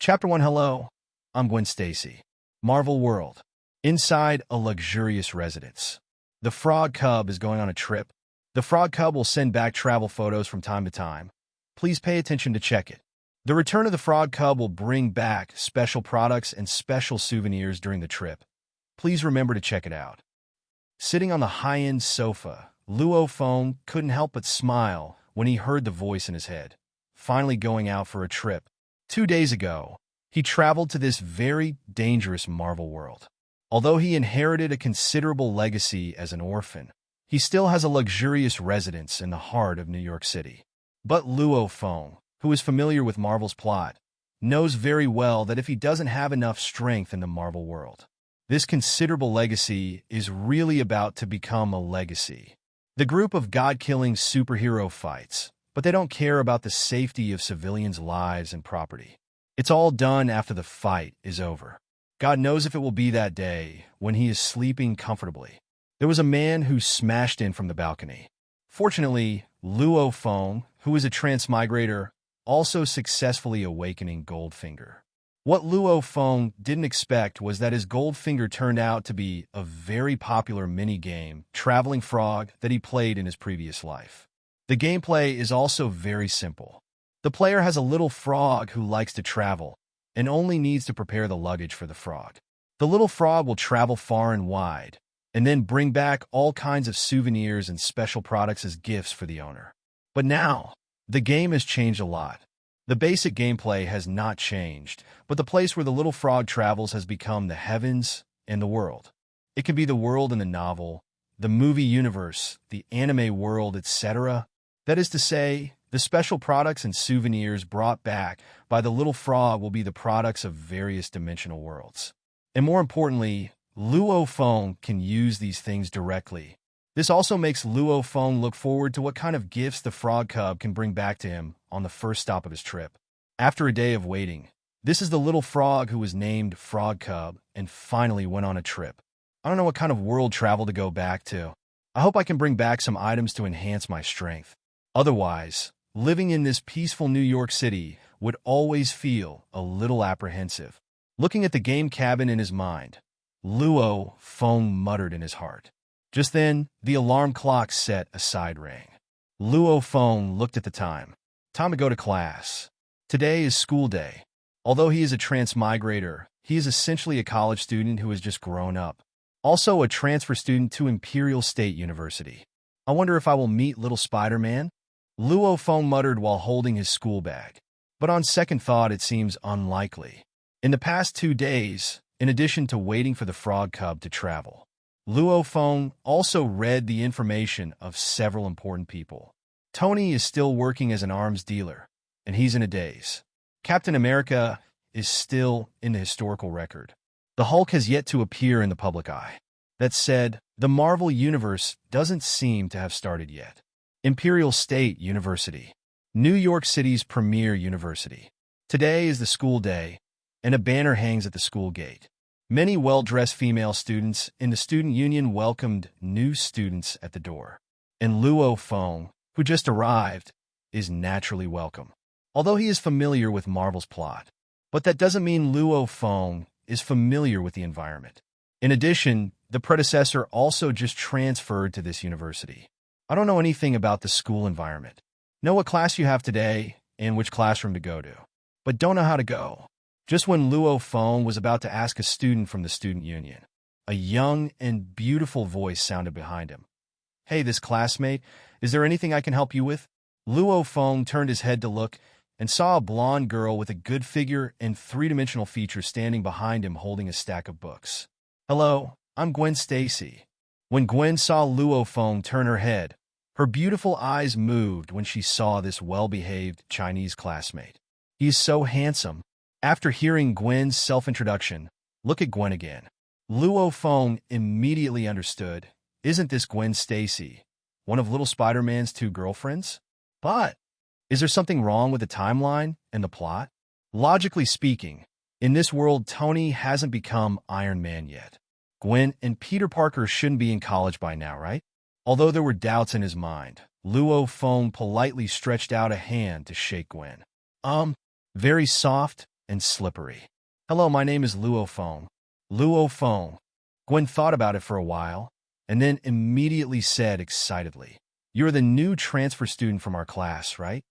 Chapter 1. Hello, I'm Gwen Stacy. Marvel World. Inside a luxurious residence. The Frog Cub is going on a trip. The Frog Cub will send back travel photos from time to time. Please pay attention to check it. The return of the Frog Cub will bring back special products and special souvenirs during the trip. Please remember to check it out. Sitting on the high-end sofa, Luo Feng couldn't help but smile when he heard the voice in his head. Finally going out for a trip. 2 days ago, he traveled to this very dangerous Marvel world. Although he inherited a considerable legacy as an orphan, he still has a luxurious residence in the heart of New York City. But Luo Feng, who is familiar with Marvel's plot, knows very well that if he doesn't have enough strength in the Marvel world, this considerable legacy is really about to become a legacy. The group of god-killing superhero fights, but they don't care about the safety of civilians' lives and property. It's all done after the fight is over. God knows if it will be that day when he is sleeping comfortably. There was a man who smashed in from the balcony. Fortunately, Luo Feng, who is a transmigrator, also successfully awakening Goldfinger. What Luo Feng didn't expect was that his Goldfinger turned out to be a very popular mini-game, Traveling Frog, that he played in his previous life. The gameplay is also very simple. The player has a little frog who likes to travel and only needs to prepare the luggage for the frog. The little frog will travel far and wide and then bring back all kinds of souvenirs and special products as gifts for the owner. But now, the game has changed a lot. The basic gameplay has not changed, but the place where the little frog travels has become the heavens and the world. It can be the world in the novel, the movie universe, the anime world, etc. That is to say, the special products and souvenirs brought back by the little frog will be the products of various dimensional worlds. And more importantly, Luo Feng can use these things directly. This also makes Luo Feng look forward to what kind of gifts the Frog Cub can bring back to him on the first stop of his trip. After a day of waiting, this is the little frog who was named Frog Cub and finally went on a trip. I don't know what kind of world travel to go back to. I hope I can bring back some items to enhance my strength. Otherwise, living in this peaceful New York City would always feel a little apprehensive. Looking at the game cabin in his mind, Luo Feng muttered in his heart. Just then, the alarm clock set aside rang. Luo Feng looked at the time. Time to go to class. Today is school day. Although he is a transmigrator, he is essentially a college student who has just grown up. Also a transfer student to Imperial State University. I wonder if I will meet little Spider-Man? Luo Feng muttered while holding his school bag. But on second thought, it seems unlikely. In the past 2 days, in addition to waiting for the Frog Cub to travel, Luo Feng also read the information of several important people. Tony is still working as an arms dealer, and he's in a daze. Captain America is still in the historical record. The Hulk has yet to appear in the public eye. That said, the Marvel Universe doesn't seem to have started yet. Imperial State University, New York City's premier university. Today is the school day, and a banner hangs at the school gate. Many well-dressed female students in the student union welcomed new students at the door. And Luo Feng, who just arrived, is naturally welcome, although he is familiar with Marvel's plot. But that doesn't mean Luo Feng is familiar with the environment. In addition, the predecessor also just transferred to this university. I don't know anything about the school environment. Know what class you have today and which classroom to go to, but don't know how to go. Just when Luo Feng was about to ask a student from the student union, a young and beautiful voice sounded behind him. Hey, this classmate, is there anything I can help you with? Luo Feng turned his head to look and saw a blonde girl with a good figure and three-dimensional features standing behind him holding a stack of books. Hello, I'm Gwen Stacy. When Gwen saw Luo Feng turn her head, her beautiful eyes moved when she saw this well-behaved Chinese classmate. He is so handsome. After hearing Gwen's self-introduction, look at Gwen again. Luo Feng immediately understood. Isn't this Gwen Stacy, one of little Spider-Man's 2 girlfriends? But is there something wrong with the timeline and the plot? Logically speaking, in this world, Tony hasn't become Iron Man yet. Gwen and Peter Parker shouldn't be in college by now, right? Although there were doubts in his mind, Luo Feng politely stretched out a hand to shake Gwen. Very soft, and slippery. Hello, my name is Luo Feng. Luo Feng. Gwen thought about it for a while, and then immediately said excitedly, "You're the new transfer student from our class, right?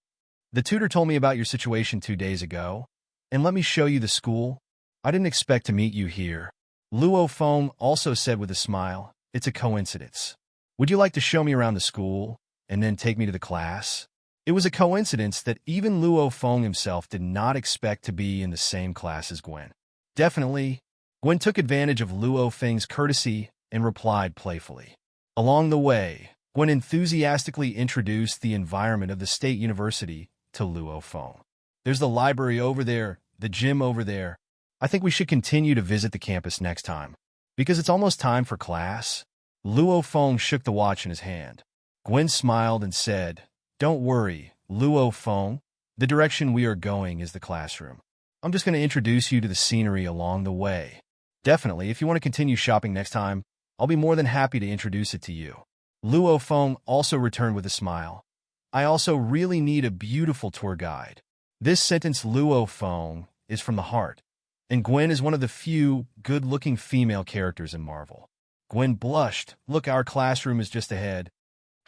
The tutor told me about your situation 2 days ago, and let me show you the school. I didn't expect to meet you here." Luo Feng also said with a smile, "It's a coincidence. Would you like to show me around the school, and then take me to the class?" It was a coincidence that even Luo Feng himself did not expect to be in the same class as Gwen. Definitely, Gwen took advantage of Luo Feng's courtesy and replied playfully. Along the way, Gwen enthusiastically introduced the environment of the State University to Luo Feng. "There's the library over there, the gym over there. I think we should continue to visit the campus next time, because it's almost time for class." Luo Feng shook the watch in his hand. Gwen smiled and said, "Don't worry, Luo Feng. The direction we are going is the classroom. I'm just going to introduce you to the scenery along the way. Definitely, if you want to continue shopping next time, I'll be more than happy to introduce it to you." Luo Feng also returned with a smile. "I also really need a beautiful tour guide." This sentence, Luo Feng, is from the heart, and Gwen is one of the few good-looking female characters in Marvel. Gwen blushed. "Look, our classroom is just ahead."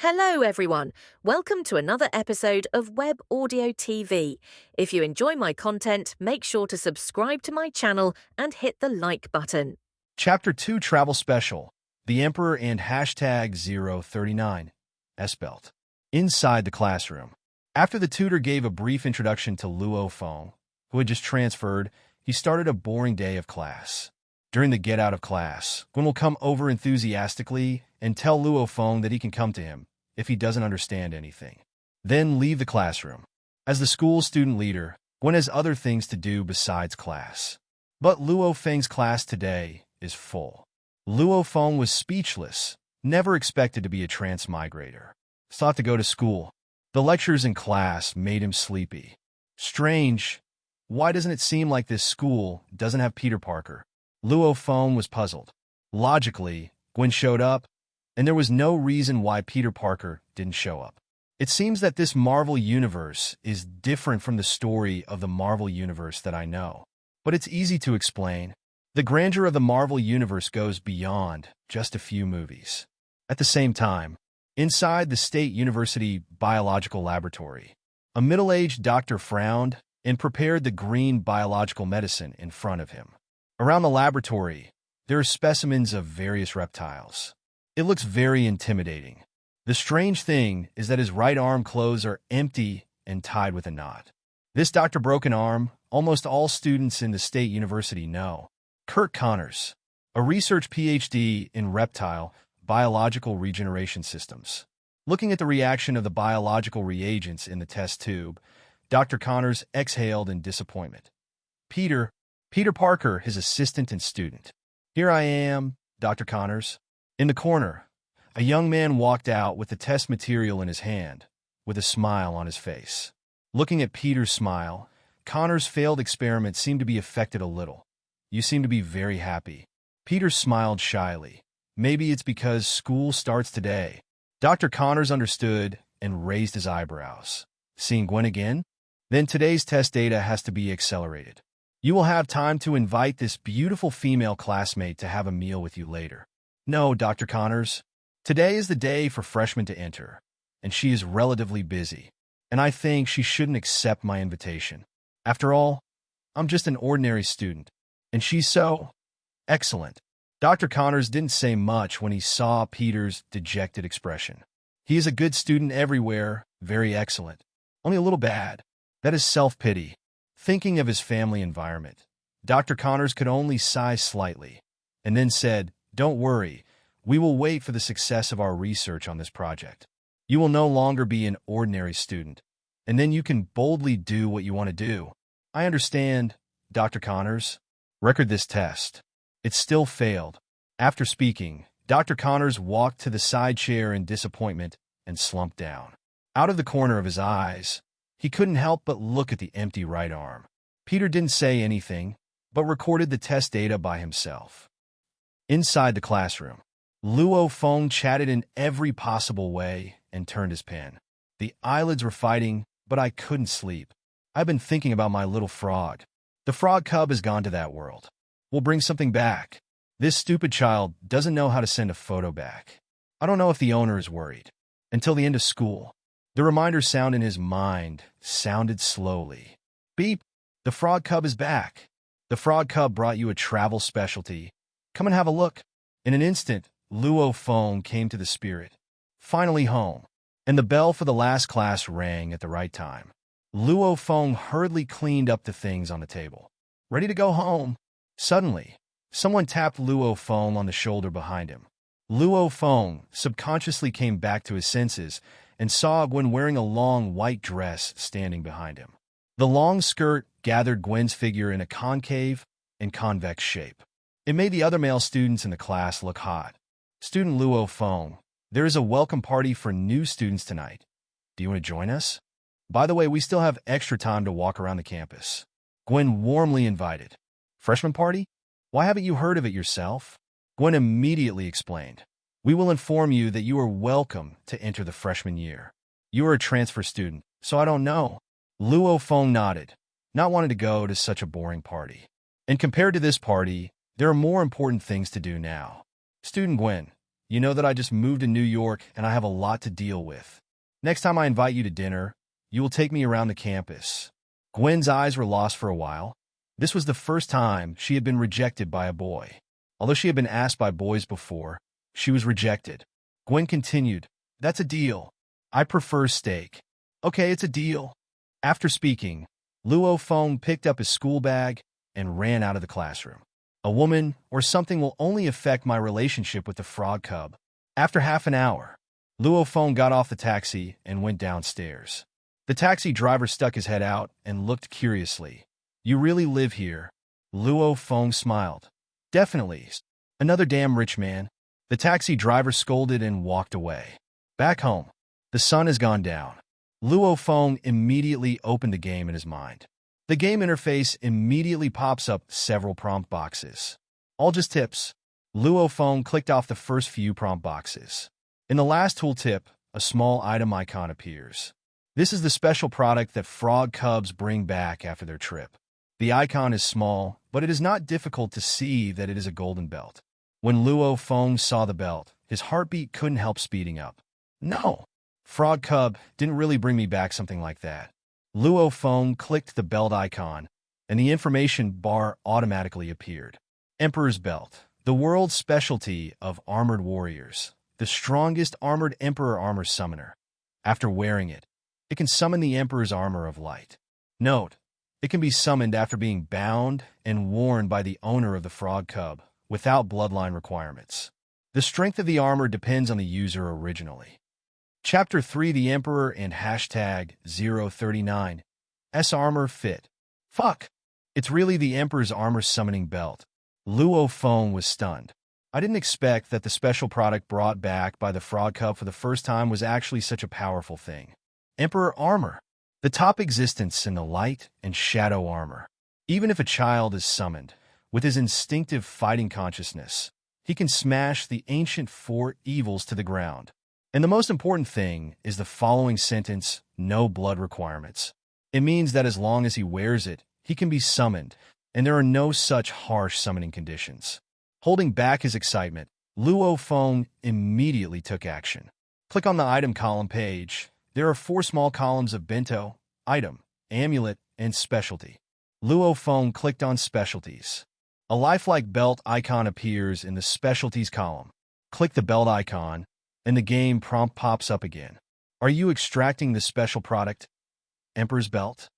Hello, everyone. Welcome to another episode of Web Audio TV. If you enjoy my content, make sure to subscribe to my channel and hit the like button. Chapter 2 Travel Special, The Emperor and Hashtag 039, S-Belt. Inside the classroom. After the tutor gave a brief introduction to Luo Feng, who had just transferred, he started a boring day of class. During the get out of class, Gwen will come over enthusiastically and tell Luo Feng that he can come to him if he doesn't understand anything. Then leave the classroom. As the school student leader, Gwen has other things to do besides class. But Luo Feng's class today is full. Luo Feng was speechless, never expected to be a transmigrator. Thought to go to school. The lectures in class made him sleepy. Strange. Why doesn't it seem like this school doesn't have Peter Parker? Luo Feng was puzzled. Logically, Gwen showed up, and there was no reason why Peter Parker didn't show up. It seems that this Marvel universe is different from the story of the Marvel universe that I know. But it's easy to explain. The grandeur of the Marvel universe goes beyond just a few movies. At the same time, inside the State University Biological Laboratory, a middle-aged doctor frowned and prepared the green biological medicine in front of him. Around the laboratory, there are specimens of various reptiles. It looks very intimidating. The strange thing is that his right arm clothes are empty and tied with a knot. This Dr. Broken Arm, almost all students in the State University know. Kurt Connors, a research PhD in reptile biological regeneration systems. Looking at the reaction of the biological reagents in the test tube, Dr. Connors exhaled in disappointment. Peter Parker, his assistant and student. "Here I am, Dr. Connors." In the corner, a young man walked out with the test material in his hand, with a smile on his face. Looking at Peter's smile, Connors' failed experiment seemed to be affected a little. "You seem to be very happy." Peter smiled shyly. "Maybe it's because school starts today." Dr. Connors understood and raised his eyebrows. "Seeing Gwen again? Then today's test data has to be accelerated. You will have time to invite this beautiful female classmate to have a meal with you later." "No, Dr. Connors. Today is the day for freshmen to enter, and she is relatively busy, and I think she shouldn't accept my invitation. After all, I'm just an ordinary student, and she's so excellent." Dr. Connors didn't say much when he saw Peter's dejected expression. "He is a good student everywhere, very excellent. Only a little bad. That is self-pity." Thinking of his family environment, Dr. Connors could only sigh slightly, and then said, "Don't worry, we will wait for the success of our research on this project. You will no longer be an ordinary student, and then you can boldly do what you want to do." "I understand, Dr. Connors." Record this test. It still failed. After speaking, Dr. Connors walked to the side chair in disappointment and slumped down. Out of the corner of his eyes, he couldn't help but look at the empty right arm. Peter didn't say anything, but recorded the test data by himself. Inside the classroom, Luo Feng chatted in every possible way and turned his pen. "The eyelids were fighting, but I couldn't sleep. I've been thinking about my little frog." The frog cub has gone to that world. We'll bring something back. This stupid child doesn't know how to send a photo back. I don't know if the owner is worried. Until the end of school. The reminder sound in his mind sounded slowly. Beep. The frog cub is back. The frog cub brought you a travel specialty. Come and have a look. In an instant, Luo Feng came to the spirit. Finally home. And the bell for the last class rang at the right time. Luo Feng hurriedly cleaned up the things on the table. Ready to go home. Suddenly, someone tapped Luo Feng on the shoulder behind him. Luo Feng subconsciously came back to his senses and saw Gwen wearing a long white dress standing behind him. The long skirt gathered Gwen's figure in a concave and convex shape. It made the other male students in the class look hot. Student Luo Feng, there is a welcome party for new students tonight. Do you want to join us? By the way, we still have extra time to walk around the campus. Gwen warmly invited. Freshman party? Why haven't you heard of it yourself? Gwen immediately explained. We will inform you that you are welcome to enter the freshman year. You are a transfer student, so I don't know. Luo Feng nodded, not wanting to go to such a boring party. And compared to this party, there are more important things to do now. Student Gwen, you know that I just moved to New York and I have a lot to deal with. Next time I invite you to dinner, you will take me around the campus. Gwen's eyes were lost for a while. This was the first time she had been rejected by a boy. Although she had been asked by boys before, she was rejected. Gwen continued, That's a deal. I prefer steak. Okay, it's a deal. After speaking, Luo Feng picked up his school bag and ran out of the classroom. A woman or something will only affect my relationship with the frog cub. After half an hour, Luo Feng got off the taxi and went downstairs. The taxi driver stuck his head out and looked curiously. You really live here? Luo Feng smiled. Definitely. Another damn rich man. The taxi driver scolded and walked away. Back home. The sun has gone down. Luo Feng immediately opened the game in his mind. The game interface immediately pops up several prompt boxes. All just tips. Luo Feng clicked off the first few prompt boxes. In the last tooltip, a small item icon appears. This is the special product that frog cubs bring back after their trip. The icon is small, but it is not difficult to see that it is a golden belt. When Luo Feng saw the belt, his heartbeat couldn't help speeding up. No, frog cub didn't really bring me back something like that. Luo Feng clicked the belt icon, and the information bar automatically appeared. Emperor's Belt, the world's specialty of armored warriors, the strongest armored Emperor armor summoner. After wearing it, it can summon the Emperor's armor of light. Note, it can be summoned after being bound and worn by the owner of the frog cub, without bloodline requirements. The strength of the armor depends on the user originally. Chapter 3 The Emperor and hashtag 039. S Armor Fit. Fuck! It's really the Emperor's armor summoning belt. Luo Feng was stunned. I didn't expect that the special product brought back by the frog cub for the first time was actually such a powerful thing. Emperor armor. The top existence in the light and shadow armor. Even if a child is summoned, with his instinctive fighting consciousness, he can smash the ancient four evils to the ground. And the most important thing is the following sentence, no blood requirements. It means that as long as he wears it, he can be summoned, and there are no such harsh summoning conditions. Holding back his excitement, Luo Feng immediately took action. Click on the item column page. There are 4 small columns of bento, item, amulet, and specialty. Luo Feng clicked on specialties. A lifelike belt icon appears in the specialties column. Click the belt icon, and the game prompt pops up again. Are you extracting the special product? Emperor's Belt?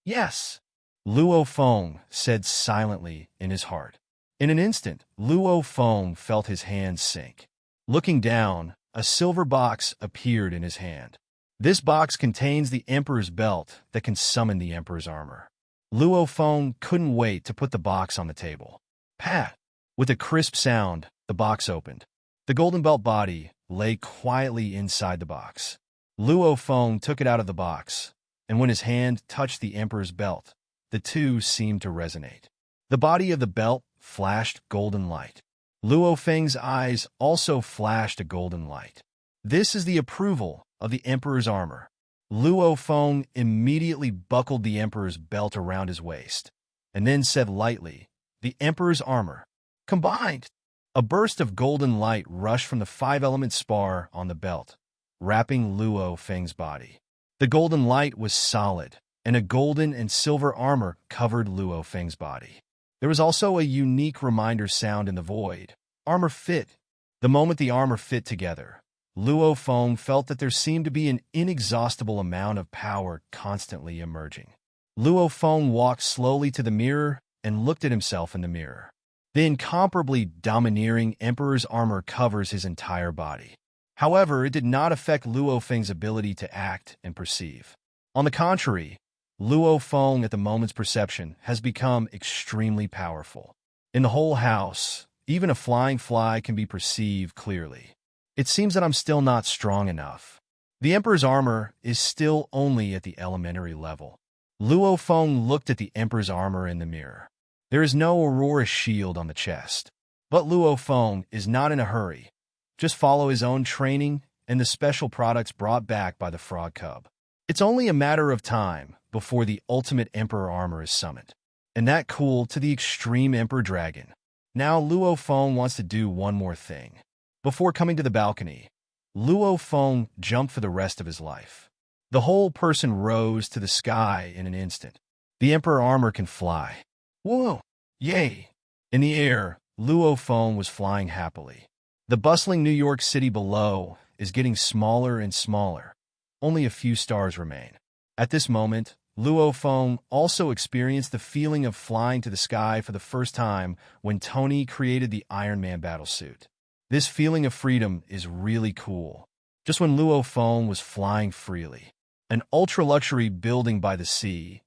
Yes, Luo Feng said silently in his heart. In an instant, Luo Feng felt his hands sink. Looking down, a silver box appeared in his hand. This box contains the Emperor's Belt that can summon the Emperor's armor. Luo Feng couldn't wait to put the box on the table. Pat! With a crisp sound, the box opened. The golden belt body lay quietly inside the box. Luo Feng took it out of the box, and when his hand touched the Emperor's belt, the two seemed to resonate. The body of the belt flashed golden light. Luo Feng's eyes also flashed a golden light. This is the approval of the Emperor's armor. Luo Feng immediately buckled the Emperor's belt around his waist. and then said lightly, "The Emperor's armor." Combined. A burst of golden light rushed from the five-element spar on the belt, wrapping Luo Feng's body. The golden light was solid, and a golden and silver armor covered Luo Feng's body. There was also a unique reminder sound in the void. Armor fit. The moment the armor fit together, Luo Feng felt that there seemed to be an inexhaustible amount of power constantly emerging. Luo Feng walked slowly to the mirror and looked at himself in the mirror. The incomparably domineering Emperor's armor covers his entire body. However, it did not affect Luo Feng's ability to act and perceive. On the contrary, Luo Feng at the moment's perception has become extremely powerful. In the whole house, even a flying fly can be perceived clearly. It seems that I'm still not strong enough. The Emperor's armor is still only at the elementary level. Luo Feng looked at the Emperor's armor in the mirror. There is no Aurora shield on the chest. But Luo Feng is not in a hurry. Just follow his own training and the special products brought back by the Frog Cub. It's only a matter of time before the ultimate Emperor armor is summoned. And that cool to the extreme Emperor Dragon. Now Luo Feng wants to do one more thing. Before coming to the balcony, Luo Feng jumped for the rest of his life. The whole person rose to the sky in an instant. The Emperor armor can fly. Whoa! Yay! In the air, Luo Feng was flying happily. The bustling New York City below is getting smaller and smaller. Only a few stars remain. At this moment, Luo Feng also experienced the feeling of flying to the sky for the first time when Tony created the Iron Man battlesuit. This feeling of freedom is really cool. Just when Luo Feng was flying freely. An ultra-luxury building by the sea,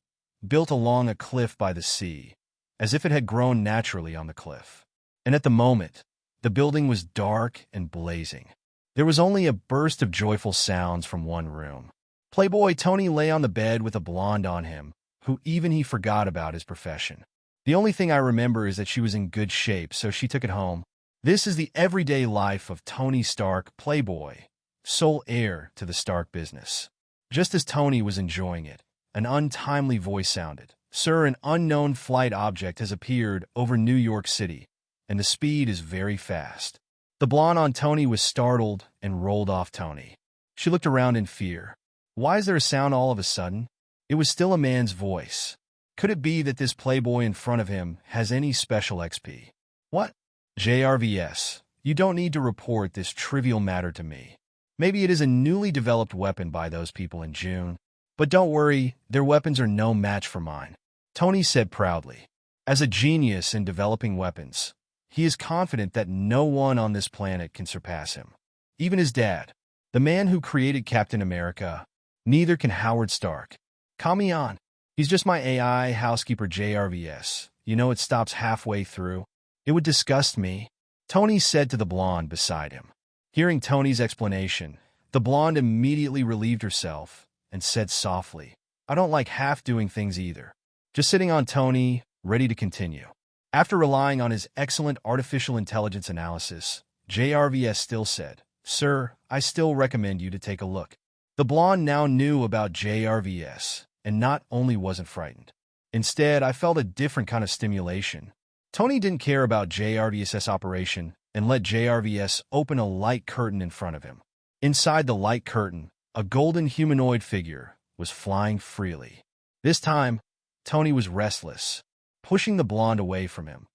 built along a cliff by the sea, as if it had grown naturally on the cliff. And at the moment, the building was dark and blazing. There was only a burst of joyful sounds from one room. Playboy Tony lay on the bed with a blonde on him, who even he forgot about his profession. The only thing I remember is that she was in good shape, so she took it home. This is the everyday life of Tony Stark, Playboy, sole heir to the Stark business. Just as Tony was enjoying it, an untimely voice sounded. "Sir, an unknown flight object has appeared over New York City, and the speed is very fast." The blonde on Tony was startled and rolled off Tony. She looked around in fear. Why is there a sound all of a sudden? It was still a man's voice. Could it be that this playboy in front of him has any special XP? What? JRVS, you don't need to report this trivial matter to me. Maybe it is a newly developed weapon by those people in June. But don't worry, their weapons are no match for mine. Tony said proudly. As a genius in developing weapons, he is confident that no one on this planet can surpass him. Even his dad, the man who created Captain America, neither can Howard Stark. Kami on. He's just my AI housekeeper JRVS. You know it stops halfway through. It would disgust me, Tony said to the blonde beside him. Hearing Tony's explanation, the blonde immediately relieved herself and said softly, "I don't like half-doing things either." Just sitting on Tony, ready to continue. After relying on his excellent artificial intelligence analysis, JRVS still said, "Sir, I still recommend you to take a look." The blonde now knew about JRVS, and not only wasn't frightened. Instead, I felt a different kind of stimulation. Tony didn't care about JRVS's operation and let JRVS open a light curtain in front of him. Inside the light curtain, a golden humanoid figure was flying freely. This time, Tony was restless, pushing the blonde away from him.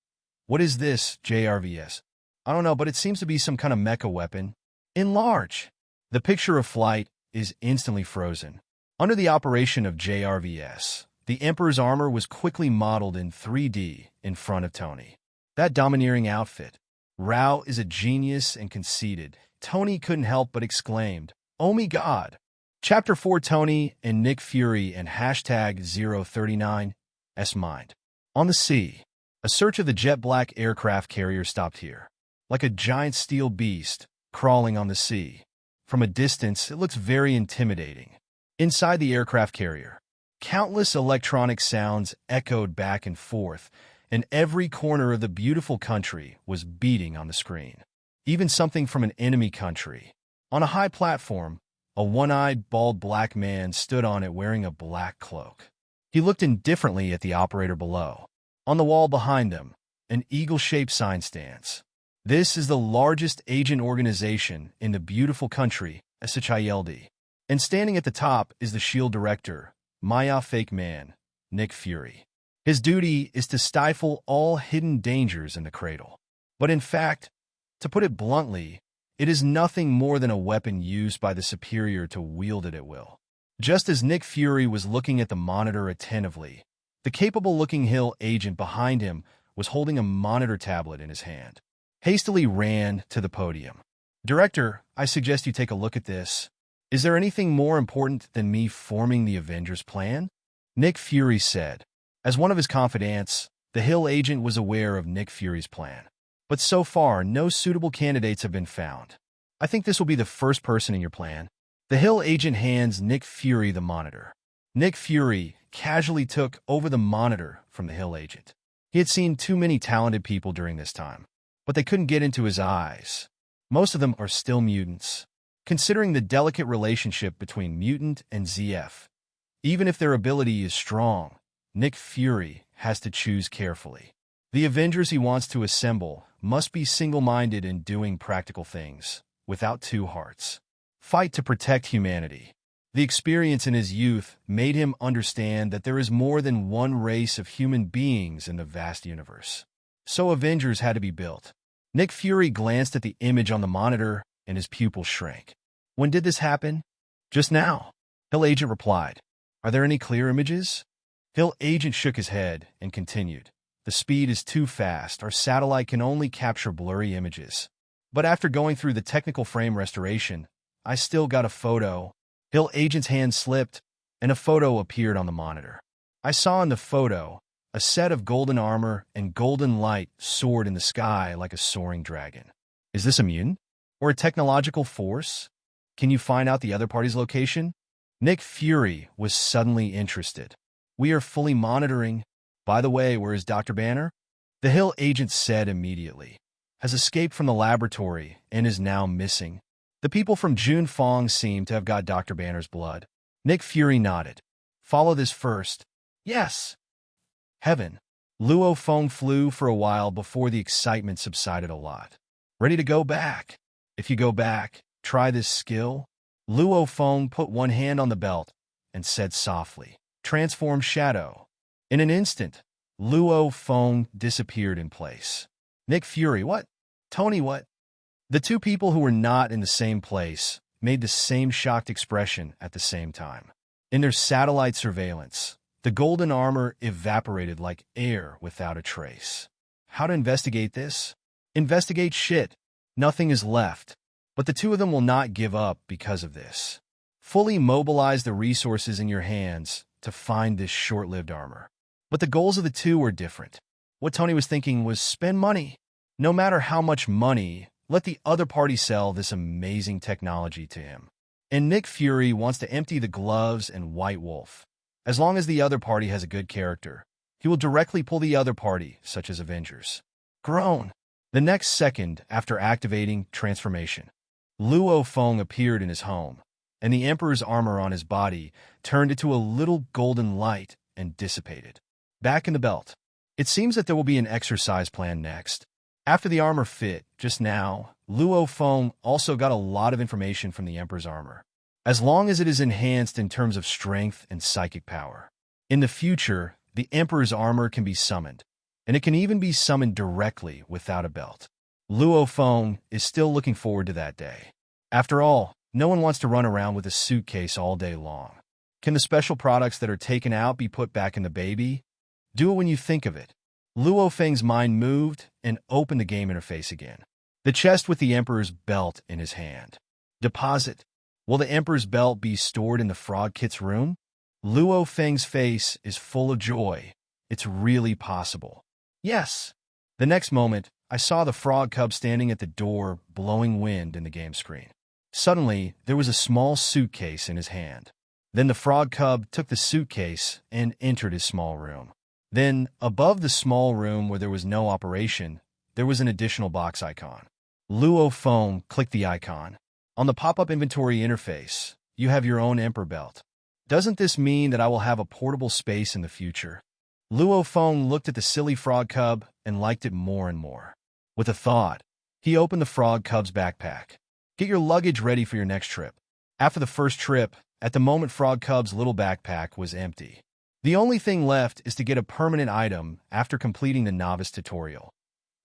"What is this, JRVS?" "I don't know, but it seems to be some kind of mecha weapon." "Enlarge." The picture of flight is instantly frozen. Under the operation of JRVS, the Emperor's armor was quickly modeled in 3D in front of Tony. That domineering outfit. Rao is a genius and conceited. Tony couldn't help but exclaimed, "Oh my God." Chapter 4 Tony and Nick Fury and hashtag 039's mind. On the sea, a search of the jet black aircraft carrier stopped here. Like a giant steel beast crawling on the sea. From a distance, it looks very intimidating. Inside the aircraft carrier, countless electronic sounds echoed back and forth, and every corner of the beautiful country was beating on the screen. Even something from an enemy country. On a high platform, a one-eyed, bald black man stood on it wearing a black cloak. He looked indifferently at the operator below. On the wall behind them, an eagle-shaped sign stands. This is the largest agent organization in the beautiful country, SHILD. And standing at the top is the SHIELD director, Maya Fake Man, Nick Fury. His duty is to stifle all hidden dangers in the cradle. But in fact, to put it bluntly, it is nothing more than a weapon used by the superior to wield it at will. Just as Nick Fury was looking at the monitor attentively, the capable-looking Hill agent behind him was holding a monitor tablet in his hand. Hastily ran to the podium. "Director, I suggest you take a look at this. Is there anything more important than me forming the Avengers plan?" Nick Fury said. As one of his confidants, the Hill agent was aware of Nick Fury's plan. But so far, no suitable candidates have been found. "I think this will be the first person in your plan." The Hill agent hands Nick Fury the monitor. Nick Fury casually took over the monitor from the Hill agent. He had seen too many talented people during this time, but they couldn't get into his eyes. Most of them are still mutants. Considering the delicate relationship between mutant and ZF, even if their ability is strong, Nick Fury has to choose carefully. The Avengers he wants to assemble must be single-minded in doing practical things, without two hearts. Fight to protect humanity. The experience in his youth made him understand that there is more than one race of human beings in the vast universe. So Avengers had to be built. Nick Fury glanced at the image on the monitor, and his pupils shrank. "When did this happen?" "Just now," Hill Agent replied. "Are there any clear images?" Hill Agent shook his head and continued. "The speed is too fast. Our satellite can only capture blurry images. But after going through the technical frame restoration, I still got a photo." Hill Agent's hand slipped, and a photo appeared on the monitor. "I saw in the photo a set of golden armor and golden light soared in the sky like a soaring dragon. Is this a mutant? Or a technological force? Can you find out the other party's location?" Nick Fury was suddenly interested. "We are fully monitoring. By the way, where is Dr. Banner?" The Hill Agent said immediately. "Has escaped from the laboratory and is now missing. The people from June Fong seem to have got Dr. Banner's blood." Nick Fury nodded. "Follow this first." "Yes." Heaven. Luo Feng flew for a while before the excitement subsided a lot. "Ready to go back? If you go back, try this skill." Luo Feng put one hand on the belt and said softly, "Transform shadow." In an instant, Luo Feng disappeared in place. Nick Fury, "What? Tony, what?" The two people who were not in the same place made the same shocked expression at the same time. In their satellite surveillance, the golden armor evaporated like air without a trace. How to investigate this? Investigate shit. Nothing is left. But the two of them will not give up because of this. Fully mobilize the resources in your hands to find this short-lived armor. But the goals of the two were different. What Tony was thinking was spend money. No matter how much money, let the other party sell this amazing technology to him. And Nick Fury wants to empty the gloves and White Wolf. As long as the other party has a good character, he will directly pull the other party, such as Avengers. Groan. The next second after activating transformation, Luo Feng appeared in his home, and the Emperor's armor on his body turned into a little golden light and dissipated. Back in the belt. It seems that there will be an exercise plan next. After the armor fit, just now, Luo Feng also got a lot of information from the Emperor's armor, as long as it is enhanced in terms of strength and psychic power. In the future, the Emperor's armor can be summoned, and it can even be summoned directly without a belt. Luo Feng is still looking forward to that day. After all, no one wants to run around with a suitcase all day long. Can the special products that are taken out be put back in the baby? Do it when you think of it. Luo Feng's mind moved and opened the game interface again. The chest with the Emperor's belt in his hand. Deposit. Will the Emperor's belt be stored in the Frog Kit's room? Luo Feng's face is full of joy. It's really possible. Yes. The next moment, I saw the frog cub standing at the door, blowing wind in the game screen. Suddenly, there was a small suitcase in his hand. Then the frog cub took the suitcase and entered his small room. Then, above the small room where there was no operation, there was an additional box icon. Luo Feng clicked the icon. On the pop-up inventory interface, you have your own Emperor belt. Doesn't this mean that I will have a portable space in the future? Luo Feng looked at the silly frog cub and liked it more and more. With a thought, he opened the frog cub's backpack. Get your luggage ready for your next trip. After the first trip, at the moment frog cub's little backpack was empty. The only thing left is to get a permanent item after completing the novice tutorial.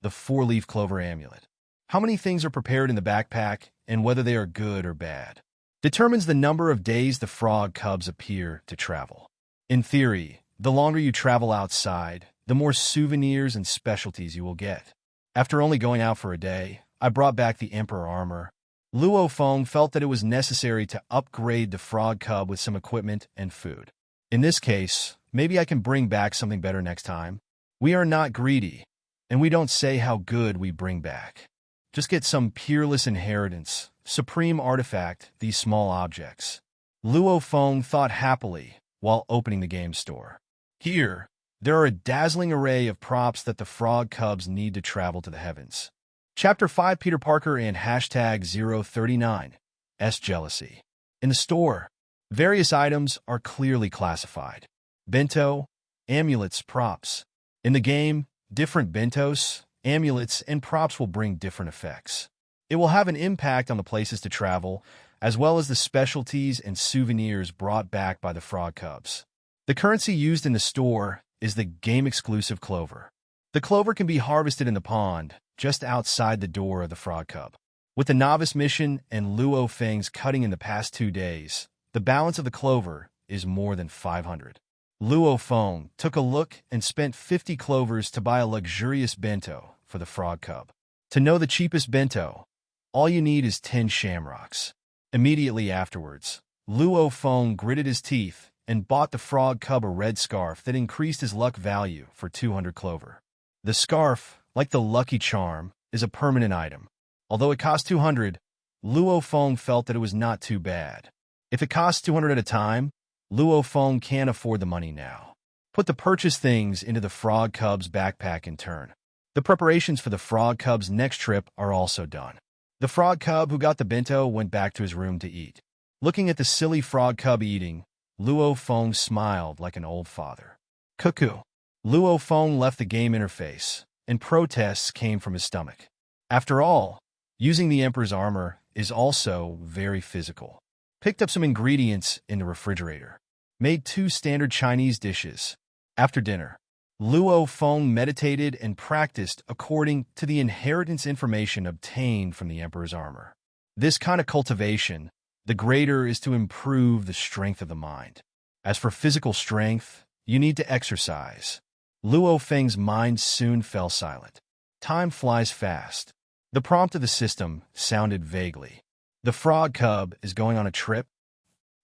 The 4-leaf clover amulet. How many things are prepared in the backpack and whether they are good or bad determines the number of days the frog cubs appear to travel. In theory, the longer you travel outside, the more souvenirs and specialties you will get. After only going out for a day, I brought back the emperor armor. Luo Feng felt that it was necessary to upgrade the frog cub with some equipment and food. In this case, maybe I can bring back something better next time. We are not greedy, and we don't say how good we bring back. Just get some peerless inheritance, supreme artifact, these small objects. Luo Feng thought happily while opening the game store. Here, there are a dazzling array of props that the frog cubs need to travel to the heavens. Chapter 5 Peter Parker and hashtag 039 S Jealousy. In the store, various items are clearly classified. Bento, amulets, props. In the game, different bentos, amulets, and props will bring different effects. It will have an impact on the places to travel, as well as the specialties and souvenirs brought back by the frog cubs. The currency used in the store is the game-exclusive clover. The clover can be harvested in the pond, just outside the door of the frog cub. With the novice mission and Luo Feng's cutting in the past 2 days, the balance of the clover is more than 500. Luo Feng took a look and spent 50 clovers to buy a luxurious bento for the frog cub. To know the cheapest bento, all you need is 10 shamrocks. Immediately afterwards, Luo Feng gritted his teeth and bought the frog cub a red scarf that increased his luck value for 200 clover. The scarf, like the lucky charm, is a permanent item. Although it cost 200, Luo Feng felt that it was not too bad. If it costs 200 at a time, Luo Feng can't afford the money now. Put the purchased things into the frog cub's backpack in turn. The preparations for the frog cub's next trip are also done. The frog cub who got the bento went back to his room to eat. Looking at the silly frog cub eating, Luo Feng smiled like an old father. Cuckoo. Luo Feng left the game interface, and protests came from his stomach. After all, using the Emperor's armor is also very physical. Picked up some ingredients in the refrigerator. Made 2 standard Chinese dishes. After dinner, Luo Feng meditated and practiced according to the inheritance information obtained from the Emperor's armor. This kind of cultivation, the greater is to improve the strength of the mind. As for physical strength, you need to exercise. Luo Feng's mind soon fell silent. Time flies fast. The prompt of the system sounded vaguely. The frog cub is going on a trip.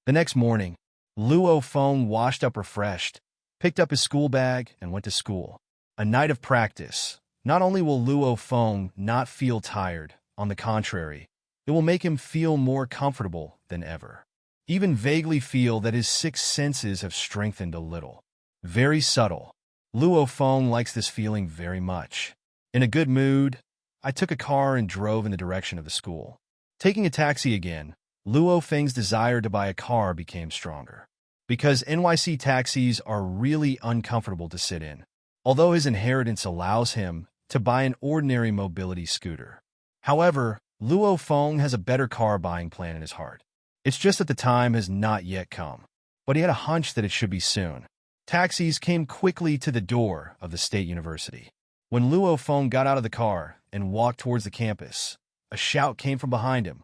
The next morning, Luo Feng washed up refreshed, picked up his school bag, and went to school. A night of practice. Not only will Luo Feng not feel tired, on the contrary, it will make him feel more comfortable than ever. Even vaguely feel that his 6 senses have strengthened a little. Very subtle. Luo Feng likes this feeling very much. In a good mood, I took a car and drove in the direction of the school. Taking a taxi again, Luo Feng's desire to buy a car became stronger. Because NYC taxis are really uncomfortable to sit in, although his inheritance allows him to buy an ordinary mobility scooter. However, Luo Feng has a better car buying plan in his heart. It's just that the time has not yet come, but he had a hunch that it should be soon. Taxis came quickly to the door of the State University. When Luo Feng got out of the car and walked towards the campus, a shout came from behind him.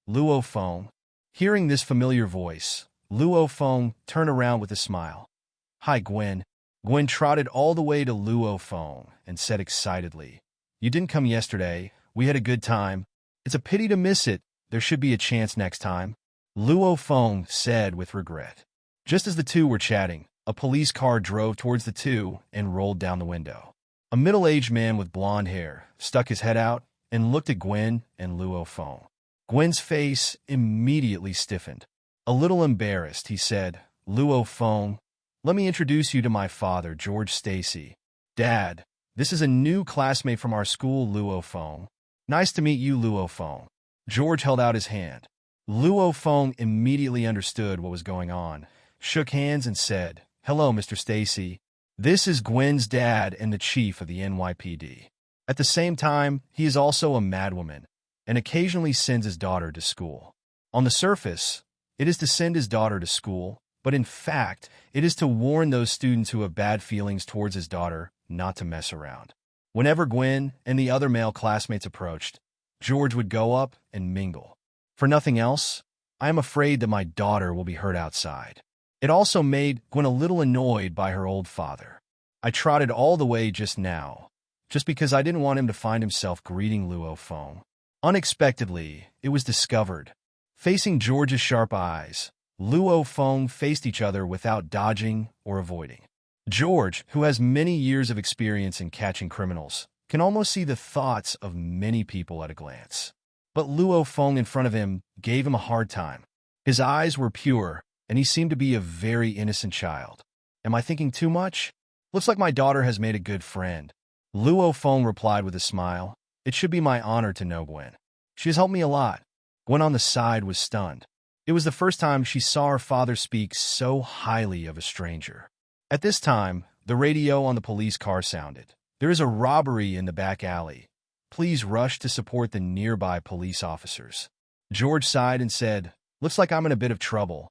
Luo Feng. Hearing this familiar voice, Luo Feng turned around with a smile. Hi, Gwen. Gwen trotted all the way to Luo Feng and said excitedly, You didn't come yesterday. We had a good time. It's a pity to miss it. There should be a chance next time. Luo Feng said with regret. Just as the two were chatting, a police car drove towards the two and rolled down the window. A middle-aged man with blonde hair stuck his head out and looked at Gwen and Luo Feng. Gwen's face immediately stiffened. A little embarrassed, he said, Luo Feng, let me introduce you to my father, George Stacy. Dad, this is a new classmate from our school, Luo Feng. Nice to meet you, Luo Feng. George held out his hand. Luo Feng immediately understood what was going on, shook hands and said, Hello, Mr. Stacy. This is Gwen's dad and the chief of the NYPD. At the same time, he is also a madwoman and occasionally sends his daughter to school. On the surface, it is to send his daughter to school, but in fact, it is to warn those students who have bad feelings towards his daughter not to mess around. Whenever Gwen and the other male classmates approached, George would go up and mingle. For nothing else, I am afraid that my daughter will be hurt outside. It also made Gwen a little annoyed by her old father. I trotted all the way just now, just because I didn't want him to find himself greeting Luo Feng. Unexpectedly, it was discovered. Facing George's sharp eyes, Luo Feng faced each other without dodging or avoiding. George, who has many years of experience in catching criminals, can almost see the thoughts of many people at a glance. But Luo Feng in front of him gave him a hard time. His eyes were pure, and he seemed to be a very innocent child. Am I thinking too much? Looks like my daughter has made a good friend. Luo Feng replied with a smile. It should be my honor to know Gwen. She has helped me a lot. Gwen on the side was stunned. It was the first time she saw her father speak so highly of a stranger. At this time, the radio on the police car sounded. There is a robbery in the back alley. Please rush to support the nearby police officers. George sighed and said, looks like I'm in a bit of trouble.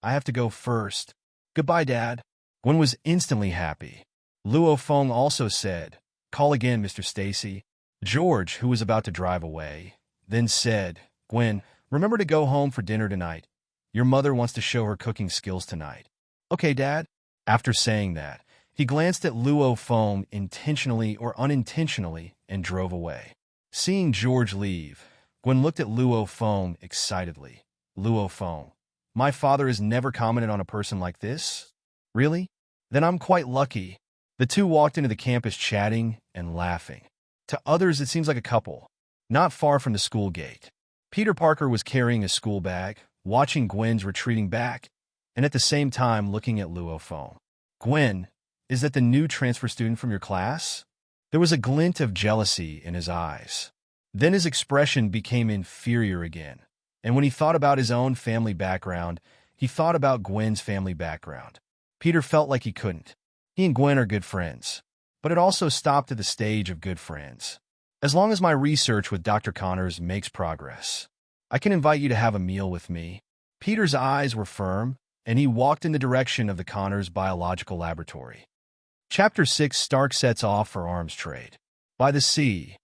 I have to go first. Goodbye, Dad. Gwen was instantly happy. Luo Feng also said, call again, Mr. Stacy. George, who was about to drive away, then said, Gwen, remember to go home for dinner tonight. Your mother wants to show her cooking skills tonight. Okay, Dad. After saying that, he glanced at Luo Feng intentionally or unintentionally and drove away. Seeing George leave, Gwen looked at Luo Feng excitedly. Luo Feng, my father has never commented on a person like this? Really? Then I'm quite lucky. The two walked into the campus chatting and laughing. To others, it seems like a couple, not far from the school gate. Peter Parker was carrying a school bag, watching Gwen's retreating back, and at the same time looking at Luo Feng. Gwen, is that the new transfer student from your class? There was a glint of jealousy in his eyes. Then his expression became inferior again, and when he thought about his own family background, he thought about Gwen's family background. Peter felt like he couldn't. He and Gwen are good friends, but it also stopped at the stage of good friends. As long as my research with Dr. Connors makes progress, I can invite you to have a meal with me. Peter's eyes were firm, and he walked in the direction of the Connors Biological Laboratory. Chapter 6 Stark sets off for arms trade. By the sea,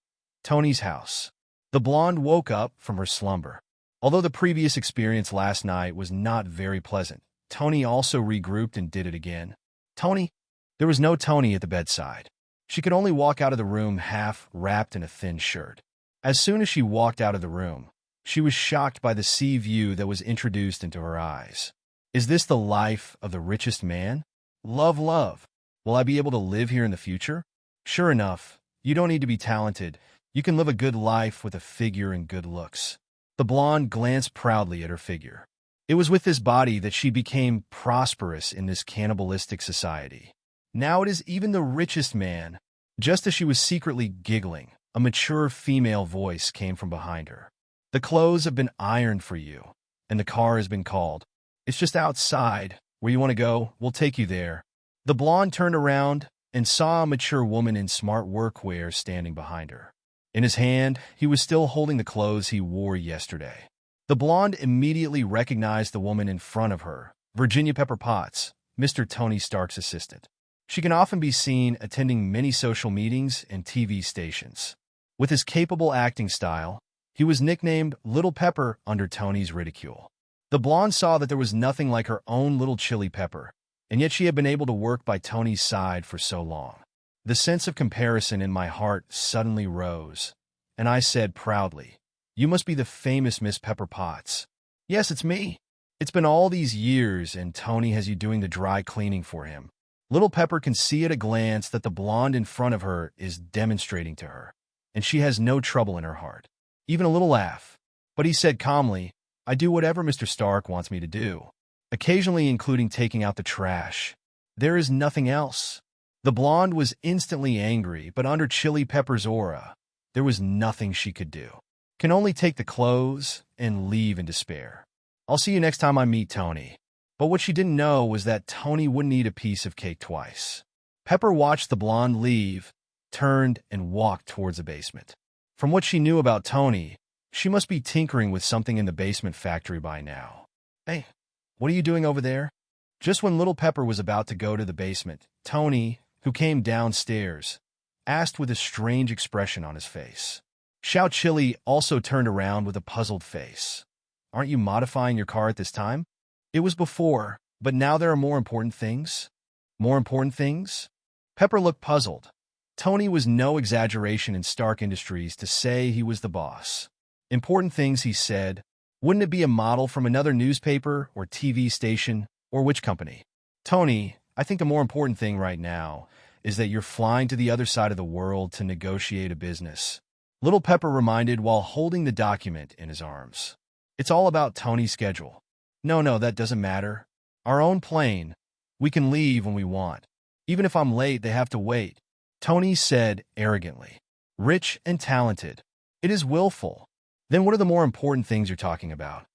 Tony's house. The blonde woke up from her slumber. Although the previous experience last night was not very pleasant, Tony also regrouped and did it again. Tony? There was no Tony at the bedside. She could only walk out of the room half wrapped in a thin shirt. As soon as she walked out of the room, she was shocked by the sea view that was introduced into her eyes. Is this the life of the richest man? Love, love. Will I be able to live here in the future? Sure enough, you don't need to be talented. You can live a good life with a figure and good looks. The blonde glanced proudly at her figure. It was with this body that she became prosperous in this cannibalistic society. Now it is even the richest man. Just as she was secretly giggling, a mature female voice came from behind her. The clothes have been ironed for you, and the car has been called. It's just outside. Where you want to go, we'll take you there. The blonde turned around and saw a mature woman in smart workwear standing behind her. In his hand, he was still holding the clothes he wore yesterday. The blonde immediately recognized the woman in front of her, Virginia Pepper Potts, Mr. Tony Stark's assistant. She can often be seen attending many social meetings and TV stations. With his capable acting style, he was nicknamed Little Pepper under Tony's ridicule. The blonde saw that there was nothing like her own little chili pepper, and yet she had been able to work by Tony's side for so long. The sense of comparison in my heart suddenly rose, and I said proudly, you must be the famous Miss Pepper Potts. Yes, it's me. It's been all these years, and Tony has you doing the dry cleaning for him. Little Pepper can see at a glance that the blonde in front of her is demonstrating to her, and she has no trouble in her heart, even a little laugh. But he said calmly, I do whatever Mr. Stark wants me to do, occasionally including taking out the trash. There is nothing else. The blonde was instantly angry, but under Chili Pepper's aura, there was nothing she could do. Can only take the clothes and leave in despair. I'll see you next time I meet Tony. But what she didn't know was that Tony wouldn't eat a piece of cake twice. Pepper watched the blonde leave, turned, and walked towards the basement. From what she knew about Tony, she must be tinkering with something in the basement factory by now. Hey, what are you doing over there? Just when little Pepper was about to go to the basement, Tony, who came downstairs, asked with a strange expression on his face. Xiao Chili also turned around with a puzzled face. Aren't you modifying your car at this time? It was before, but now there are more important things? More important things? Pepper looked puzzled. Tony was no exaggeration in Stark Industries to say he was the boss. Important things, he said. Wouldn't it be a model from another newspaper or TV station, or which company? Tony, I think the more important thing right now is that you're flying to the other side of the world to negotiate a business. Little Pepper reminded while holding the document in his arms. It's all about Tony's schedule. No, that doesn't matter. Our own plane. We can leave when we want. Even if I'm late, they have to wait. Tony said arrogantly. Rich and talented. It is willful. Then what are the more important things you're talking about?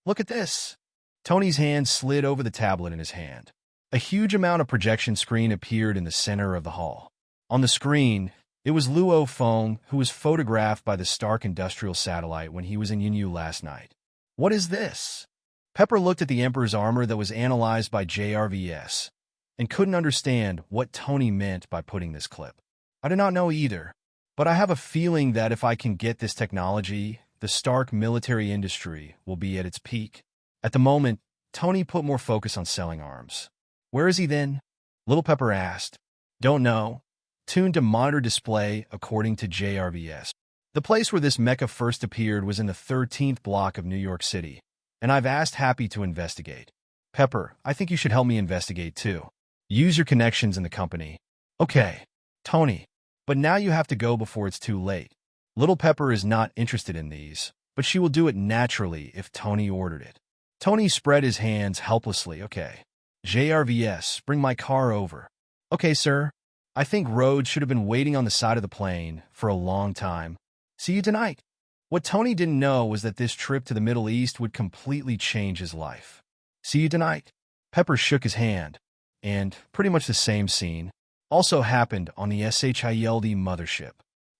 Look at this. Tony's hand slid over the tablet in his hand. A huge amount of projection screen appeared in the center of the hall. On the screen, it was Luo Feng, who was photographed by the Stark Industrial Satellite when he was in Yunyu last night. What is this? Pepper looked at the Emperor's armor that was analyzed by JRVS and couldn't understand what Tony meant by putting this clip. I do not know either, but I have a feeling that if I can get this technology, the Stark military industry will be at its peak. At the moment, Tony put more focus on selling arms. Where is he then? Little Pepper asked. Don't know. Tuned to monitor display according to JRVS. The place where this mecha first appeared was in the 13th block of New York City, and I've asked Happy to investigate. Pepper, I think you should help me investigate too. Use your connections in the company. Okay, Tony, but now you have to go before it's too late. Little Pepper is not interested in these, but she will do it naturally if Tony ordered it. Tony spread his hands helplessly. Okay. JRVS, bring my car over. Okay, sir. I think Rhodes should have been waiting on the side of the plane for a long time. See you tonight. What Tony didn't know was that this trip to the Middle East would completely change his life. See you tonight. Pepper shook his hand, and pretty much the same scene also happened on the SHIELD mothership.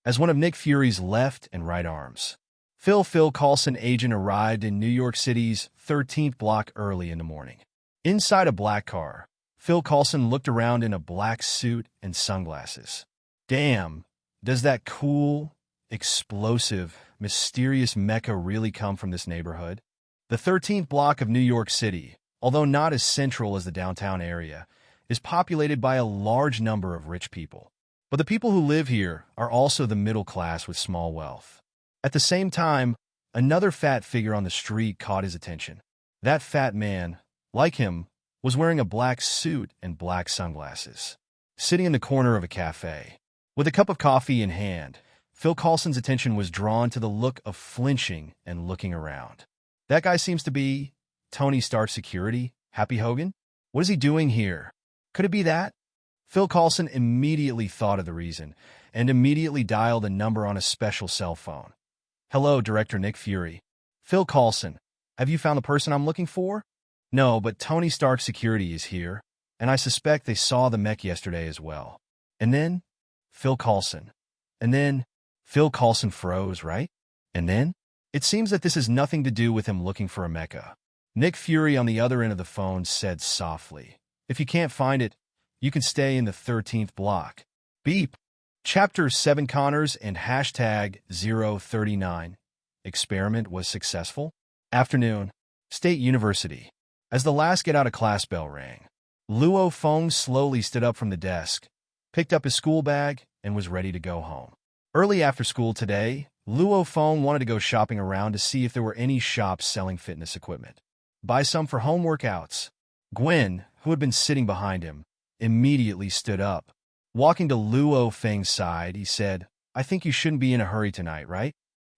As one of Nick Fury's left and right arms, Phil Coulson agent arrived in New York City's 13th block early in the morning. Inside a black car, Phil Coulson looked around in a black suit and sunglasses. Damn, does that cool, explosive, mysterious mecha really come from this neighborhood? The 13th block of New York City, although not as central as the downtown area, is populated by a large number of rich people. But the people who live here are also the middle class with small wealth. At the same time, another fat figure on the street caught his attention. That fat man, like him, was wearing a black suit and black sunglasses, sitting in the corner of a cafe. With a cup of coffee in hand, Phil Coulson's attention was drawn to the look of flinching and looking around. That guy seems to be Tony Stark Security, Happy Hogan? What is he doing here? Could it be that? Phil Coulson immediately thought of the reason and immediately dialed a number on a special cell phone. Hello, Director Nick Fury. Phil Coulson, have you found the person I'm looking for? No, but Tony Stark Security is here, and I suspect they saw the mech yesterday as well. And then, Phil Coulson. And then, Phil Coulson froze, right? And then? It seems that this has nothing to do with him looking for a mecha. Nick Fury on the other end of the phone said softly, if you can't find it, you can stay in the 13th block. Beep. Chapter 7 Connors and hashtag 039. Experiment was successful. Afternoon. State University. As the last get-out-of-class bell rang, Luo Feng slowly stood up from the desk, picked up his school bag, and was ready to go home. Early after school today, Luo Feng wanted to go shopping around to see if there were any shops selling fitness equipment. Buy some for home workouts. Gwen, who had been sitting behind him, immediately stood up. Walking to Luo Feng's side, he said, I think you shouldn't be in a hurry tonight, right?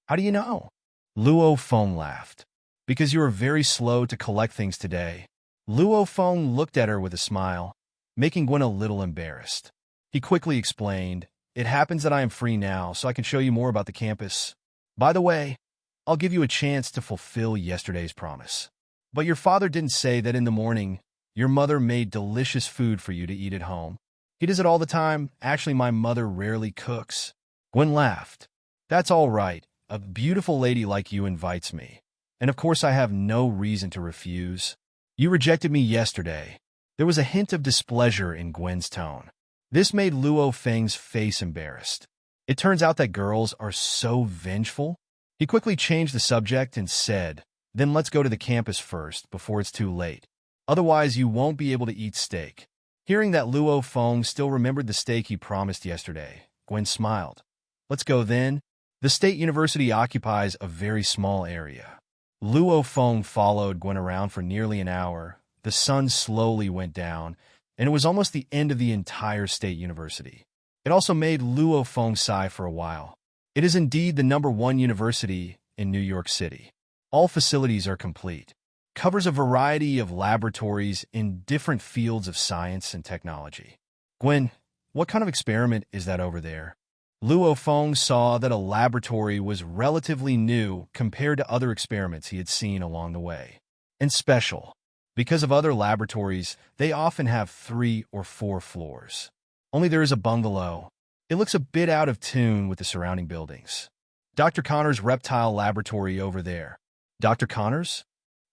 How do you know? Luo Feng laughed. Because you were very slow to collect things today. Luo Feng looked at her with a smile, making Gwen a little embarrassed. He quickly explained, it happens that I am free now, so I can show you more about the campus. By the way, I'll give you a chance to fulfill yesterday's promise. But your father didn't say that in the morning, your mother made delicious food for you to eat at home. He does it all the time. Actually, my mother rarely cooks. Gwen laughed. That's all right. A beautiful lady like you invites me. And of course I have no reason to refuse. You rejected me yesterday. There was a hint of displeasure in Gwen's tone. This made Luo Feng's face embarrassed. It turns out that girls are so vengeful. He quickly changed the subject and said, then let's go to the campus first, before it's too late. Otherwise you won't be able to eat steak. Hearing that Luo Feng still remembered the steak he promised yesterday, Gwen smiled. Let's go then. The State University occupies a very small area. Luo Feng followed Gwen around for nearly an hour. The sun slowly went down, and it was almost the end of the entire State University. It also made Luo Feng sigh for a while. It is indeed the #1 university in New York City. All facilities are complete. Covers a variety of laboratories in different fields of science and technology. Gwen, what kind of experiment is that over there? Luo Feng saw that a laboratory was relatively new compared to other experiments he had seen along the way. And special. Because of other laboratories, they often have 3 or 4 floors. Only there is a bungalow. It looks a bit out of tune with the surrounding buildings. Dr. Connor's reptile laboratory over there. Dr. Connor's?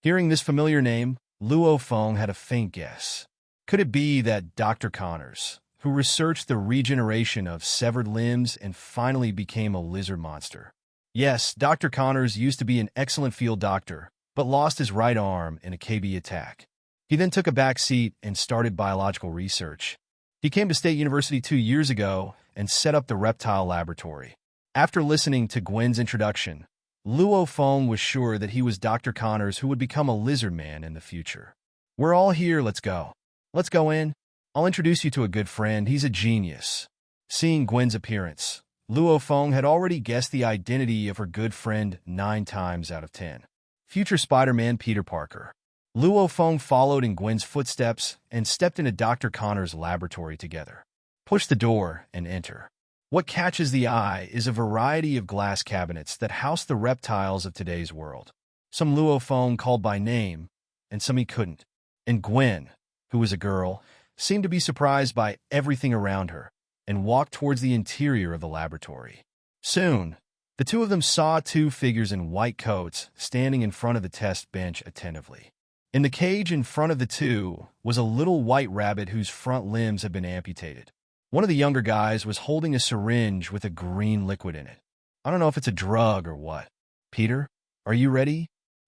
Hearing this familiar name, Luo Feng had a faint guess. Could it be that Dr. Connors, who researched the regeneration of severed limbs and finally became a lizard monster? Yes, Dr. Connors used to be an excellent field doctor, but lost his right arm in a KB attack. He then took a back seat and started biological research. He came to State University 2 years ago and set up the reptile laboratory. After listening to Gwen's introduction, Luo Feng was sure that he was Dr. Connors who would become a lizard man in the future. We're all here, let's go. Let's go in. I'll introduce you to a good friend, he's a genius. Seeing Gwen's appearance, Luo Feng had already guessed the identity of her good friend 9 times out of 10. Future Spider-Man Peter Parker. Luo Feng followed in Gwen's footsteps and stepped into Dr. Connor's laboratory together. Push the door and enter. What catches the eye is a variety of glass cabinets that house the reptiles of today's world. Some Luo Feng called by name, and some he couldn't. And Gwen, who was a girl, seemed to be surprised by everything around her and walked towards the interior of the laboratory. Soon, the two of them saw 2 figures in white coats standing in front of the test bench attentively. In the cage in front of the 2 was a little white rabbit whose front limbs had been amputated. One of the younger guys was holding a syringe with a green liquid in it. I don't know if it's a drug or what. Peter, are you ready?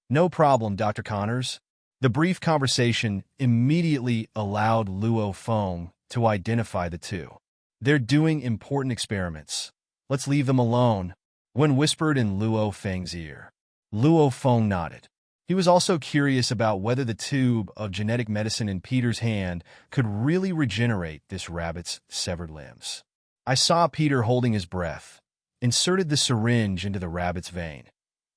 No problem, Dr. Connors. The brief conversation immediately allowed Luo Feng to identify the 2. They're doing important experiments. Let's leave them alone. Gwen whispered in Luo Feng's ear. Luo Feng nodded. He was also curious about whether the tube of genetic medicine in Peter's hand could really regenerate this rabbit's severed limbs. I saw Peter holding his breath, inserted the syringe into the rabbit's vein,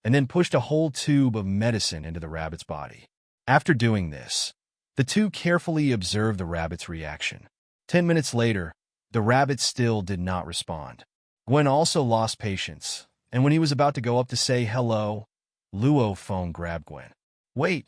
and then pushed a whole tube of medicine into the rabbit's body. After doing this, the 2 carefully observed the rabbit's reaction. 10 minutes later, the rabbit still did not respond. Gwen also lost patience, and when he was about to go up to say hello, Luo Feng grabbed Gwen. Wait,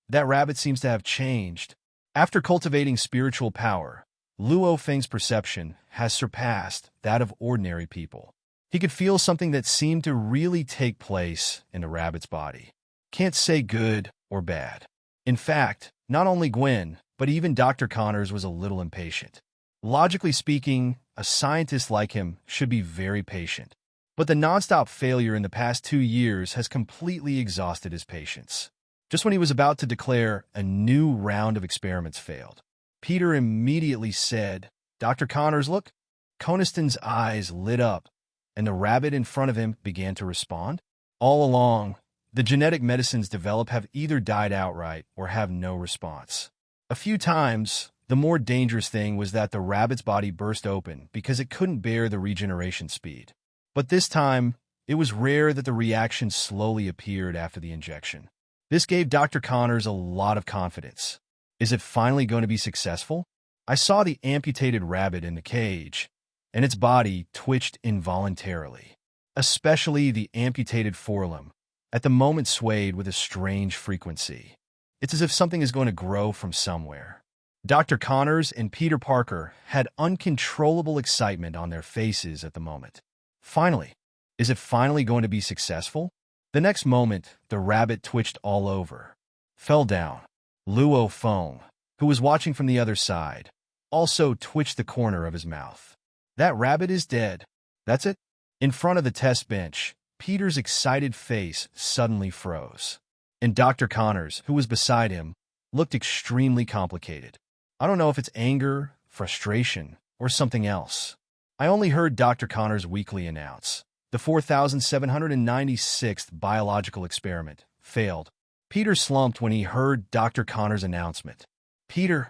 that rabbit seems to have changed. After cultivating spiritual power, Luo Feng's perception has surpassed that of ordinary people. He could feel something that seemed to really take place in the rabbit's body. Can't say good or bad. In fact, not only Gwen, but even Dr. Connors was a little impatient. Logically speaking, a scientist like him should be very patient. But the nonstop failure in the past 2 years has completely exhausted his patience. Just when he was about to declare a new round of experiments failed, Peter immediately said, Dr. Connors, look. Coniston's eyes lit up, and the rabbit in front of him began to respond. All along, the genetic medicines developed have either died outright or have no response. A few times, the more dangerous thing was that the rabbit's body burst open because it couldn't bear the regeneration speed. But this time, it was rare that the reaction slowly appeared after the injection. This gave Dr. Connors a lot of confidence. Is it finally going to be successful? I saw the amputated rabbit in the cage, and its body twitched involuntarily. Especially the amputated forelimb, at the moment swayed with a strange frequency. It's as if something is going to grow from somewhere. Dr. Connors and Peter Parker had uncontrollable excitement on their faces at the moment. Finally, is it finally going to be successful? The next moment, the rabbit twitched all over, fell down. Luo Feng, who was watching from the other side, also twitched the corner of his mouth. That rabbit is dead. That's it? In front of the test bench, Peter's excited face suddenly froze. And Dr. Connors, who was beside him, looked extremely complicated. I don't know if it's anger, frustration, or something else. I only heard Dr. Connors weakly announce, the 4,796th biological experiment failed. Peter slumped when he heard Dr. Connors' announcement. Peter,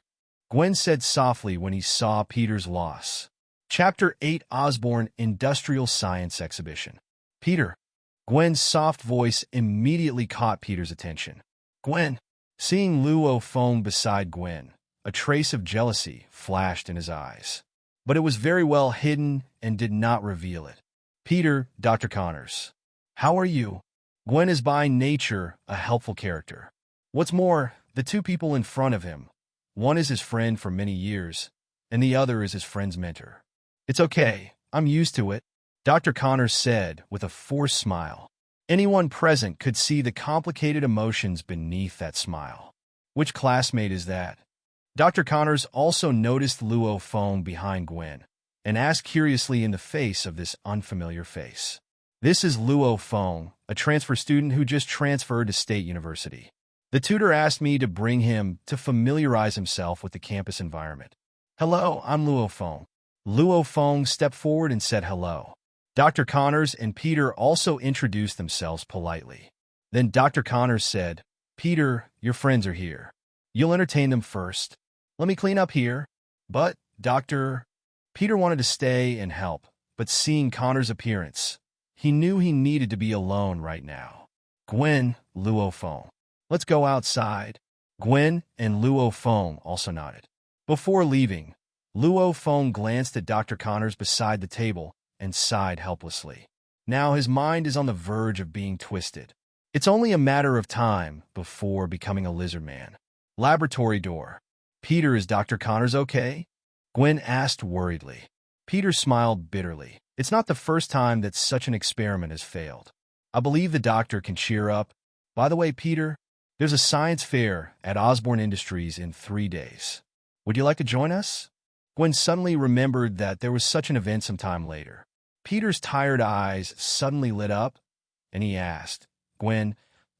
Gwen said softly when he saw Peter's loss. Chapter 8 Osborne Industrial Science Exhibition. Peter. Gwen's soft voice immediately caught Peter's attention. Gwen. Seeing Luo Feng beside Gwen, a trace of jealousy flashed in his eyes. But it was very well hidden and did not reveal it. Peter, Dr. Connors. How are you? Gwen is by nature a helpful character. What's more, the two people in front of him, one is his friend for many years, and the other is his friend's mentor. It's okay, I'm used to it, Dr. Connors said with a forced smile. Anyone present could see the complicated emotions beneath that smile. Which classmate is that? Dr. Connors also noticed Luo Feng behind Gwen and asked curiously in the face of this unfamiliar face. This is Luo Feng, a transfer student who just transferred to State University. The tutor asked me to bring him to familiarize himself with the campus environment. Hello, I'm Luo Feng. Luo Feng stepped forward and said hello. Dr. Connors and Peter also introduced themselves politely. Then Dr. Connors said, Peter, your friends are here. You'll entertain them first. Let me clean up here. But, Dr. Peter wanted to stay and help, but seeing Connors' appearance, he knew he needed to be alone right now. Gwen, Luo Feng. Let's go outside. Gwen and Luo Feng also nodded. Before leaving, Luo Feng glanced at Dr. Connors beside the table and sighed helplessly. Now his mind is on the verge of being twisted. It's only a matter of time before becoming a lizard man. Laboratory door. Peter, is Dr. Connors okay? Gwen asked worriedly. Peter smiled bitterly. It's not the first time that such an experiment has failed. I believe the doctor can cheer up. By the way, Peter, there's a science fair at Osborne Industries in 3 days. Would you like to join us? Gwen suddenly remembered that there was such an event some time later. Peter's tired eyes suddenly lit up, and he asked, Gwen,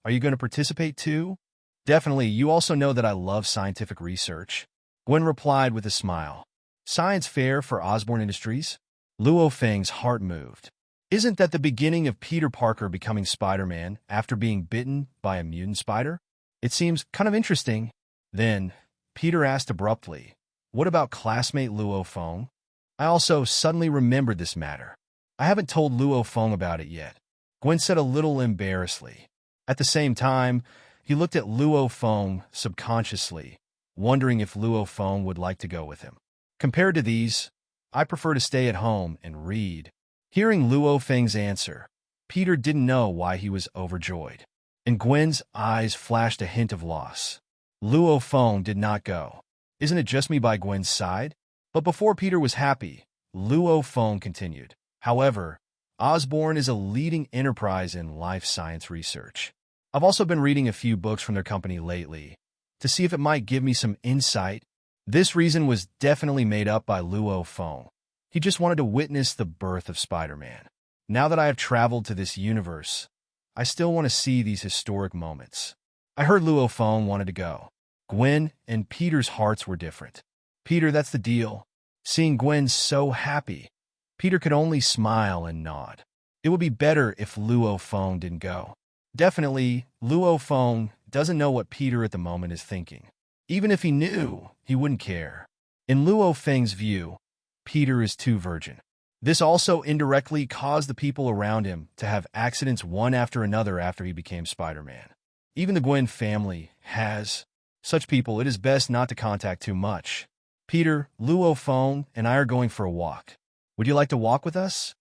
are you going to participate too? Definitely, you also know that I love scientific research. Gwen replied with a smile. Science fair for Osborne Industries? Luo Feng's heart moved. Isn't that the beginning of Peter Parker becoming Spider-Man after being bitten by a mutant spider? It seems kind of interesting. Then, Peter asked abruptly, what about classmate Luo Feng? I also suddenly remembered this matter. I haven't told Luo Feng about it yet. Gwen said a little embarrassedly. At the same time, he looked at Luo Feng subconsciously, wondering if Luo Feng would like to go with him. Compared to these, I prefer to stay at home and read. Hearing Luo Feng's answer, Peter didn't know why he was overjoyed. In Gwen's eyes flashed a hint of loss. Luo Feng did not go. Isn't it just me by Gwen's side? But before Peter was happy, Luo Feng continued. However, Osborne is a leading enterprise in life science research. I've also been reading a few books from their company lately to see if it might give me some insight. This reason was definitely made up by Luo Feng. He just wanted to witness the birth of Spider-Man. Now that I have traveled to this universe, I still want to see these historic moments. I heard Luo Feng wanted to go. Gwen and Peter's hearts were different. Peter, that's the deal. Seeing Gwen so happy, Peter could only smile and nod. It would be better if Luo Feng didn't go. Definitely, Luo Feng doesn't know what Peter at the moment is thinking. Even if he knew, he wouldn't care. In Luo Feng's view, Peter is too virgin. This also indirectly caused the people around him to have accidents one after another after he became Spider-Man. Even the Gwen family has such people. It is best not to contact too much. Peter, Luo Feng, and I are going for a walk. Would you like to walk with us?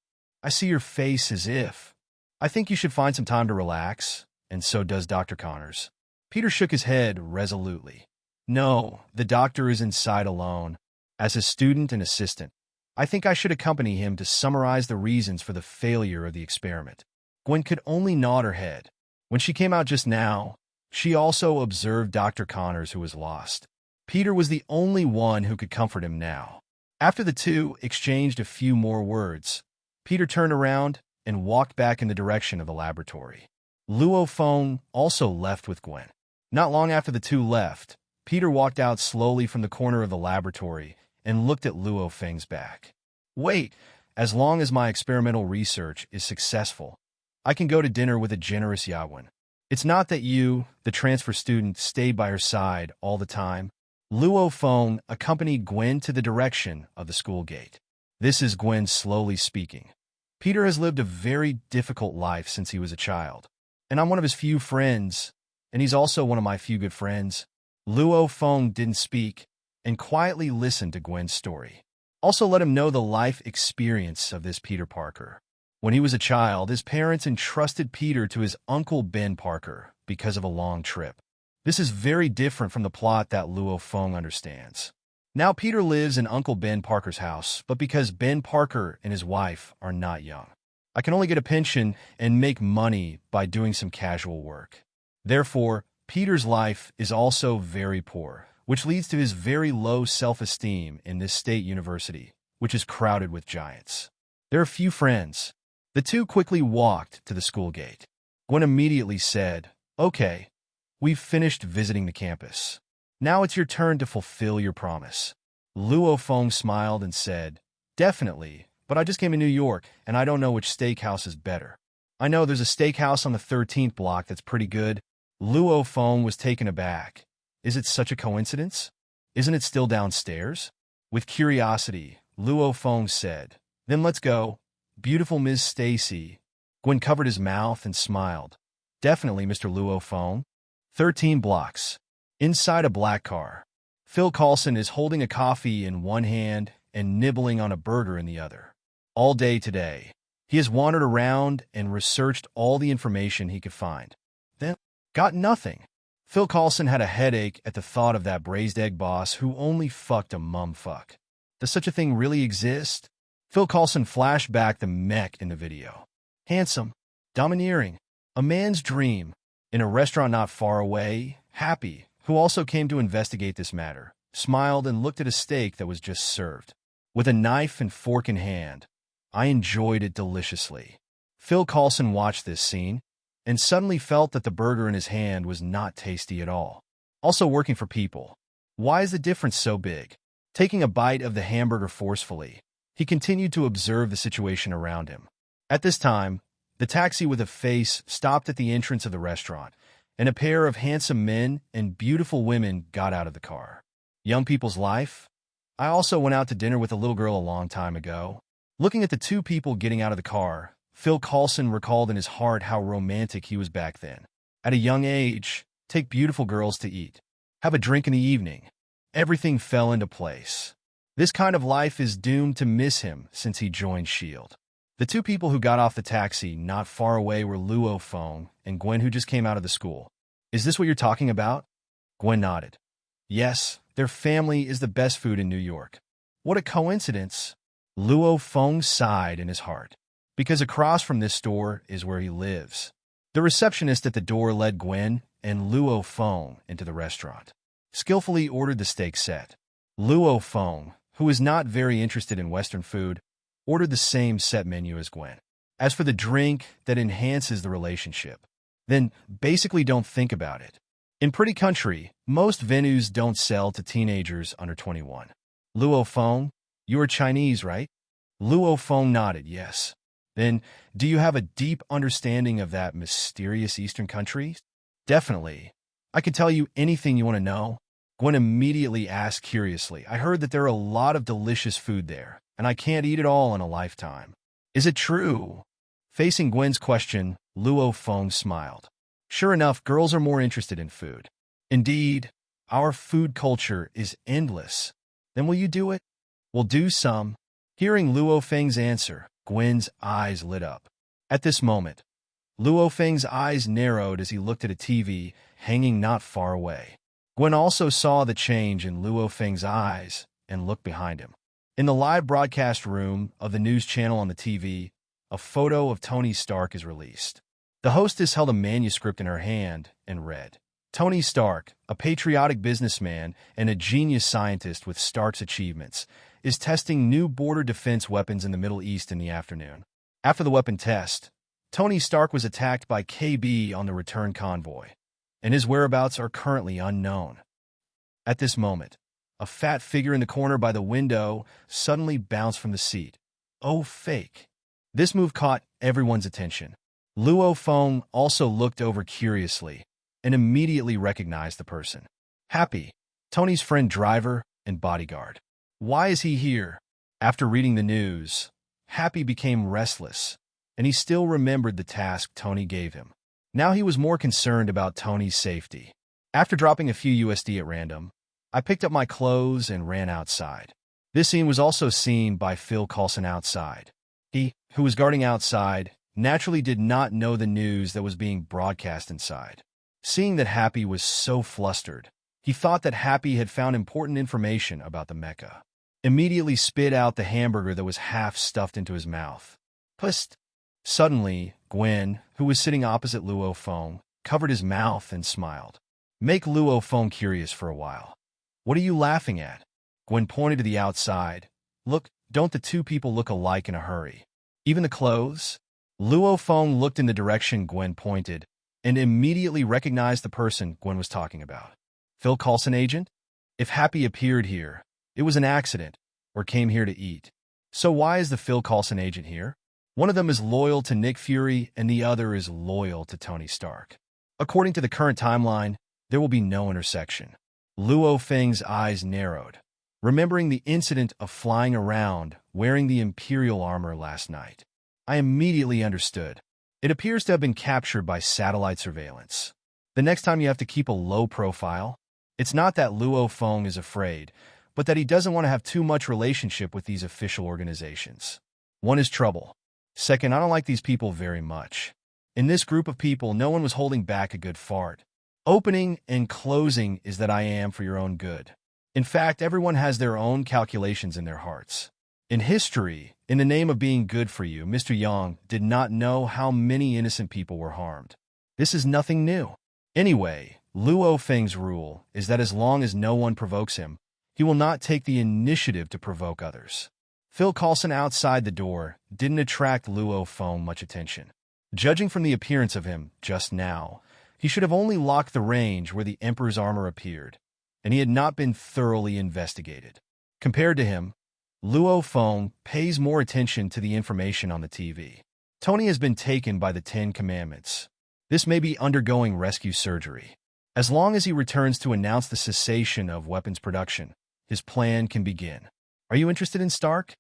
I see your face as if. I think you should find some time to relax, and so does Dr. Connors. Peter shook his head resolutely. No, the doctor is inside alone. As a student and assistant, I think I should accompany him to summarize the reasons for the failure of the experiment. Gwen could only nod her head. When she came out just now, she also observed Dr. Connors, who was lost. Peter was the only one who could comfort him now. After the two exchanged a few more words, Peter turned around and walked back in the direction of the laboratory. Luo Feng also left with Gwen. Not long after the two left, Peter walked out slowly from the corner of the laboratory and looked at Luo Feng's back. Wait, as long as my experimental research is successful, I can go to dinner with a generous Yawin. It's not that you, the transfer student, stay by her side all the time. Luo Feng accompanied Gwen to the direction of the school gate. This is Gwen slowly speaking. Peter has lived a very difficult life since he was a child, and I'm one of his few friends, and he's also one of my few good friends. Luo Feng didn't speak and quietly listened to Gwen's story. Also let him know the life experience of this Peter Parker. When he was a child, his parents entrusted Peter to his uncle Ben Parker because of a long trip. This is very different from the plot that Luo Feng understands. Now Peter lives in Uncle Ben Parker's house, but because Ben Parker and his wife are not young, I can only get a pension and make money by doing some casual work. Therefore, Peter's life is also very poor, which leads to his very low self-esteem in this state university, which is crowded with giants. There are few friends. The two quickly walked to the school gate. Gwen immediately said, "Okay, we've finished visiting the campus. Now it's your turn to fulfill your promise." Luo Feng smiled and said, "Definitely, but I just came to New York, and I don't know which steakhouse is better. I know there's a steakhouse on the 13th block that's pretty good." Luo Feng was taken aback. Is it such a coincidence? Isn't it still downstairs? With curiosity, Luo Feng said, "Then let's go. Beautiful Ms. Stacy." Gwen covered his mouth and smiled. "Definitely, Mr. Luo Feng." 13 blocks. Inside a black car, Phil Coulson is holding a coffee in one hand and nibbling on a burger in the other. All day today, he has wandered around and researched all the information he could find. Then, got nothing. Phil Coulson had a headache at the thought of that braised egg boss who only fucked a mumfuck. Does such a thing really exist? Phil Coulson flashed back the mech in the video. Handsome, domineering, a man's dream, in a restaurant not far away, Happy, who also came to investigate this matter, smiled and looked at a steak that was just served. With a knife and fork in hand, I enjoyed it deliciously. Phil Coulson watched this scene and suddenly felt that the burger in his hand was not tasty at all. Also working for people. Why is the difference so big? Taking a bite of the hamburger forcefully, he continued to observe the situation around him. At this time, the taxi with a face stopped at the entrance of the restaurant, and a pair of handsome men and beautiful women got out of the car. Young people's life? I also went out to dinner with a little girl a long time ago. Looking at the two people getting out of the car, Phil Coulson recalled in his heart how romantic he was back then. At a young age, take beautiful girls to eat, have a drink in the evening. Everything fell into place. This kind of life is doomed to miss him since he joined S.H.I.E.L.D. The two people who got off the taxi not far away were Luo Feng and Gwen, who just came out of the school. Is this what you're talking about? Gwen nodded. Yes, their family is the best food in New York. What a coincidence. Luo Feng sighed in his heart, because across from this store is where he lives. The receptionist at the door led Gwen and Luo Feng into the restaurant. Skillfully ordered the steak set. Luo Feng, who is not very interested in Western food, ordered the same set menu as Gwen. As for the drink that enhances the relationship, then basically don't think about it. In Pretty Country, most venues don't sell to teenagers under 21. Luo Feng, you are Chinese, right? Luo Feng nodded, yes. Then, do you have a deep understanding of that mysterious Eastern country? Definitely. I can tell you anything you want to know. Gwen immediately asked curiously. I heard that there are a lot of delicious food there, and I can't eat it all in a lifetime. Is it true? Facing Gwen's question, Luo Feng smiled. Sure enough, girls are more interested in food. Indeed, our food culture is endless. Then will you do it? We'll do some. Hearing Luo Feng's answer, Gwen's eyes lit up. At this moment, Luo Feng's eyes narrowed as he looked at a TV hanging not far away. Gwen also saw the change in Luo Feng's eyes and looked behind him. In the live broadcast room of the news channel on the TV, a photo of Tony Stark is released. The hostess held a manuscript in her hand and read, "Tony Stark, a patriotic businessman and a genius scientist with Stark's achievements, is testing new border defense weapons in the Middle East in the afternoon. After the weapon test, Tony Stark was attacked by KB on the return convoy, and his whereabouts are currently unknown." At this moment, a fat figure in the corner by the window suddenly bounced from the seat. Oh, fake. This move caught everyone's attention. Luo Feng also looked over curiously and immediately recognized the person. Happy, Tony's friend driver and bodyguard. Why is he here? After reading the news, Happy became restless, and he still remembered the task Tony gave him. Now he was more concerned about Tony's safety. After dropping a few USD at random, I picked up my clothes and ran outside. This scene was also seen by Coulson outside. He, who was guarding outside, naturally did not know the news that was being broadcast inside. Seeing that Happy was so flustered, he thought that Happy had found important information about the mecha. Immediately spit out the hamburger that was half stuffed into his mouth. Pust! Suddenly, Gwen, who was sitting opposite Luo Feng, covered his mouth and smiled. Make Luo Feng curious for a while. What are you laughing at? Gwen pointed to the outside. Look, don't the two people look alike in a hurry? Even the clothes? Luo Feng looked in the direction Gwen pointed and immediately recognized the person Gwen was talking about. Coulson agent? If Happy appeared here, it was an accident or came here to eat. So why is the Coulson agent here? One of them is loyal to Nick Fury and the other is loyal to Tony Stark. According to the current timeline, there will be no intersection. Luo Feng's eyes narrowed, remembering the incident of flying around wearing the Imperial armor last night. I immediately understood. It appears to have been captured by satellite surveillance. The next time you have to keep a low profile, it's not that Luo Feng is afraid, but that he doesn't want to have too much relationship with these official organizations. One is trouble. Second, I don't like these people very much. In this group of people, no one was holding back a good fart. Opening and closing is that I am for your own good. In fact, everyone has their own calculations in their hearts. In history, in the name of being good for you, Mr. Yang did not know how many innocent people were harmed. This is nothing new. Anyway, Luo Feng's rule is that as long as no one provokes him, he will not take the initiative to provoke others. Coulson outside the door didn't attract Luo Feng much attention. Judging from the appearance of him just now, he should have only locked the range where the Emperor's armor appeared, and he had not been thoroughly investigated. Compared to him, Luo Feng pays more attention to the information on the TV. Tony has been taken by the 10 Commandments. This may be undergoing rescue surgery. As long as he returns to announce the cessation of weapons production, his plan can begin. Are you interested in Stark?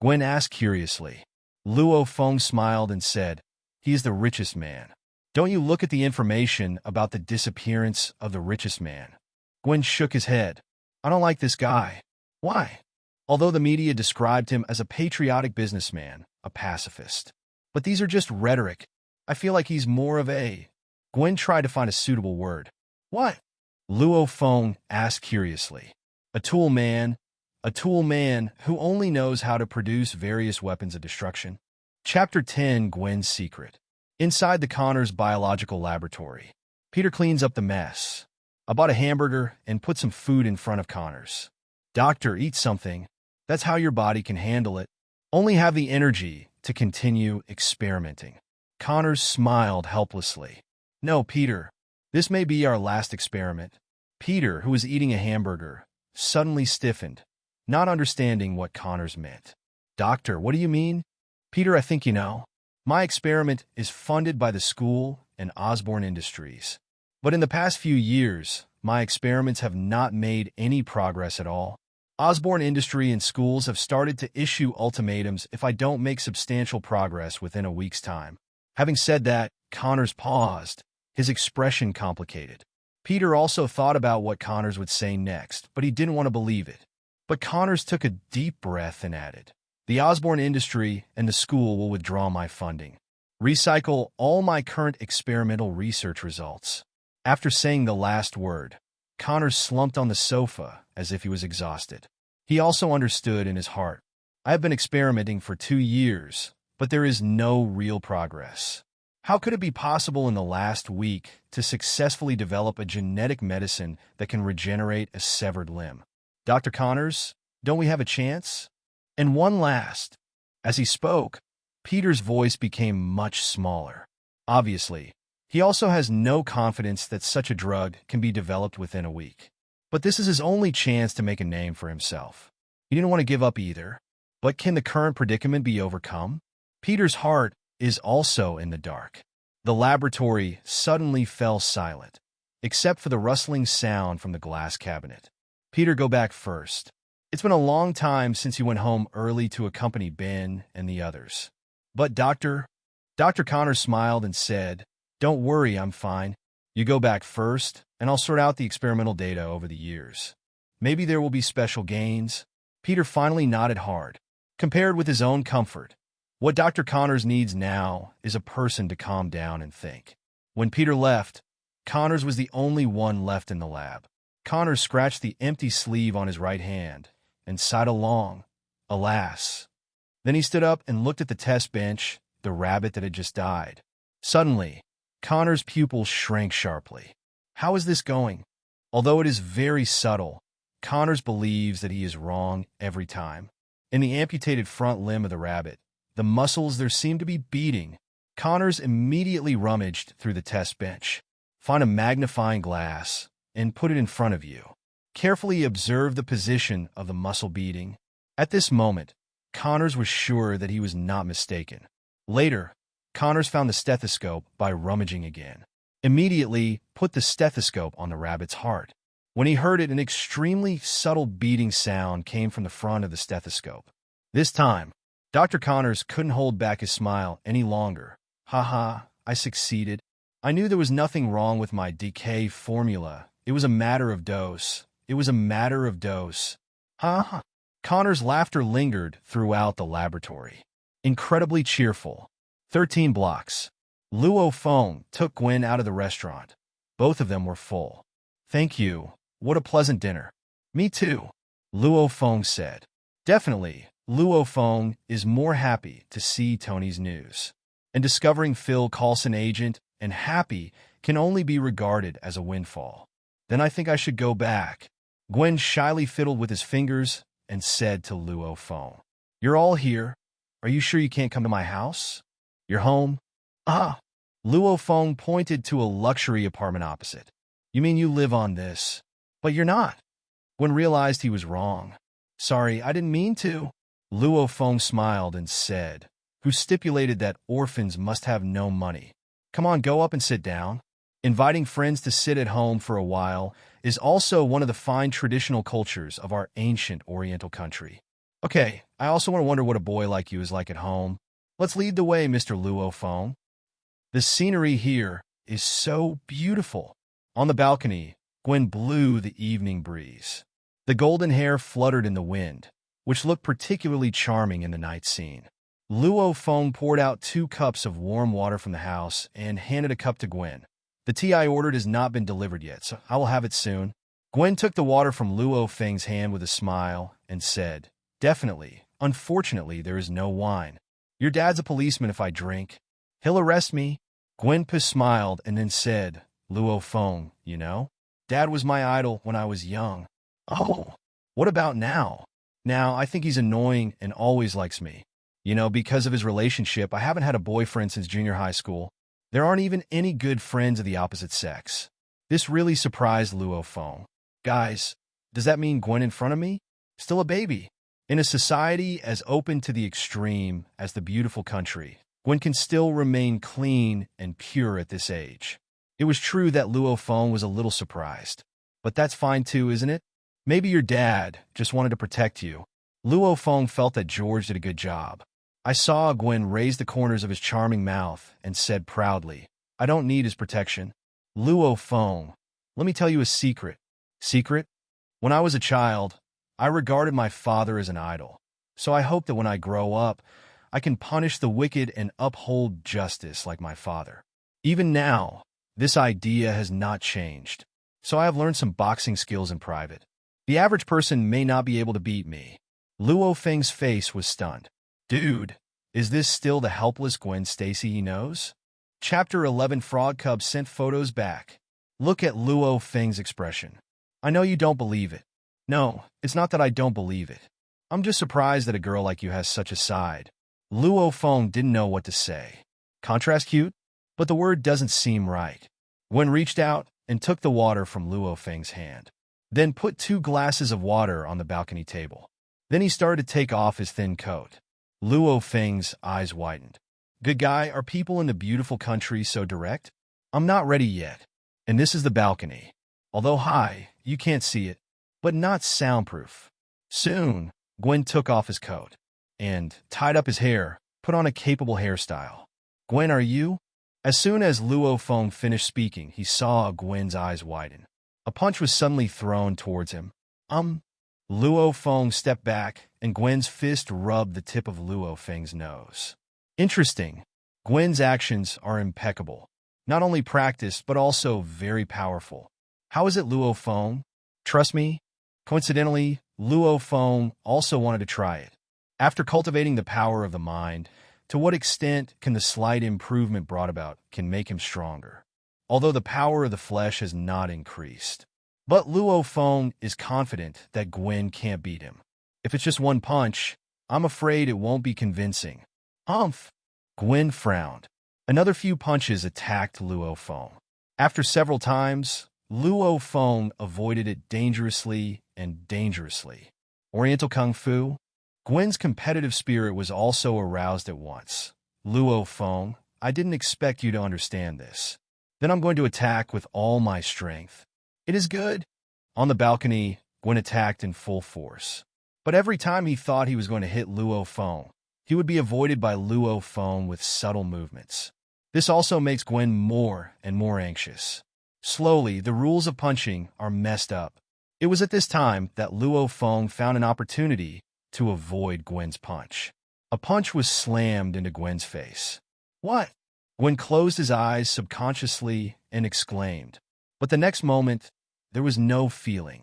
Gwen asked curiously. Luo Feng smiled and said, he is the richest man. Don't you look at the information about the disappearance of the richest man? Gwen shook his head. I don't like this guy. Why? Although the media described him as a patriotic businessman, a pacifist. But these are just rhetoric. I feel like he's more of a... Gwen tried to find a suitable word. What? Luo Feng asked curiously. A tool man who only knows how to produce various weapons of destruction. Chapter 10, Gwen's Secret. Inside the Connor's biological laboratory, Peter cleans up the mess. I bought a hamburger and put some food in front of Connor's. Doctor, eat something. That's how your body can handle it. Only have the energy to continue experimenting. Connors smiled helplessly. No, Peter. This may be our last experiment. Peter, who was eating a hamburger, suddenly stiffened, not understanding what Connors meant. Doctor, what do you mean? Peter, I think you know. My experiment is funded by the school and Osborne Industries. But in the past few years, my experiments have not made any progress at all. Osborne Industry and schools have started to issue ultimatums if I don't make substantial progress within a week's time. Having said that, Connors paused, his expression complicated. Peter also thought about what Connors would say next, but he didn't want to believe it. But Connors took a deep breath and added, the Osborne Industry and the school will withdraw my funding. Recycle all my current experimental research results. After saying the last word, Connors slumped on the sofa as if he was exhausted. He also understood in his heart, I have been experimenting for 2 years, but there is no real progress. How could it be possible in the last week to successfully develop a genetic medicine that can regenerate a severed limb? Dr. Connors, don't we have a chance? And one last. As he spoke, Peter's voice became much smaller. Obviously, he also has no confidence that such a drug can be developed within a week. But this is his only chance to make a name for himself. He didn't want to give up either. But can the current predicament be overcome? Peter's heart is also in the dark. The laboratory suddenly fell silent, except for the rustling sound from the glass cabinet. Peter, go back first. It's been a long time since you went home early to accompany Ben and the others. But Dr. Connors smiled and said, don't worry, I'm fine. You go back first, and I'll sort out the experimental data over the years. Maybe there will be special gains. Peter finally nodded hard. Compared with his own comfort, what Dr. Connors needs now is a person to calm down and think. When Peter left, Connors was the only one left in the lab. Connors scratched the empty sleeve on his right hand and sighed along, alas. Then he stood up and looked at the test bench, the rabbit that had just died. Suddenly, Connors' pupils shrank sharply. How is this going? Although it is very subtle, Connors believes that he is wrong every time. In the amputated front limb of the rabbit, the muscles there seem to be beating. Connors immediately rummaged through the test bench. Find a magnifying glass and put it in front of you. Carefully observe the position of the muscle beating. At this moment, Connors was sure that he was not mistaken. Later, Connors found the stethoscope by rummaging again. Immediately, put the stethoscope on the rabbit's heart. When he heard it, an extremely subtle beating sound came from the front of the stethoscope. This time, Dr. Connors couldn't hold back his smile any longer. Ha, I succeeded. I knew there was nothing wrong with my decay formula. It was a matter of dose. Ha. Connor's laughter lingered throughout the laboratory. Incredibly cheerful. 13 blocks. Luo Feng took Gwen out of the restaurant. Both of them were full. Thank you. What a pleasant dinner. Me too, Luo Feng said. Definitely, Luo Feng is more happy to see Tony's news. And discovering Phil Coulson agent and happy can only be regarded as a windfall. Then I think I should go back. Gwen shyly fiddled with his fingers and said to Luo Feng, you're all here. Are you sure you can't come to my house? Your home? Ah. Luo Feng pointed to a luxury apartment opposite. You mean you live on this? But you're not. Gwen realized he was wrong. Sorry, I didn't mean to. Luo Feng smiled and said, who stipulated that orphans must have no money. Come on, go up and sit down. Inviting friends to sit at home for a while is also one of the fine traditional cultures of our ancient Oriental country. Okay, I also want to wonder what a boy like you is like at home. Let's lead the way, Mr. Luo Feng. The scenery here is so beautiful. On the balcony, Gwen blew the evening breeze. The golden hair fluttered in the wind, which looked particularly charming in the night scene. Luo Feng poured out 2 cups of warm water from the house and handed a cup to Gwen. The tea I ordered has not been delivered yet, so I will have it soon. Gwen took the water from Luo Feng's hand with a smile and said, definitely. Unfortunately, there is no wine. Your dad's a policeman if I drink. He'll arrest me. Gwen smiled and then said, Luo Feng, you know? Dad was my idol when I was young. Oh, what about now? Now, I think he's annoying and always likes me. You know, because of his relationship, I haven't had a boyfriend since junior high school. There aren't even any good friends of the opposite sex. This really surprised Luo Feng. Guys, does that mean Gwen in front of me? Still a baby. In a society as open to the extreme as the beautiful country, Gwen can still remain clean and pure at this age. It was true that Luo Feng was a little surprised. But that's fine too, isn't it? Maybe your dad just wanted to protect you. Luo Feng felt that George did a good job. I saw Gwen raise the corners of his charming mouth and said proudly, I don't need his protection. Luo Feng, let me tell you a secret. Secret? When I was a child, I regarded my father as an idol. So I hope that when I grow up, I can punish the wicked and uphold justice like my father. Even now, this idea has not changed. so I have learned some boxing skills in private. The average person may not be able to beat me. Luo Feng's face was stunned. Dude, is this still the helpless Gwen Stacy he knows? Chapter 11 Frog Cub sent photos back. Look at Luo Feng's expression. I know you don't believe it. No, it's not that I don't believe it. I'm just surprised that a girl like you has such a side. Luo Feng didn't know what to say. Contrast cute? But the word doesn't seem right. Gwen reached out and took the water from Luo Feng's hand. Then put 2 glasses of water on the balcony table. Then he started to take off his thin coat. Luo Feng's eyes widened. Good guy, are people in the beautiful country so direct? I'm not ready yet. And this is the balcony. Although high, you can't see it, but not soundproof. Soon, Gwen took off his coat and tied up his hair, put on a capable hairstyle. Gwen, are you? As soon as Luo Feng finished speaking, he saw Gwen's eyes widen. A punch was suddenly thrown towards him. Luo Feng stepped back, and Gwen's fist rubbed the tip of Luo Feng's nose. Interesting. Gwen's actions are impeccable. Not only practiced, but also very powerful. How is it, Luo Feng? Trust me? Coincidentally, Luo Feng also wanted to try it. After cultivating the power of the mind, to what extent can the slight improvement brought about can make him stronger? Although the power of the flesh has not increased. But Luo Feng is confident that Gwen can't beat him. If it's just one punch, I'm afraid it won't be convincing. Gwen frowned. Another few punches attacked Luo Feng. After several times, Luo Feng avoided it dangerously and dangerously. Oriental Kung Fu? Gwen's competitive spirit was also aroused at once. Luo Feng, I didn't expect you to understand this. Then I'm going to attack with all my strength. It is good. On the balcony, Gwen attacked in full force. But every time he thought he was going to hit Luo Feng, he would be avoided by Luo Feng with subtle movements. This also makes Gwen more and more anxious. Slowly, the rules of punching are messed up. It was at this time that Luo Feng found an opportunity to avoid Gwen's punch. A punch was slammed into Gwen's face. What? Gwen closed his eyes subconsciously and exclaimed. But the next moment, there was no feeling.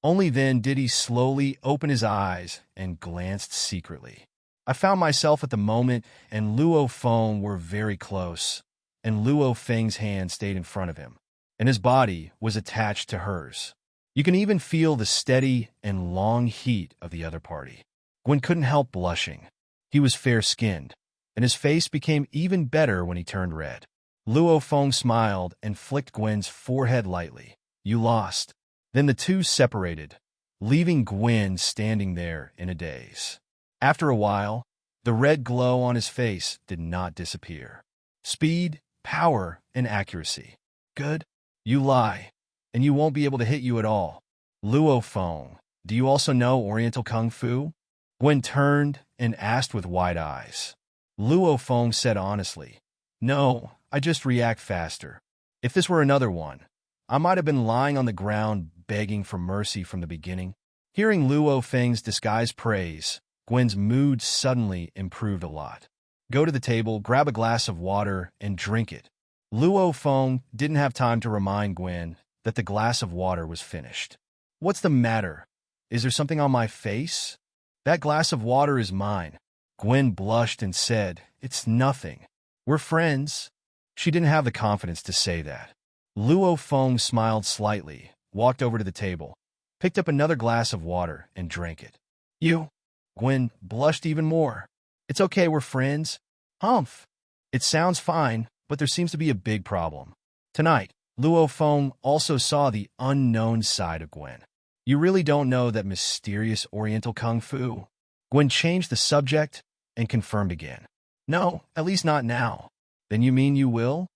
Only then did he slowly open his eyes and glanced secretly. I found myself at the moment and Luo Feng were very close, and Luo Feng's hand stayed in front of him, and his body was attached to hers. You can even feel the steady and long heat of the other party. Gwen couldn't help blushing. He was fair-skinned, and his face became even better when he turned red. Luo Feng smiled and flicked Gwen's forehead lightly. You lost. Then the two separated, leaving Gwen standing there in a daze. After a while, the red glow on his face did not disappear. Speed, power, and accuracy. Good. You lie, and you won't be able to hit you at all. Luo Feng, do you also know Oriental Kung Fu? Gwen turned and asked with wide eyes. Luo Feng said honestly, No, I just react faster. If this were another one, I might have been lying on the ground begging for mercy from the beginning. Hearing Luo Feng's disguised praise, Gwen's mood suddenly improved a lot. Go to the table, grab a glass of water, and drink it. Luo Feng didn't have time to remind Gwen that the glass of water was finished. What's the matter? Is there something on my face? That glass of water is mine. Gwen blushed and said, It's nothing. We're friends. She didn't have the confidence to say that. Luo Feng smiled slightly, walked over to the table, picked up another glass of water, and drank it. You? Gwen blushed even more. It's okay, we're friends. It sounds fine, but there seems to be a big problem. Tonight, Luo Feng also saw the unknown side of Gwen. You really don't know that mysterious Oriental Kung Fu? Gwen changed the subject and confirmed again. No, at least not now. Then you mean you will?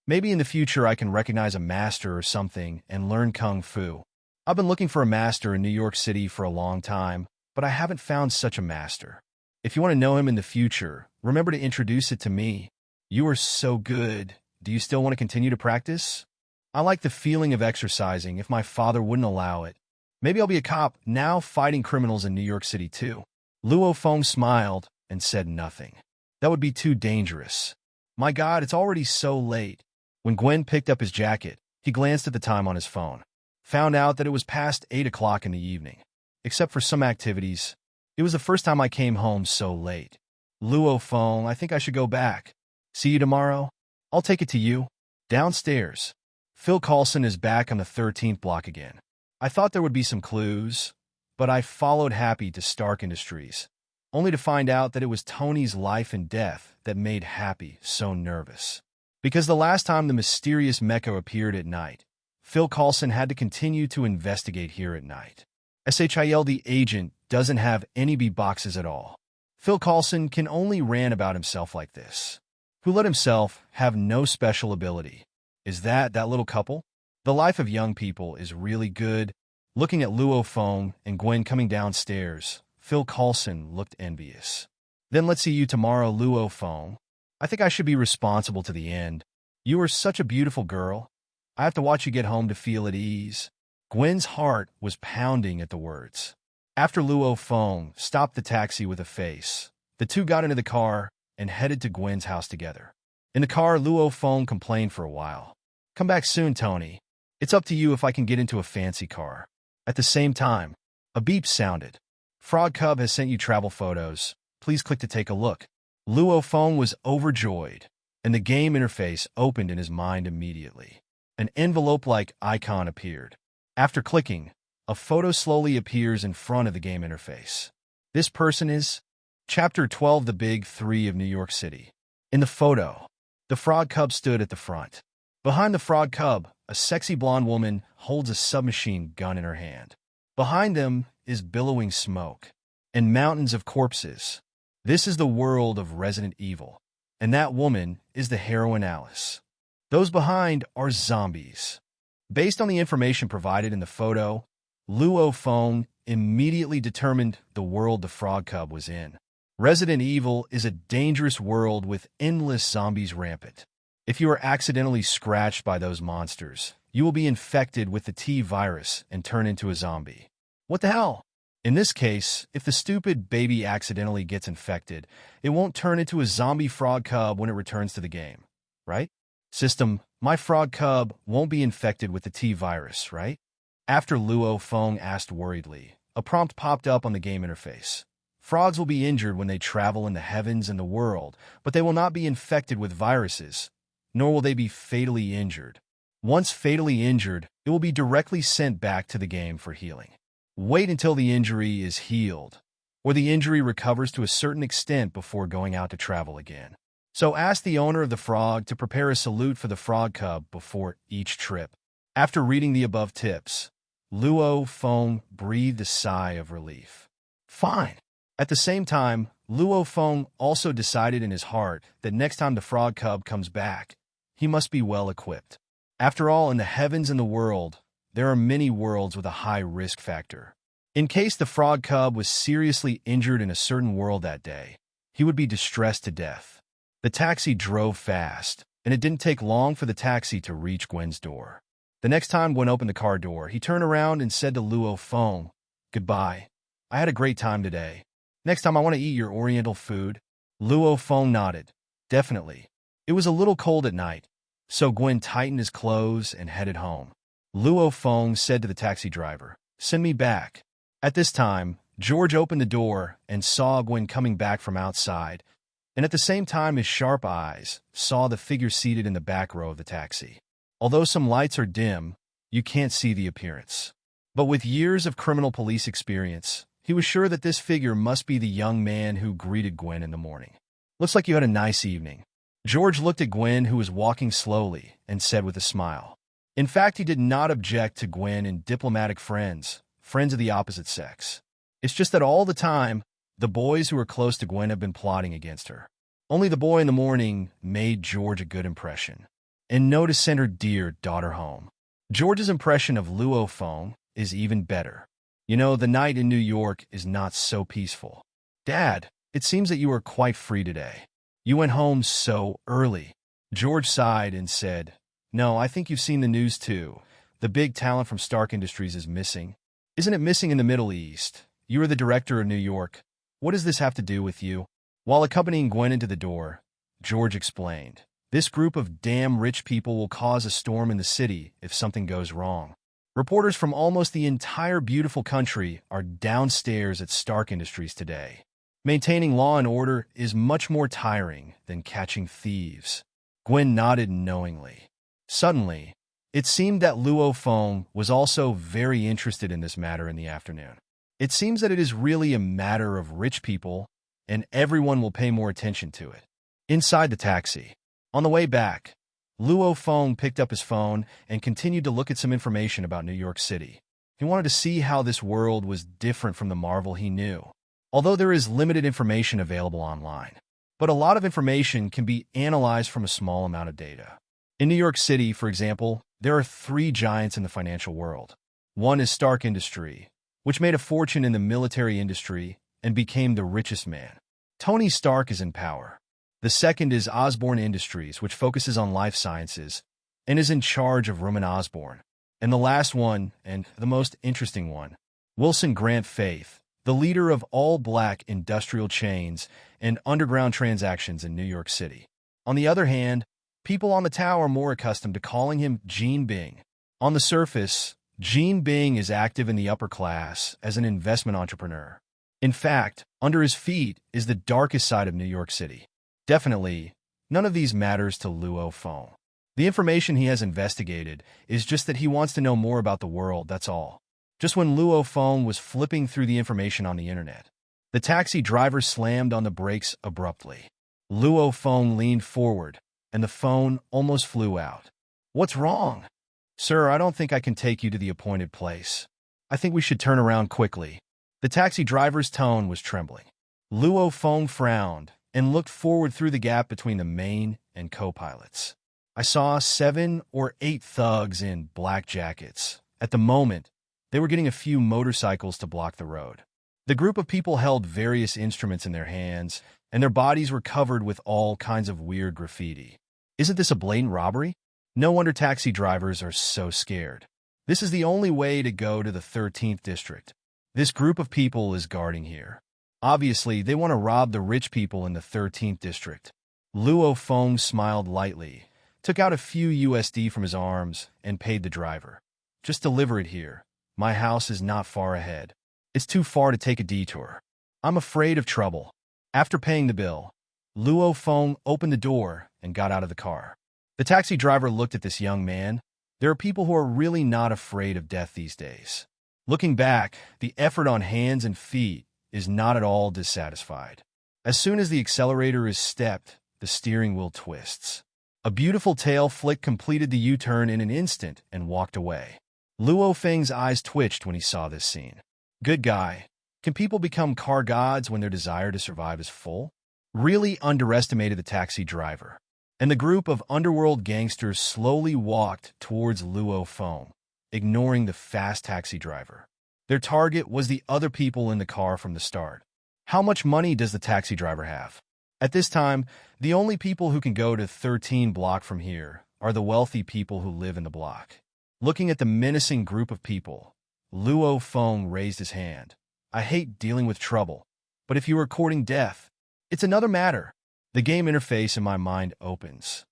Maybe in the future I can recognize a master or something and learn Kung Fu. I've been looking for a master in New York City for a long time, but I haven't found such a master. If you want to know him in the future, remember to introduce it to me. You are so good. Do you still want to continue to practice? I like the feeling of exercising if my father wouldn't allow it. Maybe I'll be a cop now fighting criminals in New York City too. Luo Feng smiled and said nothing. That would be too dangerous. My God, it's already so late. When Gwen picked up his jacket, he glanced at the time on his phone. Found out that it was past 8 o'clock in the evening. Except for some activities, it was the first time I came home so late. Luo Feng, I think I should go back. See you tomorrow? I'll take it to you. Downstairs. Phil Coulson is back on the 13th block again. I thought there would be some clues, but I followed Happy to Stark Industries, only to find out that it was Tony's life and death that made Happy so nervous. Because the last time the mysterious mecha appeared at night, Phil Coulson had to continue to investigate here at night. SHIL, the agent, doesn't have any B boxes at all. Phil Coulson can only rant about himself like this. Who let himself have no special ability? Is that little couple? The life of young people is really good. Looking at Luo Feng and Gwen coming downstairs, Phil Coulson looked envious. Then let's see you tomorrow, Luo Feng. I think I should be responsible to the end. You are such a beautiful girl. I have to watch you get home to feel at ease. Gwen's heart was pounding at the words. After Luo Feng stopped the taxi with a face, the two got into the car and headed to Gwen's house together. In the car, Luo Feng complained for a while. Come back soon, Tony. It's up to you if I can get into a fancy car. At the same time, a beep sounded. Frog Cub has sent you travel photos. Please click to take a look. Luo Feng was overjoyed, and the game interface opened in his mind immediately. An envelope-like icon appeared. After clicking, a photo slowly appears in front of the game interface. This person is Chapter 12, The Big Three of New York City. In the photo, the Frog Cub stood at the front. Behind the Frog Cub, a sexy blonde woman holds a submachine gun in her hand. Behind them is billowing smoke and mountains of corpses. This is the world of Resident Evil, and that woman is the heroine Alice. Those behind are zombies. Based on the information provided in the photo, Luo Feng immediately determined the world the Frog Cub was in. Resident Evil is a dangerous world with endless zombies rampant. If you are accidentally scratched by those monsters, you will be infected with the T virus and turn into a zombie. What the hell? In this case, if the stupid baby accidentally gets infected, it won't turn into a zombie Frog Cub when it returns to the game, right? System, my Frog Cub won't be infected with the T virus, right? After Luo Feng asked worriedly, a prompt popped up on the game interface. Frogs will be injured when they travel in the heavens and the world, but they will not be infected with viruses, nor will they be fatally injured. Once fatally injured, it will be directly sent back to the game for healing. Wait until the injury is healed, or the injury recovers to a certain extent before going out to travel again. So ask the owner of the frog to prepare a salute for the Frog Cub before each trip. After reading the above tips, Luo Feng breathed a sigh of relief. Fine. At the same time, Luo Feng also decided in his heart that next time the Frog Cub comes back, he must be well equipped. After all, in the heavens and the world, there are many worlds with a high risk factor. In case the Frog Cub was seriously injured in a certain world that day, he would be distressed to death. The taxi drove fast, and it didn't take long for the taxi to reach Gwen's door. The next time Gwen opened the car door, he turned around and said to Luo Feng, "Goodbye. I had a great time today. Next time I want to eat your oriental food." Luo Feng nodded. Definitely. It was a little cold at night, so Gwen tightened his clothes and headed home. Luo Feng said to the taxi driver, "Send me back." At this time, George opened the door and saw Gwen coming back from outside, and at the same time his sharp eyes saw the figure seated in the back row of the taxi. Although some lights are dim, you can't see the appearance. But with years of criminal police experience, he was sure that this figure must be the young man who greeted Gwen in the morning. "Looks like you had a nice evening." George looked at Gwen, who was walking slowly, and said with a smile. In fact, he did not object to Gwen and diplomatic friends of the opposite sex. It's just that all the time, the boys who were close to Gwen have been plotting against her. Only the boy in the morning made George a good impression, and know to send her dear daughter home. George's impression of Luo Feng is even better. You know, the night in New York is not so peaceful. "Dad, it seems that you are quite free today. You went home so early." George sighed and said, "No, I think you've seen the news too. The big talent from Stark Industries is missing. Isn't it missing in the Middle East? You are the director of New York. What does this have to do with you?" While accompanying Gwen into the door, George explained, "This group of damn rich people will cause a storm in the city if something goes wrong. Reporters from almost the entire beautiful country are downstairs at Stark Industries today. Maintaining law and order is much more tiring than catching thieves. Gwen nodded knowingly. Suddenly, it seemed that Luo Feng was also very interested in this matter in the afternoon. It seems that it is really a matter of rich people, and everyone will pay more attention to it. Inside the taxi. On the way back, Luo Feng picked up his phone and continued to look at some information about New York City. He wanted to see how this world was different from the Marvel he knew. Although there is limited information available online, but a lot of information can be analyzed from a small amount of data. In New York City, for example, there are 3 giants in the financial world. One is Stark Industry, which made a fortune in the military industry and became the richest man. Tony Stark is in power. The second is Osborne Industries, which focuses on life sciences and is in charge of Roman Osborne. And the last one, and the most interesting one, Wilson Grant Faith, the leader of all black industrial chains and underground transactions in New York City. On the other hand, people on the tower are more accustomed to calling him Gene Bing. On the surface, Gene Bing is active in the upper class as an investment entrepreneur. In fact, under his feet is the darkest side of New York City. Definitely, none of these matters to Luo Feng. The information he has investigated is just that he wants to know more about the world, that's all. Just when Luo Feng was flipping through the information on the internet, the taxi driver slammed on the brakes abruptly. Luo Feng leaned forward, and the phone almost flew out. "What's wrong?" "Sir, I don't think I can take you to the appointed place. I think we should turn around quickly." The taxi driver's tone was trembling. Luo Feng frowned and looked forward through the gap between the main and co-pilots. "I saw 7 or 8 thugs in black jackets. At the moment, they were getting a few motorcycles to block the road. The group of people held various instruments in their hands, and their bodies were covered with all kinds of weird graffiti. Isn't this a blatant robbery? No wonder taxi drivers are so scared. This is the only way to go to the 13th district. This group of people is guarding here. Obviously, they want to rob the rich people in the 13th district." Luo Feng smiled lightly, took out a few USD from his arms, and paid the driver. "Just deliver it here. My house is not far ahead. It's too far to take a detour. I'm afraid of trouble." After paying the bill, Luo Feng opened the door and got out of the car. The taxi driver looked at this young man. There are people who are really not afraid of death these days. Looking back, the effort on hands and feet is not at all dissatisfied. As soon as the accelerator is stepped, the steering wheel twists. A beautiful tail flick completed the U-turn in an instant and walked away. Luo Feng's eyes twitched when he saw this scene. Good guy. Can people become car gods when their desire to survive is full? Really underestimated the taxi driver. And the group of underworld gangsters slowly walked towards Luo Feng, ignoring the fast taxi driver. Their target was the other people in the car from the start. How much money does the taxi driver have? At this time, the only people who can go to 13 block from here are the wealthy people who live in the block. Looking at the menacing group of people, Luo Feng raised his hand. "I hate dealing with trouble, but if you are courting death, it's another matter." The game interface in my mind opens.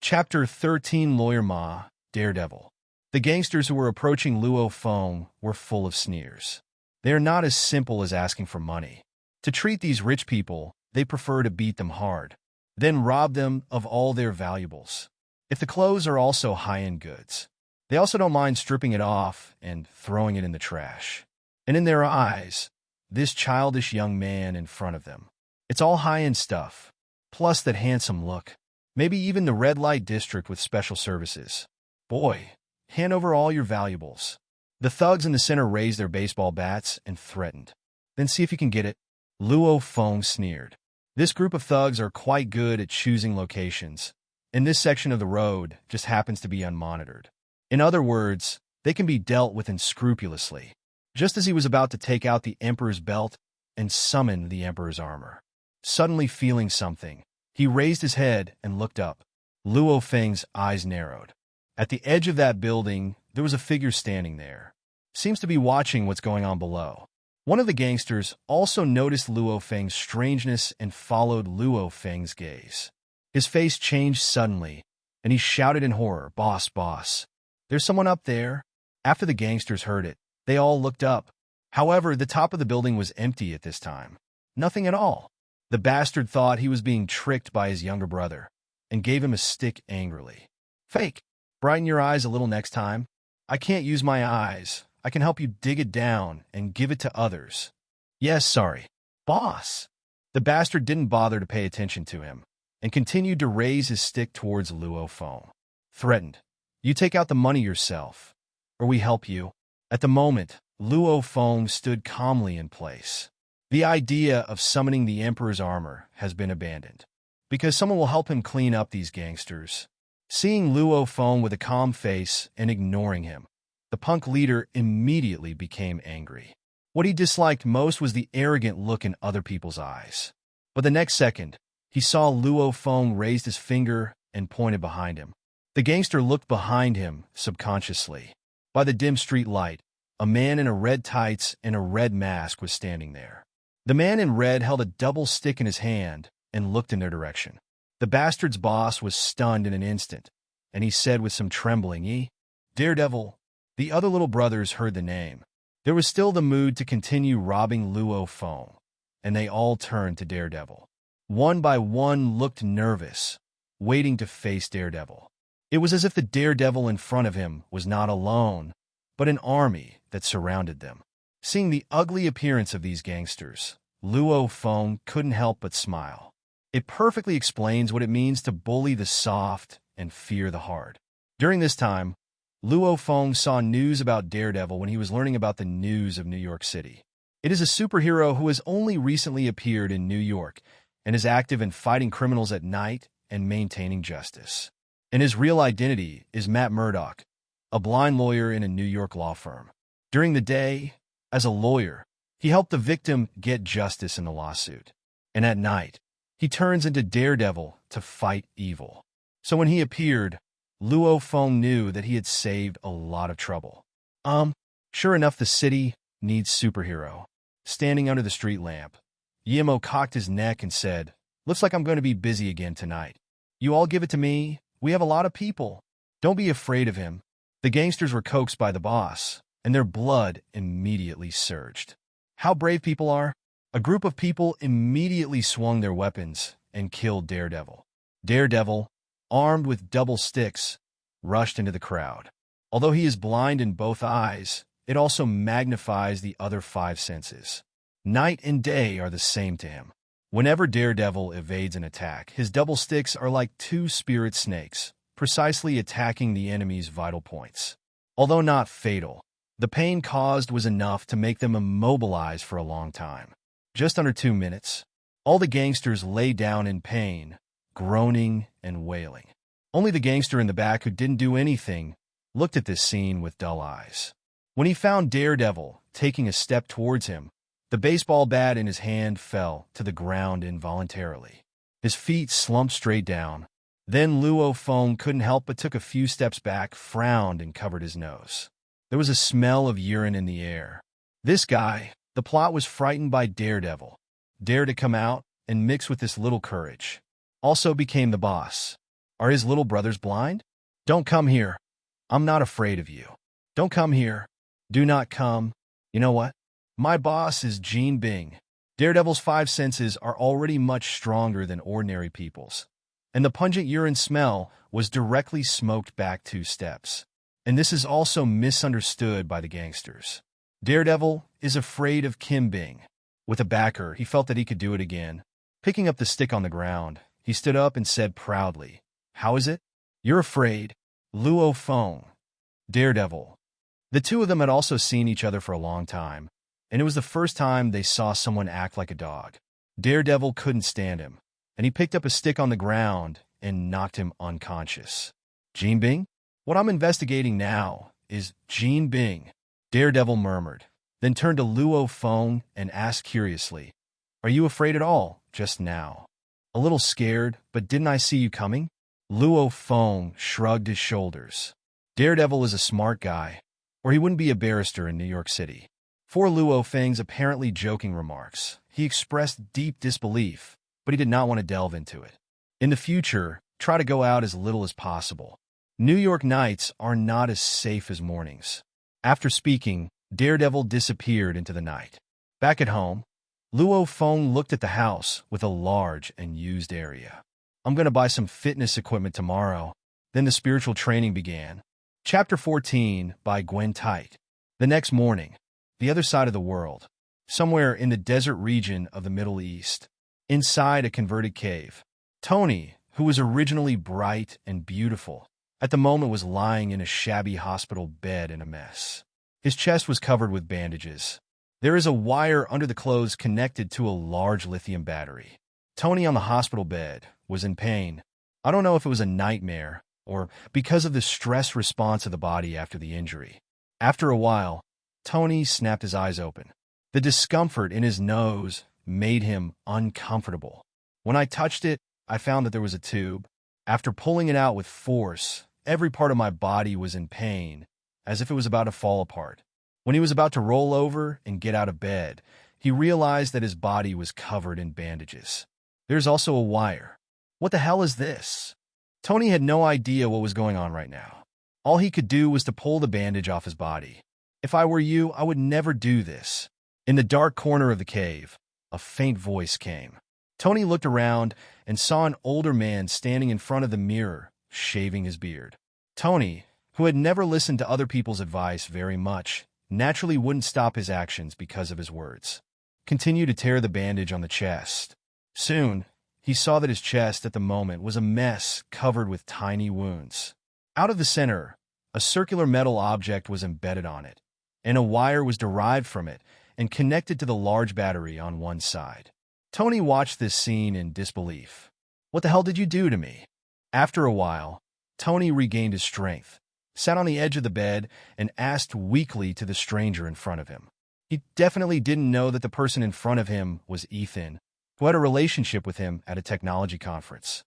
Chapter 13, Lawyer Ma, Daredevil. The gangsters who were approaching Luo Feng were full of sneers. They are not as simple as asking for money. To treat these rich people, they prefer to beat them hard, then rob them of all their valuables. If the clothes are also high-end goods, they also don't mind stripping it off and throwing it in the trash. And in their eyes, this childish young man in front of them, it's all high-end stuff, plus that handsome look. Maybe even the red light district with special services. Boy, hand over all your valuables. The thugs in the center raised their baseball bats and threatened. Then see if you can get it. Luo Feng sneered. This group of thugs are quite good at choosing locations, and this section of the road just happens to be unmonitored. In other words, they can be dealt with unscrupulously. Just as he was about to take out the Emperor's belt and summon the Emperor's armor, suddenly feeling something, he raised his head and looked up. Luo Feng's eyes narrowed. At the edge of that building, there was a figure standing there. Seems to be watching what's going on below. One of the gangsters also noticed Luo Feng's strangeness and followed Luo Feng's gaze. His face changed suddenly, and he shouted in horror, "Boss, boss! There's someone up there!" After the gangsters heard it, they all looked up. However, the top of the building was empty at this time. Nothing at all. The bastard thought he was being tricked by his younger brother and gave him a stick angrily. Fake. Brighten your eyes a little next time. I can't use my eyes. I can help you dig it down and give it to others. Yes, sorry. Boss. The bastard didn't bother to pay attention to him and continued to raise his stick towards Luo Feng. Threatened. You take out the money yourself, or we help you. At the moment, Luo Feng stood calmly in place. The idea of summoning the Emperor's armor has been abandoned, because someone will help him clean up these gangsters. Seeing Luo Feng with a calm face and ignoring him, the punk leader immediately became angry. What he disliked most was the arrogant look in other people's eyes. But the next second, he saw Luo Feng raise his finger and pointed behind him. The gangster looked behind him subconsciously. By the dim street light, a man in a red tights and a red mask was standing there. The man in red held a double stick in his hand and looked in their direction. The bastard's boss was stunned in an instant, and he said with some trembling, Daredevil. The other little brothers heard the name. There was still the mood to continue robbing Luo Feng, and they all turned to Daredevil. One by one looked nervous, waiting to face Daredevil. It was as if the Daredevil in front of him was not alone, but an army that surrounded them. Seeing the ugly appearance of these gangsters, Luo Feng couldn't help but smile. It perfectly explains what it means to bully the soft and fear the hard. During this time, Luo Feng saw news about Daredevil when he was learning about the news of New York City. It is a superhero who has only recently appeared in New York and is active in fighting criminals at night and maintaining justice. And his real identity is Matt Murdock, a blind lawyer in a New York law firm. During the day, as a lawyer, he helped the victim get justice in the lawsuit. And at night, he turns into Daredevil to fight evil. So when he appeared, Luo Feng knew that he had saved a lot of trouble. Sure enough, the city needs superhero. Standing under the street lamp, Yemo cocked his neck and said, Looks like I'm going to be busy again tonight. You all give it to me. We have a lot of people. Don't be afraid of him. The gangsters were coaxed by the boss, and their blood immediately surged. How brave people are! A group of people immediately swung their weapons and killed Daredevil. Daredevil, armed with double sticks, rushed into the crowd. Although he is blind in both eyes, it also magnifies the other 5 senses. Night and day are the same to him. Whenever Daredevil evades an attack, his double sticks are like 2 spirit snakes, precisely attacking the enemy's vital points. Although not fatal, the pain caused was enough to make them immobilize for a long time. Just under 2 minutes, all the gangsters lay down in pain, groaning and wailing. Only the gangster in the back who didn't do anything looked at this scene with dull eyes. When he found Daredevil taking a step towards him, the baseball bat in his hand fell to the ground involuntarily. His feet slumped straight down. Then Luo Feng couldn't help but took a few steps back, frowned, and covered his nose. There was a smell of urine in the air. This guy, the plot was frightened by Daredevil, dared to come out and mix with this little courage. Also became the boss. Are his little brothers blind? Don't come here. I'm not afraid of you. Don't come here. Do not come. You know what? My boss is Jean Bing. Daredevil's 5 senses are already much stronger than ordinary people's, and the pungent urine smell was directly smoked back 2 steps. And this is also misunderstood by the gangsters. Daredevil is afraid of Kim Bing. With a backer, he felt that he could do it again. Picking up the stick on the ground, he stood up and said proudly, How is it? You're afraid? Luo Feng. Daredevil. The 2 of them had also seen each other for a long time, and it was the first time they saw someone act like a dog. Daredevil couldn't stand him, and he picked up a stick on the ground and knocked him unconscious. Jean Bing? What I'm investigating now is Jean Bing, Daredevil murmured, then turned to Luo Feng and asked curiously, Are you afraid at all, just now? A little scared, but didn't I see you coming? Luo Feng shrugged his shoulders. Daredevil is a smart guy, or he wouldn't be a barrister in New York City. For Luo Feng's apparently joking remarks, he expressed deep disbelief, but he did not want to delve into it. In the future, try to go out as little as possible. New York nights are not as safe as mornings. After speaking, Daredevil disappeared into the night. Back at home, Luo Feng looked at the house with a large and used area. I'm going to buy some fitness equipment tomorrow. Then the spiritual training began. Chapter 14 by Gwen Tite. The next morning, the other side of the world, somewhere in the desert region of the Middle East, inside a converted cave, Tony, who was originally bright and beautiful, at the moment was lying in a shabby hospital bed in a mess. His chest was covered with bandages. There is a wire under the clothes connected to a large lithium battery. Tony on the hospital bed was in pain. I don't know if it was a nightmare or because of the stress response of the body after the injury. After a while, Tony snapped his eyes open. The discomfort in his nose made him uncomfortable. When I touched it, I found that there was a tube. After pulling it out with force, every part of my body was in pain, as if it was about to fall apart. When he was about to roll over and get out of bed, he realized that his body was covered in bandages. There's also a wire. What the hell is this? Tony had no idea what was going on right now. All he could do was to pull the bandage off his body. If I were you, I would never do this. In the dark corner of the cave, a faint voice came. Tony looked around and saw an older man standing in front of the mirror, shaving his beard. Tony, who had never listened to other people's advice very much, naturally wouldn't stop his actions because of his words. Continue to tear the bandage on the chest. Soon, he saw that his chest at the moment was a mess covered with tiny wounds. Out of the center, a circular metal object was embedded on it, and a wire was derived from it and connected to the large battery on one side. Tony watched this scene in disbelief. What the hell did you do to me? After a while, Tony regained his strength, sat on the edge of the bed, and asked weakly to the stranger in front of him. He definitely didn't know that the person in front of him was Ethan, who had a relationship with him at a technology conference.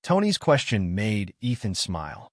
Tony's question made Ethan smile.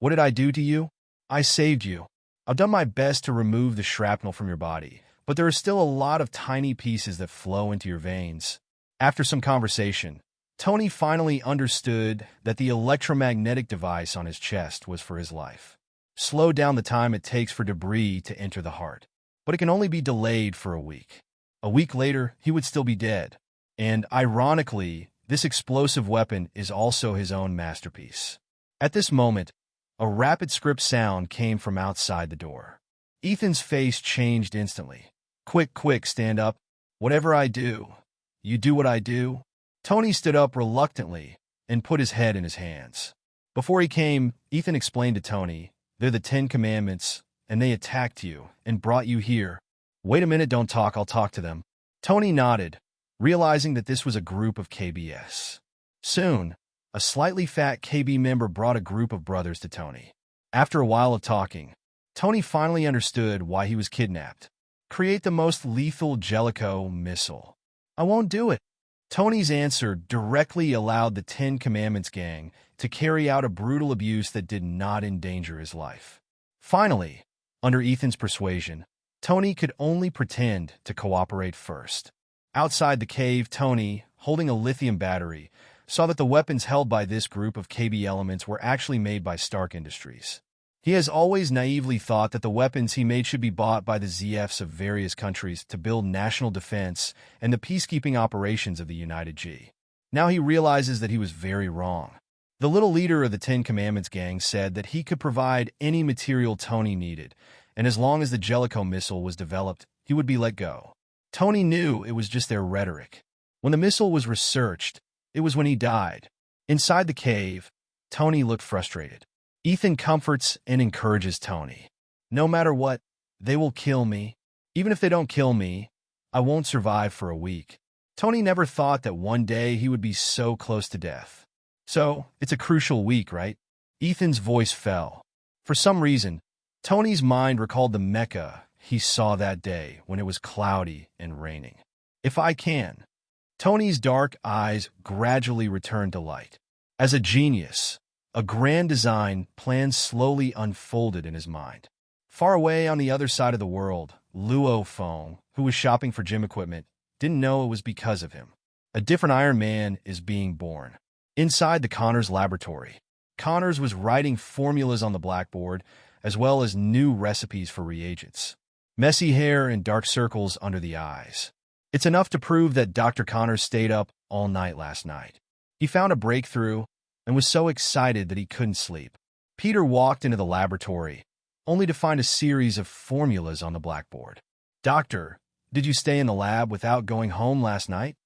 What did I do to you? I saved you. I've done my best to remove the shrapnel from your body, but there are still a lot of tiny pieces that flow into your veins. After some conversation, Tony finally understood that the electromagnetic device on his chest was for his life. Slow down the time it takes for debris to enter the heart, but it can only be delayed for a week. A week later, he would still be dead. And ironically, this explosive weapon is also his own masterpiece. At this moment, a rapid script sound came from outside the door. Ethan's face changed instantly. Quick, stand up. Whatever I do, you do what I do. Tony stood up reluctantly and put his head in his hands. Before he came, Ethan explained to Tony, they're the 10 Commandments, and they attacked you and brought you here. Wait a minute, don't talk, I'll talk to them. Tony nodded, realizing that this was a group of KBS. Soon, a slightly fat KB member brought a group of brothers to Tony. After a while of talking, Tony finally understood why he was kidnapped. Create the most lethal Jellicoe missile. I won't do it. Tony's answer directly allowed the 10 Commandments gang to carry out a brutal abuse that did not endanger his life. Finally, under Ethan's persuasion, Tony could only pretend to cooperate first. Outside the cave, Tony, holding a lithium battery, saw that the weapons held by this group of KB elements were actually made by Stark Industries. He has always naively thought that the weapons he made should be bought by the ZFs of various countries to build national defense and the peacekeeping operations of the United G. Now he realizes that he was very wrong. The little leader of the 10 Commandments gang said that he could provide any material Tony needed, and as long as the Jellicoe missile was developed, he would be let go. Tony knew it was just their rhetoric. When the missile was researched, it was when he died. Inside the cave, Tony looked frustrated. Ethan comforts and encourages Tony. No matter what, they will kill me. Even if they don't kill me, I won't survive for a week. Tony never thought that one day he would be so close to death. So, it's a crucial week, right? Ethan's voice fell. For some reason, Tony's mind recalled the Mecca he saw that day when it was cloudy and raining. If I can. Tony's dark eyes gradually returned to light. As a genius, a grand design plan slowly unfolded in his mind. Far away on the other side of the world, Luo Feng, who was shopping for gym equipment, didn't know it was because of him. A different Iron Man is being born. Inside the Connors laboratory, Connors was writing formulas on the blackboard as well as new recipes for reagents. Messy hair and dark circles under the eyes. It's enough to prove that Dr. Connors stayed up all night last night. He found a breakthrough and was so excited that he couldn't sleep. Peter walked into the laboratory, only to find a series of formulas on the blackboard. "Doctor, did you stay in the lab without going home last night?"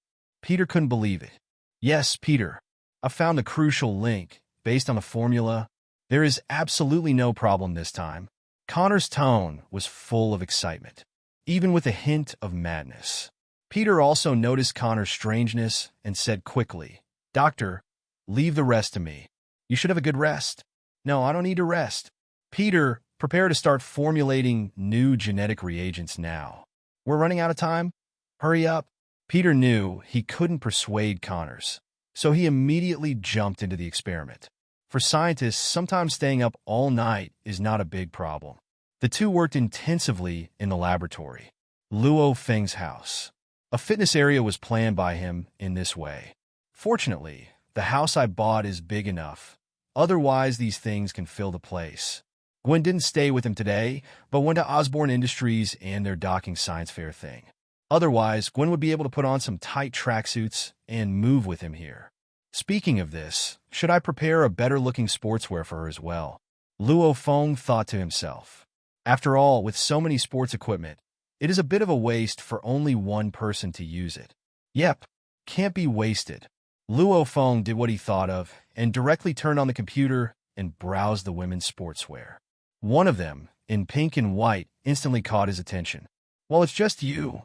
Peter couldn't believe it. "Yes, Peter. I found the crucial link. Based on the formula, there is absolutely no problem this time." Connor's tone was full of excitement, even with a hint of madness. Peter also noticed Connor's strangeness and said quickly, "Doctor, leave the rest to me. You should have a good rest." "No, I don't need to rest." "Peter, prepare to start formulating new genetic reagents now. We're running out of time. Hurry up." Peter knew he couldn't persuade Connors, so he immediately jumped into the experiment. For scientists, sometimes staying up all night is not a big problem. The two worked intensively in the laboratory. Luo Feng's house. A fitness area was planned by him in this way. "Fortunately, the house I bought is big enough. Otherwise, these things can fill the place." Gwen didn't stay with him today, but went to Osborne Industries and their docking science fair thing. Otherwise, Gwen would be able to put on some tight tracksuits and move with him here. Speaking of this, should I prepare a better-looking sportswear for her as well? Luo Feng thought to himself. After all, with so many sports equipment, it is a bit of a waste for only one person to use it. Yep, can't be wasted. Luo Feng did what he thought of and directly turned on the computer and browsed the women's sportswear. One of them, in pink and white, instantly caught his attention. "Well, it's just you."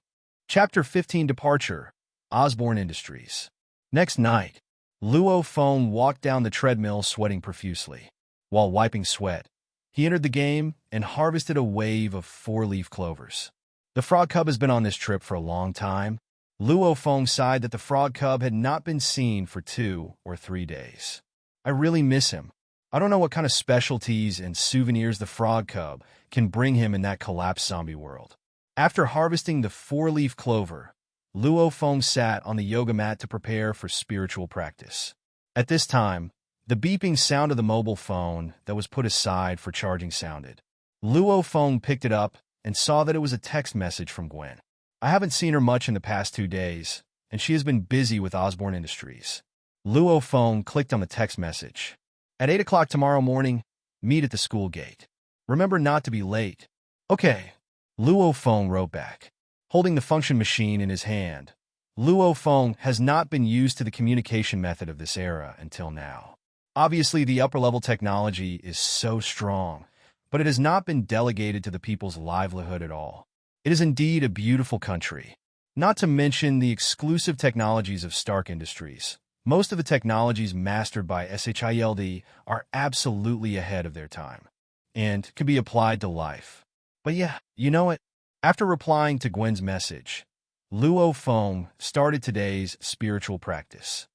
Chapter 15 Departure, Osborne Industries. Next night, Luo Feng walked down the treadmill sweating profusely. While wiping sweat, he entered the game and harvested a wave of 4-leaf clovers. The frog cub has been on this trip for a long time. Luo Feng sighed that the frog cub had not been seen for 2 or 3 days. "I really miss him. I don't know what kind of specialties and souvenirs the frog cub can bring him in that collapsed zombie world." After harvesting the 4-leaf clover, Luo Feng sat on the yoga mat to prepare for spiritual practice. At this time, the beeping sound of the mobile phone that was put aside for charging sounded. Luo Feng picked it up and saw that it was a text message from Gwen. "I haven't seen her much in the past 2 days, and she has been busy with Osborne Industries." Luo Feng clicked on the text message. "At 8 o'clock tomorrow morning, meet at the school gate. Remember not to be late." "Okay," Luo Feng wrote back. Holding the function machine in his hand, Luo Feng has not been used to the communication method of this era until now. Obviously, the upper-level technology is so strong, but it has not been delegated to the people's livelihood at all. It is indeed a beautiful country. Not to mention the exclusive technologies of Stark Industries. Most of the technologies mastered by SHIELD are absolutely ahead of their time, and can be applied to life. But yeah, you know it. After replying to Gwen's message, Luo Feng started today's spiritual practice.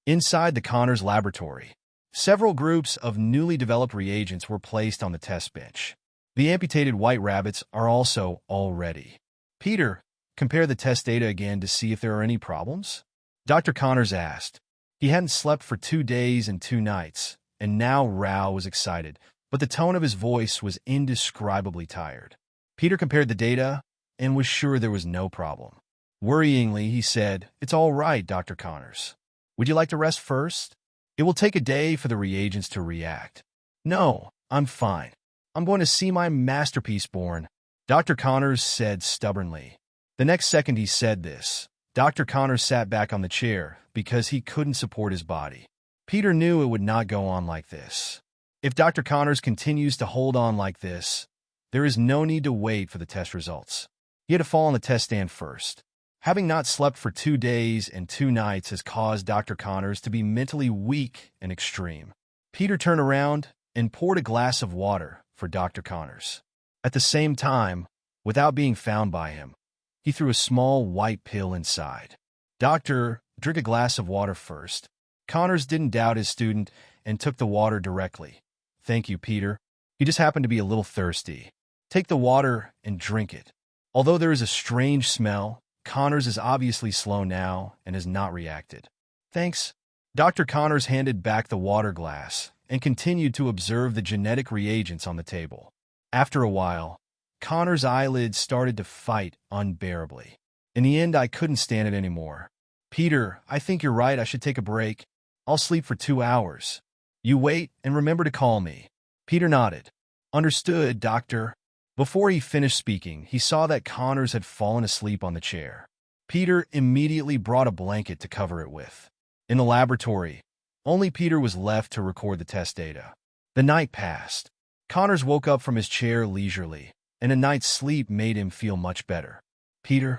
Inside the Connors laboratory, several groups of newly developed reagents were placed on the test bench. The amputated white rabbits are also all ready. "Peter, compare the test data again to see if there are any problems?" Dr. Connors asked. He hadn't slept for 2 days and 2 nights, and now Rao was excited, but the tone of his voice was indescribably tired. Peter compared the data and was sure there was no problem. Worryingly, he said, "It's all right, Dr. Connors. Would you like to rest first? It will take a day for the reagents to react." "No, I'm fine. I'm going to see my masterpiece born," Dr. Connors said stubbornly. The next second he said this, Dr. Connors sat back on the chair because he couldn't support his body. Peter knew it would not go on like this. If Dr. Connors continues to hold on like this, there is no need to wait for the test results. He had to fall on the test stand first. Having not slept for 2 days and 2 nights has caused Dr. Connors to be mentally weak and extreme. Peter turned around and poured a glass of water for Dr. Connors. At the same time, without being found by him, he threw a small white pill inside. "Doctor, drink a glass of water first." Connors didn't doubt his student and took the water directly. "Thank you, Peter. He just happened to be a little thirsty." "Take the water and drink it." Although there is a strange smell, Connors is obviously slow now and has not reacted. "Thanks." Dr. Connors handed back the water glass and continued to observe the genetic reagents on the table. After a while, Connor's eyelids started to fight unbearably. In the end, I couldn't stand it anymore. Peter, I think you're right. I should take a break. I'll sleep for 2 hours. You wait and remember to call me. Peter nodded. Understood, doctor. Before he finished speaking, he saw that Connors had fallen asleep on the chair. Peter immediately brought a blanket to cover it with. In the laboratory, only Peter was left to record the test data. The night passed. Connors woke up from his chair leisurely, and a night's sleep made him feel much better. Peter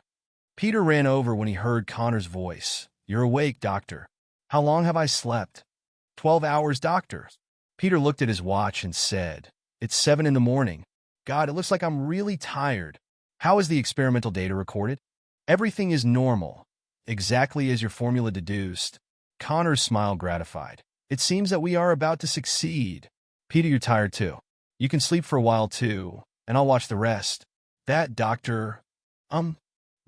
ran over when he heard Connor's voice. You're awake, doctor. How long have I slept? 12 hours, doctor. Peter looked at his watch and said, It's 7 in the morning. God, it looks like I'm really tired. How is the experimental data recorded? Everything is normal, exactly as your formula deduced. Connors smiled gratified. It seems that we are about to succeed. Peter, you're tired too. You can sleep for a while too, and I'll watch the rest. That, Dr.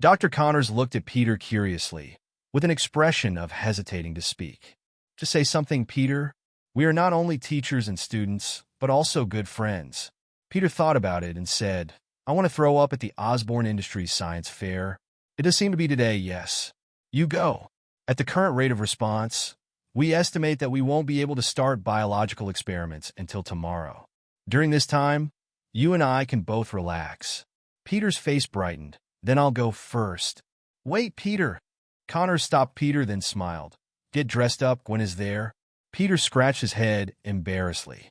Dr. Connors looked at Peter curiously, with an expression of hesitating to speak. To say something, Peter? We are not only teachers and students, but also good friends. Peter thought about it and said, I want to throw up at the Osborne Industries Science Fair. It does seem to be today, yes. You go. At the current rate of response, we estimate that we won't be able to start biological experiments until tomorrow. During this time, you and I can both relax. Peter's face brightened. Then I'll go first. Wait, Peter. Connor stopped Peter, then smiled. Get dressed up, Gwen is there. Peter scratched his head embarrassedly.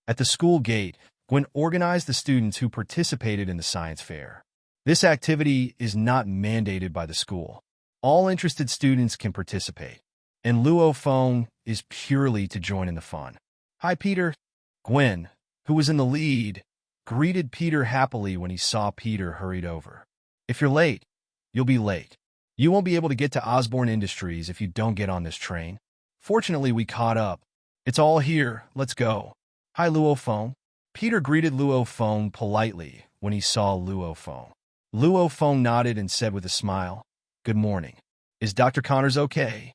At the school gate, Gwen organized the students who participated in the science fair. This activity is not mandated by the school. All interested students can participate, and Luo Feng is purely to join in the fun. Hi, Peter. Gwen, who was in the lead, greeted Peter happily when he saw Peter hurried over. If you're late, you'll be late. You won't be able to get to Osborne Industries if you don't get on this train. Fortunately, we caught up. It's all here. Let's go. Hi, Luo Feng. Peter greeted Luo Feng politely when he saw Luo Feng. Luo Feng nodded and said with a smile, Good morning. Is Dr. Connors okay?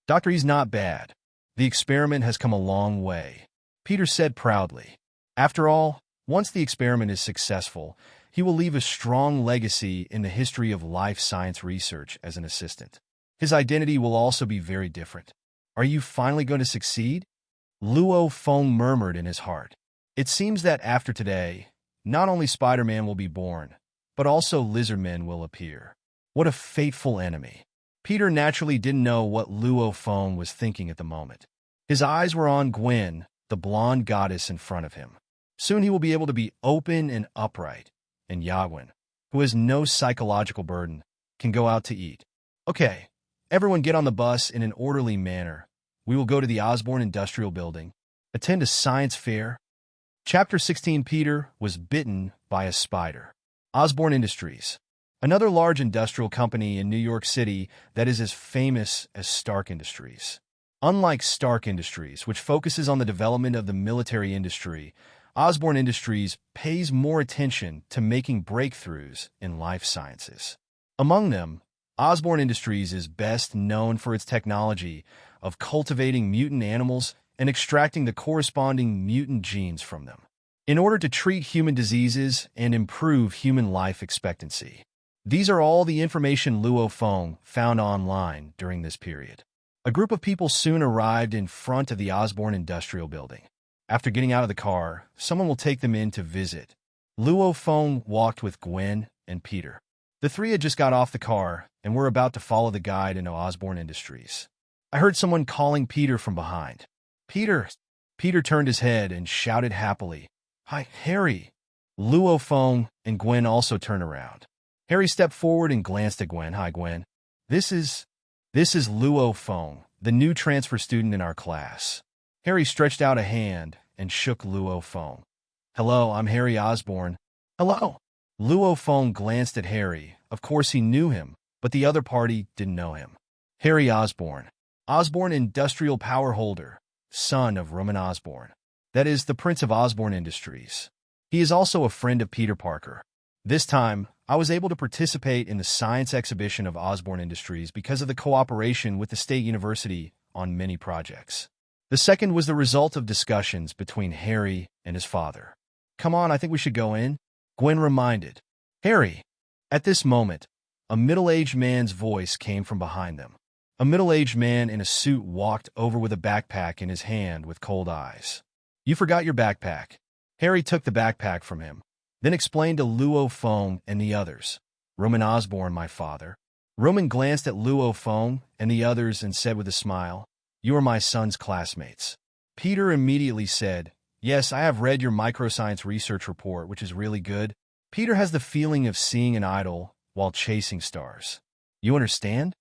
Doctor, he's not bad. The experiment has come a long way. Peter said proudly. After all, once the experiment is successful, he will leave a strong legacy in the history of life science research as an assistant. His identity will also be very different. Are you finally going to succeed? Luo Feng murmured in his heart. It seems that after today, not only Spider-Man will be born, but also lizardmen will appear. What a fateful enemy. Peter naturally didn't know what Luo Feng was thinking at the moment. His eyes were on Gwen, the blonde goddess in front of him. Soon he will be able to be open and upright, and Yagwen, who has no psychological burden, can go out to eat. Okay, everyone get on the bus in an orderly manner. We will go to the Osborne Industrial Building, attend a science fair. Chapter 16. Peter was bitten by a spider. Osborne Industries, another large industrial company in New York City that is as famous as Stark Industries. Unlike Stark Industries, which focuses on the development of the military industry, Osborne Industries pays more attention to making breakthroughs in life sciences. Among them, Osborne Industries is best known for its technology of cultivating mutant animals and extracting the corresponding mutant genes from them, in order to treat human diseases and improve human life expectancy. These are all the information Luo Feng found online during this period. A group of people soon arrived in front of the Osborne Industrial Building. After getting out of the car, someone will take them in to visit. Luo Feng walked with Gwen and Peter. The three had just got off the car and were about to follow the guide into Osborne Industries. I heard someone calling Peter from behind. Peter! Peter turned his head and shouted happily, Hi, Harry! Luo Feng and Gwen also turned around. Harry stepped forward and glanced at Gwen. Hi, Gwen. This is Luo Feng, the new transfer student in our class. Harry stretched out a hand and shook Luo Feng. Hello, I'm Harry Osborne. Hello. Luo Feng glanced at Harry. Of course he knew him, but the other party didn't know him. Harry Osborne. Osborne Industrial Power Holder, son of Roman Osborne. That is, the Prince of Osborne Industries. He is also a friend of Peter Parker. This time, I was able to participate in the science exhibition of Osborne Industries because of the cooperation with the State University on many projects. The second was the result of discussions between Harry and his father. "Come on, I think we should go in," Gwen reminded. "Harry." At this moment, a middle-aged man's voice came from behind them. A middle-aged man in a suit walked over with a backpack in his hand with cold eyes. "You forgot your backpack." Harry took the backpack from him, then explained to Luo Feng and the others. "Roman Osborn, my father." Roman glanced at Luo Feng and the others and said with a smile, "You are my son's classmates." Peter immediately said, "Yes, I have read your microscience research report, which is really good." Peter has the feeling of seeing an idol while chasing stars. "You understand?"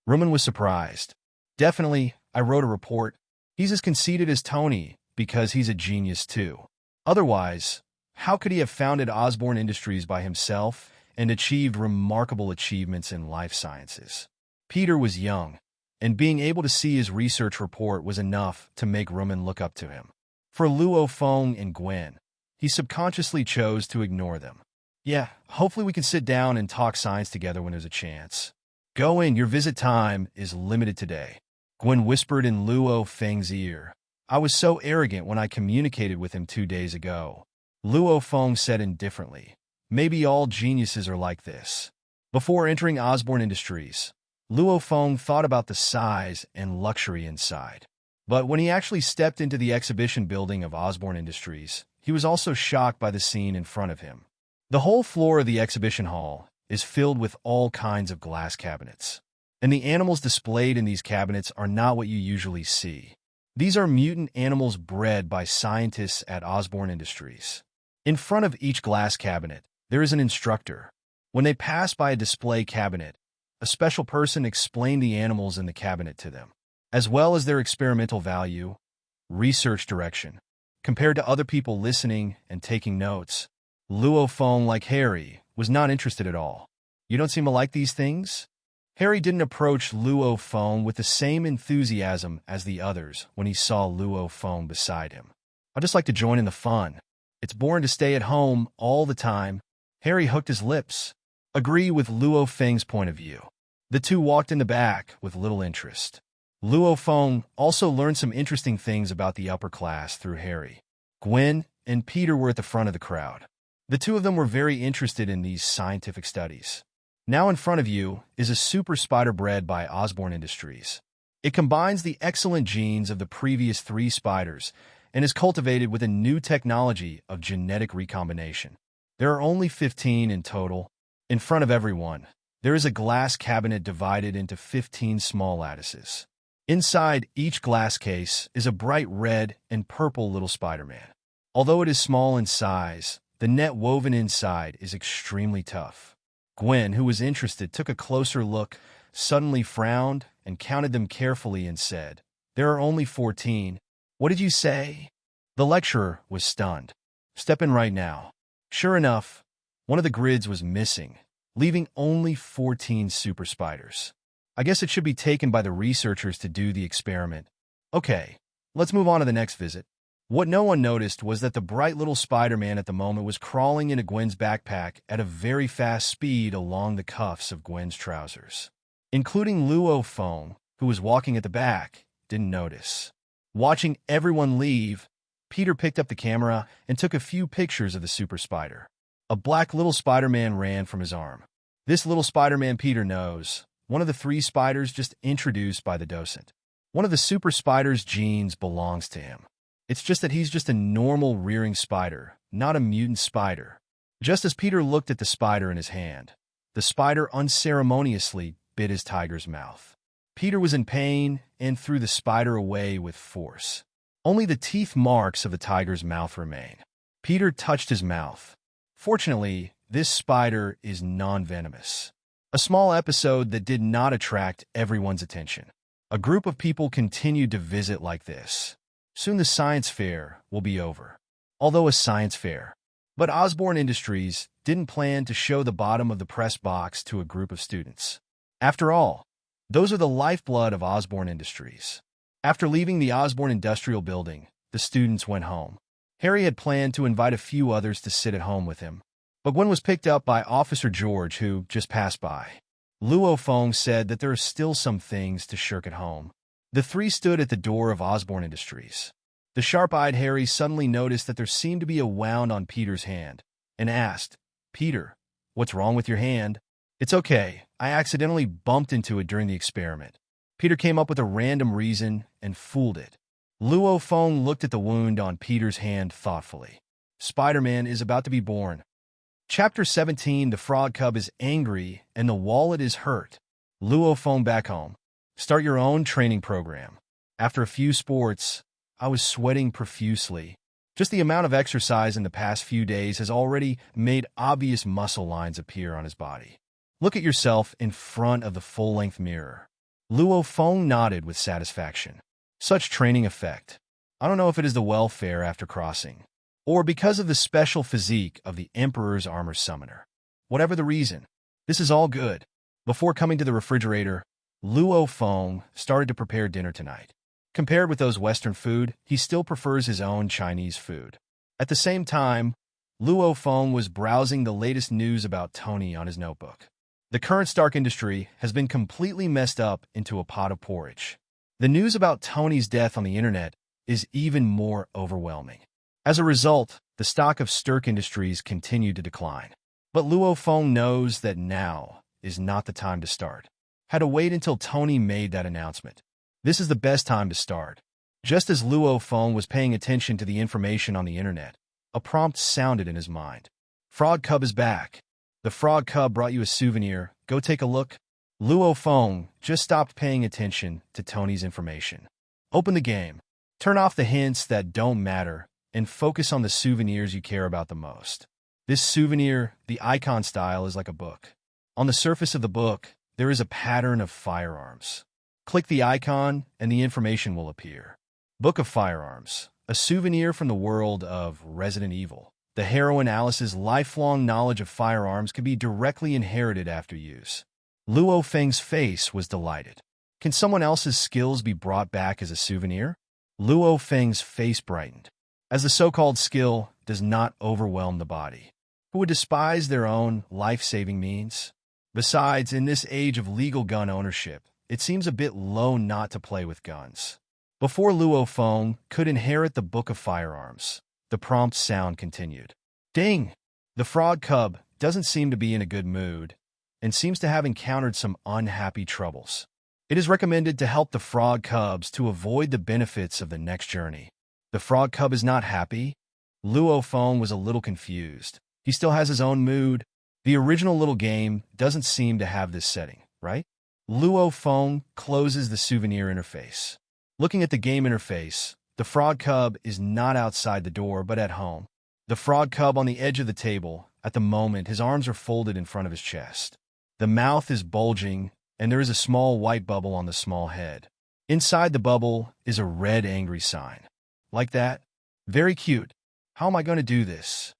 Roman was surprised. "Definitely, I wrote a report. He's as conceited as Tony because he's a genius too. Otherwise, how could he have founded Osborn Industries by himself and achieved remarkable achievements in life sciences?" Peter was young, and being able to see his research report was enough to make Roman look up to him. For Luo Feng and Gwen, he subconsciously chose to ignore them. "Yeah, hopefully we can sit down and talk science together when there's a chance." "Go in, your visit time is limited today," Gwen whispered in Luo Feng's ear. "I was so arrogant when I communicated with him 2 days ago." Luo Feng said indifferently, "Maybe all geniuses are like this." Before entering Osborn Industries, Luo Feng thought about the size and luxury inside. But when he actually stepped into the exhibition building of Osborn Industries, he was also shocked by the scene in front of him. The whole floor of the exhibition hall is filled with all kinds of glass cabinets. And the animals displayed in these cabinets are not what you usually see. These are mutant animals bred by scientists at Osborn Industries. In front of each glass cabinet, there is an instructor. When they pass by a display cabinet, a special person explained the animals in the cabinet to them, as well as their experimental value, research direction, compared to other people listening and taking notes. Luo Feng, like Harry, was not interested at all. "You don't seem to like these things?" Harry didn't approach Luo Feng with the same enthusiasm as the others when he saw Luo Feng beside him. "I just like to join in the fun. It's boring to stay at home all the time." Harry hooked his lips. Agree with Luo Feng's point of view. The two walked in the back with little interest. Luo Feng also learned some interesting things about the upper class through Harry. Gwen and Peter were at the front of the crowd. The two of them were very interested in these scientific studies. Now in front of you is a super spider bred by Osborn Industries. It combines the excellent genes of the previous 3 spiders and is cultivated with a new technology of genetic recombination. There are only 15 in total. In front of everyone, there is a glass cabinet divided into 15 small lattices. Inside each glass case is a bright red and purple little Spider-Man. Although it is small in size, the net woven inside is extremely tough. Gwen, who was interested, took a closer look, suddenly frowned, and counted them carefully and said, "There are only 14. "What did you say?" The lecturer was stunned. "Step in right now." Sure enough, one of the grids was missing, leaving only 14 super spiders. I guess it should be taken by the researchers to do the experiment. Okay, let's move on to the next visit. What no one noticed was that the bright little Spider-Man at the moment was crawling into Gwen's backpack at a very fast speed along the cuffs of Gwen's trousers. Including Luo Feng, who was walking at the back, didn't notice. Watching everyone leave, Peter picked up the camera and took a few pictures of the super spider. A black little Spider-Man ran from his arm. This little Spider-Man Peter knows, one of the 3 spiders just introduced by the docent. One of the super spider's genes belongs to him. It's just that he's just a normal rearing spider, not a mutant spider. Just as Peter looked at the spider in his hand, the spider unceremoniously bit his tiger's mouth. Peter was in pain and threw the spider away with force. Only the teeth marks of the tiger's mouth remain. Peter touched his mouth. Fortunately, this spider is non-venomous. A small episode that did not attract everyone's attention. A group of people continued to visit like this. Soon the science fair will be over. Although a science fair. But Osborn Industries didn't plan to show the bottom of the press box to a group of students. After all, those are the lifeblood of Osborn Industries. After leaving the Osborn Industrial Building, the students went home. Harry had planned to invite a few others to sit at home with him, but Gwen was picked up by Officer George, who just passed by. Luo Feng said that there are still some things to shirk at home. The three stood at the door of Osborne Industries. The sharp-eyed Harry suddenly noticed that there seemed to be a wound on Peter's hand, and asked, "Peter, what's wrong with your hand?" "It's okay. I accidentally bumped into it during the experiment." Peter came up with a random reason and fooled it. Luo Feng looked at the wound on Peter's hand thoughtfully. Spider-Man is about to be born. Chapter 17. The frog cub is angry and the wallet is hurt. Luo Feng back home. Start your own training program. After a few sports, I was sweating profusely. Just the amount of exercise in the past few days has already made obvious muscle lines appear on his body. Look at yourself in front of the full-length mirror. Luo Feng nodded with satisfaction. Such training effect. I don't know if it is the welfare after crossing, or because of the special physique of the Emperor's armor summoner. Whatever the reason, this is all good. Before coming to the refrigerator, Luo Feng started to prepare dinner tonight. Compared with those Western food, he still prefers his own Chinese food. At the same time, Luo Feng was browsing the latest news about Tony on his notebook. The current Stark industry has been completely messed up into a pot of porridge. The news about Tony's death on the internet is even more overwhelming. As a result, the stock of Stark Industries continued to decline. But Luo Feng knows that now is not the time to start. Had to wait until Tony made that announcement. This is the best time to start. Just as Luo Feng was paying attention to the information on the internet, a prompt sounded in his mind. Frog Cub is back. The Frog Cub brought you a souvenir. Go take a look. Luo Feng just stopped paying attention to Tony's information. Open the game. Turn off the hints that don't matter and focus on the souvenirs you care about the most. This souvenir, the icon style, is like a book. On the surface of the book, there is a pattern of firearms. Click the icon and the information will appear. Book of Firearms, a souvenir from the world of Resident Evil. The heroine Alice's lifelong knowledge of firearms can be directly inherited after use. Luo Feng's face was delighted. Can someone else's skills be brought back as a souvenir? Luo Feng's face brightened. As the so-called skill does not overwhelm the body, who would despise their own life-saving means? Besides, in this age of legal gun ownership, it seems a bit low not to play with guns. Before Luo Feng could inherit the Book of Firearms, the prompt sound continued. Ding! The frog cub doesn't seem to be in a good mood and seems to have encountered some unhappy troubles. It is recommended to help the frog cubs to avoid the benefits of the next journey. The frog cub is not happy. Luo Feng was a little confused. He still has his own mood. The original little game doesn't seem to have this setting, right? Luo Feng closes the souvenir interface. Looking at the game interface, the frog cub is not outside the door but at home. The frog cub on the edge of the table. At the moment, his arms are folded in front of his chest. The mouth is bulging, and there is a small white bubble on the small head. Inside the bubble is a red angry sign. Like that? Very cute. How am I going to do this?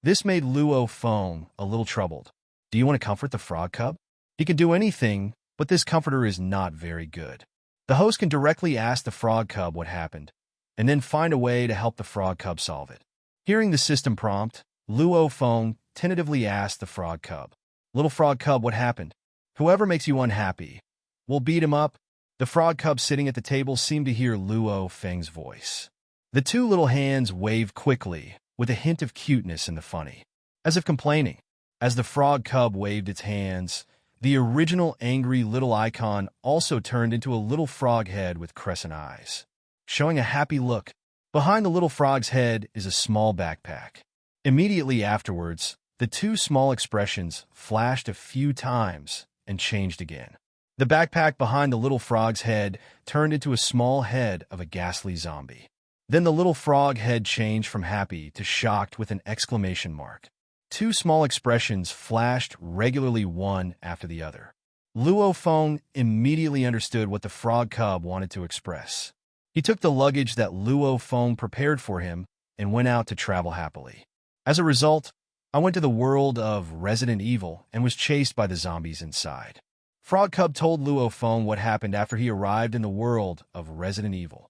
This made Luo Feng a little troubled. Do you want to comfort the frog cub? He can do anything, but this comforter is not very good. The host can directly ask the frog cub what happened, and then find a way to help the frog cub solve it. Hearing the system prompt, Luo Feng tentatively asked the frog cub, "Little frog cub, what happened? Whoever makes you unhappy, we'll beat him up." The frog cub sitting at the table seemed to hear Luo Feng's voice. The two little hands waved quickly, with a hint of cuteness in the funny, as if complaining. As the frog cub waved its hands, the original angry little icon also turned into a little frog head with crescent eyes, showing a happy look. Behind the little frog's head is a small backpack. Immediately afterwards, the two small expressions flashed a few times and changed again. The backpack behind the little frog's head turned into a small head of a ghastly zombie. Then the little frog head changed from happy to shocked with an exclamation mark. Two small expressions flashed regularly one after the other. Luo Feng immediately understood what the frog cub wanted to express. He took the luggage that Luo Feng prepared for him and went out to travel happily. As a result, I went to the world of Resident Evil and was chased by the zombies inside. Frog Cub told Luo Feng what happened after he arrived in the world of Resident Evil.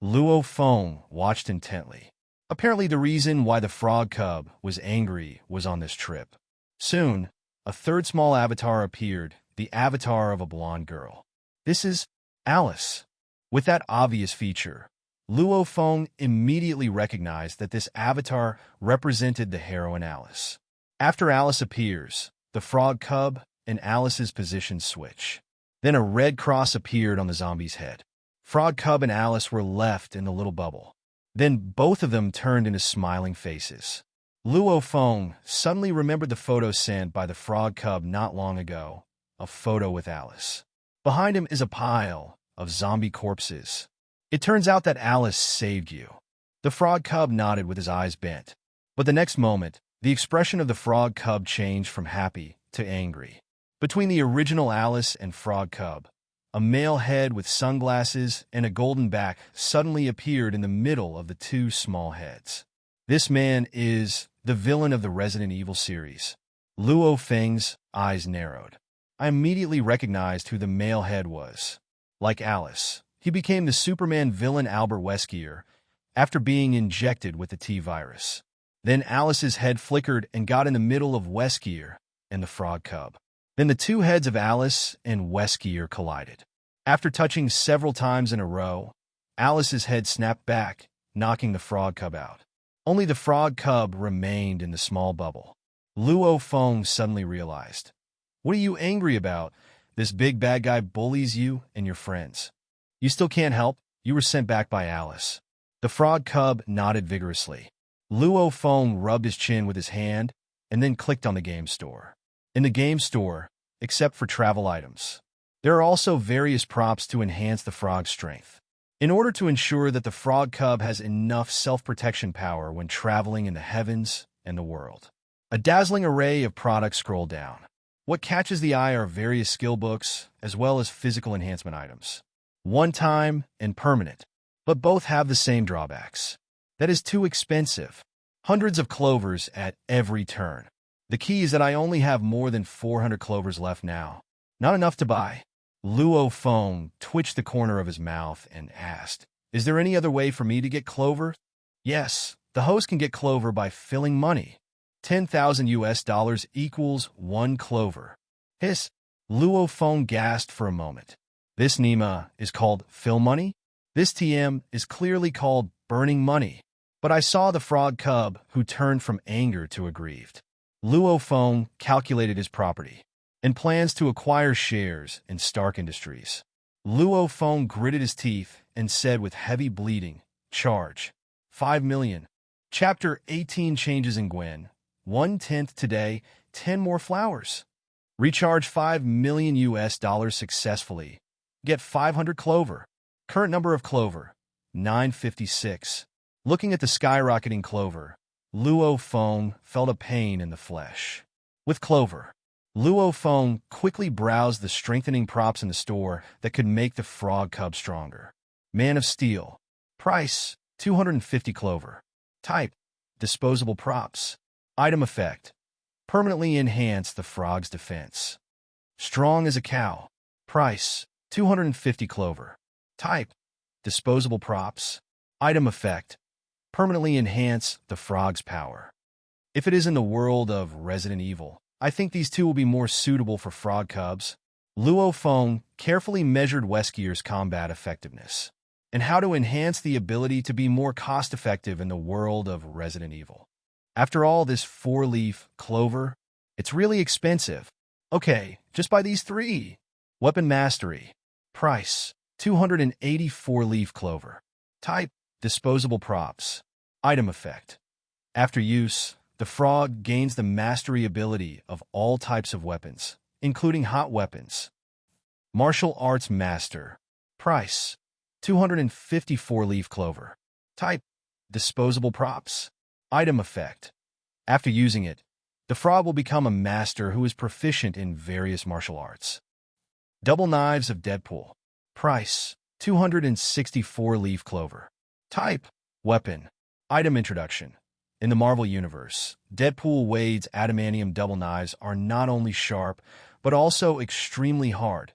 Luo Feng watched intently. Apparently the reason why the frog cub was angry was on this trip. Soon, a third small avatar appeared, the avatar of a blonde girl. This is Alice. With that obvious feature, Luo Feng immediately recognized that this avatar represented the heroine Alice. After Alice appears, the frog cub and Alice's positions switch. Then a red cross appeared on the zombie's head. Frog cub and Alice were left in the little bubble. Then both of them turned into smiling faces. Luo Feng suddenly remembered the photo sent by the frog cub not long ago, a photo with Alice. Behind him is a pile of zombie corpses. It turns out that Alice saved you. The frog cub nodded with his eyes bent. But the next moment, the expression of the frog cub changed from happy to angry. Between the original Alice and frog cub, a male head with sunglasses and a golden back suddenly appeared in the middle of the two small heads. This man is the villain of the Resident Evil series. Luo Feng's eyes narrowed. I immediately recognized who the male head was. Like Alice, he became the Superman villain Albert Wesker after being injected with the T-virus. Then Alice's head flickered and got in the middle of Wesker and the frog cub. Then the two heads of Alice and Wesker collided. After touching several times in a row, Alice's head snapped back, knocking the frog cub out. Only the frog cub remained in the small bubble. Luo Feng suddenly realized. What are you angry about? This big bad guy bullies you and your friends. You still can't help. You were sent back by Alice. The frog cub nodded vigorously. Luo Feng rubbed his chin with his hand and then clicked on the game store. In the game store, except for travel items, there are also various props to enhance the frog's strength. In order to ensure that the frog cub has enough self-protection power when traveling in the heavens and the world. A dazzling array of products scroll down. What catches the eye are various skill books, as well as physical enhancement items. One-time and permanent, but both have the same drawbacks. That is too expensive. Hundreds of clovers at every turn. The key is that I only have more than 400 clovers left now. Not enough to buy. Luo Feng twitched the corner of his mouth and asked, Is there any other way for me to get clover? Yes, the host can get clover by filling money. 10,000 US dollars equals 1 clover. Hiss. Luo Feng gasped for a moment. This Nima is called fill money? This TM is clearly called burning money. But I saw the frog cub who turned from anger to aggrieved. Luo Feng calculated his property and plans to acquire shares in Stark Industries. Luo Feng gritted his teeth and said with heavy bleeding, Charge. 5 million. Chapter 18 Changes in Gwen. 1/10 today, 10 more flowers. Recharge 5 million US dollars successfully. Get 500 clover. Current number of clover, 956. Looking at the skyrocketing clover, Luo Feng felt a pain in the flesh. With clover, Luo Feng quickly browsed the strengthening props in the store that could make the frog cub stronger. Man of Steel. Price, 250 clover. Type, disposable props. Item effect, permanently enhance the frog's defense. Strong as a cow. Price, 250 clover. Type, disposable props. Item effect, permanently enhance the frog's power. If it is in the world of Resident Evil, I think these two will be more suitable for frog cubs. Luo Feng carefully measured Wesker's combat effectiveness and how to enhance the ability to be more cost-effective in the world of Resident Evil. After all this 4-leaf clover, it's really expensive. Okay, just buy these 3. Weapon Mastery. Price, 284-leaf clover. Type, disposable props. Item effect. After use, the frog gains the mastery ability of all types of weapons, including hot weapons. Martial Arts Master. Price, 254-leaf clover. Type, disposable props. Item effect. After using it, the frog will become a master who is proficient in various martial arts. Double Knives of Deadpool. Price, 264-leaf clover. Type, weapon. Item introduction. In the Marvel Universe, Deadpool Wade's adamantium double knives are not only sharp, but also extremely hard.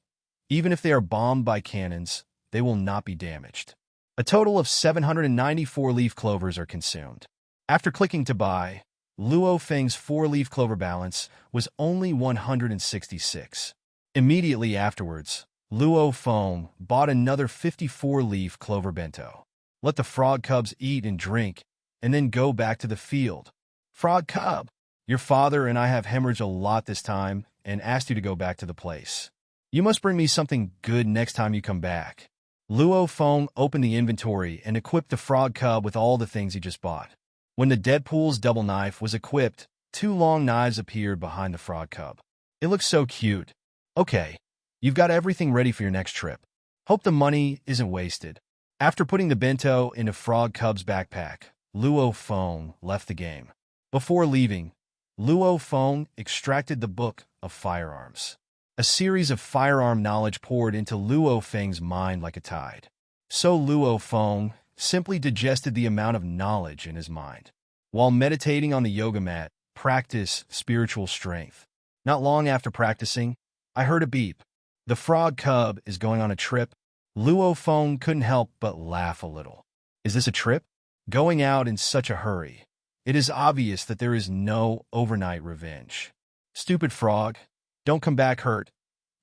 Even if they are bombed by cannons, they will not be damaged. A total of 794 leaf clovers are consumed. After clicking to buy, Luo Feng's 4-leaf clover balance was only 166. Immediately afterwards, Luo Feng bought another 54-leaf clover bento. Let the frog cubs eat and drink, and then go back to the field. Frog cub, your father and I have hemorrhaged a lot this time and asked you to go back to the place. You must bring me something good next time you come back. Luo Feng opened the inventory and equipped the frog cub with all the things he just bought. When the Deadpool's double knife was equipped, 2 long knives appeared behind the frog cub. It looks so cute. Okay, you've got everything ready for your next trip. Hope the money isn't wasted. After putting the bento into Frog Cub's backpack, Luo Feng left the game. Before leaving, Luo Feng extracted the Book of Firearms. A series of firearm knowledge poured into Luo Feng's mind like a tide. So Luo Feng simply digested the amount of knowledge in his mind. While meditating on the yoga mat, practice spiritual strength. Not long after practicing, I heard a beep. The frog cub is going on a trip. Luo Feng couldn't help but laugh a little. Is this a trip? Going out in such a hurry. It is obvious that there is no overnight revenge. Stupid frog, don't come back hurt.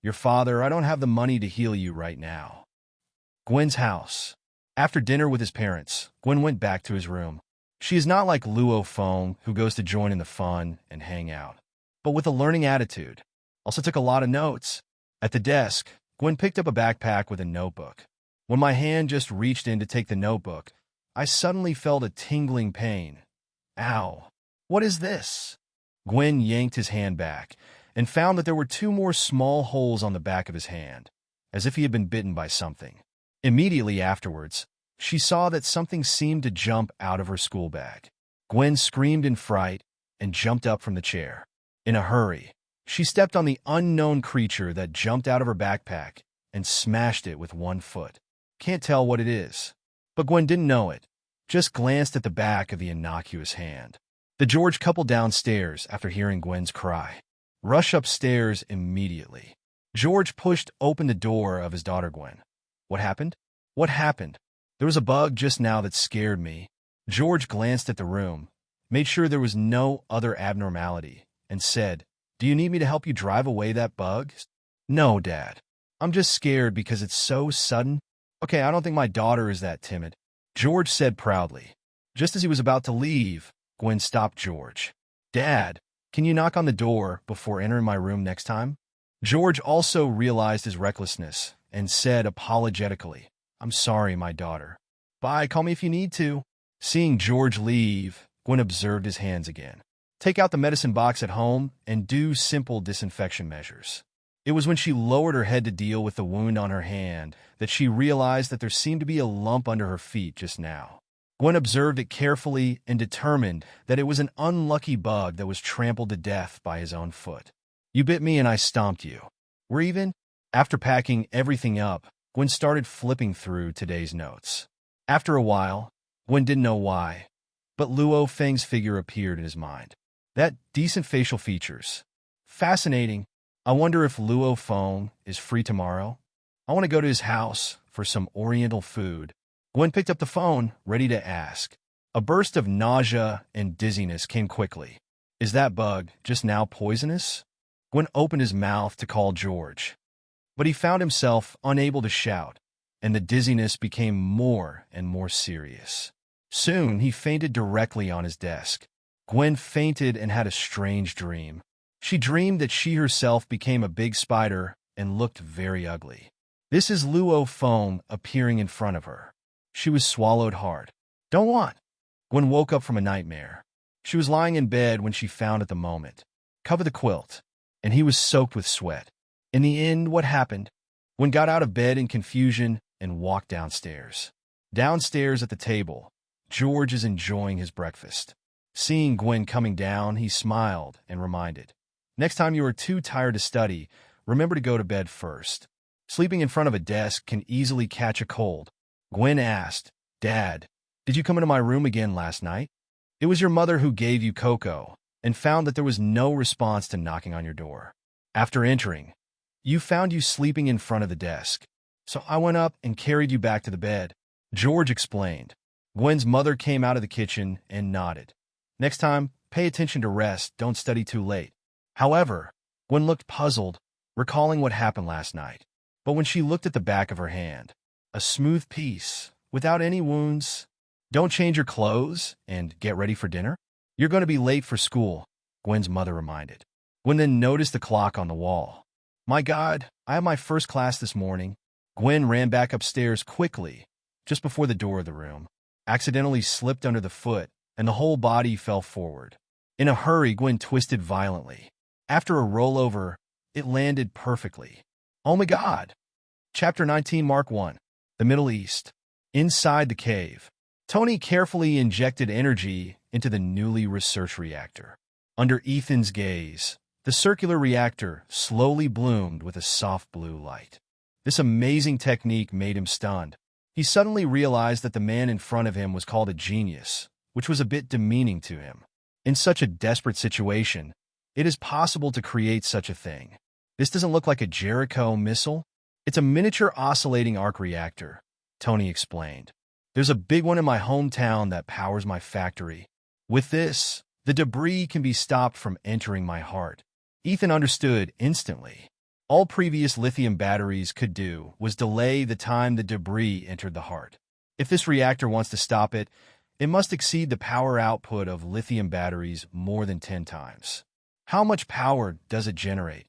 Your father, I don't have the money to heal you right now. Gwen's house. After dinner with his parents, Gwen went back to his room. She is not like Luo Feng, who goes to join in the fun and hang out, but with a learning attitude. Also took a lot of notes. At the desk, Gwen picked up a backpack with a notebook. When my hand just reached in to take the notebook, I suddenly felt a tingling pain. Ow. What is this? Gwen yanked his hand back and found that there were 2 more small holes on the back of his hand, as if he had been bitten by something. Immediately afterwards, she saw that something seemed to jump out of her school bag. Gwen screamed in fright and jumped up from the chair. In a hurry, she stepped on the unknown creature that jumped out of her backpack and smashed it with 1 foot. Can't tell what it is, but Gwen didn't know it, just glanced at the back of the innocuous hand. The George couple downstairs, after hearing Gwen's cry, rushed upstairs immediately. George pushed open the door of his daughter Gwen. What happened? What happened? There was a bug just now that scared me. George glanced at the room, made sure there was no other abnormality, and said, Do you need me to help you drive away that bug? No, Dad. I'm just scared because it's so sudden. Okay, I don't think my daughter is that timid, George said proudly. Just as he was about to leave, Gwen stopped George. Dad, can you knock on the door before entering my room next time? George also realized his recklessness and said apologetically, I'm sorry, my daughter. Bye, call me if you need to. Seeing George leave, Gwen observed his hands again. Take out the medicine box at home and do simple disinfection measures. It was when she lowered her head to deal with the wound on her hand that she realized that there seemed to be a lump under her feet just now. Gwen observed it carefully and determined that it was an unlucky bug that was trampled to death by his own foot. You bit me and I stomped you. We're even? After packing everything up, Gwen started flipping through today's notes. After a while, Gwen didn't know why, but Luo Feng's figure appeared in his mind. That decent facial features. Fascinating. I wonder if Luo Feng is free tomorrow. I want to go to his house for some oriental food. Gwen picked up the phone, ready to ask. A burst of nausea and dizziness came quickly. Is that bug just now poisonous? Gwen opened his mouth to call George, but he found himself unable to shout, and the dizziness became more and more serious. Soon he fainted directly on his desk. Gwen fainted and had a strange dream. She dreamed that she herself became a big spider and looked very ugly. This is Luo Feng appearing in front of her. She was swallowed hard. Don't want. Gwen woke up from a nightmare. She was lying in bed when she found at the moment. Cover the quilt. And he was soaked with sweat. In the end, what happened? Gwen got out of bed in confusion and walked downstairs. Downstairs at the table, George is enjoying his breakfast. Seeing Gwen coming down, he smiled and reminded, Next time you are too tired to study, remember to go to bed first. Sleeping in front of a desk can easily catch a cold. Gwen asked, Dad, did you come into my room again last night? It was your mother who gave you cocoa and found that there was no response to knocking on your door. After entering, you found you sleeping in front of the desk. So I went up and carried you back to the bed. George explained. Gwen's mother came out of the kitchen and nodded. Next time, pay attention to rest, don't study too late. However, Gwen looked puzzled, recalling what happened last night. But when she looked at the back of her hand, a smooth piece, without any wounds. Don't change your clothes and get ready for dinner? You're going to be late for school, Gwen's mother reminded. Gwen then noticed the clock on the wall. My God, I have my first class this morning. Gwen ran back upstairs quickly, just before the door of the room, accidentally slipped under the foot, and the whole body fell forward. In a hurry, Gwen twisted violently. After a rollover, it landed perfectly. Oh my God! Chapter 19, Mark 1. The Middle East. Inside the cave, Tony carefully injected energy into the newly researched reactor. Under Ethan's gaze, the circular reactor slowly bloomed with a soft blue light. This amazing technique made him stunned. He suddenly realized that the man in front of him was called a genius, which was a bit demeaning to him. In such a desperate situation, it is possible to create such a thing. This doesn't look like a Jericho missile. It's a miniature oscillating arc reactor, Tony explained. There's a big one in my hometown that powers my factory. With this, the debris can be stopped from entering my heart. Ethan understood instantly. All previous lithium batteries could do was delay the time the debris entered the heart. If this reactor wants to stop it, it must exceed the power output of lithium batteries more than 10 times. How much power does it generate?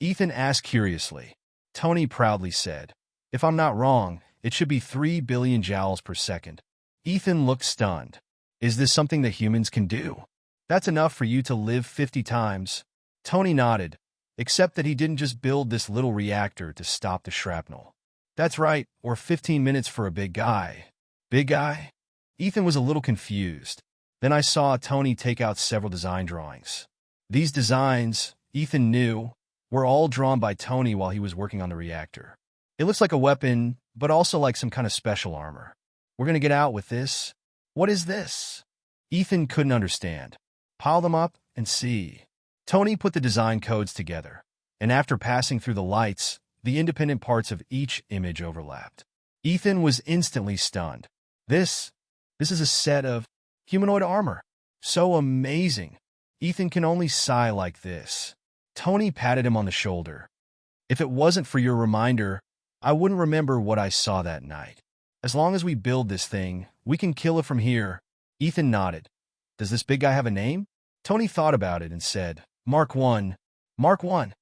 Ethan asked curiously. Tony proudly said, if I'm not wrong, it should be 3 billion joules per second. Ethan looked stunned. Is this something that humans can do? That's enough for you to live 50 times. Tony nodded, except that he didn't just build this little reactor to stop the shrapnel. That's right, or 15 minutes for a big guy. Big guy? Ethan was a little confused. Then I saw Tony take out several design drawings. These designs, Ethan knew, were all drawn by Tony while he was working on the reactor. It looks like a weapon, but also like some kind of special armor. We're going to get out with this. What is this? Ethan couldn't understand. Pile them up and see. Tony put the design codes together, and after passing through the lights, the independent parts of each image overlapped. Ethan was instantly stunned. This is a set of humanoid armor. So amazing. Ethan can only sigh like this. Tony patted him on the shoulder. If it wasn't for your reminder, I wouldn't remember what I saw that night. As long as we build this thing, we can kill it from here. Ethan nodded. Does this big guy have a name? Tony thought about it and said, Mark 1. Mark 1.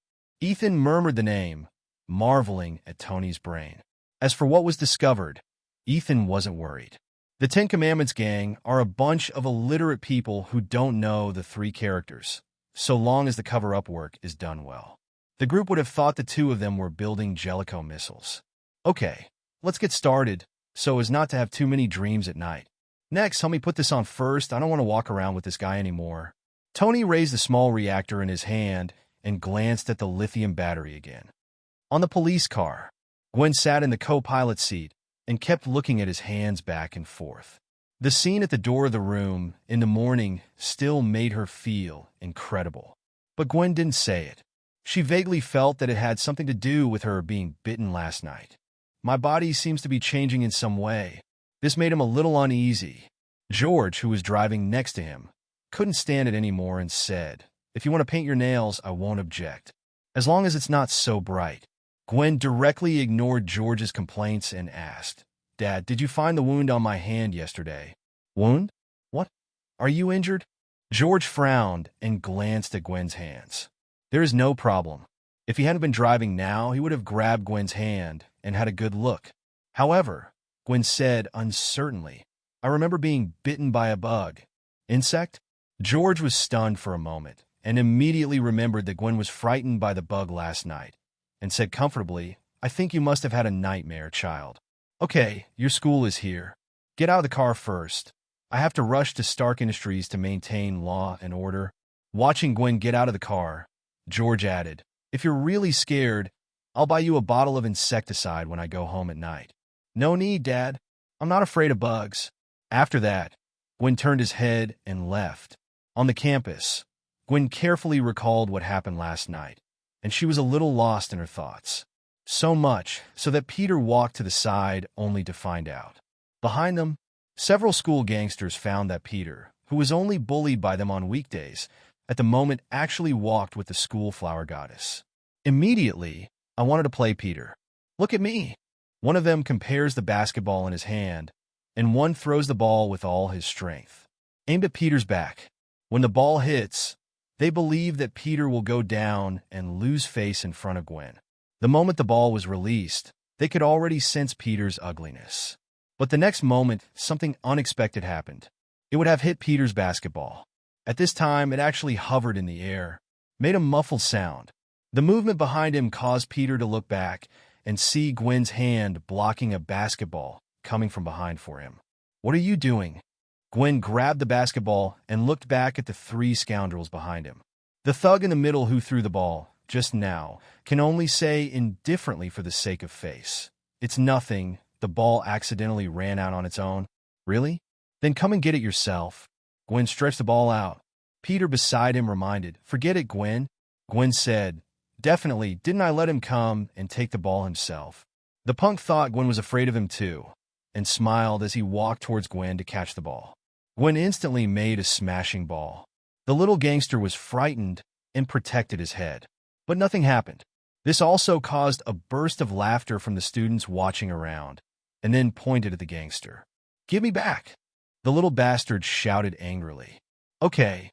Ethan murmured the name, marveling at Tony's brain. As for what was discovered, Ethan wasn't worried. The Ten Commandments gang are a bunch of illiterate people who don't know the 3 characters, so long as the cover-up work is done well. The group would have thought the 2 of them were building Jellicoe missiles. Okay, let's get started, so as not to have too many dreams at night. Next, help me put this on first. I don't want to walk around with this guy anymore. Tony raised the small reactor in his hand and glanced at the lithium battery again. On the police car, Gwen sat in the co-pilot seat and kept looking at his hands back and forth. The scene at the door of the room in the morning still made her feel incredible. But Gwen didn't say it. She vaguely felt that it had something to do with her being bitten last night. My body seems to be changing in some way. This made him a little uneasy. George, who was driving next to him, couldn't stand it anymore and said, if you want to paint your nails, I won't object. As long as it's not so bright. Gwen directly ignored George's complaints and asked, Dad, did you find the wound on my hand yesterday? Wound? What? Are you injured? George frowned and glanced at Gwen's hands. There is no problem. If he hadn't been driving now, he would have grabbed Gwen's hand and had a good look. However, Gwen said uncertainly, I remember being bitten by a bug. Insect? George was stunned for a moment and immediately remembered that Gwen was frightened by the bug last night and said comfortably, I think you must have had a nightmare, child. Okay, your school is here. Get out of the car first. I have to rush to Stark Industries to maintain law and order. Watching Gwen get out of the car, George added, if you're really scared, I'll buy you a bottle of insecticide when I go home at night. No need, Dad. I'm not afraid of bugs. After that, Gwen turned his head and left. On the campus, Gwen carefully recalled what happened last night, and she was a little lost in her thoughts. So much so that Peter walked to the side only to find out. Behind them, several school gangsters found that Peter, who was only bullied by them on weekdays, at the moment actually walked with the school flower goddess. Immediately, I wanted to play Peter. Look at me. One of them compares the basketball in his hand, and one throws the ball with all his strength, aimed at Peter's back. When the ball hits, they believe that Peter will go down and lose face in front of Gwen. The moment the ball was released, they could already sense Peter's ugliness. But the next moment, something unexpected happened. It would have hit Peter's basketball. At this time, it actually hovered in the air, made a muffled sound. The movement behind him caused Peter to look back and see Gwen's hand blocking a basketball coming from behind for him. "What are you doing?" Gwen grabbed the basketball and looked back at the three scoundrels behind him. The thug in the middle who threw the ball, just now, can only say indifferently for the sake of face, "It's nothing, the ball accidentally ran out on its own." "Really? Then come and get it yourself." Gwen stretched the ball out. Peter beside him reminded, "Forget it, Gwen." Gwen said, "Definitely, didn't I let him come and take the ball himself?" The punk thought Gwen was afraid of him too, and smiled as he walked towards Gwen to catch the ball. Gwen instantly made a smashing ball. The little gangster was frightened and protected his head. But nothing happened. This also caused a burst of laughter from the students watching around, and then pointed at the gangster. "Give me back!" The little bastard shouted angrily. "Okay,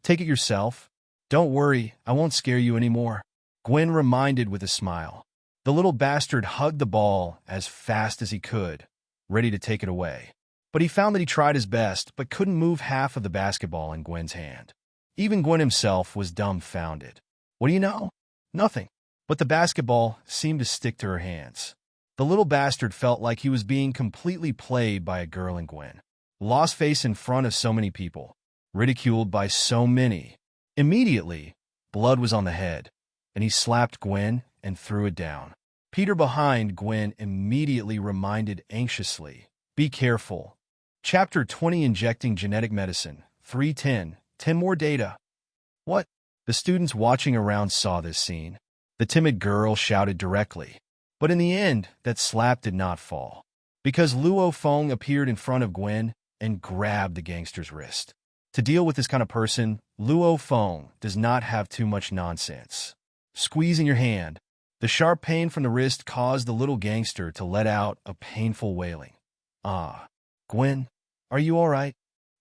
take it yourself. Don't worry, I won't scare you anymore," Gwen reminded with a smile. The little bastard hugged the ball as fast as he could, ready to take it away. But he found that he tried his best, but couldn't move half of the basketball in Gwen's hand. Even Gwen himself was dumbfounded. What do you know? Nothing. But the basketball seemed to stick to her hands. The little bastard felt like he was being completely played by a girl in Gwen. Lost face in front of so many people. Ridiculed by so many. Immediately, blood was on the head, and he slapped Gwen and threw it down. Peter behind Gwen immediately reminded anxiously, "Be careful." Chapter 20 Injecting Genetic Medicine, 310, 10 more data. What? The students watching around saw this scene. The timid girl shouted directly. But in the end, that slap did not fall. Because Luo Feng appeared in front of Gwen and grabbed the gangster's wrist. To deal with this kind of person, Luo Feng does not have too much nonsense. Squeezing your hand. The sharp pain from the wrist caused the little gangster to let out a painful wailing. "Ah, Gwen, are you all right?"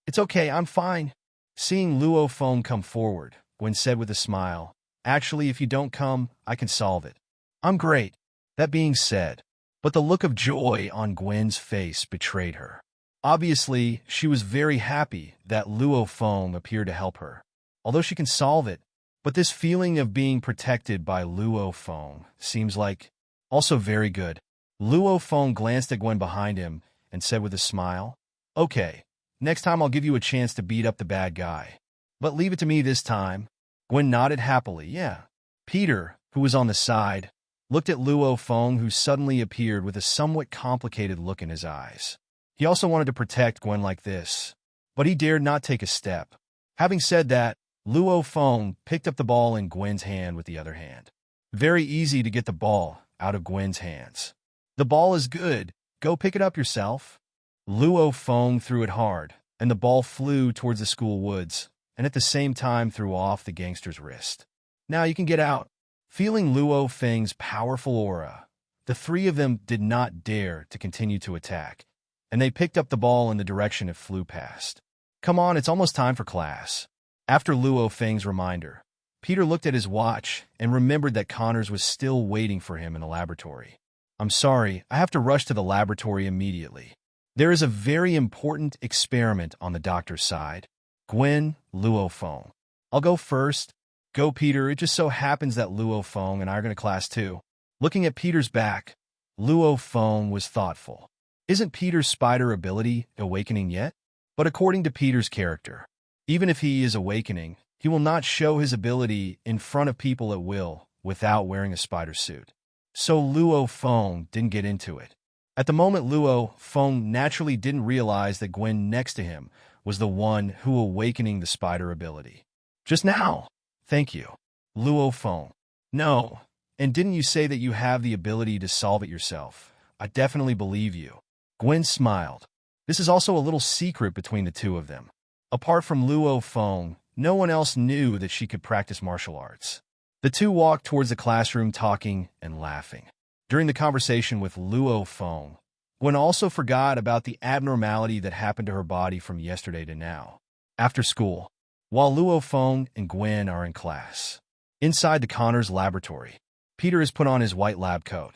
"It's okay, I'm fine." Seeing Luo Feng come forward, Gwen said with a smile, "Actually, if you don't come, I can solve it." "I'm great." That being said, but the look of joy on Gwen's face betrayed her. Obviously, she was very happy that Luo Feng appeared to help her, although she can solve it. But this feeling of being protected by Luo Feng seems like also very good. Luo Feng glanced at Gwen behind him and said with a smile, "Okay, next time I'll give you a chance to beat up the bad guy. But leave it to me this time." Gwen nodded happily, "Yeah." Peter, who was on the side, looked at Luo Feng, who suddenly appeared with a somewhat complicated look in his eyes. He also wanted to protect Gwen like this, but he dared not take a step. Having said that, Luo Feng picked up the ball in Gwen's hand with the other hand. Very easy to get the ball out of Gwen's hands. "The ball is good. Go pick it up yourself." Luo Feng threw it hard, and the ball flew towards the school woods, and at the same time threw off the gangster's wrist. "Now you can get out." Feeling Luo Feng's powerful aura, the three of them did not dare to continue to attack, and they picked up the ball in the direction it flew past. "Come on, it's almost time for class." After Luo Feng's reminder, Peter looked at his watch and remembered that Connors was still waiting for him in the laboratory. "I'm sorry, I have to rush to the laboratory immediately. There is a very important experiment on the doctor's side." Gwen, Luo Feng. "I'll go first." "Go, Peter, it just so happens that Luo Feng and I are going to class too." Looking at Peter's back, Luo Feng was thoughtful. Isn't Peter's spider ability awakening yet? But according to Peter's character, even if he is awakening, he will not show his ability in front of people at will without wearing a spider suit. So Luo Feng didn't get into it. At the moment, Luo Feng naturally didn't realize that Gwen next to him was the one who awakening the spider ability. "Just now." "Thank you." Luo Feng. "No. And didn't you say that you have the ability to solve it yourself?" "I definitely believe you." Gwen smiled. This is also a little secret between the two of them. Apart from Luo Feng, no one else knew that she could practice martial arts. The two walked towards the classroom talking and laughing. During the conversation with Luo Feng, Gwen also forgot about the abnormality that happened to her body from yesterday to now. After school, while Luo Feng and Gwen are in class, inside the Connors laboratory, Peter has put on his white lab coat.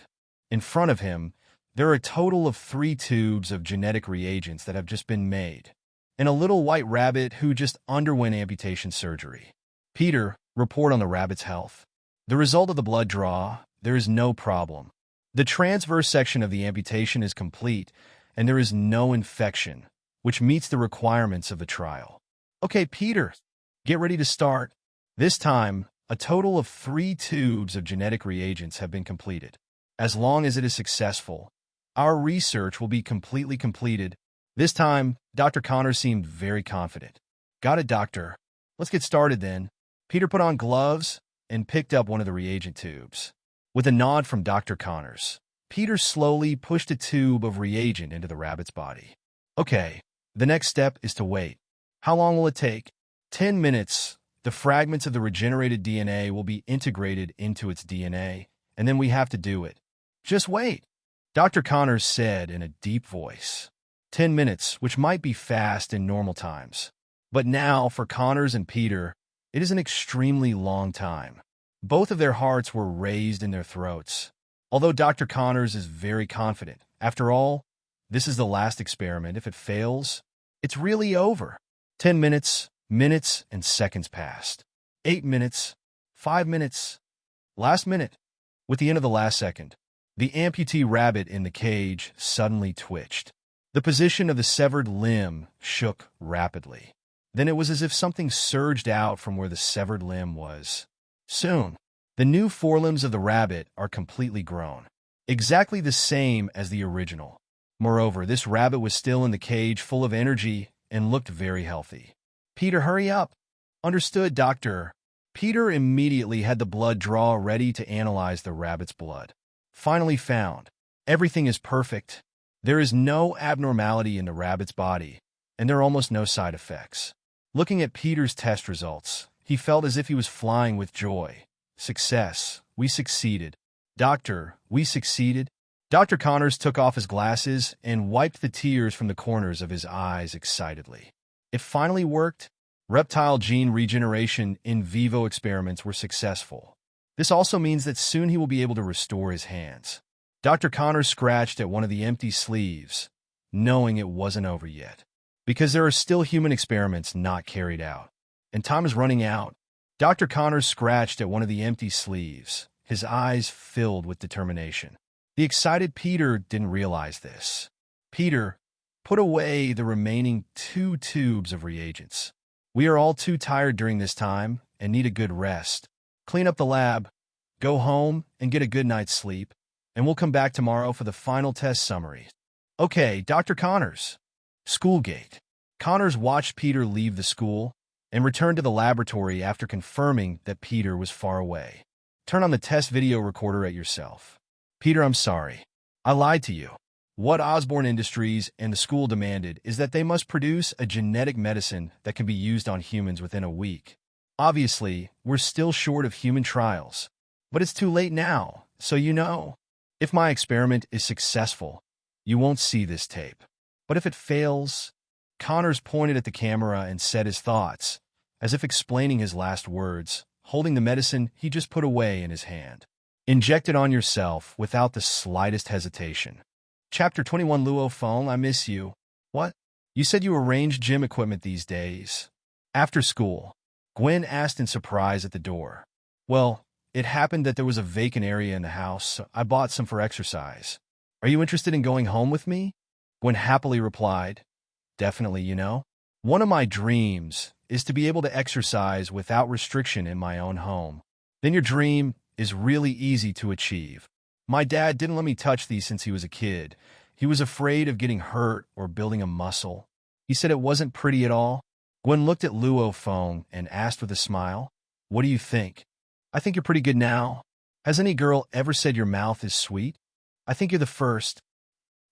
In front of him, there are a total of 3 tubes of genetic reagents that have just been made, and a little white rabbit who just underwent amputation surgery. Peter, report on the rabbit's health. The result of the blood draw, there is no problem. The transverse section of the amputation is complete, and there is no infection, which meets the requirements of the trial. Okay, Peter, get ready to start. This time, a total of 3 tubes of genetic reagents have been completed. As long as it is successful, our research will be completely completed. This time, Dr. Connors seemed very confident. Got it, doctor. Let's get started then. Peter put on gloves and picked up one of the reagent tubes. With a nod from Dr. Connors, Peter slowly pushed a tube of reagent into the rabbit's body. Okay, the next step is to wait. How long will it take? 10 minutes. The fragments of the regenerated DNA will be integrated into its DNA, and then we have to do it. Just wait, Dr. Connors said in a deep voice. 10 minutes, which might be fast in normal times. But now, for Connors and Peter, it is an extremely long time. Both of their hearts were raised in their throats. Although Dr. Connors is very confident, after all, this is the last experiment. If it fails, it's really over. 10 minutes, minutes, and seconds passed. 8 minutes, 5 minutes, last minute. With the end of the last second, the amputee rabbit in the cage suddenly twitched. The position of the severed limb shook rapidly. Then it was as if something surged out from where the severed limb was. Soon, the new forelimbs of the rabbit are completely grown, exactly the same as the original. Moreover, this rabbit was still in the cage, full of energy, and looked very healthy. Peter, hurry up. Understood, doctor. Peter immediately had the blood draw ready to analyze the rabbit's blood. Finally found. Everything is perfect. There is no abnormality in the rabbit's body, and there are almost no side effects. Looking at Peter's test results, he felt as if he was flying with joy. Success. We succeeded. Doctor, we succeeded. Dr. Connors took off his glasses and wiped the tears from the corners of his eyes excitedly. It finally worked. Reptile gene regeneration in vivo experiments were successful. This also means that soon he will be able to restore his hands. Dr. Connors scratched at one of the empty sleeves, knowing it wasn't over yet, because there are still human experiments not carried out, and time is running out. Dr. Connors scratched at one of the empty sleeves, his eyes filled with determination. The excited Peter didn't realize this. Peter, put away the remaining 2 tubes of reagents. We are all too tired during this time and need a good rest. Clean up the lab, go home, and get a good night's sleep, and we'll come back tomorrow for the final test summary. Okay, Dr. Connors. School gate. Connors watched Peter leave the school and returned to the laboratory after confirming that Peter was far away. Turn on the test video recorder at yourself. Peter, I'm sorry. I lied to you. What Osborne Industries and the school demanded is that they must produce a genetic medicine that can be used on humans within a week. Obviously, we're still short of human trials, but it's too late now, so you know. If my experiment is successful, you won't see this tape. But if it fails, Connors pointed at the camera and said his thoughts, as if explaining his last words, holding the medicine he just put away in his hand. Inject it on yourself without the slightest hesitation. Chapter 21. Luo Feng, I miss you. What? You said you arrange gym equipment these days. After school, Gwen asked in surprise at the door. Well, it happened that there was a vacant area in the house, so I bought some for exercise. Are you interested in going home with me? Gwen happily replied, Definitely, you know. One of my dreams is to be able to exercise without restriction in my own home. Then your dream is really easy to achieve. My dad didn't let me touch these since he was a kid. He was afraid of getting hurt or building a muscle. He said it wasn't pretty at all. Gwen looked at Luo Feng and asked with a smile, What do you think? I think you're pretty good now. Has any girl ever said your mouth is sweet? I think you're the first.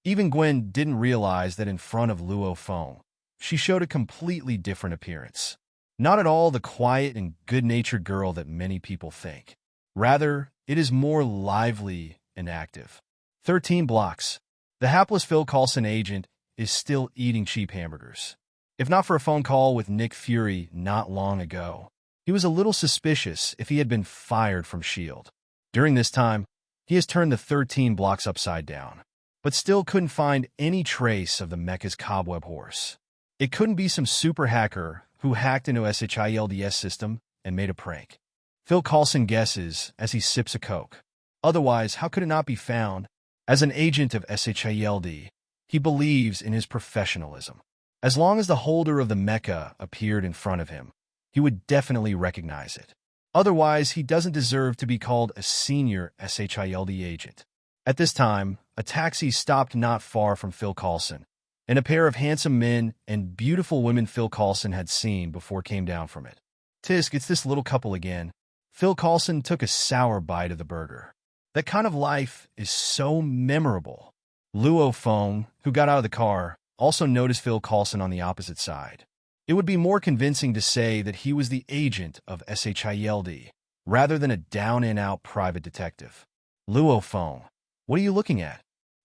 Even Gwen didn't realize that in front of Luo Feng, she showed a completely different appearance. Not at all the quiet and good-natured girl that many people think. Rather, it is more lively and active. 13 blocks. The hapless Phil Coulson agent is still eating cheap hamburgers. If not for a phone call with Nick Fury not long ago, he was a little suspicious if he had been fired from S.H.I.E.L.D. During this time, he has turned the 13 blocks upside down, but still couldn't find any trace of the mecha's cobweb horse. It couldn't be some super hacker who hacked into S.H.I.E.L.D.'s system and made a prank. Phil Coulson guesses as he sips a Coke. Otherwise, how could it not be found? As an agent of S.H.I.E.L.D., he believes in his professionalism. As long as the holder of the mecha appeared in front of him, he would definitely recognize it. Otherwise, he doesn't deserve to be called a senior S.H.I.E.L.D. agent. At this time, a taxi stopped not far from Phil Coulson, and a pair of handsome men and beautiful women Phil Coulson had seen before came down from it. Tisk, it's this little couple again. Phil Coulson took a sour bite of the burger. That kind of life is so memorable. Luo Feng, who got out of the car, also noticed Phil Coulson on the opposite side. It would be more convincing to say that he was the agent of S.H.I.E.L.D. rather than a down-and-out private detective. Luo Feng, what are you looking at?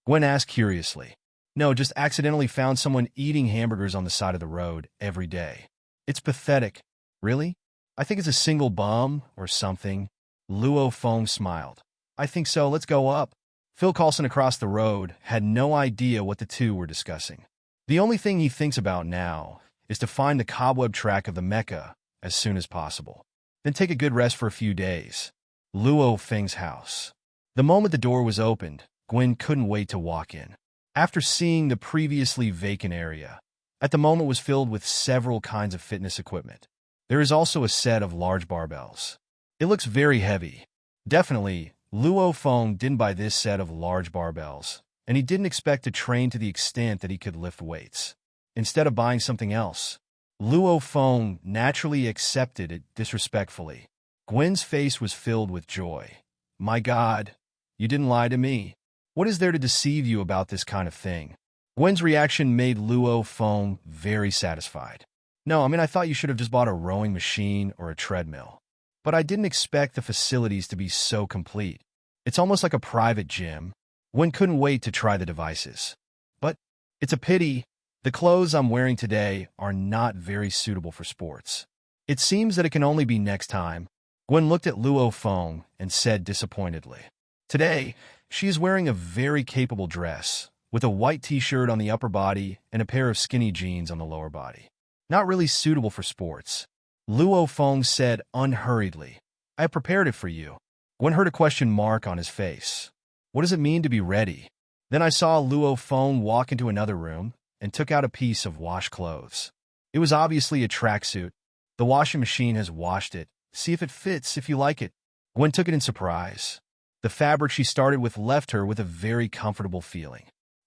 Gwen asked curiously. No, just accidentally found someone eating hamburgers on the side of the road every day. It's pathetic. Really? I think it's a single bum or something. Luo Feng smiled. I think so, let's go up. Phil Coulson across the road had no idea what the two were discussing. The only thing he thinks about now is to find the cobweb track of the mecha as soon as possible. Then take a good rest for a few days. Luo Feng's house. The moment the door was opened, Gwen couldn't wait to walk in. After seeing the previously vacant area, at the moment was filled with several kinds of fitness equipment. There is also a set of large barbells. It looks very heavy. Definitely, Luo Feng didn't buy this set of large barbells, and he didn't expect to train to the extent that he could lift weights. Instead of buying something else, Luo Feng naturally accepted it disrespectfully. Gwen's face was filled with joy. My God, you didn't lie to me. What is there to deceive you about this kind of thing? Gwen's reaction made Luo Feng very satisfied. No, I thought you should have just bought a rowing machine or a treadmill. But I didn't expect the facilities to be so complete. It's almost like a private gym. Gwen couldn't wait to try the devices. But it's a pity. The clothes I'm wearing today are not very suitable for sports. It seems that it can only be next time. Gwen looked at Luo Feng and said disappointedly. Today, she is wearing a very capable dress, with a white t-shirt on the upper body and a pair of skinny jeans on the lower body. Not really suitable for sports. Luo Feng said unhurriedly. I have prepared it for you. Gwen heard a question mark on his face. What does it mean to be ready? Then I saw Luo Feng walk into another room and took out a piece of washed clothes. It was obviously a tracksuit. The washing machine has washed it. See if it fits, if you like it. Gwen took it in surprise. The fabric she started with left her with a very comfortable feeling.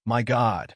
My God,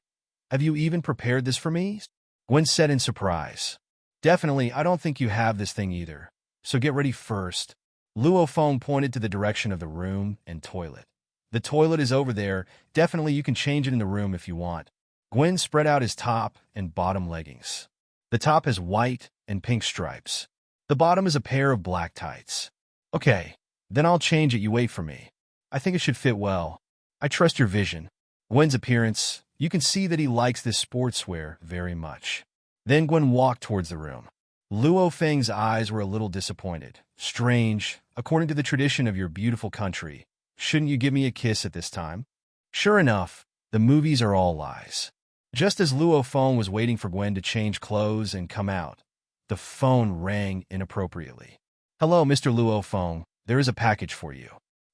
have you even prepared this for me? Gwen said in surprise. Definitely, I don't think you have this thing either. So get ready first. Luo Feng pointed to the direction of the room and toilet. The toilet is over there. Definitely you can change it in the room if you want. Gwen spread out his top and bottom leggings. The top has white and pink stripes. The bottom is a pair of black tights. Okay, then I'll change it. You wait for me. I think it should fit well. I trust your vision. Gwen's appearance, you can see that he likes this sportswear very much. Then Gwen walked towards the room. Luo Feng's eyes were a little disappointed. Strange, according to the tradition of your beautiful country. Shouldn't you give me a kiss at this time? Sure enough, the movies are all lies. Just as Luo Feng was waiting for Gwen to change clothes and come out, the phone rang inappropriately. Hello, Mr. Luo Feng. There is a package for you.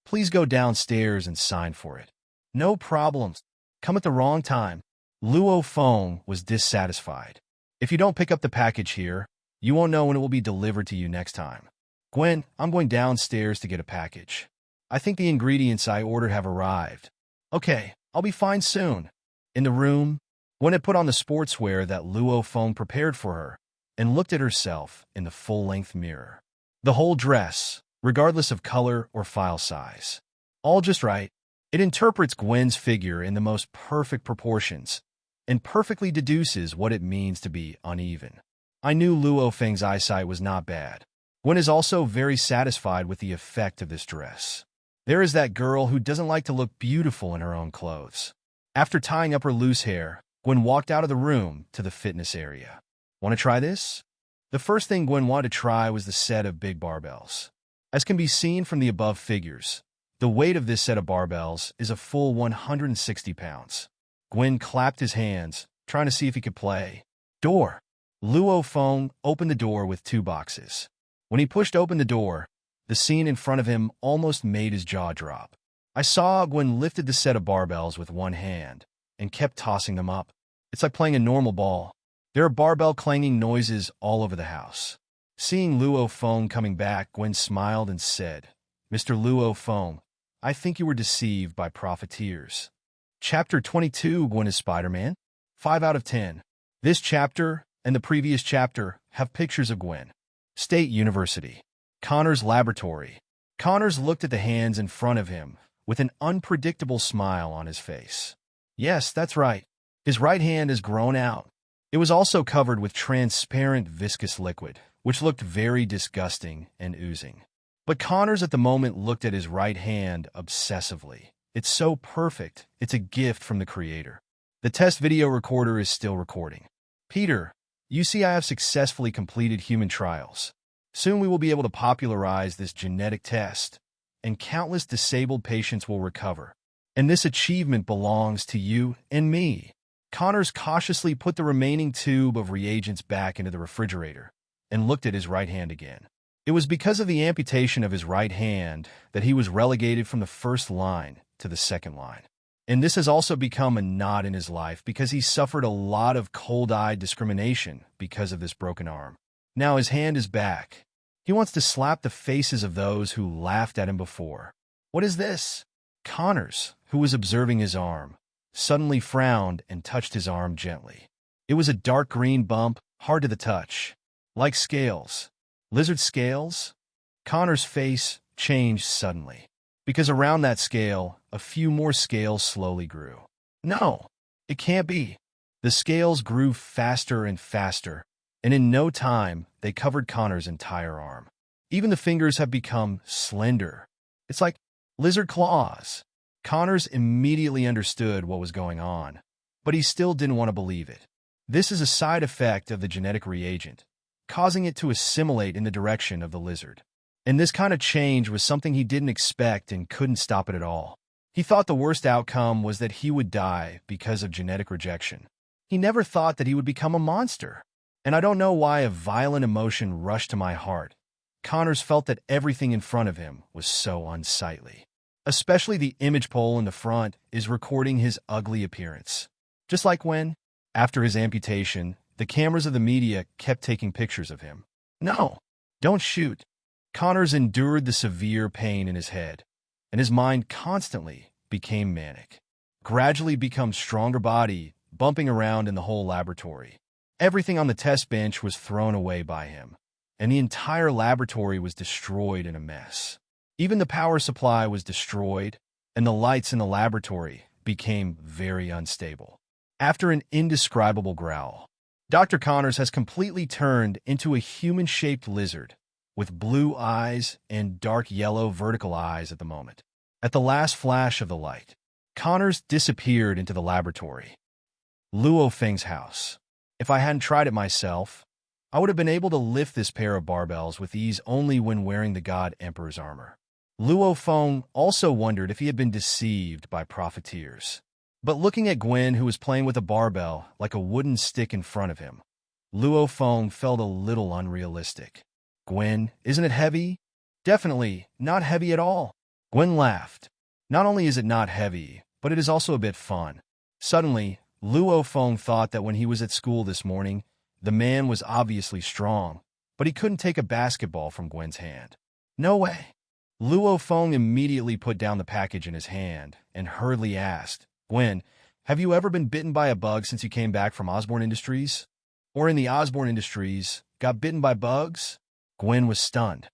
Please go downstairs and sign for it. No problems. Come at the wrong time. Luo Feng was dissatisfied. If you don't pick up the package here, you won't know when it will be delivered to you next time. Gwen, I'm going downstairs to get a package. I think the ingredients I ordered have arrived. Okay, I'll be fine soon. In the room, Gwen had put on the sportswear that Luo Feng prepared for her and looked at herself in the full-length mirror. The whole dress, regardless of color or file size. All just right. It interprets Gwen's figure in the most perfect proportions and perfectly deduces what it means to be uneven. I knew Luo Feng's eyesight was not bad. Gwen is also very satisfied with the effect of this dress. There is that girl who doesn't like to look beautiful in her own clothes. After tying up her loose hair, Gwen walked out of the room to the fitness area. Want to try this? The first thing Gwen wanted to try was the set of big barbells. As can be seen from the above figures, the weight of this set of barbells is a full 160 pounds. Gwen clapped his hands, trying to see if he could play. Door. Luo Feng opened the door with 2 boxes. When he pushed open the door, the scene in front of him almost made his jaw drop. I saw Gwen lifted the set of barbells with one hand and kept tossing them up. It's like playing a normal ball. There are barbell clanging noises all over the house. Seeing Luo Feng coming back, Gwen smiled and said, "Mr. Luo Feng, I think you were deceived by profiteers." Chapter 22, Gwen is Spider-Man. 5 out of 10. This chapter and the previous chapter have pictures of Gwen. State University. Connor's laboratory. Connors looked at the hands in front of him with an unpredictable smile on his face. Yes, that's right. His right hand is grown out. It was also covered with transparent viscous liquid, which looked very disgusting and oozing. But Connors at the moment looked at his right hand obsessively. It's so perfect. It's a gift from the creator. The test video recorder is still recording. Peter, you see I have successfully completed human trials. Soon we will be able to popularize this genetic test, and countless disabled patients will recover. And this achievement belongs to you and me. Connors cautiously put the remaining tube of reagents back into the refrigerator and looked at his right hand again. It was because of the amputation of his right hand that he was relegated from the first line to the second line. And this has also become a knot in his life because he suffered a lot of cold-eyed discrimination because of this broken arm. Now his hand is back. He wants to slap the faces of those who laughed at him before. What is this? Connors, who was observing his arm, suddenly frowned and touched his arm gently. It was a dark green bump, hard to the touch. Like scales. Lizard scales? Connor's face changed suddenly, because around that scale, a few more scales slowly grew. No, it can't be. The scales grew faster and faster, and in no time, they covered Connor's entire arm. Even the fingers have become slender. It's like lizard claws. Connors immediately understood what was going on, but he still didn't want to believe it. This is a side effect of the genetic reagent, causing it to assimilate in the direction of the lizard. And this kind of change was something he didn't expect and couldn't stop it at all. He thought the worst outcome was that he would die because of genetic rejection. He never thought that he would become a monster. And I don't know why a violent emotion rushed to my heart. Connors felt that everything in front of him was so unsightly. Especially the image pole in the front is recording his ugly appearance. Just like when, after his amputation, the cameras of the media kept taking pictures of him. No, don't shoot. Connors endured the severe pain in his head, and his mind constantly became manic. Gradually become stronger body, bumping around in the whole laboratory. Everything on the test bench was thrown away by him, and the entire laboratory was destroyed in a mess. Even the power supply was destroyed, and the lights in the laboratory became very unstable. After an indescribable growl, Dr. Connors has completely turned into a human-shaped lizard with blue eyes and dark yellow vertical eyes at the moment. At the last flash of the light, Connors disappeared into the laboratory. Luo Feng's house. If I hadn't tried it myself, I would have been able to lift this pair of barbells with ease only when wearing the God Emperor's armor. Luo Feng also wondered if he had been deceived by profiteers. But looking at Gwen, who was playing with a barbell like a wooden stick in front of him, Luo Feng felt a little unrealistic. Gwen, isn't it heavy? Definitely not heavy at all. Gwen laughed. Not only is it not heavy, but it is also a bit fun. Suddenly, Luo Feng thought that when he was at school this morning, the man was obviously strong, but he couldn't take a basketball from Gwen's hand. No way. Luo Feng immediately put down the package in his hand and hurriedly asked, Gwen, have you ever been bitten by a bug since you came back from Osborne Industries? Or in the Osborne Industries, got bitten by bugs? Gwen was stunned.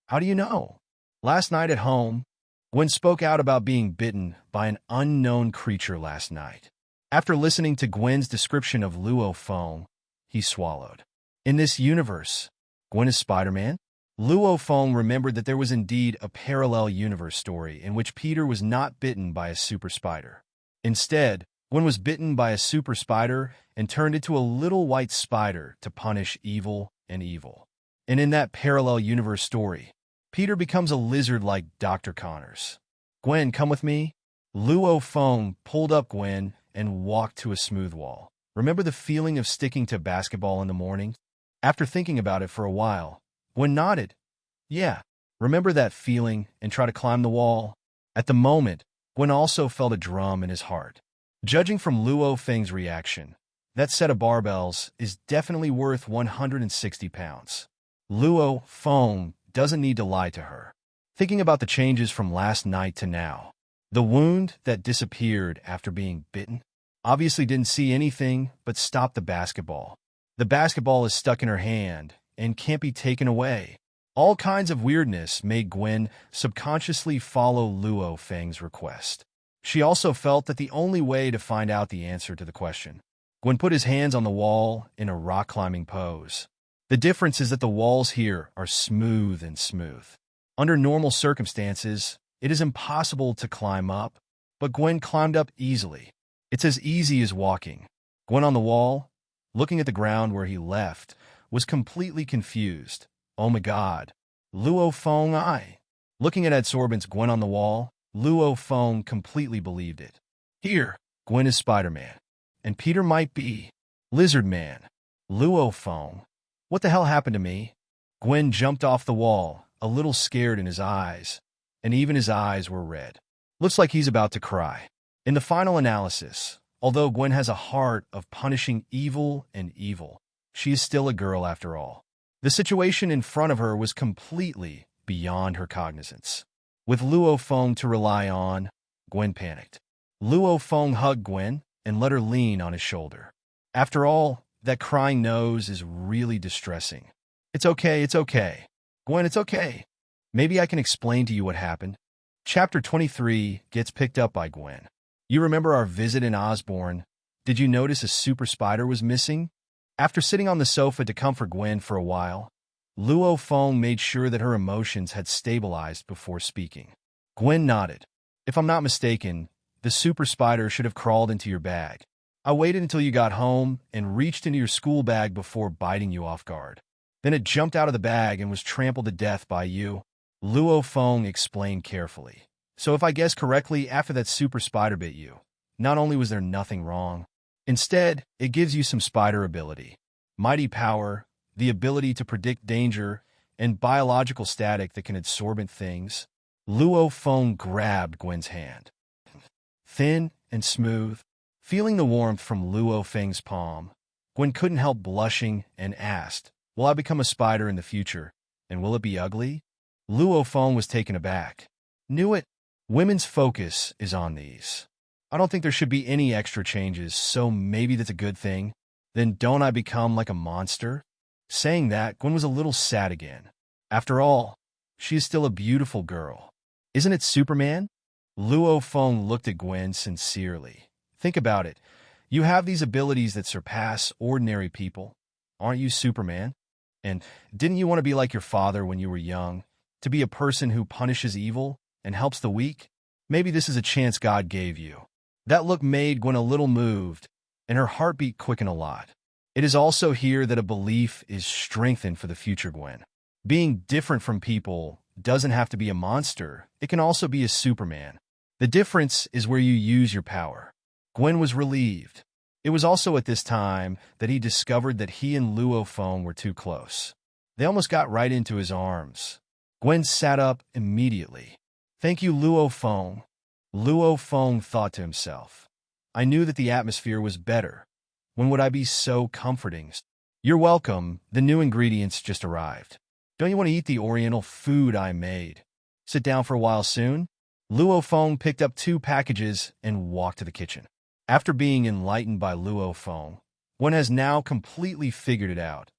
How do you know? Last night at home, Gwen spoke out about being bitten by an unknown creature last night. After listening to Gwen's description of Luo Feng, he swallowed. In this universe, Gwen is Spider-Man? Luo Feng remembered that there was indeed a parallel universe story in which Peter was not bitten by a super spider. Instead, Gwen was bitten by a super spider and turned into a little white spider to punish evil and evil. And in that parallel universe story, Peter becomes a lizard like Dr. Connors. Gwen, come with me. Luo Feng pulled up Gwen and walked to a smooth wall. Remember the feeling of sticking to basketball in the morning? After thinking about it for a while, Gwen nodded. Yeah, remember that feeling and try to climb the wall? At the moment, Gwen also felt a drum in his heart. Judging from Luo Feng's reaction, that set of barbells is definitely worth 160 pounds. Luo Feng doesn't need to lie to her. Thinking about the changes from last night to now, the wound that disappeared after being bitten obviously didn't see anything but stop the basketball. The basketball is stuck in her hand and can't be taken away. All kinds of weirdness made Gwen subconsciously follow Luo Feng's request. She also felt that the only way to find out the answer to the question. Gwen put his hands on the wall in a rock-climbing pose. The difference is that the walls here are smooth and smooth. Under normal circumstances, it is impossible to climb up, but Gwen climbed up easily. It's as easy as walking. Gwen on the wall, looking at the ground where he left, was completely confused. Oh my God. Luo Feng Looking at Adsorbent's Gwen on the wall, Luo Feng completely believed it. Here, Gwen is Spider-Man. And Peter might be Lizard Man. Luo Feng. What the hell happened to me? Gwen jumped off the wall, a little scared in his eyes, and even his eyes were red. Looks like he's about to cry. In the final analysis, although Gwen has a heart of punishing evil and evil, she is still a girl after all. The situation in front of her was completely beyond her cognizance. With Luo Feng to rely on, Gwen panicked. Luo Feng hugged Gwen and let her lean on his shoulder. After all, that crying nose is really distressing. It's okay. Gwen, it's okay. Maybe I can explain to you what happened. Chapter 23 gets picked up by Gwen. You remember our visit in Osborne? Did you notice a super spider was missing? After sitting on the sofa to comfort Gwen for a while, Luo Feng made sure that her emotions had stabilized before speaking. Gwen nodded. If I'm not mistaken, the super spider should have crawled into your bag. I waited until you got home and reached into your school bag before biting you off guard. Then it jumped out of the bag and was trampled to death by you. Luo Feng explained carefully. So if I guess correctly, after that super spider bit you, not only was there nothing wrong, instead, it gives you some spider ability. Mighty power, the ability to predict danger, and biological static that can adsorbent things. Luo Feng grabbed Gwen's hand. Thin and smooth, feeling the warmth from Luo Feng's palm, Gwen couldn't help blushing and asked, will I become a spider in the future, and will it be ugly? Luo Feng was taken aback. Knew it. Women's focus is on these. I don't think there should be any extra changes, so maybe that's a good thing. Then don't I become like a monster? Saying that, Gwen was a little sad again. After all, she is still a beautiful girl. Isn't it Superman? Luo Feng looked at Gwen sincerely. Think about it. You have these abilities that surpass ordinary people. Aren't you Superman? And didn't you want to be like your father when you were young? To be a person who punishes evil and helps the weak? Maybe this is a chance God gave you. That look made Gwen a little moved, and her heartbeat quickened a lot. It is also here that a belief is strengthened for the future, Gwen. Being different from people doesn't have to be a monster. It can also be a Superman. The difference is where you use your power. Gwen was relieved. It was also at this time that he discovered that he and Luo Feng were too close. They almost got right into his arms. Gwen sat up immediately. Thank you, Luo Feng. Luo Feng thought to himself. I knew that the atmosphere was better. When would I be so comforting? You're welcome. The new ingredients just arrived. Don't you want to eat the Oriental food I made? Sit down for a while soon? Luo Feng picked up 2 packages and walked to the kitchen. After being enlightened by Luo Feng, one has now completely figured it out,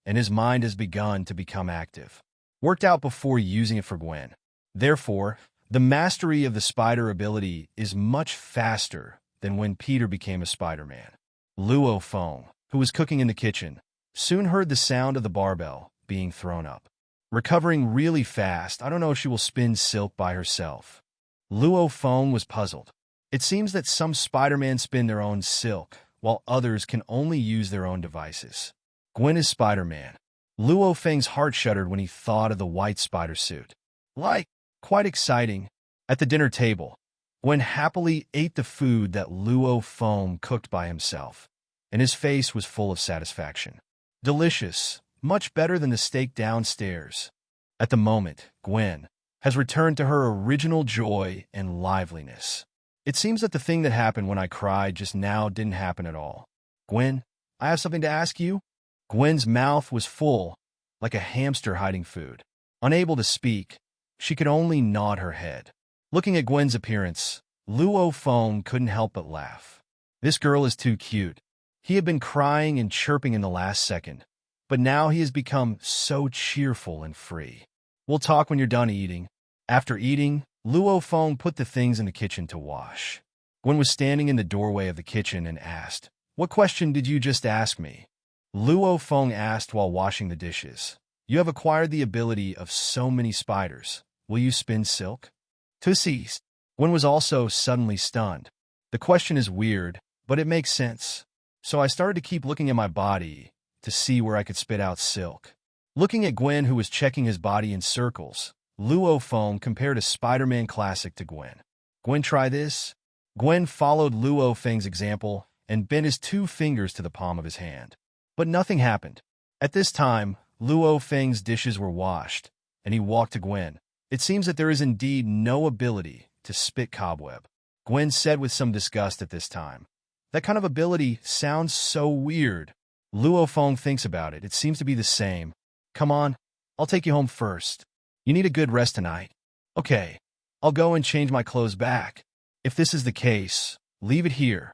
and his mind has begun to become active. Worked out before using it for Gwen. Therefore, the mastery of the spider ability is much faster than when Peter became a Spider-Man. Luo Feng, who was cooking in the kitchen, soon heard the sound of the barbell being thrown up. recovering really fast. I don't know if she will spin silk by herself. Luo Feng was puzzled. It seems that some Spider-Man spin their own silk, while others can only use their own devices. Gwen is Spider-Man. Luo Feng's heart shuddered when he thought of the white spider suit. Quite exciting. At the dinner table, Gwen happily ate the food that Luo Feng cooked by himself, and his face was full of satisfaction. Delicious, much better than the steak downstairs. At the moment, Gwen has returned to her original joy and liveliness. It seems that the thing that happened when I cried just now didn't happen at all. Gwen, I have something to ask you. Gwen's mouth was full, like a hamster hiding food. Unable to speak, she could only nod her head. Looking at Gwen's appearance, Luo Feng couldn't help but laugh. This girl is too cute. He had been crying and chirping in the last second, but now he has become so cheerful and free. We'll talk when you're done eating. After eating, Luo Feng put the things in the kitchen to wash. Gwen was standing in the doorway of the kitchen and asked, "What question did you just ask me?" Luo Feng asked while washing the dishes. "You have acquired the ability of so many spiders. Will you spin silk?" Tussies. Gwen was also suddenly stunned. The question is weird, but it makes sense. So I started to keep looking at my body to see where I could spit out silk. Looking at Gwen, who was checking his body in circles, Luo Feng compared a Spider-Man classic to Gwen. "Gwen, try this." Gwen followed Luo Feng's example and bent his 2 fingers to the palm of his hand. But nothing happened. At this time, Luo Feng's dishes were washed, and he walked to Gwen. "It seems that there is indeed no ability to spit cobweb," Gwen said with some disgust at this time. "That kind of ability sounds so weird." Luo Feng thinks about it. "It seems to be the same. Come on, I'll take you home first. You need a good rest tonight." "Okay, I'll go and change my clothes back. If this is the case, leave it here."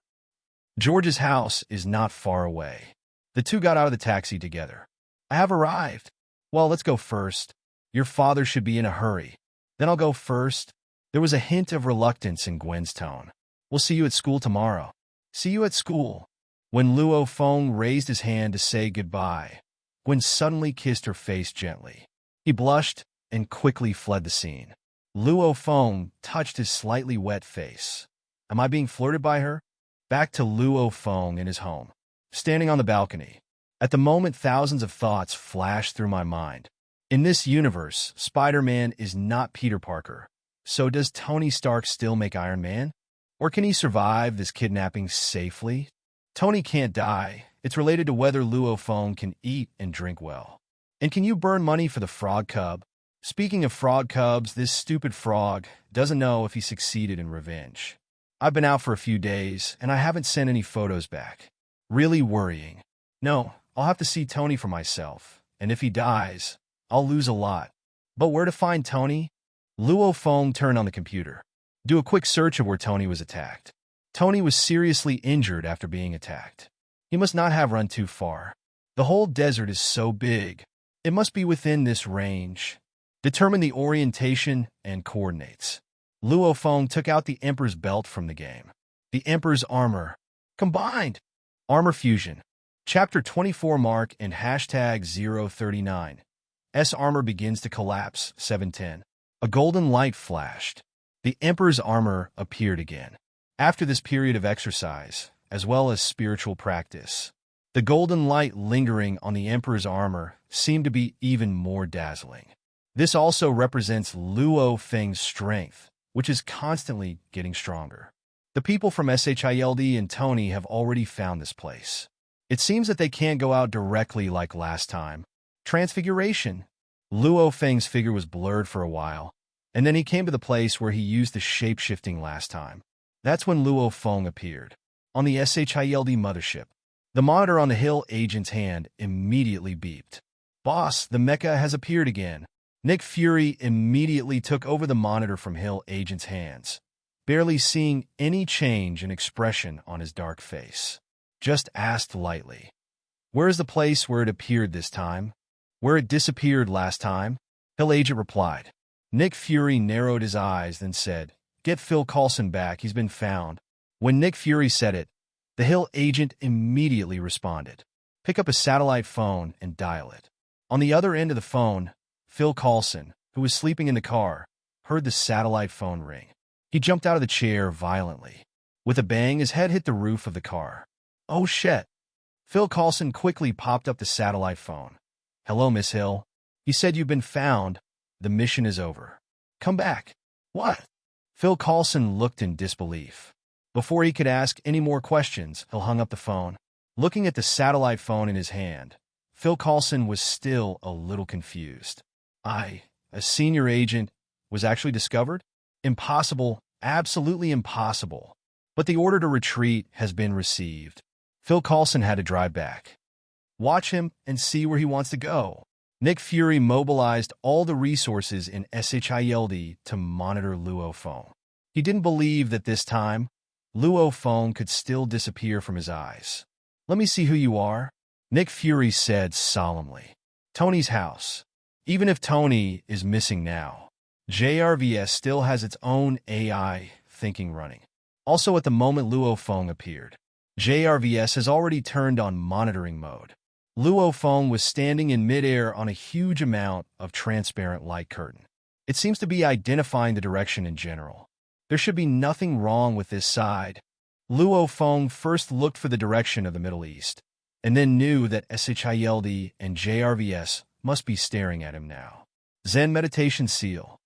George's house is not far away. The two got out of the taxi together. "I have arrived." "Well, let's go first. Your father should be in a hurry." "Then I'll go first." There was a hint of reluctance in Gwen's tone. "We'll see you at school tomorrow." "See you at school." When Luo Feng raised his hand to say goodbye, Gwen suddenly kissed her face gently. He blushed and quickly fled the scene. Luo Feng touched his slightly wet face. Am I being flirted by her? Back to Luo Feng in his home, standing on the balcony. At the moment, thousands of thoughts flashed through my mind. In this universe, Spider-Man is not Peter Parker. So does Tony Stark still make Iron Man? Or can he survive this kidnapping safely? Tony can't die. It's related to whether Luo Feng can eat and drink well. And can you burn money for the frog cub? Speaking of frog cubs, this stupid frog doesn't know if he succeeded in revenge. I've been out for a few days, and I haven't sent any photos back. Really worrying. No, I'll have to see Tony for myself, and if he dies, I'll lose a lot. But where to find Tony? Luo Feng turned on the computer. Do a quick search of where Tony was attacked. Tony was seriously injured after being attacked. He must not have run too far. The whole desert is so big. It must be within this range. Determine the orientation and coordinates. Luo Feng took out the Emperor's belt from the game. The Emperor's armor. Combined. Armor fusion. Chapter 24 mark and hashtag 039. S armor begins to collapse, 710. A golden light flashed. The Emperor's armor appeared again. After this period of exercise, as well as spiritual practice, the golden light lingering on the Emperor's armor seemed to be even more dazzling. This also represents Luo Feng's strength, which is constantly getting stronger. The people from SHILD and Tony have already found this place. It seems that they can't go out directly like last time. Transfiguration. Luo Feng's figure was blurred for a while, and then he came to the place where he used the shape-shifting last time. That's when Luo Feng appeared. On the SHILD mothership, the monitor on the Hill agent's hand immediately beeped. Boss, the mecha has appeared again. Nick Fury immediately took over the monitor from Hill agent's hands, barely seeing any change in expression on his dark face. Just asked lightly, "Where is the place where it appeared this time? Where it disappeared last time?" Hill agent replied. Nick Fury narrowed his eyes, then said, "Get Phil Coulson back, he's been found." When Nick Fury said it, the Hill agent immediately responded. Pick up a satellite phone and dial it. On the other end of the phone, Phil Coulson, who was sleeping in the car, heard the satellite phone ring. He jumped out of the chair violently. With a bang, his head hit the roof of the car. "Oh shit." Phil Coulson quickly popped up the satellite phone. "Hello, Miss Hill." He said, "You've been found. The mission is over. Come back." "What?" Phil Coulson looked in disbelief. Before he could ask any more questions, Hill hung up the phone. Looking at the satellite phone in his hand, Phil Coulson was still a little confused. A senior agent, was actually discovered? Impossible, absolutely impossible. But the order to retreat has been received. Phil Coulson had to drive back. Watch him and see where he wants to go. Nick Fury mobilized all the resources in SHIELD to monitor Luo Feng. He didn't believe that this time, Luo Feng could still disappear from his eyes. "Let me see who you are," Nick Fury said solemnly. "Tony's house. Even if Tony is missing now, JRVS still has its own AI thinking running. Also, at the moment Luo Feng appeared, JRVS has already turned on monitoring mode. Luo Feng was standing in midair on a huge amount of transparent light curtain. It seems to be identifying the direction in general. There should be nothing wrong with this side." Luo Feng first looked for the direction of the Middle East, and then knew that SHIELD and JRVS must be staring at him now. Zen meditation seal.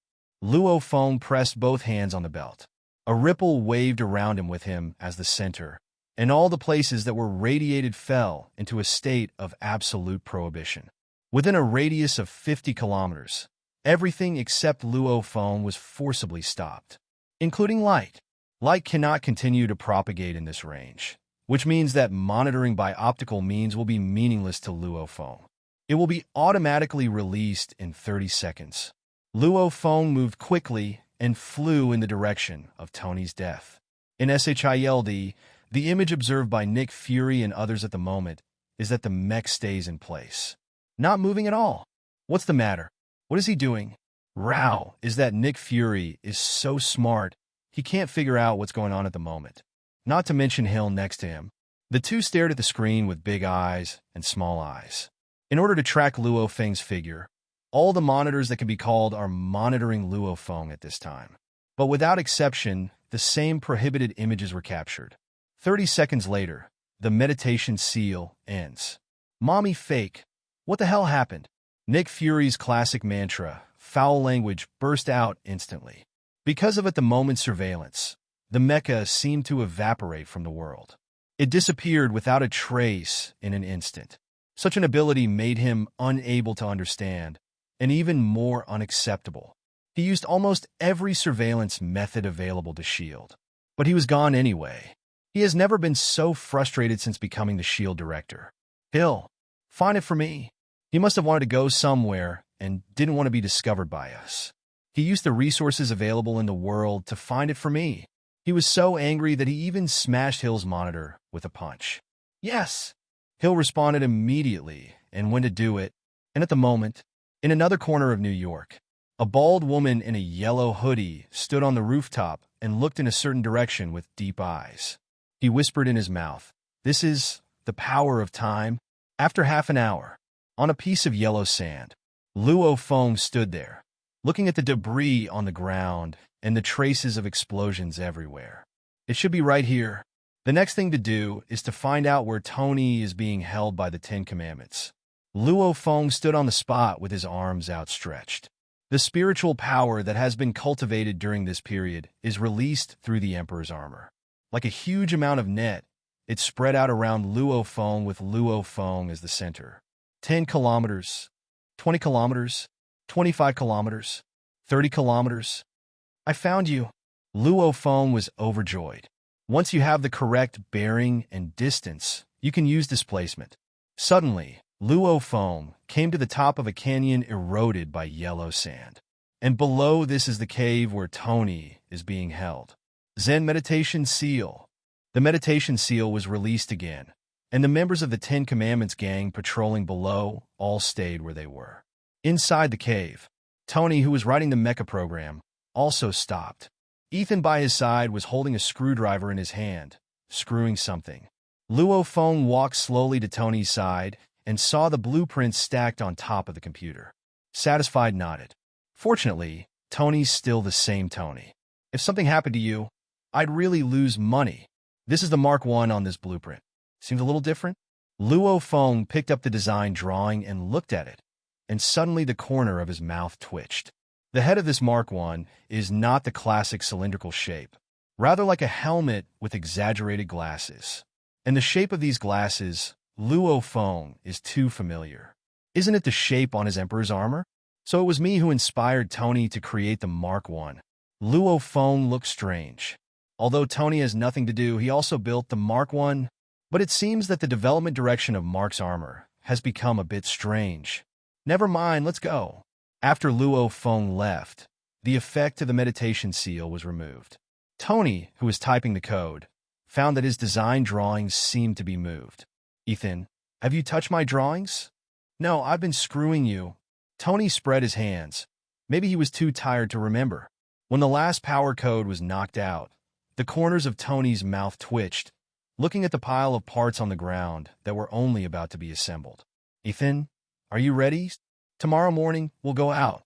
Luo Feng pressed both hands on the belt. A ripple waved around him with him as the center, and all the places that were radiated fell into a state of absolute prohibition. Within a radius of 50 kilometers, everything except Luo Feng was forcibly stopped, including light. Light cannot continue to propagate in this range, which means that monitoring by optical means will be meaningless to Luo Feng. It will be automatically released in 30 seconds. Luo Feng moved quickly and flew in the direction of Tony's death. In SHIELD, the image observed by Nick Fury and others at the moment is that the mech stays in place, not moving at all. What's the matter? What is he doing? Row is that Nick Fury is so smart, he can't figure out what's going on at the moment. Not to mention Hill next to him. The two stared at the screen with big eyes and small eyes. In order to track Luo Feng's figure, all the monitors that can be called are monitoring Luo Feng at this time. But without exception, the same prohibited images were captured. 30 seconds later, the meditation seal ends. "Mommy fake. What the hell happened?" Nick Fury's classic mantra, foul language, burst out instantly. Because of at the moment surveillance, the mecha seemed to evaporate from the world. It disappeared without a trace in an instant. Such an ability made him unable to understand, and even more unacceptable. He used almost every surveillance method available to S.H.I.E.L.D., but he was gone anyway. He has never been so frustrated since becoming the S.H.I.E.L.D. director. "Hill, find it for me." He must have wanted to go somewhere and didn't want to be discovered by us. He used the resources available in the world to find it for me. He was so angry that he even smashed Hill's monitor with a punch. "Yes!" Hill responded immediately and went to do it, and at the moment, in another corner of New York, a bald woman in a yellow hoodie stood on the rooftop and looked in a certain direction with deep eyes. He whispered in his mouth, "This is the power of time." After half an hour, on a piece of yellow sand, Luo Feng stood there, looking at the debris on the ground and the traces of explosions everywhere. "It should be right here. The next thing to do is to find out where Tony is being held by the Ten Commandments." Luo Feng stood on the spot with his arms outstretched. The spiritual power that has been cultivated during this period is released through the Emperor's armor. Like a huge amount of net, it spread out around Luo Feng with Luo Feng as the center. 10 kilometers, 20 kilometers, 25 kilometers, 30 kilometers. "I found you." Luo Feng was overjoyed. Once you have the correct bearing and distance, you can use displacement. Suddenly, Luo Feng came to the top of a canyon eroded by yellow sand. And below this is the cave where Tony is being held. Zen meditation seal. The meditation seal was released again, and the members of the Ten Commandments gang patrolling below all stayed where they were. Inside the cave, Tony, who was writing the mecha program, also stopped. Ethan by his side was holding a screwdriver in his hand, screwing something. Luo Feng walked slowly to Tony's side and saw the blueprints stacked on top of the computer. Satisfied nodded. Fortunately, Tony's still the same Tony. If something happened to you, I'd really lose money. This is the Mark I on this blueprint. Seems a little different? Luo Feng picked up the design drawing and looked at it, and suddenly the corner of his mouth twitched. The head of this Mark I is not the classic cylindrical shape, rather like a helmet with exaggerated glasses. And the shape of these glasses, Luo Feng, is too familiar. Isn't it the shape on his Emperor's armor? So it was me who inspired Tony to create the Mark I. Luo Feng looked strange. Although Tony has nothing to do, he also built the Mark I, but it seems that the development direction of Mark's armor has become a bit strange. Never mind, let's go. After Luo Feng left, the effect of the meditation seal was removed. Tony, who was typing the code, found that his design drawings seemed to be moved. Ethan, have you touched my drawings? No, I've been screwing you. Tony spread his hands. Maybe he was too tired to remember. When the last power code was knocked out, the corners of Tony's mouth twitched, looking at the pile of parts on the ground that were only about to be assembled. Ethan, are you ready? Tomorrow morning, we'll go out.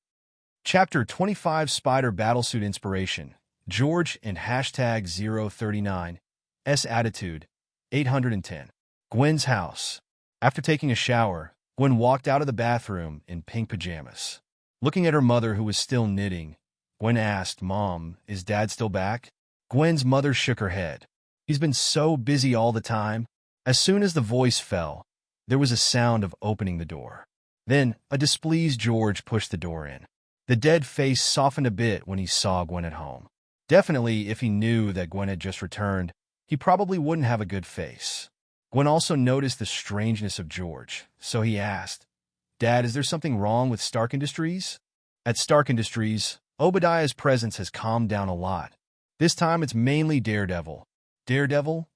Chapter 25 Spider Battlesuit Inspiration. George and hashtag 039. S Attitude. 810. Gwen's house. After taking a shower, Gwen walked out of the bathroom in pink pajamas. Looking at her mother, who was still knitting, Gwen asked, Mom, is Dad still back? Gwen's mother shook her head. He's been so busy all the time. As soon as the voice fell, there was a sound of opening the door. Then, a displeased George pushed the door in. The dead face softened a bit when he saw Gwen at home. Definitely, if he knew that Gwen had just returned, he probably wouldn't have a good face. Gwen also noticed the strangeness of George, so he asked, Dad, is there something wrong with Stark Industries? At Stark Industries, Obadiah's presence has calmed down a lot. This time it's mainly Daredevil. Daredevil?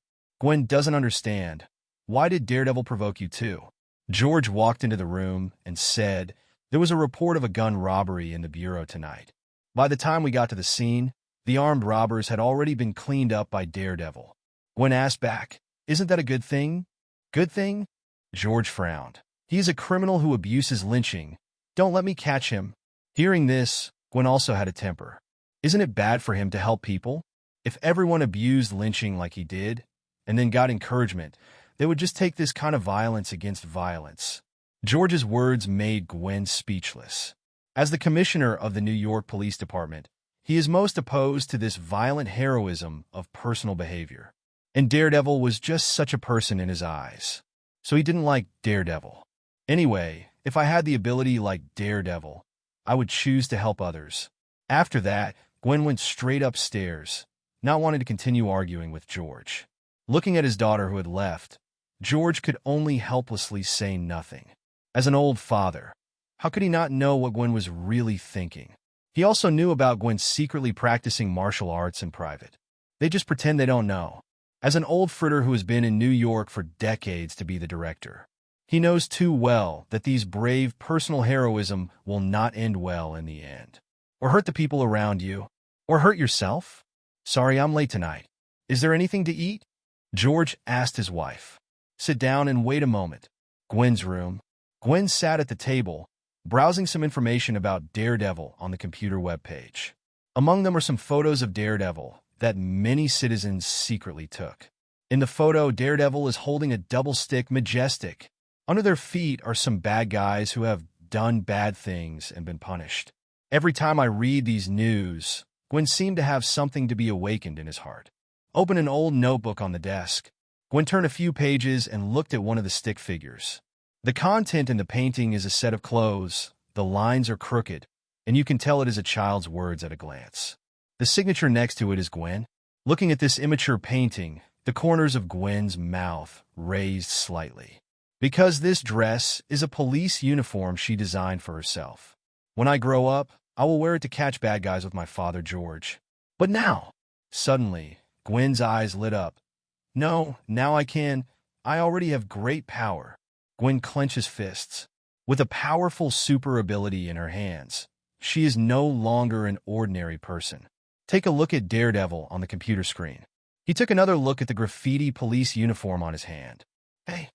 Gwen doesn't understand. Why did Daredevil provoke you too? George walked into the room and said, there was a report of a gun robbery in the bureau tonight. By the time we got to the scene, the armed robbers had already been cleaned up by Daredevil. Gwen asked back, isn't that a good thing? Good thing? George frowned. He is a criminal who abuses lynching. Don't let me catch him. Hearing this, Gwen also had a temper. Isn't it bad for him to help people? If everyone abused lynching like he did, and then got encouragement, they would just take this kind of violence against violence. George's words made Gwen speechless. As the commissioner of the New York Police Department, he is most opposed to this violent heroism of personal behavior. And Daredevil was just such a person in his eyes. So he didn't like Daredevil. Anyway, if I had the ability like Daredevil, I would choose to help others. After that, Gwen went straight upstairs, not wanting to continue arguing with George. Looking at his daughter who had left, George could only helplessly say nothing. As an old father, how could he not know what Gwen was really thinking? He also knew about Gwen secretly practicing martial arts in private. They just pretend they don't know. As an old fritter who has been in New York for decades to be the director, he knows too well that these brave personal heroism will not end well in the end. Or hurt the people around you. Or hurt yourself. Sorry, I'm late tonight. Is there anything to eat? George asked his wife. Sit down and wait a moment. Gwen's room. Gwen sat at the table, browsing some information about Daredevil on the computer webpage. Among them are some photos of Daredevil that many citizens secretly took. In the photo, Daredevil is holding a double-stick majestic. Under their feet are some bad guys who have done bad things and been punished. Every time I read these news, Gwen seemed to have something to be awakened in his heart. Open an old notebook on the desk. Gwen turned a few pages and looked at one of the stick figures. The content in the painting is a set of clothes. The lines are crooked, and you can tell it is a child's words at a glance. The signature next to it is Gwen. Looking at this immature painting, the corners of Gwen's mouth raised slightly. Because this dress is a police uniform she designed for herself. When I grow up, I will wear it to catch bad guys with my father, George. But now, suddenly, Gwen's eyes lit up. No, now I can. I already have great power. Gwen clenches fists. With a powerful super ability in her hands, she is no longer an ordinary person. Take a look at Daredevil on the computer screen. He took another look at the graffiti police uniform on his hand. Hey,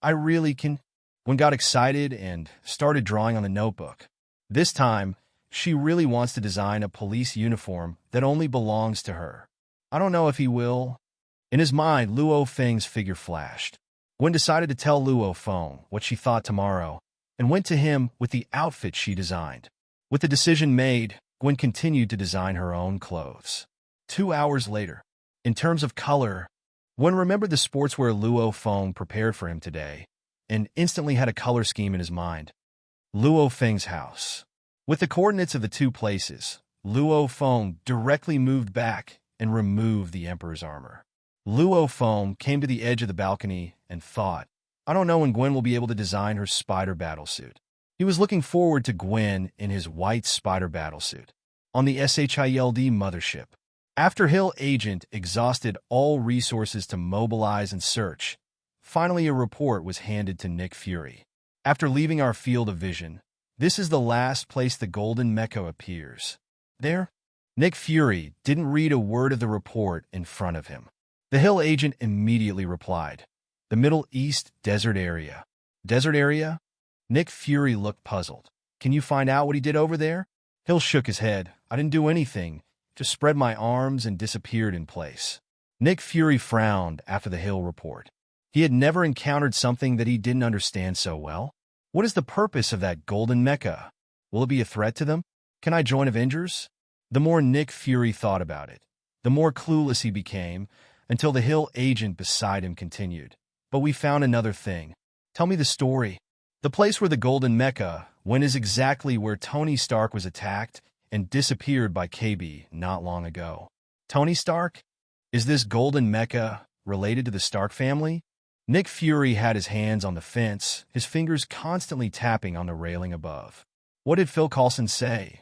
I really can. Gwen got excited and started drawing on the notebook. This time, she really wants to design a police uniform that only belongs to her. I don't know if he will. In his mind, Luo Feng's figure flashed. Gwen decided to tell Luo Feng what she thought tomorrow and went to him with the outfit she designed. With the decision made, Gwen continued to design her own clothes. 2 hours later, in terms of color, Gwen remembered the sportswear Luo Feng prepared for him today and instantly had a color scheme in his mind. Luo Feng's house. With the coordinates of the two places, Luo Feng directly moved back and removed the Emperor's armor. Luo Feng came to the edge of the balcony and thought, I don't know when Gwen will be able to design her spider battlesuit. He was looking forward to Gwen in his white spider battlesuit on the SHIELD mothership. After Hill Agent exhausted all resources to mobilize and search, finally a report was handed to Nick Fury. After leaving our field of vision, this is the last place the golden mecha appears. There? Nick Fury didn't read a word of the report in front of him. The Hill Agent immediately replied, The Middle East desert area. Desert area? Nick Fury looked puzzled. Can you find out what he did over there? Hill shook his head. I didn't do anything. Just spread my arms and disappeared in place. Nick Fury frowned after the Hill report. He had never encountered something that he didn't understand so well. What is the purpose of that golden mecha? Will it be a threat to them? Can I join Avengers? The more Nick Fury thought about it, the more clueless he became, until the Hill Agent beside him continued. But we found another thing. Tell me the story. The place where the golden mecha went is exactly where Tony Stark was attacked and disappeared by KB not long ago. Tony Stark? Is this golden mecha related to the Stark family? Nick Fury had his hands on the fence, his fingers constantly tapping on the railing above. What did Phil Coulson say?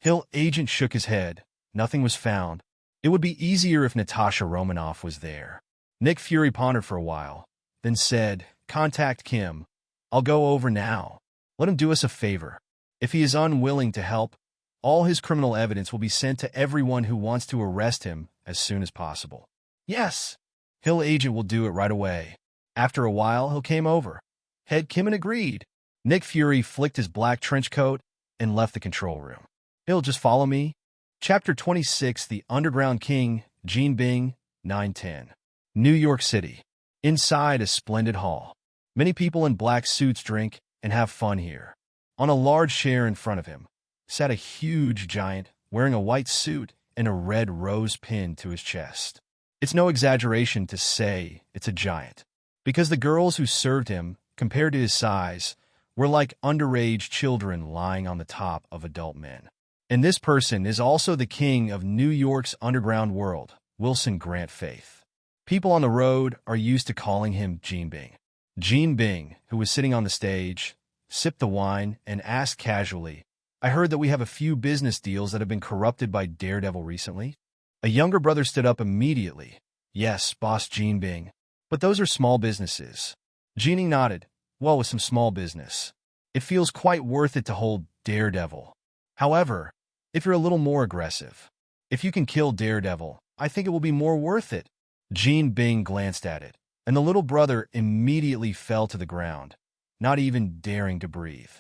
Hill Agent shook his head. Nothing was found. It would be easier if Natasha Romanoff was there. Nick Fury pondered for a while, then said, Contact Kim. I'll go over now. Let him do us a favor. If he is unwilling to help, all his criminal evidence will be sent to everyone who wants to arrest him as soon as possible. Yes, Hill Agent will do it right away. After a while, Hill came over. Head Kim and agreed. Nick Fury flicked his black trench coat and left the control room. Hill, just follow me. Chapter 26, The Underground King, Jean Bing, 910. New York City. Inside a splendid hall. Many people in black suits drink and have fun here. On a large chair in front of him sat a huge giant wearing a white suit and a red rose pin to his chest. It's no exaggeration to say it's a giant, because the girls who served him, compared to his size, were like underage children lying on the top of adult men. And this person is also the king of New York's underground world, Wilson Grant Faith. People on the road are used to calling him Jean Bing. Jean Bing, who was sitting on the stage, sipped the wine and asked casually, I heard that we have a few business deals that have been corrupted by Daredevil recently. A younger brother stood up immediately. Yes, boss Jean Bing. But those are small businesses. Jeannie nodded. Well, with some small business, it feels quite worth it to hold Daredevil. However, if you're a little more aggressive, if you can kill Daredevil, I think it will be more worth it. Jean Bing glanced at it, and the little brother immediately fell to the ground, not even daring to breathe.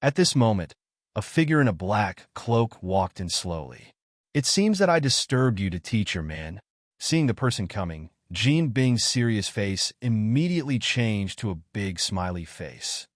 At this moment, a figure in a black cloak walked in slowly. It seems that I disturbed you to teach your man. Seeing the person coming, Jean Bing's serious face immediately changed to a big smiley face.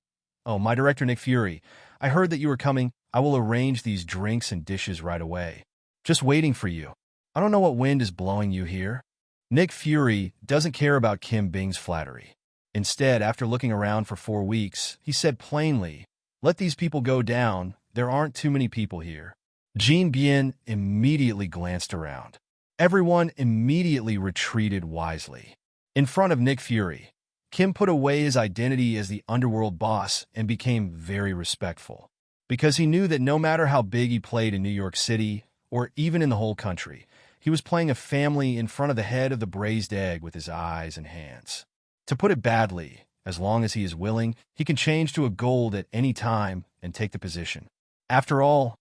Oh, my director Nick Fury, I heard that you were coming. I will arrange these drinks and dishes right away. Just waiting for you. I don't know what wind is blowing you here. Nick Fury doesn't care about Kim Bing's flattery. Instead, after looking around for 4 weeks, he said plainly, let these people go down. There aren't too many people here. Jean Bien immediately glanced around. Everyone immediately retreated wisely. In front of Nick Fury, Kim put away his identity as the underworld boss and became very respectful, because he knew that no matter how big he played in New York City, or even in the whole country, he was playing a family in front of the head of the braised egg with his eyes and hands. To put it badly, as long as he is willing, he can change to a gold at any time and take the position. After all,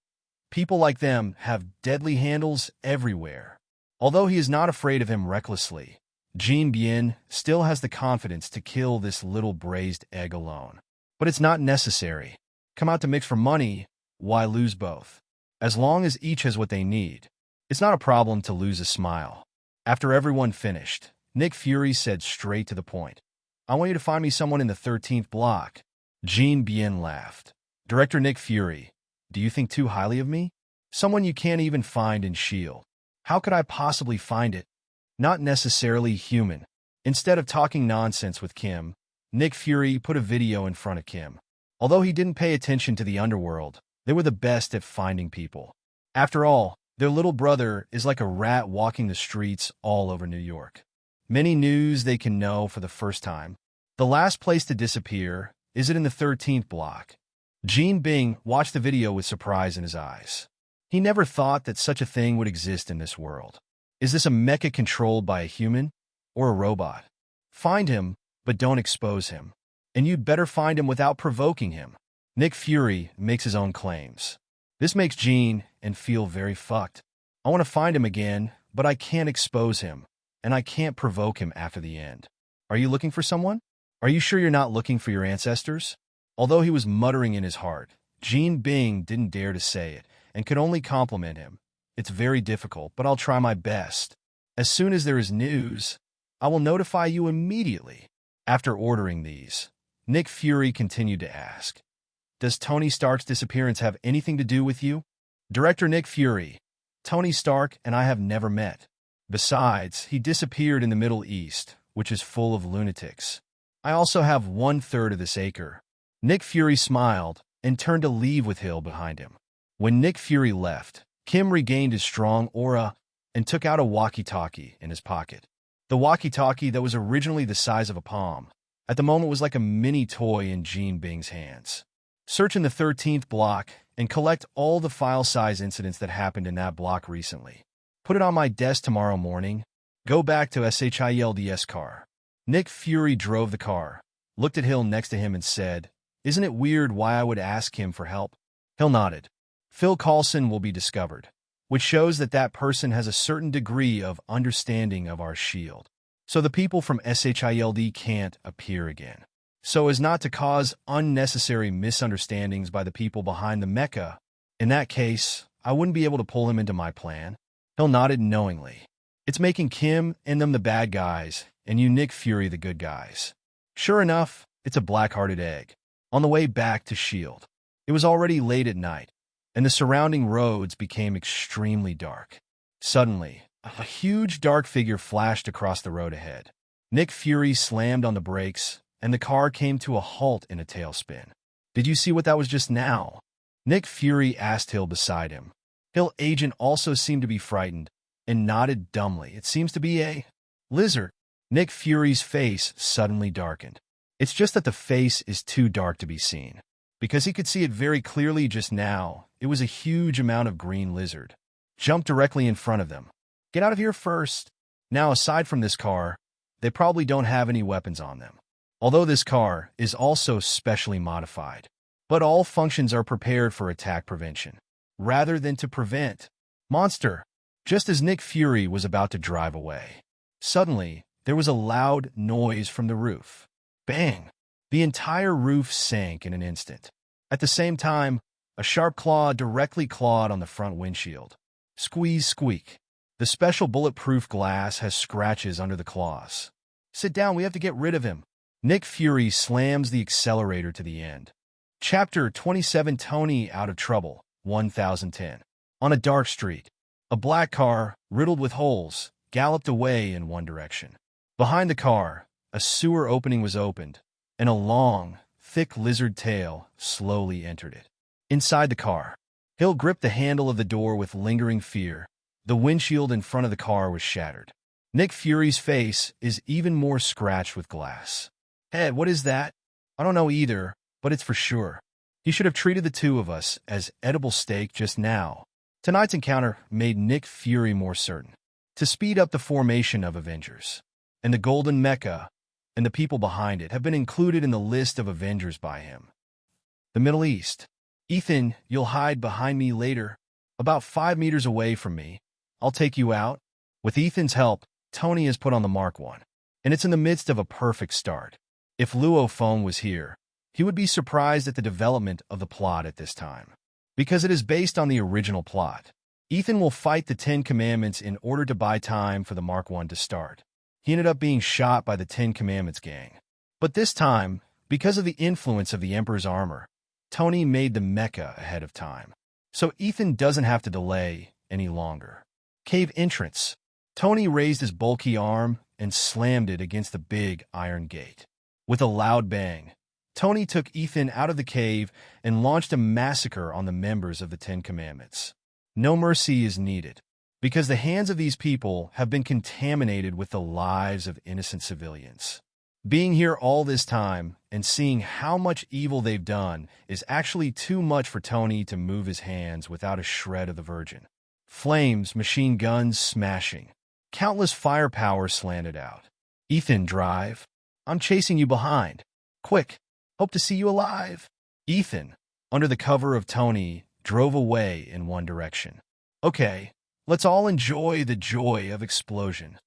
people like them have deadly handles everywhere. Although he is not afraid of him recklessly, Jean Bien still has the confidence to kill this little braised egg alone. But it's not necessary. Come out to mix for money, Why lose both? As long as each has what they need, it's not a problem to lose a smile. After everyone finished, Nick Fury said straight to the point. I want you to find me someone in the 13th block. Jean Bien laughed. Director Nick Fury, do you think too highly of me? Someone you can't even find in S.H.I.E.L.D. How could I possibly find it? Not necessarily human. Instead of talking nonsense with Kim, Nick Fury put a video in front of Kim. Although he didn't pay attention to the underworld, they were the best at finding people. After all, their little brother is like a rat walking the streets all over New York. Many news they can know for the first time. The last place to disappear, is it in the 13th block? Jean Bing watched the video with surprise in his eyes. He never thought that such a thing would exist in this world. Is this a mecha controlled by a human or a robot? Find him, but don't expose him. And you'd better find him without provoking him. Nick Fury makes his own claims. This makes Jean and feel very fucked. I want to find him again, but I can't expose him, and I can't provoke him after the end. Are you looking for someone? Are you sure you're not looking for your ancestors? Although he was muttering in his heart, Jean Bing didn't dare to say it and could only compliment him. It's very difficult, but I'll try my best. As soon as there is news, I will notify you immediately. After ordering these, Nick Fury continued to ask, does Tony Stark's disappearance have anything to do with you? Director Nick Fury, Tony Stark and I have never met. Besides, he disappeared in the Middle East, which is full of lunatics. I also have 1/3 of this acre. Nick Fury smiled and turned to leave with Hill behind him. When Nick Fury left, Kim regained his strong aura and took out a walkie-talkie in his pocket. The walkie-talkie that was originally the size of a palm, at the moment was like a mini toy in Jean Bing's hands. Search in the 13th block and collect all the file-size incidents that happened in that block recently. Put it on my desk tomorrow morning. Go back to SHIELD's car. Nick Fury drove the car, looked at Hill next to him and said, isn't it weird why I would ask him for help? Hill nodded. Phil Coulson will be discovered, which shows that that person has a certain degree of understanding of our S.H.I.E.L.D. So the people from SHIELD can't appear again. So as not to cause unnecessary misunderstandings by the people behind the mecha. In that case, I wouldn't be able to pull him into my plan. Hill nodded knowingly. It's making Kim and them the bad guys, and you Nick Fury the good guys. Sure enough, it's a black-hearted egg. On the way back to S.H.I.E.L.D., it was already late at night, and the surrounding roads became extremely dark. Suddenly, a huge dark figure flashed across the road ahead. Nick Fury slammed on the brakes, and the car came to a halt in a tailspin. Did you see what that was just now? Nick Fury asked Hill beside him. Hill agent also seemed to be frightened, and nodded dumbly. It seems to be a lizard. Nick Fury's face suddenly darkened. It's just that the face is too dark to be seen. Because he could see it very clearly just now, it was a huge amount of green lizard. Jumped directly in front of them. Get out of here first. Now, aside from this car, they probably don't have any weapons on them. Although this car is also specially modified. But all functions are prepared for attack prevention, rather than to prevent. Monster! Just as Nick Fury was about to drive away, suddenly, there was a loud noise from the roof. Bang! The entire roof sank in an instant. At the same time, a sharp claw directly clawed on the front windshield. Squeeze, squeak. The special bulletproof glass has scratches under the claws. Sit down, we have to get rid of him. Nick Fury slams the accelerator to the end. Chapter 27 Tony Out of Trouble, 1010. On a dark street, a black car, riddled with holes, galloped away in one direction. Behind the car, a sewer opening was opened, and a long, thick lizard tail slowly entered it. Inside the car, Hill gripped the handle of the door with lingering fear. The windshield in front of the car was shattered. Nick Fury's face is even more scratched with glass. Ed, what is that? I don't know either, but it's for sure. He should have treated the two of us as edible steak just now. Tonight's encounter made Nick Fury more certain. To speed up the formation of Avengers. And the Golden Mecha and the people behind it have been included in the list of Avengers by him. The Middle East. Ethan, you'll hide behind me later. About 5 meters away from me. I'll take you out. With Ethan's help, Tony is put on the Mark I. And it's in the midst of a perfect start. If Luo Feng was here, he would be surprised at the development of the plot at this time. because it is based on the original plot. Ethan will fight the Ten Commandments in order to buy time for the Mark I to start. He ended up being shot by the Ten Commandments gang. But this time, because of the influence of the Emperor's armor, Tony made the mecha ahead of time. So Ethan doesn't have to delay any longer. Cave entrance. Tony raised his bulky arm and slammed it against the big iron gate. With a loud bang, Tony took Ethan out of the cave and launched a massacre on the members of the Ten Commandments. No mercy is needed, because the hands of these people have been contaminated with the lives of innocent civilians. Being here all this time and seeing how much evil they've done is actually too much for Tony to move his hands without a shred of the virgin. Flames, machine guns smashing. Countless firepower slanted out. Ethan, drive. I'm chasing you behind. Quick, hope to see you alive. Ethan, under the cover of Tony, drove away in one direction. Okay, let's all enjoy the joy of explosion.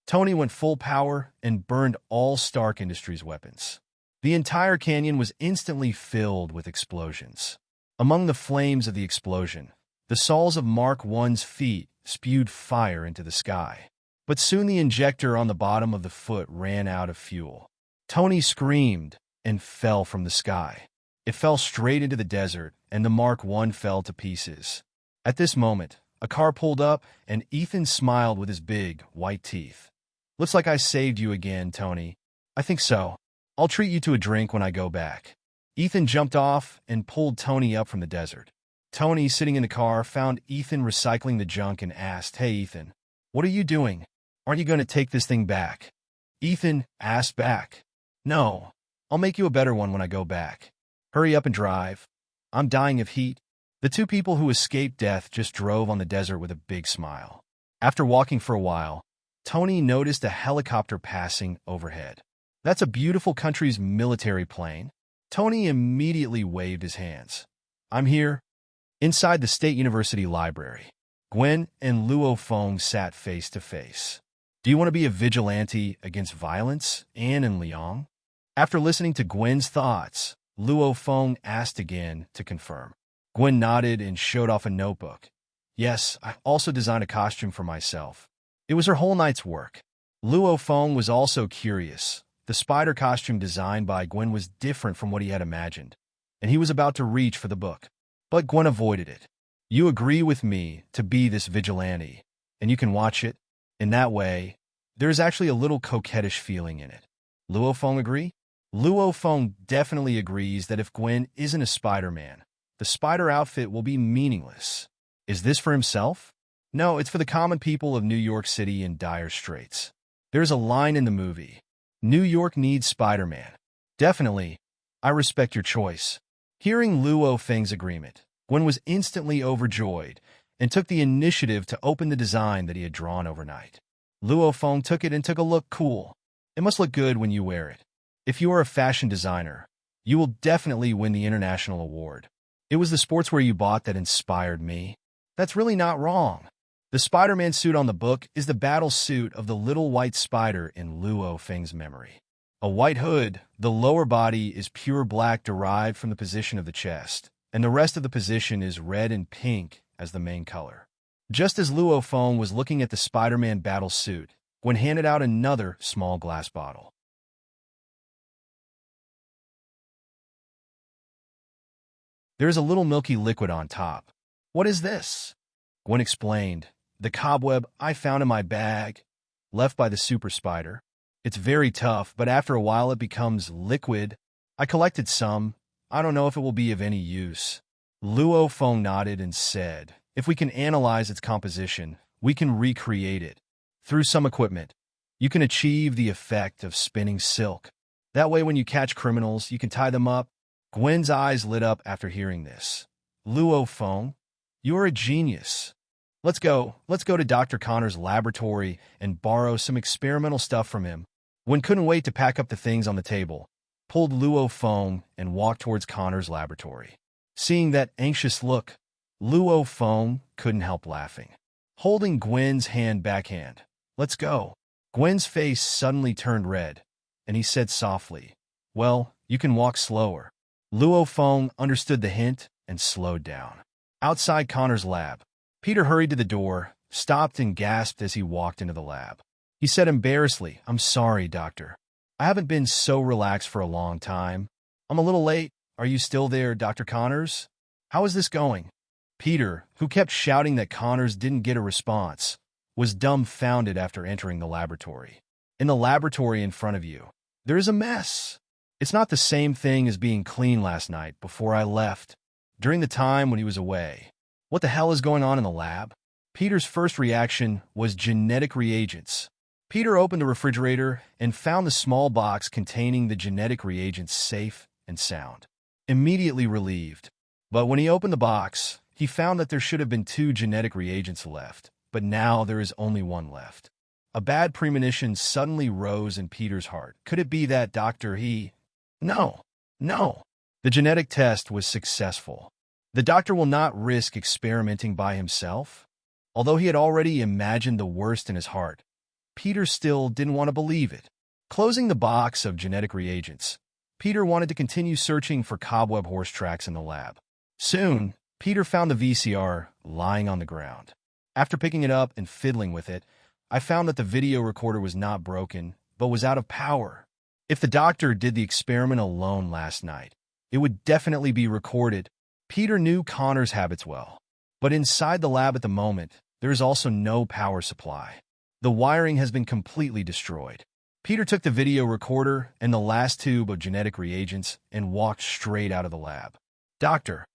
Tony went full power and burned all Stark Industries weapons. The entire canyon was instantly filled with explosions. Among the flames of the explosion, the soles of Mark I's feet spewed fire into the sky. But soon the injector on the bottom of the foot ran out of fuel. Tony screamed and fell from the sky. It fell straight into the desert, and the Mark I fell to pieces. At this moment, a car pulled up, and Ethan smiled with his big, white teeth. Looks like I saved you again, Tony. I think so. I'll treat you to a drink when I go back. Ethan jumped off and pulled Tony up from the desert. Tony, sitting in the car, found Ethan recycling the junk and asked, Hey, Ethan, what are you doing? Aren't you going to take this thing back? Ethan asked back. No, I'll make you a better one when I go back. Hurry up and drive. I'm dying of heat. The two people who escaped death just drove on the desert with a big smile. After walking for a while, Tony noticed a helicopter passing overhead. That's a beautiful country's military plane. Tony immediately waved his hands. I'm here. Inside the State University library, Gwen and Luo Feng sat face to face. Do you want to be a vigilante against violence, Anne and Liang? After listening to Gwen's thoughts, Luo Feng asked again to confirm. Gwen nodded and showed off a notebook. Yes, I also designed a costume for myself. It was her whole night's work. Luo Feng was also curious. The spider costume designed by Gwen was different from what he had imagined, and he was about to reach for the book. But Gwen avoided it. You agree with me to be this vigilante, and you can watch it. In that way, there is actually a little coquettish feeling in it. Luo Feng agree? Luo Feng definitely agrees that if Gwen isn't a Spider-Man, the spider outfit will be meaningless. Is this for himself? No, it's for the common people of New York City in dire straits. There's a line in the movie. New York needs Spider-Man. Definitely. I respect your choice. Hearing Luo Feng's agreement, Gwen was instantly overjoyed and took the initiative to open the design that he had drawn overnight. Luo Feng took it and took a look. Cool. It must look good when you wear it. If you are a fashion designer, you will definitely win the international award. It was the sportswear you bought that inspired me. That's really not wrong. The Spider-Man suit on the book is the battle suit of the little white spider in Luo Feng's memory. A white hood, the lower body is pure black derived from the position of the chest, and the rest of the position is red and pink as the main color. Just as Luo Feng was looking at the Spider-Man battle suit, Gwen handed out another small glass bottle. There is a little milky liquid on top. What is this? Gwen explained. The cobweb I found in my bag, left by the super spider. It's very tough, but after a while it becomes liquid. I collected some. I don't know if it will be of any use. Luo Feng nodded and said, if we can analyze its composition, we can recreate it. Through some equipment, you can achieve the effect of spinning silk. That way when you catch criminals, you can tie them up. Gwen's eyes lit up after hearing this. Luo Feng, you're a genius. Let's go to Dr. Connor's laboratory and borrow some experimental stuff from him. Gwen couldn't wait to pack up the things on the table, pulled Luo Feng and walked towards Connor's laboratory. Seeing that anxious look, Luo Feng couldn't help laughing. Holding Gwen's hand backhand, let's go. Gwen's face suddenly turned red, and he said softly, well, you can walk slower. Luo Feng understood the hint and slowed down. Outside Connor's lab, Peter hurried to the door, stopped and gasped as he walked into the lab. He said embarrassedly, "I'm sorry, doctor. I haven't been so relaxed for a long time. I'm a little late. Are you still there, Dr. Connors? How is this going?" Peter, who kept shouting that Connors didn't get a response, was dumbfounded after entering the laboratory. In the laboratory in front of you, there is a mess. It's not the same thing as being clean last night before I left, during the time when he was away. What the hell is going on in the lab? Peter's first reaction was genetic reagents. Peter opened the refrigerator and found the small box containing the genetic reagents safe and sound. Immediately relieved. But when he opened the box, he found that there should have been 2 genetic reagents left, but now there is only 1 left. A bad premonition suddenly rose in Peter's heart. Could it be that No. The genetic test was successful. The doctor will not risk experimenting by himself. Although he had already imagined the worst in his heart, Peter still didn't want to believe it. Closing the box of genetic reagents, Peter wanted to continue searching for cobweb horse tracks in the lab. Soon, Peter found the VCR lying on the ground. After picking it up and fiddling with it, I found that the video recorder was not broken, but was out of power. If the doctor did the experiment alone last night, it would definitely be recorded. Peter knew Connor's habits well. But inside the lab at the moment, there is also no power supply. The wiring has been completely destroyed. Peter took the video recorder and the last tube of genetic reagents and walked straight out of the lab. "Doctor,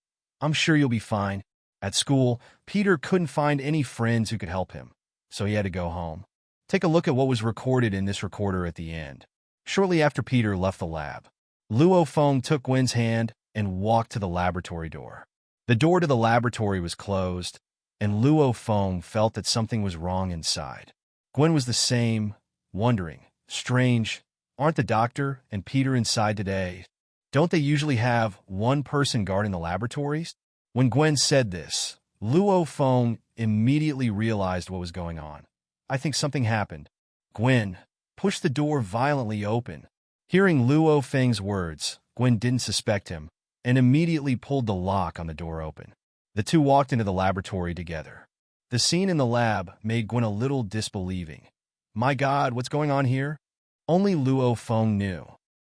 I'm sure you'll be fine." At school, Peter couldn't find any friends who could help him, so he had to go home. Take a look at what was recorded in this recorder at the end. Shortly after Peter left the lab, Luo Feng took Gwen's hand and walked to the laboratory door. The door to the laboratory was closed, and Luo Feng felt that something was wrong inside. Gwen was the same, wondering, "Strange, aren't the doctor and Peter inside today? Don't they usually have one person guarding the laboratories?" When Gwen said this, Luo Feng immediately realized what was going on. "I think something happened." Gwen pushed the door violently open. Hearing Luo Feng's words, Gwen didn't suspect him and immediately pulled the lock on the door open. The two walked into the laboratory together. The scene in the lab made Gwen a little disbelieving. "My God, what's going on here?" Only Luo Feng knew.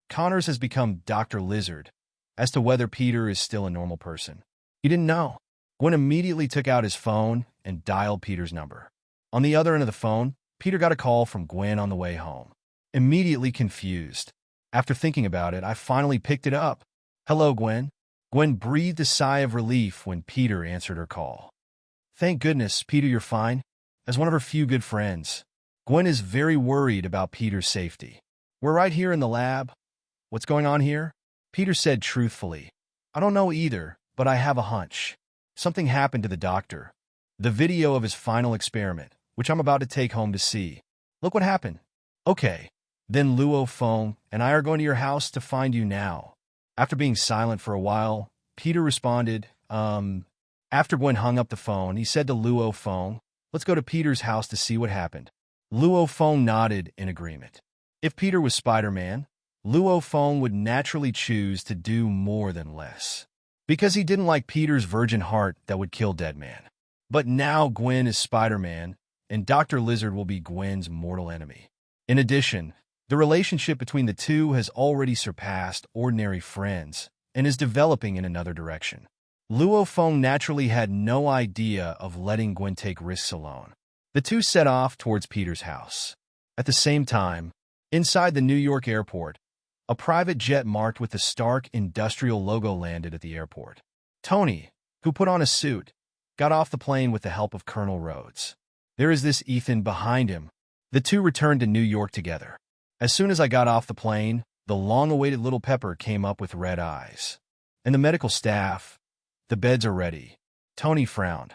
Connors has become Dr. Lizard. As to whether Peter is still a normal person, he didn't know. Gwen immediately took out his phone and dialed Peter's number. On the other end of the phone, Peter got a call from Gwen on the way home. Immediately confused. After thinking about it, I finally picked it up. "Hello, Gwen." Gwen breathed a sigh of relief when Peter answered her call. "Thank goodness, Peter, you're fine." As one of her few good friends, Gwen is very worried about Peter's safety. "We're right here in the lab. What's going on here?" Peter said truthfully. "I don't know either, but I have a hunch. Something happened to the doctor. The video of his final experiment, which I'm about to take home to see. Look what happened." "Okay, then Luo Feng and I are going to your house to find you now." After being silent for a while, Peter responded, After Gwen hung up the phone, he said to Luo Feng, "Let's go to Peter's house to see what happened." Luo Feng nodded in agreement. If Peter was Spider-Man, Luo Feng would naturally choose to do more than less, because he didn't like Peter's virgin heart that would kill Deadman. But now Gwen is Spider-Man, and Dr. Lizard will be Gwen's mortal enemy. In addition, the relationship between the two has already surpassed ordinary friends and is developing in another direction. Luo Feng naturally had no idea of letting Gwen take risks alone. The two set off towards Peter's house. At the same time, inside the New York airport, a private jet marked with the Stark Industrial logo landed at the airport. Tony, who put on a suit, got off the plane with the help of Colonel Rhodes. There is this Ethan behind him. The two returned to New York together. As soon as I got off the plane, the long-awaited little Pepper came up with red eyes. And the medical staff, "The beds are ready." Tony frowned.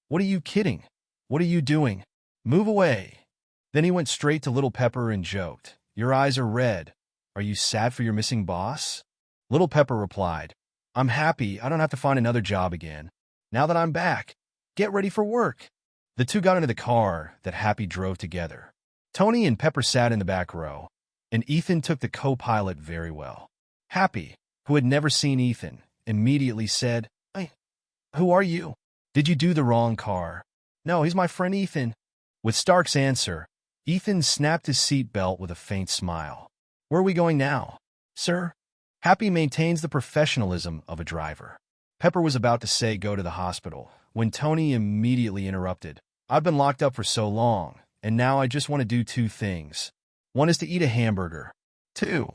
"What are you kidding? What are you doing? Move away." Then he went straight to Little Pepper and joked, "Your eyes are red. Are you sad for your missing boss?" Little Pepper replied, "I'm happy I don't have to find another job again. Now that I'm back, get ready for work." The two got into the car that Happy drove together. Tony and Pepper sat in the back row, and Ethan took the co-pilot very well. Happy, who had never seen Ethan, immediately said, "Hey, who are you?" Did you do the wrong car? No, he's my friend Ethan. With Stark's answer, Ethan snapped his seatbelt with a faint smile. Where are we going now, sir? Happy maintains the professionalism of a driver. Pepper was about to say go to the hospital when Tony immediately interrupted. I've been locked up for so long, and now I just want to do two things. One is to eat a hamburger. Two.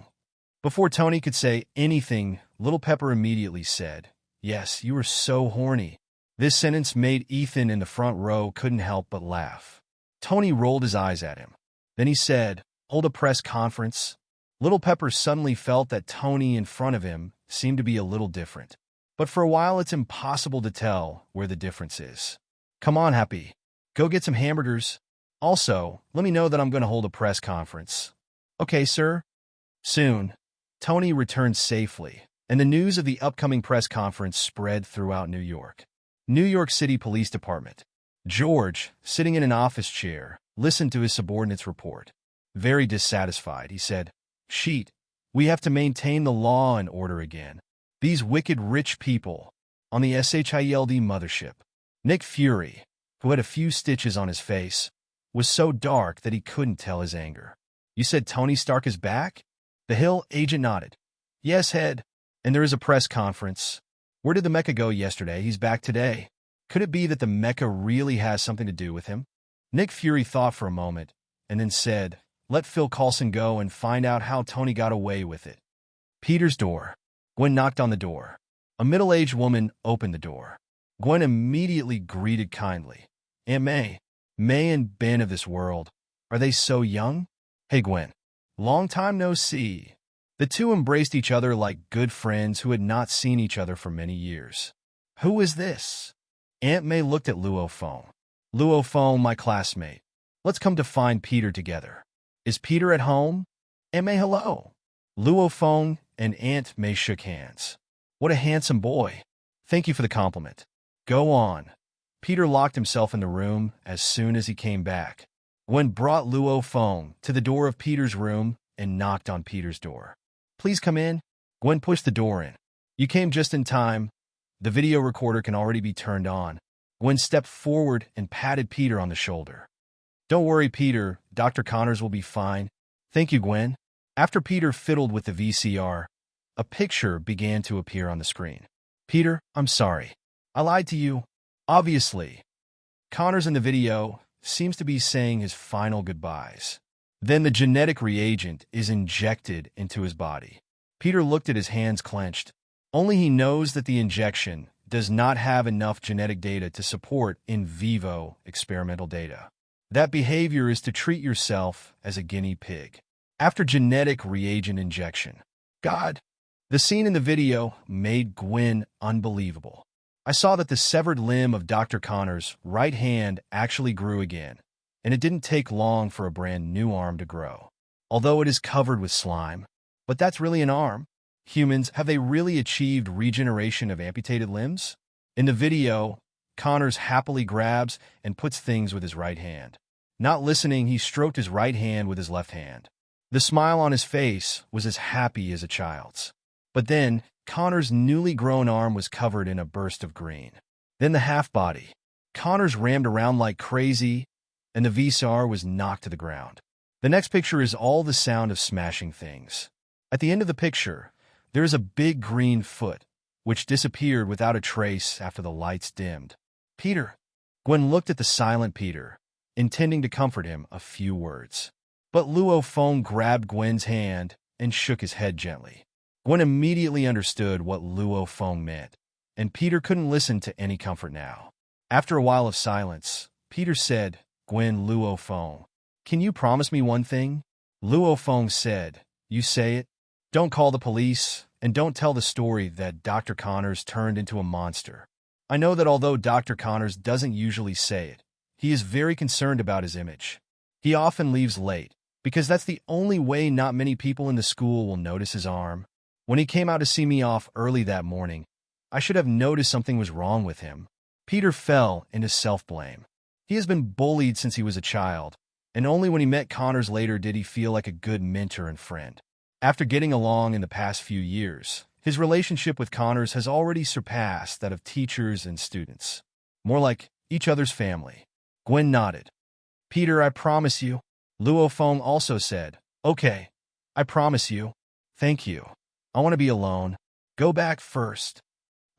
Before Tony could say anything, Little Pepper immediately said, Yes, you were so horny. This sentence made Ethan in the front row couldn't help but laugh. Tony rolled his eyes at him. Then he said, Hold a press conference. Little Pepper suddenly felt that Tony in front of him seemed to be a little different. But for a while it's impossible to tell where the difference is. Come on, Happy. Go get some hamburgers. Also, let me know that I'm going to hold a press conference. Okay, sir. Soon, Tony returned safely, and the news of the upcoming press conference spread throughout New York. New York City Police Department. George, sitting in an office chair, listened to his subordinate's report. Very dissatisfied, he said, Sheet, we have to maintain the law and order again. These wicked rich people on the SHIELD mothership. Nick Fury, who had a few stitches on his face, was so dark that he couldn't tell his anger. You said Tony Stark is back? The Hill agent nodded. Yes, head. And there is a press conference. Where did the mecha go yesterday? He's back today. Could it be that the mecha really has something to do with him? Nick Fury thought for a moment, and then said, Let Phil Coulson go and find out how Tony got away with it. Peter's door. Gwen knocked on the door. A middle-aged woman opened the door. Gwen immediately greeted kindly. Aunt May. May and Ben of this world. Are they so young? Hey, Gwen. Long time no see. The two embraced each other like good friends who had not seen each other for many years. Who is this? Aunt May looked at Luo Feng. Luo Feng, my classmate. Let's come to find Peter together. Is Peter at home? Aunt May, hello. Luo Feng and Aunt May shook hands. What a handsome boy. Thank you for the compliment. Go on. Peter locked himself in the room as soon as he came back. Gwen brought Luo Feng to the door of Peter's room and knocked on Peter's door. Please come in. Gwen pushed the door in. You came just in time. The video recorder can already be turned on. Gwen stepped forward and patted Peter on the shoulder. Don't worry, Peter. Dr. Connors will be fine. Thank you, Gwen. After Peter fiddled with the VCR, a picture began to appear on the screen. Peter, I'm sorry. I lied to you. Obviously. Connors in the video seems to be saying his final goodbyes. Then the genetic reagent is injected into his body. Peter looked at his hands clenched. Only he knows that the injection does not have enough genetic data to support in vivo experimental data. That behavior is to treat yourself as a guinea pig. After genetic reagent injection. God. The scene in the video made Gwen unbelievable. I saw that the severed limb of Dr. Connors' right hand actually grew again, and it didn't take long for a brand new arm to grow. Although it is covered with slime. But that's really an arm. Humans, have they really achieved regeneration of amputated limbs? In the video, Connors happily grabs and puts things with his right hand. Not listening, he stroked his right hand with his left hand. The smile on his face was as happy as a child's. But then, Connors' newly grown arm was covered in a burst of green. Then the half-body. Connors rammed around like crazy, and the VCR was knocked to the ground. The next picture is all the sound of smashing things. At the end of the picture, there is a big green foot, which disappeared without a trace after the lights dimmed. Peter. Gwen looked at the silent Peter, intending to comfort him a few words. But Luo Feng grabbed Gwen's hand and shook his head gently. Gwen immediately understood what Luo Feng meant, and Peter couldn't listen to any comfort now. After a while of silence, Peter said, Gwen, Luo Feng, can you promise me one thing? Luo Feng said, You say it. Don't call the police, and don't tell the story that Dr. Connors turned into a monster. I know that although Dr. Connors doesn't usually say it, he is very concerned about his image. He often leaves late, because that's the only way not many people in the school will notice his arm. When he came out to see me off early that morning, I should have noticed something was wrong with him. Peter fell into self-blame. He has been bullied since he was a child, and only when he met Connors later did he feel like a good mentor and friend. After getting along in the past few years, his relationship with Connors has already surpassed that of teachers and students. More like each other's family. Gwen nodded. Peter, I promise you. Luo Feng also said, okay, I promise you. Thank you. I want to be alone. Go back first.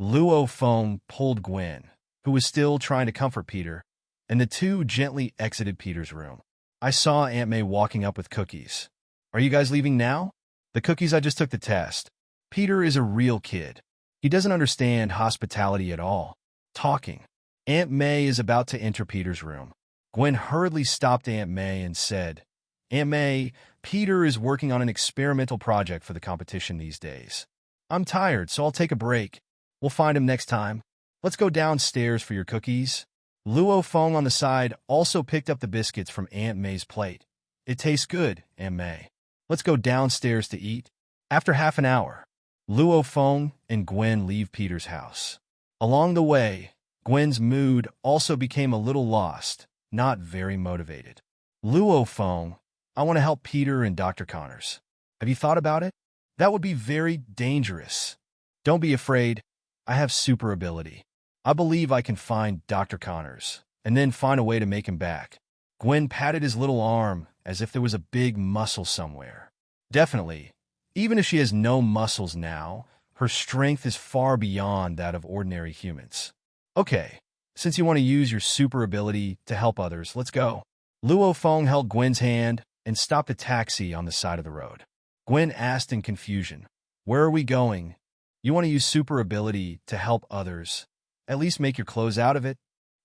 Luo Feng pulled Gwen, who was still trying to comfort Peter, and the two gently exited Peter's room. I saw Aunt May walking up with cookies. Are you guys leaving now? The cookies, I just took the test. Peter is a real kid. He doesn't understand hospitality at all. Talking. Aunt May is about to enter Peter's room. Gwen hurriedly stopped Aunt May and said, Aunt May, Peter is working on an experimental project for the competition these days. I'm tired, so I'll take a break. We'll find him next time. Let's go downstairs for your cookies. Luo Feng on the side also picked up the biscuits from Aunt May's plate. It tastes good, Aunt May. Let's go downstairs to eat. After half an hour, Luo Feng and Gwen leave Peter's house. Along the way, Gwen's mood also became a little lost, not very motivated. Luo Feng, I want to help Peter and Dr. Connors. Have you thought about it? That would be very dangerous. Don't be afraid. I have super ability. I believe I can find Dr. Connors, and then find a way to make him back. Gwen patted his little arm as if there was a big muscle somewhere. Definitely. Even if she has no muscles now, her strength is far beyond that of ordinary humans. Okay, since you want to use your super ability to help others, let's go. Luo Feng held Gwen's hand and stopped a taxi on the side of the road. Gwen asked in confusion, where are we going? You want to use super ability to help others. At least make your clothes out of it.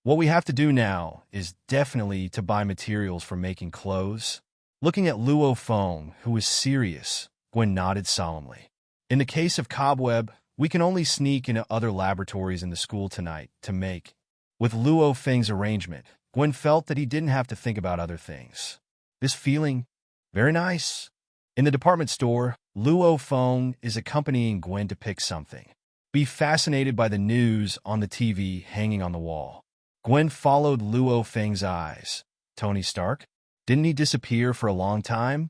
What we have to do now is definitely to buy materials for making clothes. Looking at Luo Feng, who was serious, Gwen nodded solemnly. In the case of Cobweb, we can only sneak into other laboratories in the school tonight to make. With Luo Feng's arrangement, Gwen felt that he didn't have to think about other things. This feeling, very nice. In the department store, Luo Feng is accompanying Gwen to pick something. Be fascinated by the news on the TV hanging on the wall. Gwen followed Luo Feng's eyes. Tony Stark? Didn't he disappear for a long time?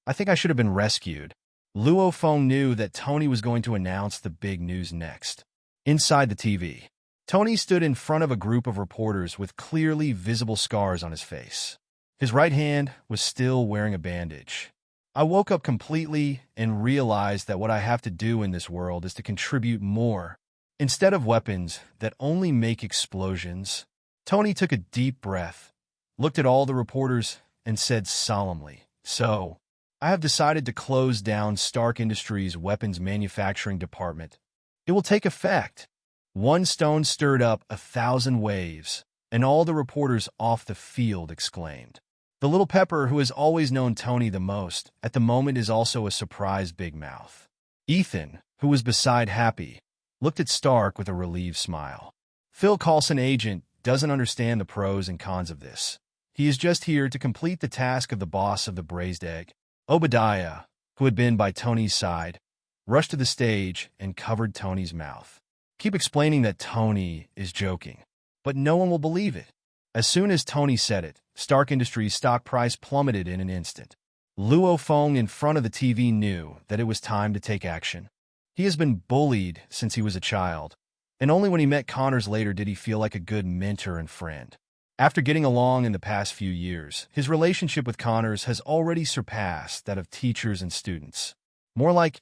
I think I should have been rescued. Luo Feng knew that Tony was going to announce the big news next. Inside the TV, Tony stood in front of a group of reporters with clearly visible scars on his face. His right hand was still wearing a bandage. I woke up completely and realized that what I have to do in this world is to contribute more. Instead of weapons that only make explosions, Tony took a deep breath, looked at all the reporters, and said solemnly, so, I have decided to close down Stark Industries' weapons manufacturing department. It will take effect. One stone stirred up 1,000 waves, and all the reporters off the field exclaimed. The little pepper who has always known Tony the most at the moment is also a surprised big mouth. Ethan, who was beside Happy, looked at Stark with a relieved smile. Phil Coulson agent doesn't understand the pros and cons of this. He is just here to complete the task of the boss of the braised egg. Obadiah, who had been by Tony's side, rushed to the stage and covered Tony's mouth. Keep explaining that Tony is joking, but no one will believe it. As soon as Tony said it, Stark Industries' stock price plummeted in an instant. Luo Feng in front of the TV knew that it was time to take action. He has been bullied since he was a child, and only when he met Connors later did he feel like a good mentor and friend. After getting along in the past few years, his relationship with Connors has already surpassed that of teachers and students. More like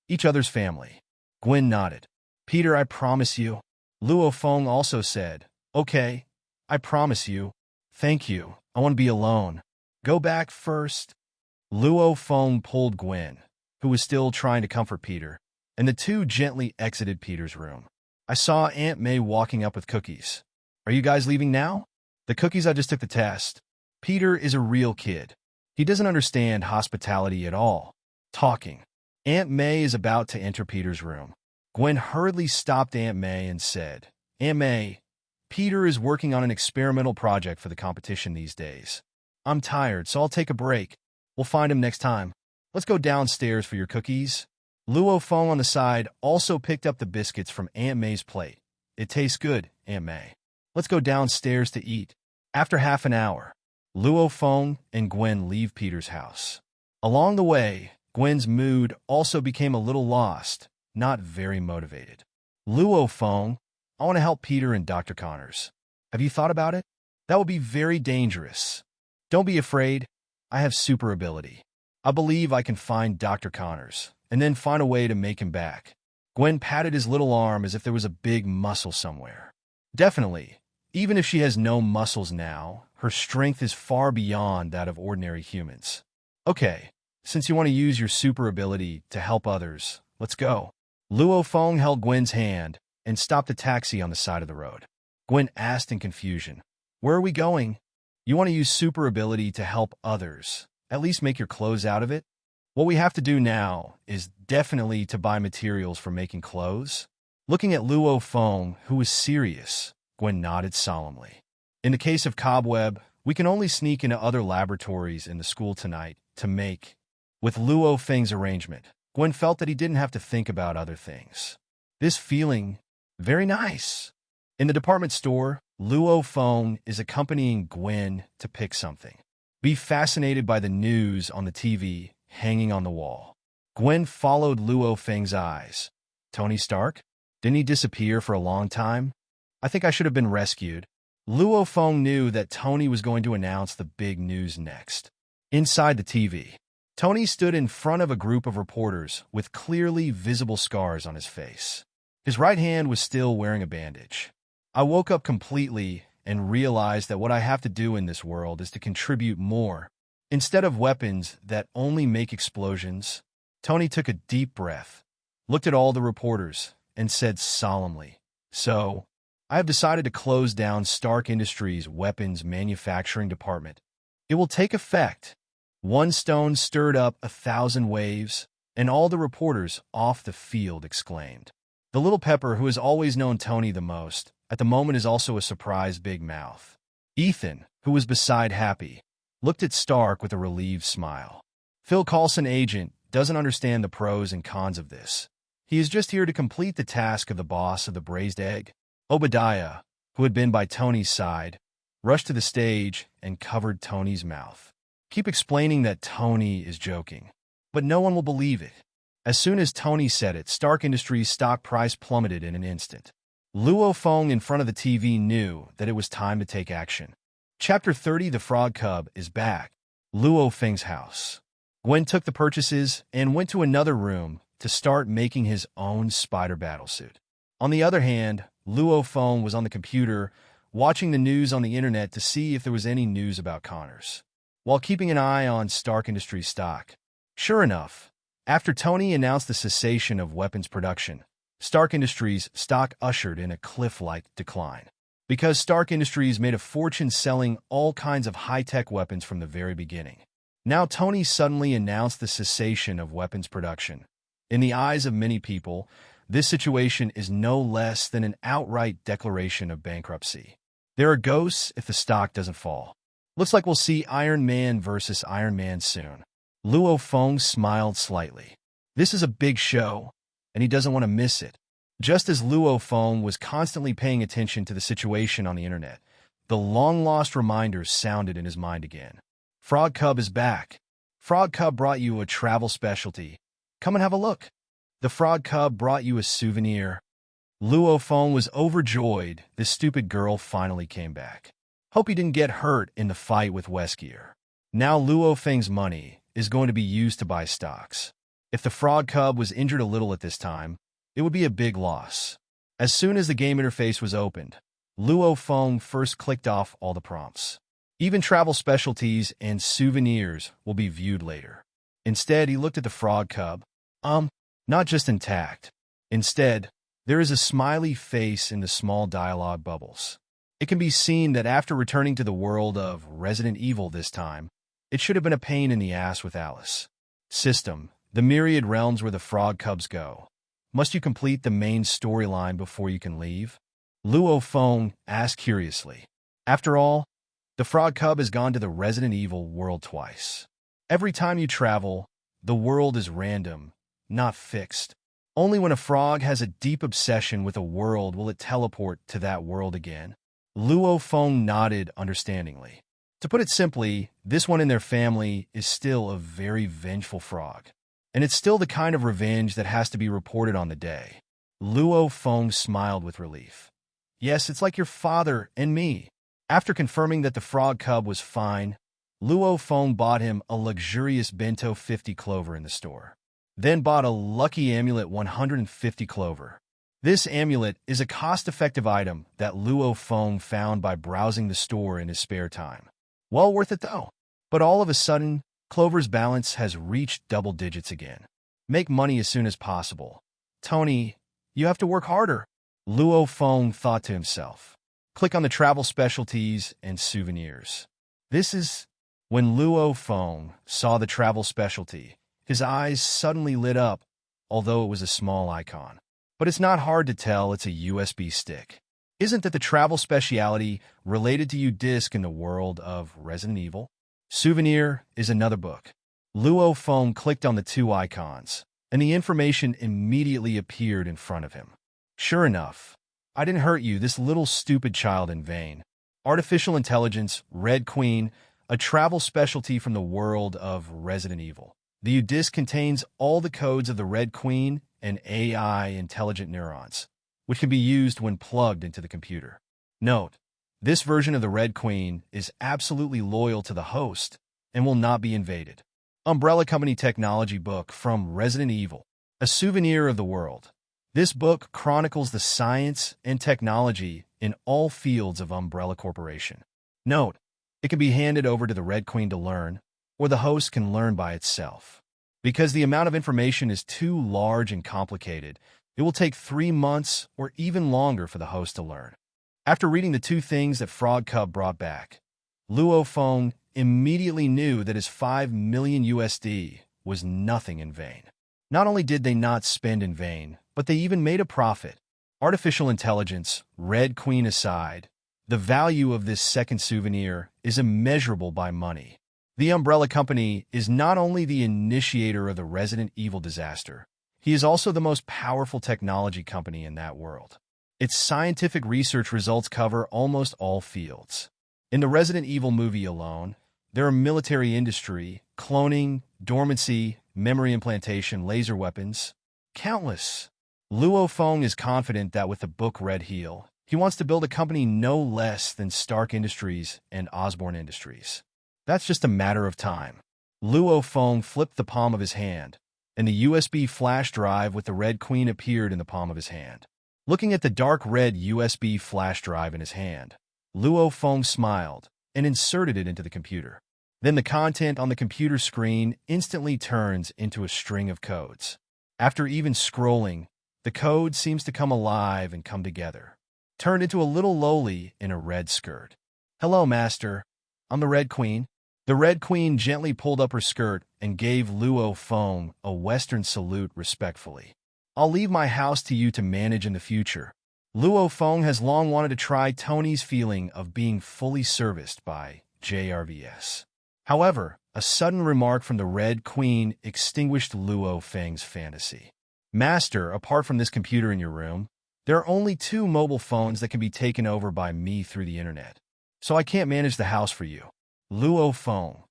each other's family. Gwen nodded. Peter, I promise you. Luo Feng also said, okay, I promise you. Thank you. I want to be alone. Go back first. Luo Feng pulled Gwen, who was still trying to comfort Peter, and the two gently exited Peter's room. I saw Aunt May walking up with cookies. Are you guys leaving now? The cookies, I just took the test. Peter is a real kid. He doesn't understand hospitality at all. Talking. Aunt May is about to enter Peter's room. Gwen hurriedly stopped Aunt May and said, Aunt May, Peter is working on an experimental project for the competition these days. I'm tired, so I'll take a break. We'll find him next time. Let's go downstairs for your cookies. Luo Feng on the side also picked up the biscuits from Aunt May's plate. It tastes good, Aunt May. Let's go downstairs to eat. After half an hour, Luo Feng and Gwen leave Peter's house. Along the way, Gwen's mood also became a little lost, not very motivated. Luo Feng, I want to help Peter and Dr. Connors. Have you thought about it? That would be very dangerous. Don't be afraid. I have super ability. I believe I can find Dr. Connors, and then find a way to make him back. Gwen patted his little arm as if there was a big muscle somewhere. Definitely. Even if she has no muscles now, her strength is far beyond that of ordinary humans. Okay, since you want to use your super ability to help others, let's go. Luo Feng held Gwen's hand and stopped a taxi on the side of the road. Gwen asked in confusion, "Where are we going?" "You want to use super ability to help others. At least make your clothes out of it? What we have to do now is definitely to buy materials for making clothes." Looking at Luo Feng, who was serious, Gwen nodded solemnly. "In the case of Cobweb, we can only sneak into other laboratories in the school tonight to make." With Luo Feng's arrangement, Gwen felt that he didn't have to think about other things. This feeling, very nice. In the department store, Luo Feng is accompanying Gwen to pick something. Be fascinated by the news on the TV hanging on the wall. Gwen followed Luo Feng's eyes. Tony Stark? Didn't he disappear for a long time? I think I should have been rescued. Luo Feng knew that Tony was going to announce the big news next. Inside the TV, Tony stood in front of a group of reporters with clearly visible scars on his face. His right hand was still wearing a bandage. "I woke up completely and realized that what I have to do in this world is to contribute more. Instead of weapons that only make explosions." Tony took a deep breath, looked at all the reporters, and said solemnly, "So, I have decided to close down Stark Industries' weapons manufacturing department. It will take effect." One stone stirred up 1,000 waves, and all the reporters off the field exclaimed. The little pepper who has always known Tony the most, at the moment is also a surprised big mouth. Ethan, who was beside Happy, looked at Stark with a relieved smile. Phil Coulson, agent, doesn't understand the pros and cons of this. He is just here to complete the task of the boss of the braised egg. Obadiah, who had been by Tony's side, rushed to the stage and covered Tony's mouth. Keep explaining that Tony is joking, but no one will believe it. As soon as Tony said it, Stark Industries' stock price plummeted in an instant. Luo Feng in front of the TV knew that it was time to take action. Chapter 30, The Frog Cub is back. Luo Feng's house. Gwen took the purchases and went to another room to start making his own spider battlesuit. On the other hand, Luo Feng was on the computer, watching the news on the internet to see if there was any news about Connors, while keeping an eye on Stark Industries stock. Sure enough, after Tony announced the cessation of weapons production, Stark Industries stock ushered in a cliff-like decline. Because Stark Industries made a fortune selling all kinds of high-tech weapons from the very beginning. Now Tony suddenly announced the cessation of weapons production. In the eyes of many people, this situation is no less than an outright declaration of bankruptcy. There are ghosts if the stock doesn't fall. Looks like we'll see Iron Man versus Iron Man soon. Luo Feng smiled slightly. This is a big show, and he doesn't want to miss it. Just as Luo Feng was constantly paying attention to the situation on the internet, the long-lost reminders sounded in his mind again. Frog Cub is back. Frog Cub brought you a travel specialty. Come and have a look. The Frog Cub brought you a souvenir. Luo Feng was overjoyed this stupid girl finally came back. Hope he didn't get hurt in the fight with Weskier. Now Luo Feng's money is going to be used to buy stocks. If the Frog Cub was injured a little at this time, it would be a big loss. As soon as the game interface was opened, Luo Feng first clicked off all the prompts. Even travel specialties and souvenirs will be viewed later. Instead, he looked at the Frog Cub. Not just intact. Instead, there is a smiley face in the small dialogue bubbles. It can be seen that after returning to the world of Resident Evil this time, it should have been a pain in the ass with Alice. System, the myriad realms where the Frog Cubs go. Must you complete the main storyline before you can leave? Luo Feng asked curiously. After all, the Frog Cub has gone to the Resident Evil world twice. Every time you travel, the world is random, not fixed. Only when a frog has a deep obsession with a world will it teleport to that world again. Luo Feng nodded understandingly. To put it simply, this one in their family is still a very vengeful frog. And it's still the kind of revenge that has to be reported on the day. Luo Feng smiled with relief. Yes, it's like your father and me. After confirming that the frog cub was fine, Luo Feng bought him a luxurious bento 50 clover in the store. Then bought a lucky amulet 150 clover. This amulet is a cost-effective item that Luo Feng found by browsing the store in his spare time. Well worth it though. But all of a sudden, Clover's balance has reached double digits again. Make money as soon as possible. Tony, you have to work harder, Luo Feng thought to himself. Click on the travel specialties and souvenirs. This is when Luo Feng saw the travel specialty. His eyes suddenly lit up, although it was a small icon. But it's not hard to tell it's a USB stick. Isn't that the travel specialty related to U-Disc in the world of Resident Evil? Souvenir is another book. Luo Feng clicked on the two icons, and the information immediately appeared in front of him. Sure enough, I didn't hurt you, this little stupid child, in vain. Artificial Intelligence, Red Queen, a travel specialty from the world of Resident Evil. The U-Disc contains all the codes of the Red Queen and AI intelligent neurons, which can be used when plugged into the computer. Note, this version of the Red Queen is absolutely loyal to the host and will not be invaded. Umbrella Company Technology Book from Resident Evil, a souvenir of the world. This book chronicles the science and technology in all fields of Umbrella Corporation. Note, it can be handed over to the Red Queen to learn, or the host can learn by itself. Because the amount of information is too large and complicated, it will take 3 months or even longer for the host to learn. After reading the two things that Frog Cub brought back, Luo Feng immediately knew that his 5 million USD was nothing in vain. Not only did they not spend in vain, but they even made a profit. Artificial intelligence, Red Queen aside, the value of this second souvenir is immeasurable by money. The Umbrella Company is not only the initiator of the Resident Evil disaster, he is also the most powerful technology company in that world. Its scientific research results cover almost all fields. In the Resident Evil movie alone, there are military industry, cloning, dormancy, memory implantation, laser weapons, countless. Luo Feng is confident that with the book Red Heel, he wants to build a company no less than Stark Industries and Osborne Industries. That's just a matter of time. Luo Feng flipped the palm of his hand, and the USB flash drive with the Red Queen appeared in the palm of his hand. Looking at the dark red USB flash drive in his hand, Luo Feng smiled and inserted it into the computer. Then the content on the computer screen instantly turns into a string of codes. After even scrolling, the code seems to come alive and come together. Turned into a little loli in a red skirt. Hello, Master. I'm the Red Queen. The Red Queen gently pulled up her skirt and gave Luo Feng a Western salute respectfully. I'll leave my house to you to manage in the future. Luo Feng has long wanted to try Tony's feeling of being fully serviced by JRVS. However, a sudden remark from the Red Queen extinguished Luo Feng's fantasy. Master, apart from this computer in your room, there are only 2 mobile phones that can be taken over by me through the internet. So I can't manage the house for you. Luo Feng.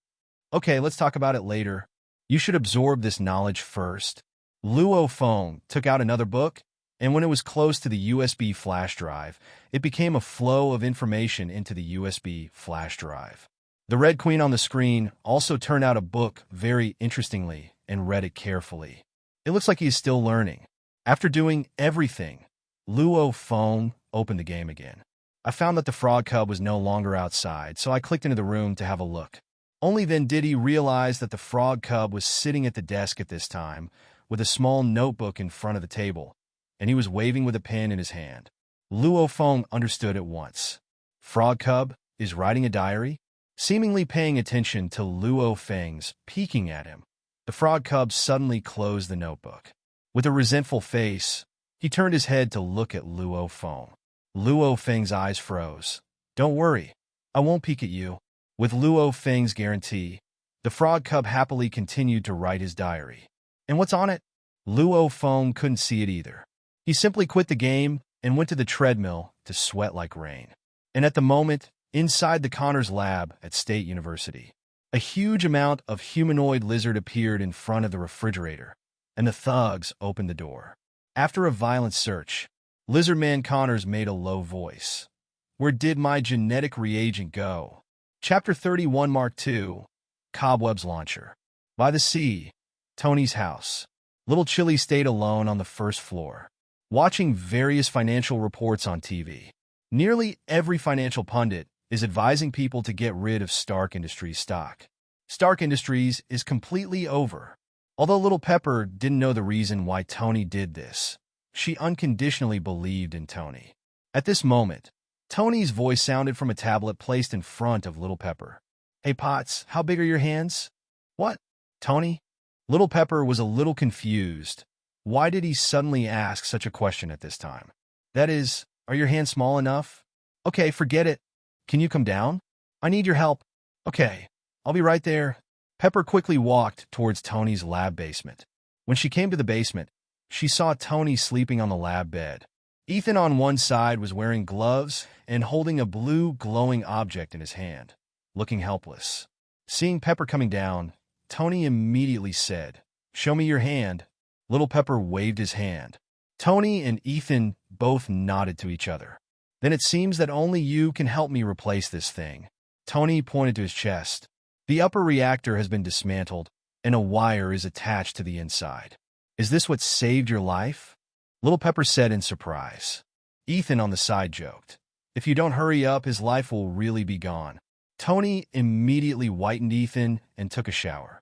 Okay, let's talk about it later. You should absorb this knowledge first. Luo Feng took out another book, and when it was close to the USB flash drive, it became a flow of information into the USB flash drive. The Red Queen on the screen also turned out a book very interestingly and read it carefully. It looks like he is still learning. After doing everything, Luo Feng opened the game again. I found that the frog cub was no longer outside, so I clicked into the room to have a look. Only then did he realize that the frog cub was sitting at the desk at this time, with a small notebook in front of the table, and he was waving with a pen in his hand. Luo Feng understood at once. Frog cub is writing a diary? Seemingly paying attention to Luo Feng's peeking at him, the frog cub suddenly closed the notebook. With a resentful face, he turned his head to look at Luo Feng. Luo Feng's eyes froze. Don't worry, I won't peek at you. With Luo Feng's guarantee, the frog cub happily continued to write his diary. And what's on it? Luo Feng couldn't see it either. He simply quit the game and went to the treadmill to sweat like rain. And at the moment, inside the Connors lab at State University, a huge amount of humanoid lizard appeared in front of the refrigerator, and the thugs opened the door. After a violent search, Lizardman Connors made a low voice. Where did my genetic reagent go? Chapter 31 Mark II, Cobwebs Launcher. By the sea, Tony's house. Little Chilly stayed alone on the first floor, watching various financial reports on TV. Nearly every financial pundit is advising people to get rid of Stark Industries stock. Stark Industries is completely over. Although Little Pepper didn't know the reason why Tony did this, she unconditionally believed in Tony. At this moment, Tony's voice sounded from a tablet placed in front of Little Pepper. Hey Potts, how big are your hands? What? Tony? Little Pepper was a little confused. Why did he suddenly ask such a question at this time? That is, are your hands small enough? Okay, forget it. Can you come down? I need your help. Okay, I'll be right there. Pepper quickly walked towards Tony's lab basement. When she came to the basement, she saw Tony sleeping on the lab bed. Ethan on one side was wearing gloves and holding a blue glowing object in his hand, looking helpless. Seeing Pepper coming down, Tony immediately said, "Show me your hand." Little Pepper waved his hand. Tony and Ethan both nodded to each other. Then it seems that only you can help me replace this thing. Tony pointed to his chest. The upper reactor has been dismantled, and a wire is attached to the inside. Is this what saved your life? Little Pepper said in surprise. Ethan on the side joked, if you don't hurry up, his life will really be gone. Tony immediately whitened Ethan and took a shower.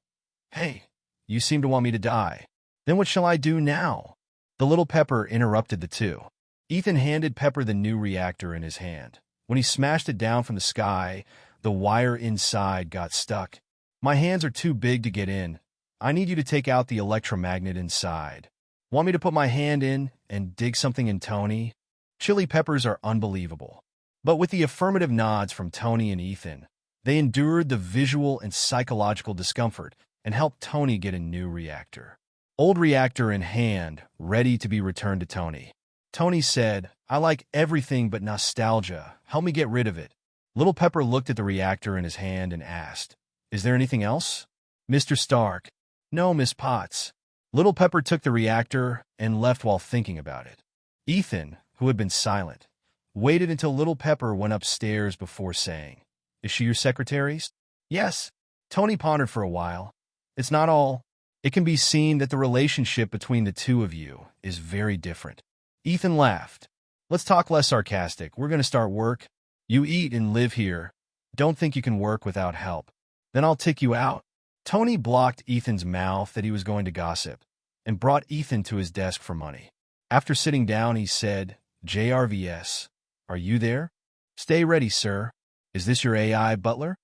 Hey, you seem to want me to die. Then what shall I do now? The Little Pepper interrupted the two. Ethan handed Pepper the new reactor in his hand. When he smashed it down from the sky, the wire inside got stuck. My hands are too big to get in. I need you to take out the electromagnet inside. Want me to put my hand in and dig something in Tony? Chili peppers are unbelievable. But with the affirmative nods from Tony and Ethan, they endured the visual and psychological discomfort and helped Tony get a new reactor. Old reactor in hand, ready to be returned to Tony. Tony said, I like everything but nostalgia. Help me get rid of it. Little Pepper looked at the reactor in his hand and asked, Is there anything else? Mr. Stark. No, Miss Potts. Little Pepper took the reactor and left while thinking about it. Ethan, who had been silent, waited until Little Pepper went upstairs before saying, Is she your secretary? Yes. Tony pondered for a while. It's not all. It can be seen that the relationship between the two of you is very different. Ethan laughed. Let's talk less sarcastic. We're going to start work. You eat and live here. Don't think you can work without help. Then I'll tick you out. Tony blocked Ethan's mouth that he was going to gossip and brought Ethan to his desk for money. After sitting down, he said, JRVS, are you there? Stay ready, sir. Is this your AI butler?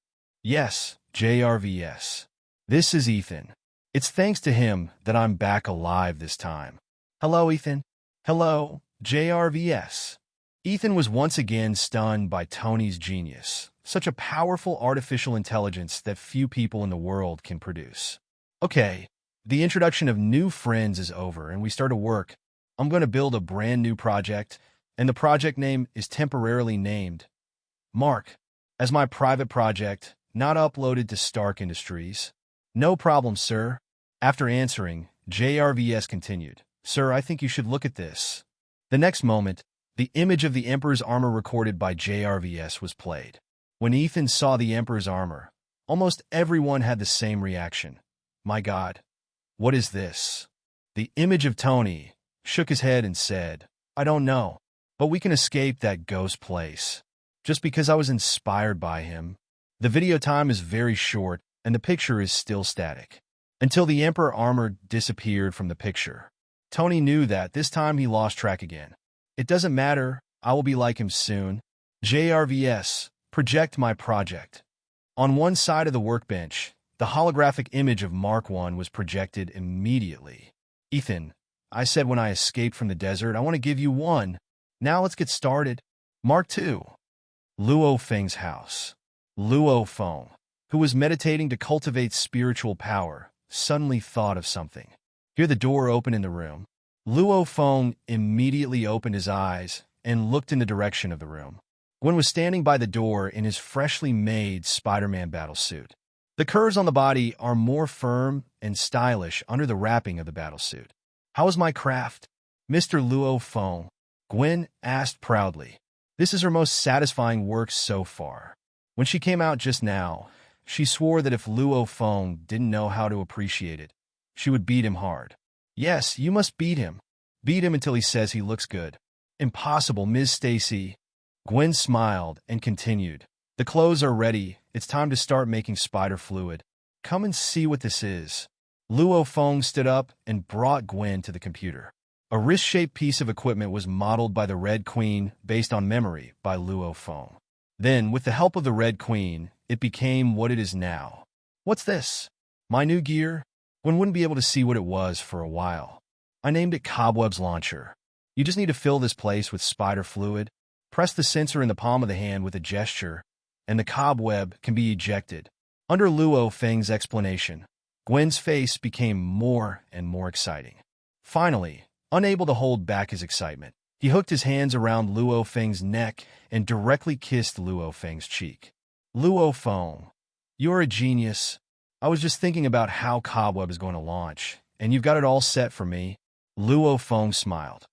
Yes, JRVS. This is Ethan. It's thanks to him that I'm back alive this time. Hello, Ethan. Hello, JRVS. Ethan was once again stunned by Tony's genius, such a powerful artificial intelligence that few people in the world can produce. Okay, the introduction of new friends is over and we start to work. I'm going to build a brand new project, and the project name is temporarily named Mark, as my private project, not uploaded to Stark Industries. No problem, sir. After answering, JRVS continued, Sir, I think you should look at this. The next moment, the image of the Emperor's armor recorded by JRVS was played. When Ethan saw the Emperor's armor, almost everyone had the same reaction. My God, what is this? The image of Tony shook his head and said, I don't know, but we can escape that ghost place. Just because I was inspired by him. The video time is very short and the picture is still static. Until the Emperor armor disappeared from the picture. Tony knew that this time he lost track again. It doesn't matter, I will be like him soon. JRVS, project my project. On one side of the workbench, the holographic image of Mark I was projected immediately. Ethan, I said when I escaped from the desert, I want to give you one. Now let's get started. Mark II. Luo Feng's house. Luo Feng, who was meditating to cultivate spiritual power, suddenly thought of something. Hear the door open in the room. Luo Feng immediately opened his eyes and looked in the direction of the room. Gwen was standing by the door in his freshly made Spider-Man battlesuit. The curves on the body are more firm and stylish under the wrapping of the battlesuit. How is my craft? Mr. Luo Feng. Gwen asked proudly. This is her most satisfying work so far. When she came out just now, she swore that if Luo Feng didn't know how to appreciate it, she would beat him hard. Yes, you must beat him. Beat him until he says he looks good. Impossible, Ms. Stacy. Gwen smiled and continued. The clothes are ready. It's time to start making spider fluid. Come and see what this is. Luo Feng stood up and brought Gwen to the computer. A wrist-shaped piece of equipment was modeled by the Red Queen based on memory by Luo Feng. Then, with the help of the Red Queen, it became what it is now. What's this? My new gear? Gwen wouldn't be able to see what it was for a while. I named it Cobweb's Launcher. You just need to fill this place with spider fluid, press the sensor in the palm of the hand with a gesture, and the cobweb can be ejected. Under Luo Feng's explanation, Gwen's face became more and more exciting. Finally, unable to hold back his excitement, he hooked his hands around Luo Feng's neck and directly kissed Luo Feng's cheek. Luo Feng, you're a genius. I was just thinking about how Cobweb is going to launch, and you've got it all set for me. Luo Feng smiled.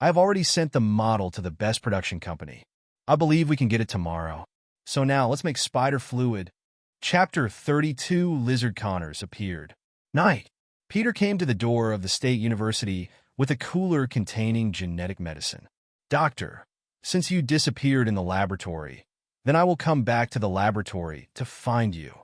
I have already sent the model to the best production company. I believe we can get it tomorrow. So now let's make spider fluid. Chapter 32 Lizard Connors appeared. Night. Peter came to the door of the State University with a cooler containing genetic medicine. Doctor, since you disappeared in the laboratory, then I will come back to the laboratory to find you.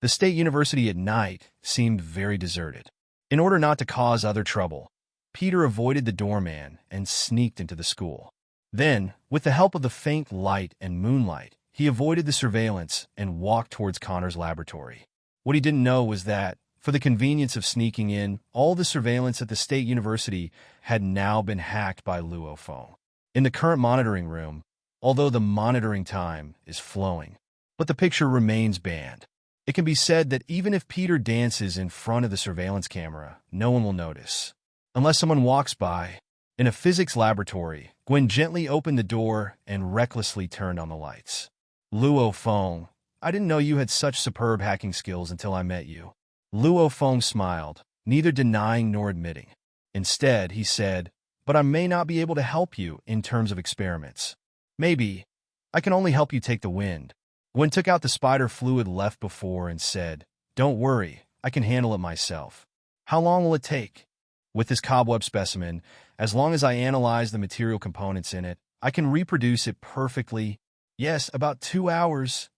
The State University at night seemed very deserted. In order not to cause other trouble, Peter avoided the doorman and sneaked into the school. Then, with the help of the faint light and moonlight, he avoided the surveillance and walked towards Connor's laboratory. What he didn't know was that, for the convenience of sneaking in, all the surveillance at the State University had now been hacked by Luo Feng. In the current monitoring room, although the monitoring time is flowing, but the picture remains banned. It can be said that even if Peter dances in front of the surveillance camera, no one will notice. Unless someone walks by. In a physics laboratory, Gwen gently opened the door and recklessly turned on the lights. Luo Feng, I didn't know you had such superb hacking skills until I met you. Luo Feng smiled, neither denying nor admitting. Instead, he said, but I may not be able to help you in terms of experiments. Maybe. I can only help you take the wind. Gwen took out the spider fluid left before and said, don't worry, I can handle it myself. How long will it take? With this cobweb specimen, as long as I analyze the material components in it, I can reproduce it perfectly. Yes, about 2 hours.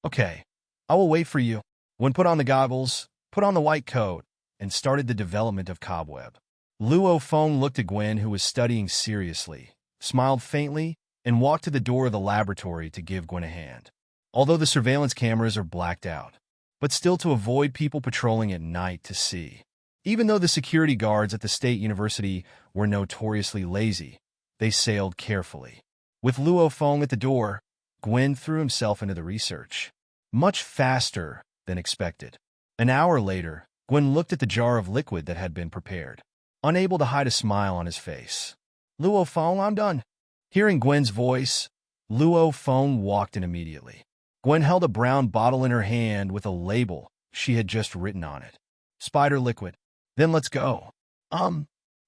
Okay, I will wait for you. Gwen put on the goggles, put on the white coat, and started the development of Cobweb. Luo Feng looked at Gwen, who was studying seriously, smiled faintly, and walked to the door of the laboratory to give Gwen a hand. Although the surveillance cameras are blacked out, but still to avoid people patrolling at night to see. Even though the security guards at the State University were notoriously lazy, they sailed carefully. With Luo Feng at the door, Gwen threw himself into the research. Much faster than expected. An hour later, Gwen looked at the jar of liquid that had been prepared, unable to hide a smile on his face. Luo Feng, I'm done. Hearing Gwen's voice, Luo Feng walked in immediately. Gwen held a brown bottle in her hand with a label she had just written on it. Spider liquid. Then let's go.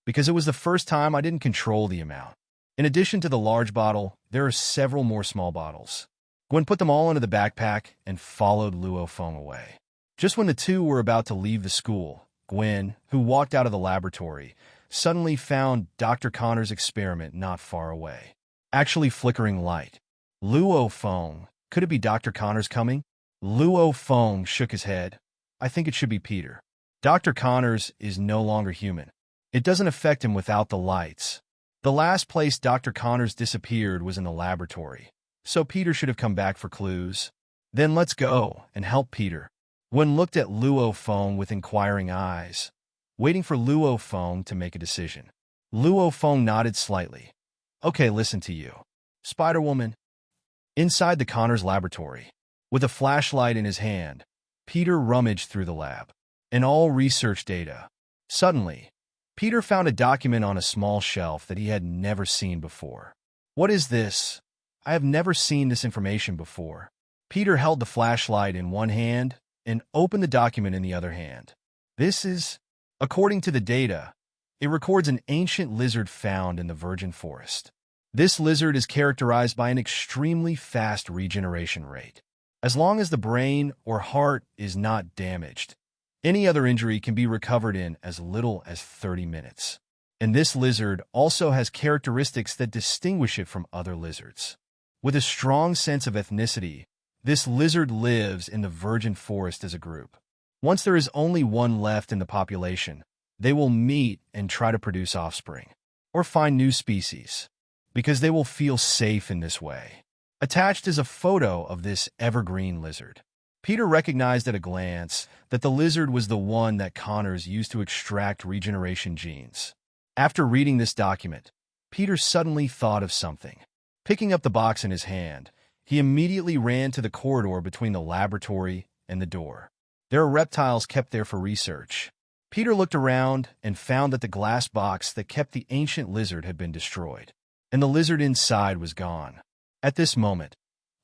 Because it was the first time I didn't control the amount. In addition to the large bottle, there are several more small bottles. Gwen put them all into the backpack and followed Luo Feng away. Just when the two were about to leave the school, Gwen, who walked out of the laboratory, suddenly found Dr. Connor's experiment not far away. Actually flickering light. Luo Feng, could it be Dr. Connor's coming? Luo Feng shook his head. I think it should be Peter. Dr. Connors is no longer human. It doesn't affect him without the lights. The last place Dr. Connors disappeared was in the laboratory, so Peter should have come back for clues. Then let's go and help Peter. Gwen looked at Luo Feng with inquiring eyes, waiting for Luo Feng to make a decision. Luo Feng nodded slightly. Okay, listen to you. Spiderwoman. Inside the Connors laboratory, with a flashlight in his hand, Peter rummaged through the lab. And all research data. Suddenly, Peter found a document on a small shelf that he had never seen before. What is this? I have never seen this information before. Peter held the flashlight in one hand and opened the document in the other hand. This is, according to the data, it records an ancient lizard found in the virgin forest. This lizard is characterized by an extremely fast regeneration rate. As long as the brain or heart is not damaged, any other injury can be recovered in as little as 30 minutes. And this lizard also has characteristics that distinguish it from other lizards. With a strong sense of ethnicity, this lizard lives in the virgin forest as a group. Once there is only one left in the population, they will meet and try to produce offspring, or find new species, because they will feel safe in this way. Attached is a photo of this evergreen lizard. Peter recognized at a glance that the lizard was the one that Connors used to extract regeneration genes. After reading this document, Peter suddenly thought of something. Picking up the box in his hand, he immediately ran to the corridor between the laboratory and the door. There are reptiles kept there for research. Peter looked around and found that the glass box that kept the ancient lizard had been destroyed, and the lizard inside was gone. At this moment,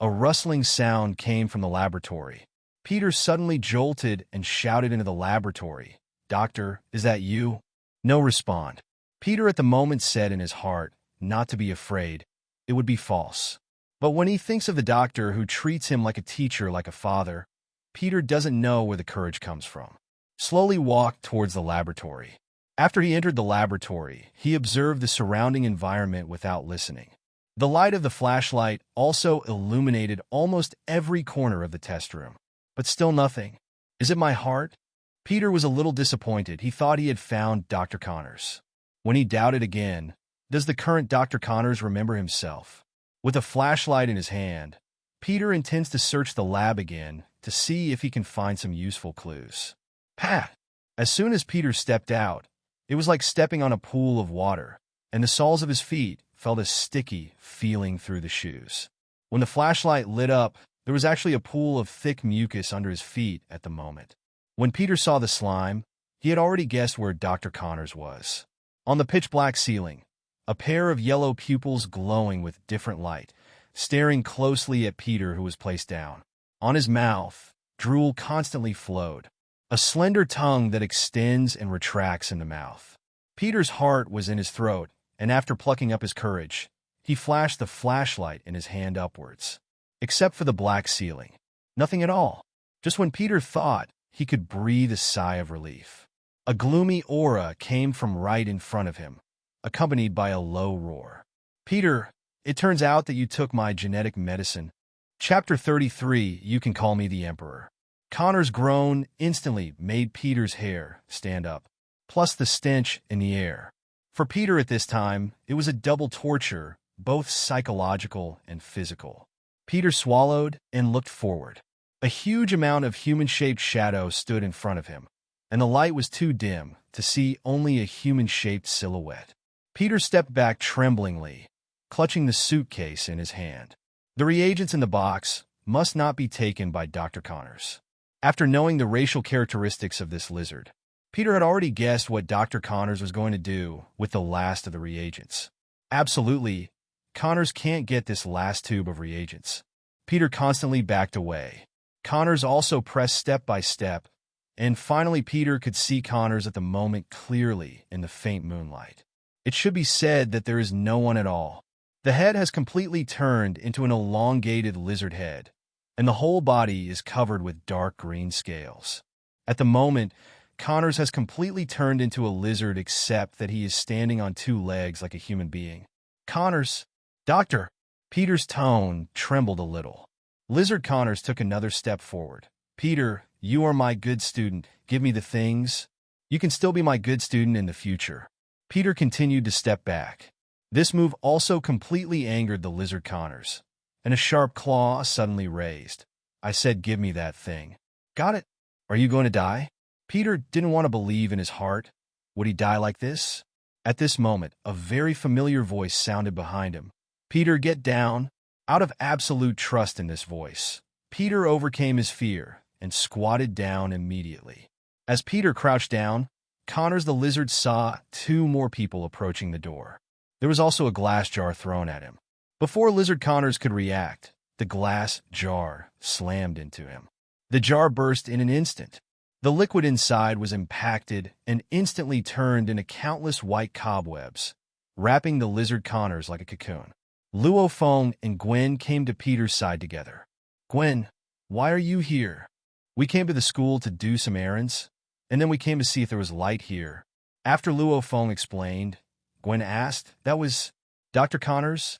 a rustling sound came from the laboratory. Peter suddenly jolted and shouted into the laboratory, "Doctor, is that you?" No response. Peter at the moment said in his heart, not to be afraid, it would be false. But when he thinks of the doctor who treats him like a teacher, like a father, Peter doesn't know where the courage comes from. Slowly walked towards the laboratory. After he entered the laboratory, he observed the surrounding environment without listening. The light of the flashlight also illuminated almost every corner of the test room. But still nothing. Is it my heart? Peter was a little disappointed. He thought he had found Dr. Connors. When he doubted again, does the current Dr. Connors remember himself? With a flashlight in his hand, Peter intends to search the lab again to see if he can find some useful clues. Pat! As soon as Peter stepped out, it was like stepping on a pool of water, and the soles of his feet felt a sticky feeling through the shoes. When the flashlight lit up, there was actually a pool of thick mucus under his feet at the moment. When Peter saw the slime, he had already guessed where Dr. Connors was. On the pitch-black ceiling, a pair of yellow pupils glowing with different light, staring closely at Peter, who was placed down. On his mouth, drool constantly flowed, a slender tongue that extends and retracts in the mouth. Peter's heart was in his throat, and after plucking up his courage, he flashed the flashlight in his hand upwards. Except for the black ceiling. Nothing at all. Just when Peter thought he could breathe a sigh of relief, a gloomy aura came from right in front of him, accompanied by a low roar. "Peter, it turns out that you took my genetic medicine." Chapter 33, You Can Call Me the Emperor. Connor's groan instantly made Peter's hair stand up, plus the stench in the air. For Peter at this time, it was a double torture, both psychological and physical. Peter swallowed and looked forward. A huge amount of human-shaped shadow stood in front of him, and the light was too dim to see only a human-shaped silhouette. Peter stepped back tremblingly, clutching the suitcase in his hand. The reagents in the box must not be taken by Dr. Connors. After knowing the racial characteristics of this lizard, Peter had already guessed what Dr. Connors was going to do with the last of the reagents. Absolutely, Connors can't get this last tube of reagents. Peter constantly backed away. Connors also pressed step by step, and finally Peter could see Connors at the moment clearly in the faint moonlight. It should be said that there is no one at all. The head has completely turned into an elongated lizard head, and the whole body is covered with dark green scales. At the moment, Connors has completely turned into a lizard except that he is standing on two legs like a human being. "Connors! Doctor!" Peter's tone trembled a little. Lizard Connors took another step forward. "Peter, you are my good student. Give me the things. You can still be my good student in the future." Peter continued to step back. This move also completely angered the lizard Connors, and a sharp claw suddenly raised. "I said give me that thing." "Got it. Are you going to die?" Peter didn't want to believe in his heart. Would he die like this? At this moment, a very familiar voice sounded behind him. "Peter, get down." Out of absolute trust in this voice, Peter overcame his fear and squatted down immediately. As Peter crouched down, Connors the lizard saw two more people approaching the door. There was also a glass jar thrown at him. Before Lizard Connors could react, the glass jar slammed into him. The jar burst in an instant. The liquid inside was impacted and instantly turned into countless white cobwebs, wrapping the lizard Connors like a cocoon. Luo Feng and Gwen came to Peter's side together. "Gwen, why are you here?" "We came to the school to do some errands, and then we came to see if there was light here." After Luo Feng explained, Gwen asked, "That was Dr. Connors?"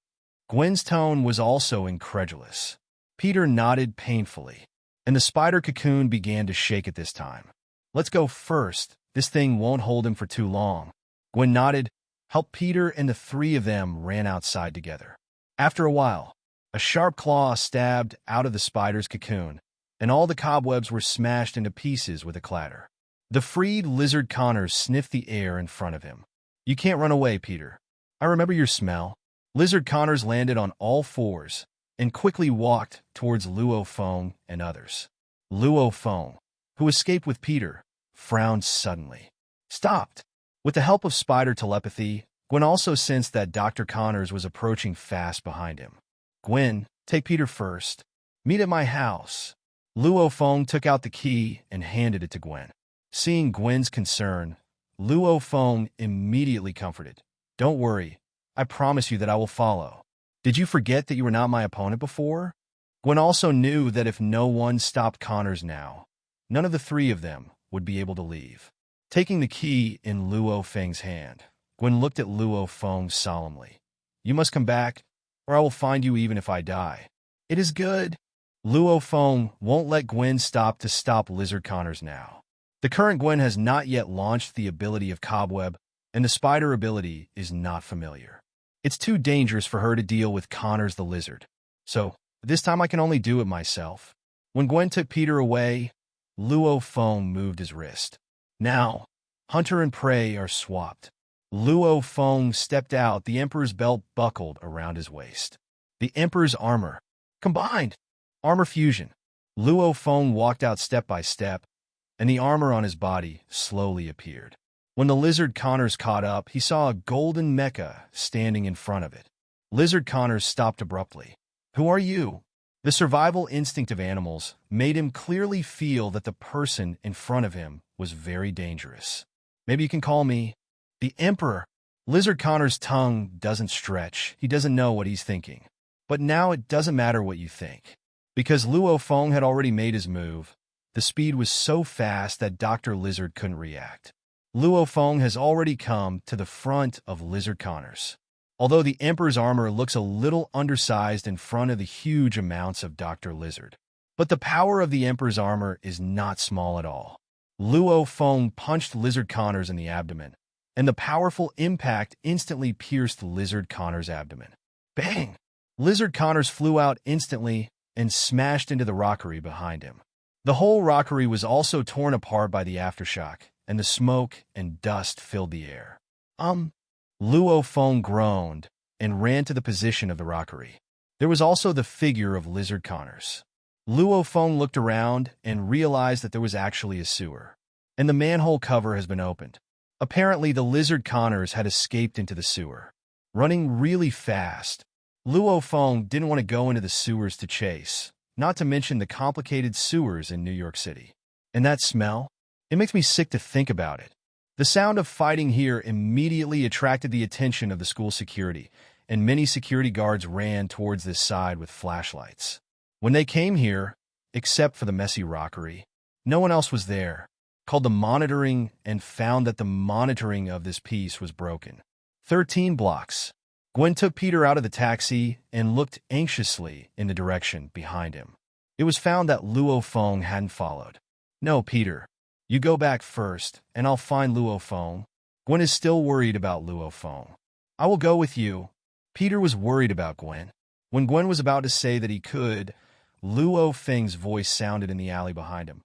Gwen's tone was also incredulous. Peter nodded painfully, and the spider cocoon began to shake at this time. "Let's go first. This thing won't hold him for too long." Gwen nodded, helped Peter, and the three of them ran outside together. After a while, a sharp claw stabbed out of the spider's cocoon, and all the cobwebs were smashed into pieces with a clatter. The freed lizard Connors sniffed the air in front of him. "You can't run away, Peter. I remember your smell." Lizard Connors landed on all fours and quickly walked towards Luo Feng and others. Luo Feng, who escaped with Peter, frowned suddenly. Stopped. With the help of spider telepathy, Gwen also sensed that Dr. Connors was approaching fast behind him. "Gwen, take Peter first. Meet at my house." Luo Feng took out the key and handed it to Gwen. Seeing Gwen's concern, Luo Feng immediately comforted. "Don't worry. I promise you that I will follow." "Did you forget that you were not my opponent before?" Gwen also knew that if no one stopped Connors now, none of the three of them would be able to leave. Taking the key in Luo Feng's hand, Gwen looked at Luo Feng solemnly. "You must come back, or I will find you even if I die." "It is good." Luo Feng won't let Gwen stop Lizard Connors now. The current Gwen has not yet launched the ability of Cobweb, and the spider ability is not familiar. It's too dangerous for her to deal with Connors the lizard. So, this time I can only do it myself. When Gwen took Peter away, Luo Feng moved his wrist. Now, hunter and prey are swapped. Luo Feng stepped out, the Emperor's belt buckled around his waist. The Emperor's armor. Combined. Armor fusion. Luo Feng walked out step by step, and the armor on his body slowly appeared. When the lizard Connors caught up, he saw a golden mecha standing in front of it. Lizard Connors stopped abruptly. "Who are you?" The survival instinct of animals made him clearly feel that the person in front of him was very dangerous. "Maybe you can call me the Emperor." Lizard Connor's tongue doesn't stretch. He doesn't know what he's thinking. But now it doesn't matter what you think. Because Luo Feng had already made his move, the speed was so fast that Dr. Lizard couldn't react. Luo Feng has already come to the front of Lizard Connors. Although the Emperor's armor looks a little undersized in front of the huge amounts of Dr. Lizard. But the power of the Emperor's armor is not small at all. Luo Feng punched Lizard Connors in the abdomen, and the powerful impact instantly pierced Lizard Connors' abdomen. Bang! Lizard Connors flew out instantly and smashed into the rockery behind him. The whole rockery was also torn apart by the aftershock, and the smoke and dust filled the air. Luo Feng groaned and ran to the position of the rockery. There was also the figure of Lizard Connors. Luo Feng looked around and realized that there was actually a sewer, and the manhole cover has been opened. Apparently, the Lizard Connors had escaped into the sewer. Running really fast, Luo Feng didn't want to go into the sewers to chase, not to mention the complicated sewers in New York City. And that smell? It makes me sick to think about it. The sound of fighting here immediately attracted the attention of the school security, and many security guards ran towards this side with flashlights. When they came here, except for the messy rockery, no one else was there. Called the monitoring and found that the monitoring of this piece was broken. 13 blocks. Gwen took Peter out of the taxi and looked anxiously in the direction behind him. It was found that Luo Feng hadn't followed. "No, Peter. You go back first, and I'll find Luo Feng." Gwen is still worried about Luo Feng. "I will go with you." Peter was worried about Gwen. When Gwen was about to say that he could, Luo Feng's voice sounded in the alley behind him.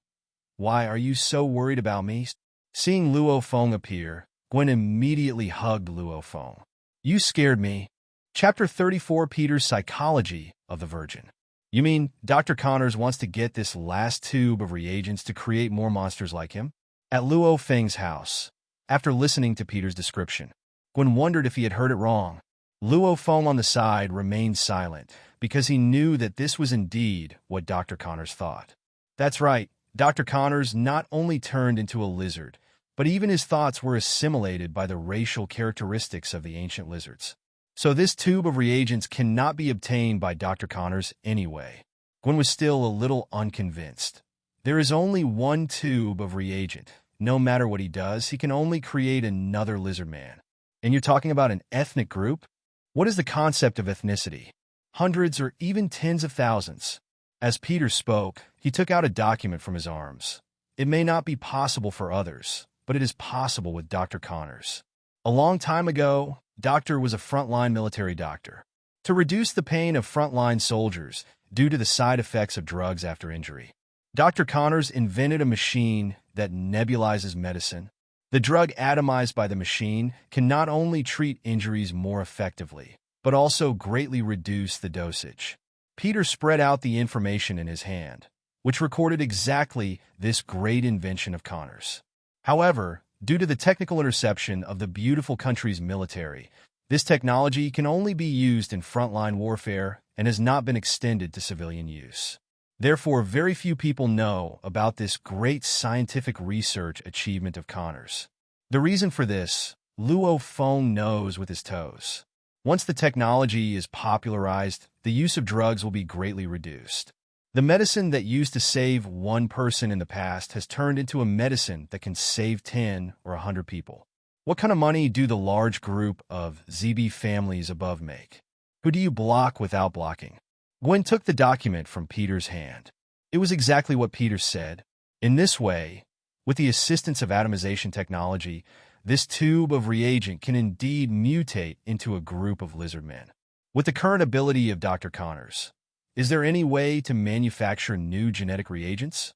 "Why are you so worried about me?" Seeing Luo Feng appear, Gwen immediately hugged Luo Feng. "You scared me." Chapter 34, Peter's Psychology of the Virgin. "You mean Dr. Connors wants to get this last tube of reagents to create more monsters like him?" At Luo Feng's house, after listening to Peter's description, Gwen wondered if he had heard it wrong. Luo Feng on the side remained silent because he knew that this was indeed what Dr. Connors thought. "That's right. Dr. Connors not only turned into a lizard, but even his thoughts were assimilated by the racial characteristics of the ancient lizards. So this tube of reagents cannot be obtained by Dr. Connors anyway. Gwen was still a little unconvinced. There is only one tube of reagent. No matter what he does, he can only create another lizard man. And you're talking about an ethnic group? What is the concept of ethnicity? Hundreds or even tens of thousands. As Peter spoke, he took out a document from his arms. It may not be possible for others, but it is possible with Dr. Connors. A long time ago, Doctor was a frontline military doctor. To reduce the pain of frontline soldiers due to the side effects of drugs after injury, Dr. Connors invented a machine that nebulizes medicine. The drug atomized by the machine can not only treat injuries more effectively, but also greatly reduce the dosage. Peter spread out the information in his hand, which recorded exactly this great invention of Connors. However, due to the technical interception of the beautiful country's military, this technology can only be used in frontline warfare and has not been extended to civilian use. Therefore, very few people know about this great scientific research achievement of Connors. The reason for this, Luo Feng knows with his toes. Once the technology is popularized, the use of drugs will be greatly reduced. The medicine that used to save one person in the past has turned into a medicine that can save 10 or 100 people. What kind of money do the large group of ZB families above make? Who do you block without blocking? Gwen took the document from Peter's hand. It was exactly what Peter said. In this way, with the assistance of atomization technology, this tube of reagent can indeed mutate into a group of lizard men. With the current ability of Dr. Connors, is there any way to manufacture new genetic reagents?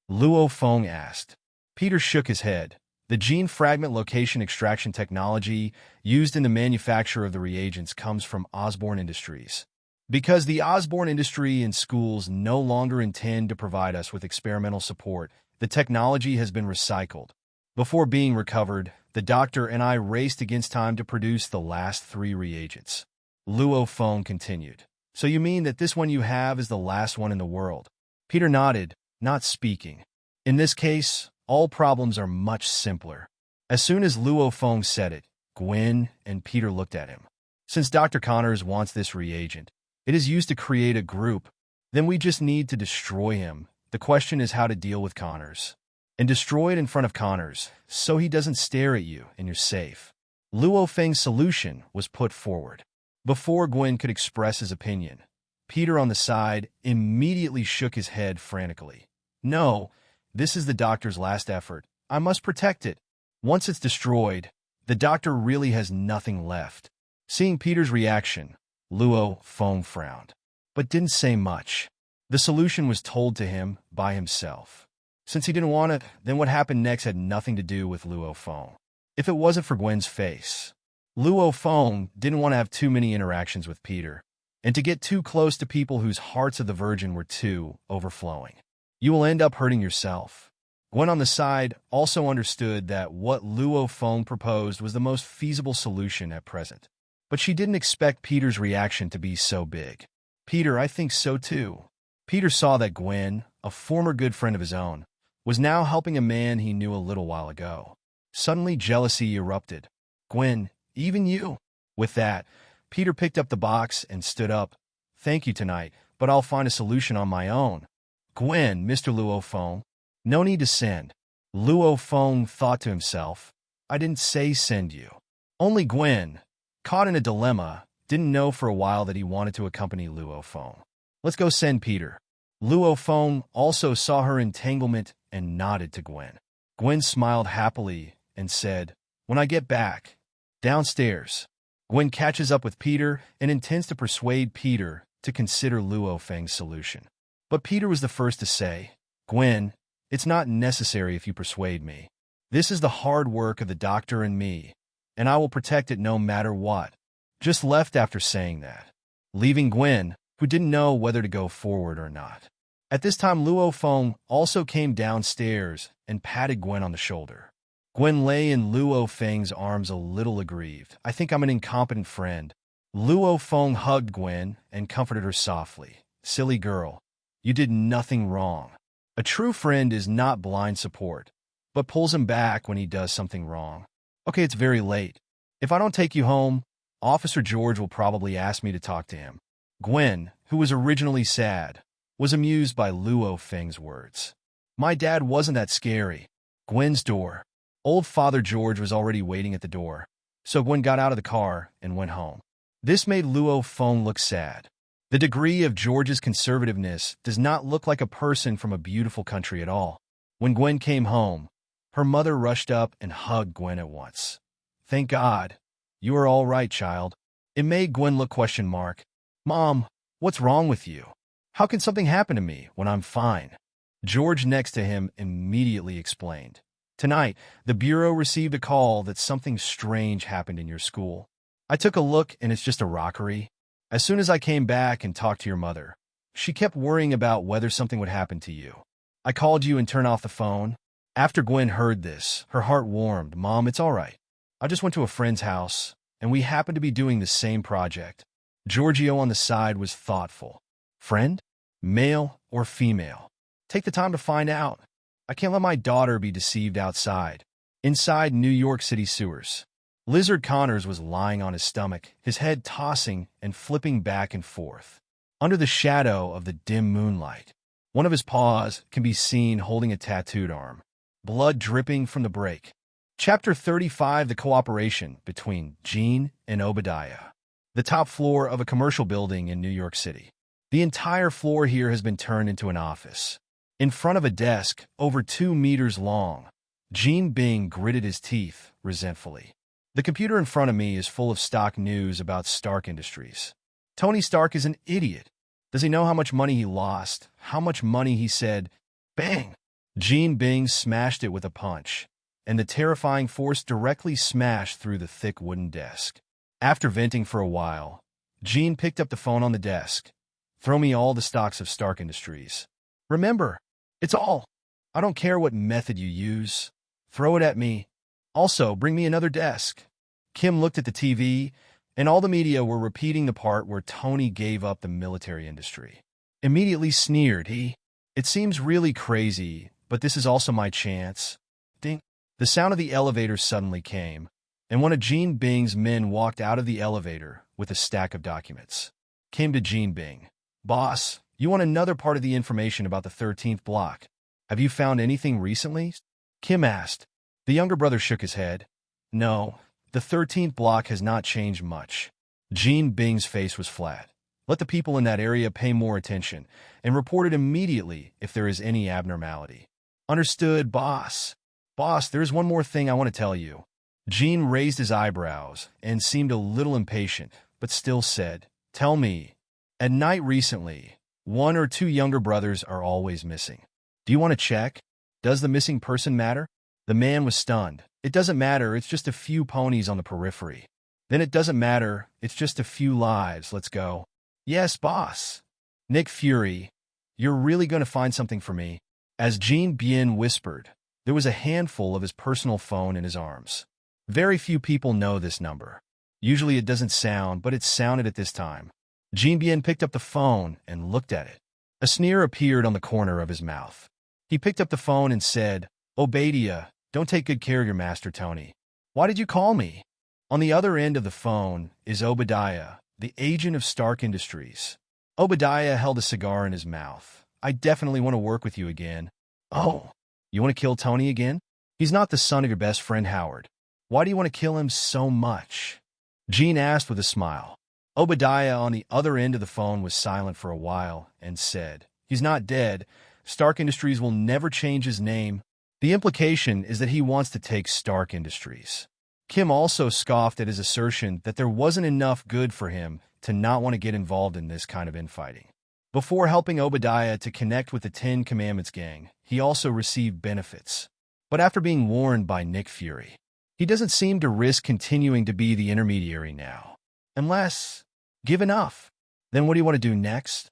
Luo Feng asked. Peter shook his head. The gene fragment location extraction technology used in the manufacture of the reagents comes from Osborne Industries. Because the Osborne industry and schools no longer intend to provide us with experimental support, the technology has been recycled. Before being recovered, the doctor and I raced against time to produce the last 3 reagents. Luo Feng continued. So you mean that this one you have is the last one in the world? Peter nodded, not speaking. In this case, all problems are much simpler. As soon as Luo Feng said it, Gwen and Peter looked at him. Since Dr. Connors wants this reagent, it is used to create a group. Then we just need to destroy him. The question is how to deal with Connors. And destroy it in front of Connors, so he doesn't stare at you and you're safe. Luo Feng's solution was put forward. Before Gwen could express his opinion, Peter on the side immediately shook his head frantically. No, this is the doctor's last effort. I must protect it. Once it's destroyed, the doctor really has nothing left. Seeing Peter's reaction, Luo Feng frowned, but didn't say much. The solution was told to him by himself. Since he didn't want it, then what happened next had nothing to do with Luo Feng. If it wasn't for Gwen's face, Luo Feng didn't want to have too many interactions with Peter, and to get too close to people whose hearts of the Virgin were too overflowing. You will end up hurting yourself. Gwen on the side also understood that what Luo Feng proposed was the most feasible solution at present. But she didn't expect Peter's reaction to be so big. Peter, I think so too. Peter saw that Gwen, a former good friend of his own, was now helping a man he knew a little while ago. Suddenly jealousy erupted. Gwen, even you? With that, Peter picked up the box and stood up. Thank you tonight, but I'll find a solution on my own. Gwen, Mr. Luo Feng. No need to send. Luo Feng thought to himself. I didn't say send you. Only Gwen, caught in a dilemma, didn't know for a while that he wanted to accompany Luo Feng. Let's go send Peter. Luo Feng also saw her entanglement and nodded to Gwen. Gwen smiled happily and said, when I get back. Downstairs. Gwen catches up with Peter and intends to persuade Peter to consider Luo Feng's solution. But Peter was the first to say, Gwen, it's not necessary if you persuade me. This is the hard work of the doctor and me, and I will protect it no matter what. Just left after saying that, leaving Gwen, who didn't know whether to go forward or not. At this time, Luo Feng also came downstairs and patted Gwen on the shoulder. Gwen lay in Luo Feng's arms a little aggrieved. I think I'm an incompetent friend. Luo Feng hugged Gwen and comforted her softly. Silly girl, you did nothing wrong. A true friend is not blind support. but pulls him back when he does something wrong. Okay, it's very late. If I don't take you home, Officer George will probably ask me to talk to him. Gwen, who was originally sad, was amused by Luo Feng's words. My dad wasn't that scary. Gwen's door. Old Father George was already waiting at the door, so Gwen got out of the car and went home. This made Luo Feng look sad. The degree of George's conservativeness does not look like a person from a beautiful country at all. When Gwen came home, her mother rushed up and hugged Gwen at once. Thank God. You are all right, child. It made Gwen look ? Mom, what's wrong with you? How can something happen to me when I'm fine? George next to him immediately explained. Tonight, the Bureau received a call that something strange happened in your school. I took a look and it's just a rockery. As soon as I came back and talked to your mother, she kept worrying about whether something would happen to you. I called you and turned off the phone. After Gwen heard this, her heart warmed. Mom, it's all right. I just went to a friend's house, and we happened to be doing the same project. Giorgio on the side was thoughtful. Friend? Male or female? Take the time to find out. I can't let my daughter be deceived outside. Inside New York City sewers, Lizard Connors was lying on his stomach, his head tossing and flipping back and forth. Under the shadow of the dim moonlight, one of his paws can be seen holding a tattooed arm, blood dripping from the break. Chapter 35: The Cooperation Between Jean and Obadiah. The top floor of a commercial building in New York City. The entire floor here has been turned into an office. In front of a desk, over 2 meters long, Jean Bing gritted his teeth resentfully. The computer in front of me is full of stock news about Stark Industries. Tony Stark is an idiot. Does he know how much money he lost? How much money he said? Bang! Jean Bing smashed it with a punch, and the terrifying force directly smashed through the thick wooden desk. After venting for a while, Jean picked up the phone on the desk. Throw me all the stocks of Stark Industries. Remember, it's all. I don't care what method you use. Throw it at me. Also, bring me another desk. Kim looked at the TV, and all the media were repeating the part where Tony gave up the military industry. Immediately sneered, It seems really crazy, but this is also my chance. Ding. The sound of the elevator suddenly came, and one of Jean Bing's men walked out of the elevator with a stack of documents. Came to Jean Bing. Boss, you want another part of the information about the 13th block. Have you found anything recently? Kim asked. The younger brother shook his head. No, the 13th block has not changed much. Jean Bing's face was flat. Let the people in that area pay more attention and report it immediately if there is any abnormality. Understood, boss. Boss, there's one more thing I want to tell you. Jean raised his eyebrows and seemed a little impatient, but still said, Tell me. At night recently, 1 or 2 younger brothers are always missing. Do you want to check? Does the missing person matter? The man was stunned. It doesn't matter, it's just a few ponies on the periphery. Then it doesn't matter, it's just a few lives, let's go. Yes, boss. Nick Fury, you're really going to find something for me. As Jean Bien whispered, there was a handful of his personal phone in his arms. Very few people know this number. Usually it doesn't sound, but it sounded at this time. Jean Bien picked up the phone and looked at it. A sneer appeared on the corner of his mouth. He picked up the phone and said, Obadiah, don't take good care of your master, Tony. Why did you call me? On the other end of the phone is Obadiah, the agent of Stark Industries. Obadiah held a cigar in his mouth. I definitely want to work with you again. Oh, you want to kill Tony again? He's not the son of your best friend, Howard. Why do you want to kill him so much? Jean asked with a smile. Obadiah on the other end of the phone was silent for a while and said, He's not dead. Stark Industries will never change his name. The implication is that he wants to take Stark Industries. Kim also scoffed at his assertion that there wasn't enough good for him to not want to get involved in this kind of infighting. Before helping Obadiah to connect with the 10 Commandments gang, he also received benefits. But after being warned by Nick Fury, he doesn't seem to risk continuing to be the intermediary now. Unless, give enough. Then what do you want to do next?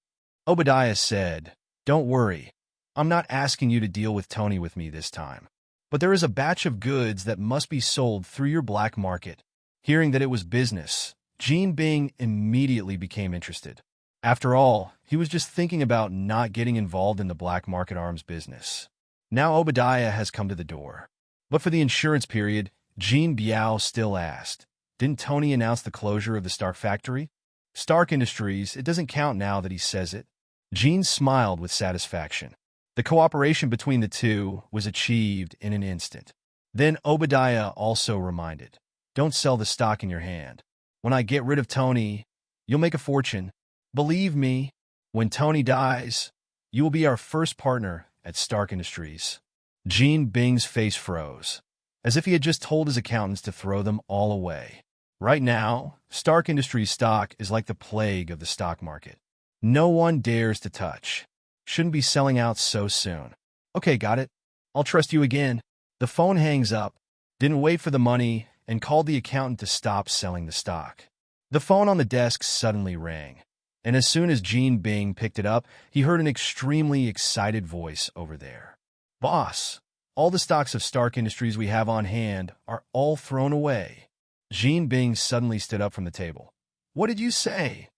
Obadiah said, Don't worry. I'm not asking you to deal with Tony with me this time. But there is a batch of goods that must be sold through your black market. Hearing that it was business, Jean Bing immediately became interested. After all, he was just thinking about not getting involved in the black market arms business. Now Obadiah has come to the door. But for the insurance period, Jean Biao still asked, "Didn't Tony announce the closure of the Stark factory?" Stark Industries, it doesn't count now that he says it. Jean smiled with satisfaction. The cooperation between the two was achieved in an instant. Then Obadiah also reminded, "Don't sell the stock in your hand. When I get rid of Tony, you'll make a fortune. Believe me, when Tony dies, you will be our first partner at Stark Industries." Jean Bing's face froze, as if he had just told his accountants to throw them all away. Right now, Stark Industries stock is like the plague of the stock market. No one dares to touch. Shouldn't be selling out so soon. Okay, got it. I'll trust you again. The phone hangs up, didn't wait for the money, and called the accountant to stop selling the stock. The phone on the desk suddenly rang, and as soon as Jean Bing picked it up, he heard an extremely excited voice over there. "Boss, all the stocks of Stark Industries we have on hand are all thrown away." Jean Bing suddenly stood up from the table. "What did you say?"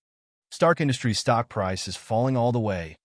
"Stark Industries stock price is falling all the way.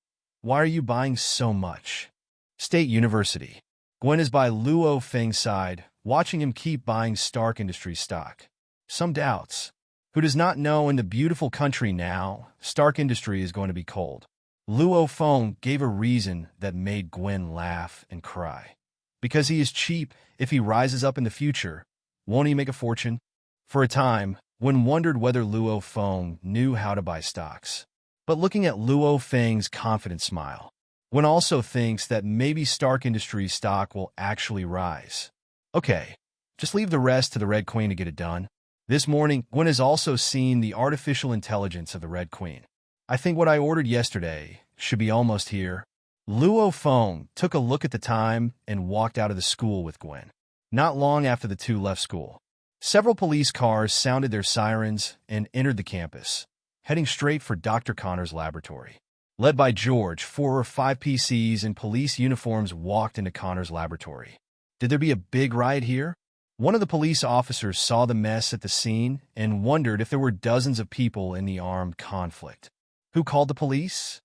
Why are you buying so much?" State University. Gwen is by Luo Feng's side, watching him keep buying Stark Industries stock. Some doubts. Who does not know in the beautiful country now, Stark Industry is going to be cold? Luo Feng gave a reason that made Gwen laugh and cry. Because he is cheap. If he rises up in the future, won't he make a fortune? For a time, Gwen wondered whether Luo Feng knew how to buy stocks. But looking at Luo Feng's confident smile, Gwen also thinks that maybe Stark Industries stock will actually rise. Okay, just leave the rest to the Red Queen to get it done. This morning, Gwen has also seen the artificial intelligence of the Red Queen. "I think what I ordered yesterday should be almost here." Luo Feng took a look at the time and walked out of the school with Gwen. Not long after the two left school, several police cars sounded their sirens and entered the campus, heading straight for Dr. Connor's laboratory. Led by George, 4 or 5 PCs in police uniforms walked into Connor's laboratory. Did there be a big riot here? One of the police officers saw the mess at the scene and wondered if there were dozens of people in the armed conflict. "Who called the police?"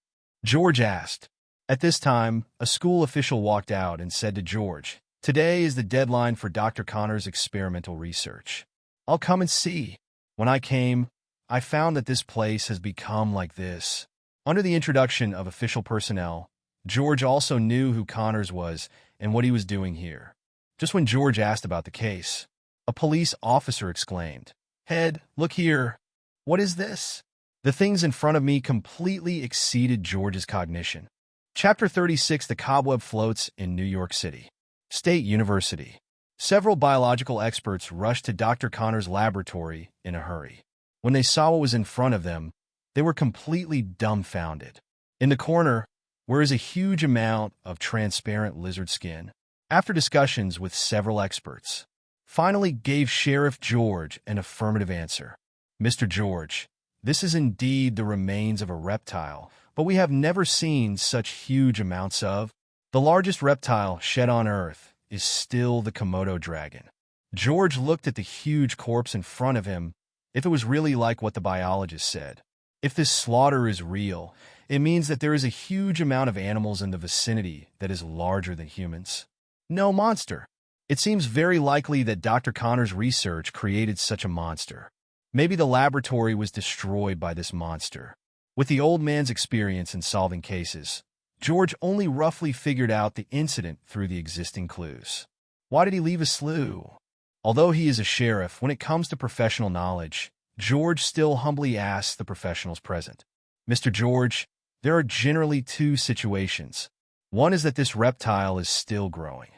George asked. At this time, a school official walked out and said to George, "Today is the deadline for Dr. Connor's experimental research. I'll come and see." When I came, I found that this place has become like this. Under the introduction of official personnel, George also knew who Connors was and what he was doing here. Just when George asked about the case, a police officer exclaimed, "Head, look here. What is this?" The things in front of me completely exceeded George's cognition. Chapter 36: The Cobweb Floats in New York City. State University. Several biological experts rushed to Dr. Connor's laboratory in a hurry. When they saw what was in front of them, they were completely dumbfounded. In the corner, where is a huge amount of transparent lizard skin. After discussions with several experts, finally gave Sheriff George an affirmative answer. "Mr. George, this is indeed the remains of a reptile, but we have never seen such huge amounts of. The largest reptile shed on Earth is still the Komodo dragon." George looked at the huge corpse in front of him. If it was really like what the biologist said, if this slaughter is real, it means that there is a huge amount of animals in the vicinity that is larger than humans. No monster. It seems very likely that Dr. Connor's research created such a monster. Maybe the laboratory was destroyed by this monster. With the old man's experience in solving cases, George only roughly figured out the incident through the existing clues. Why did he leave a slough? Although he is a sheriff, when it comes to professional knowledge, George still humbly asks the professionals present, "Mr. George, there are generally 2 situations. One is that this reptile is still growing.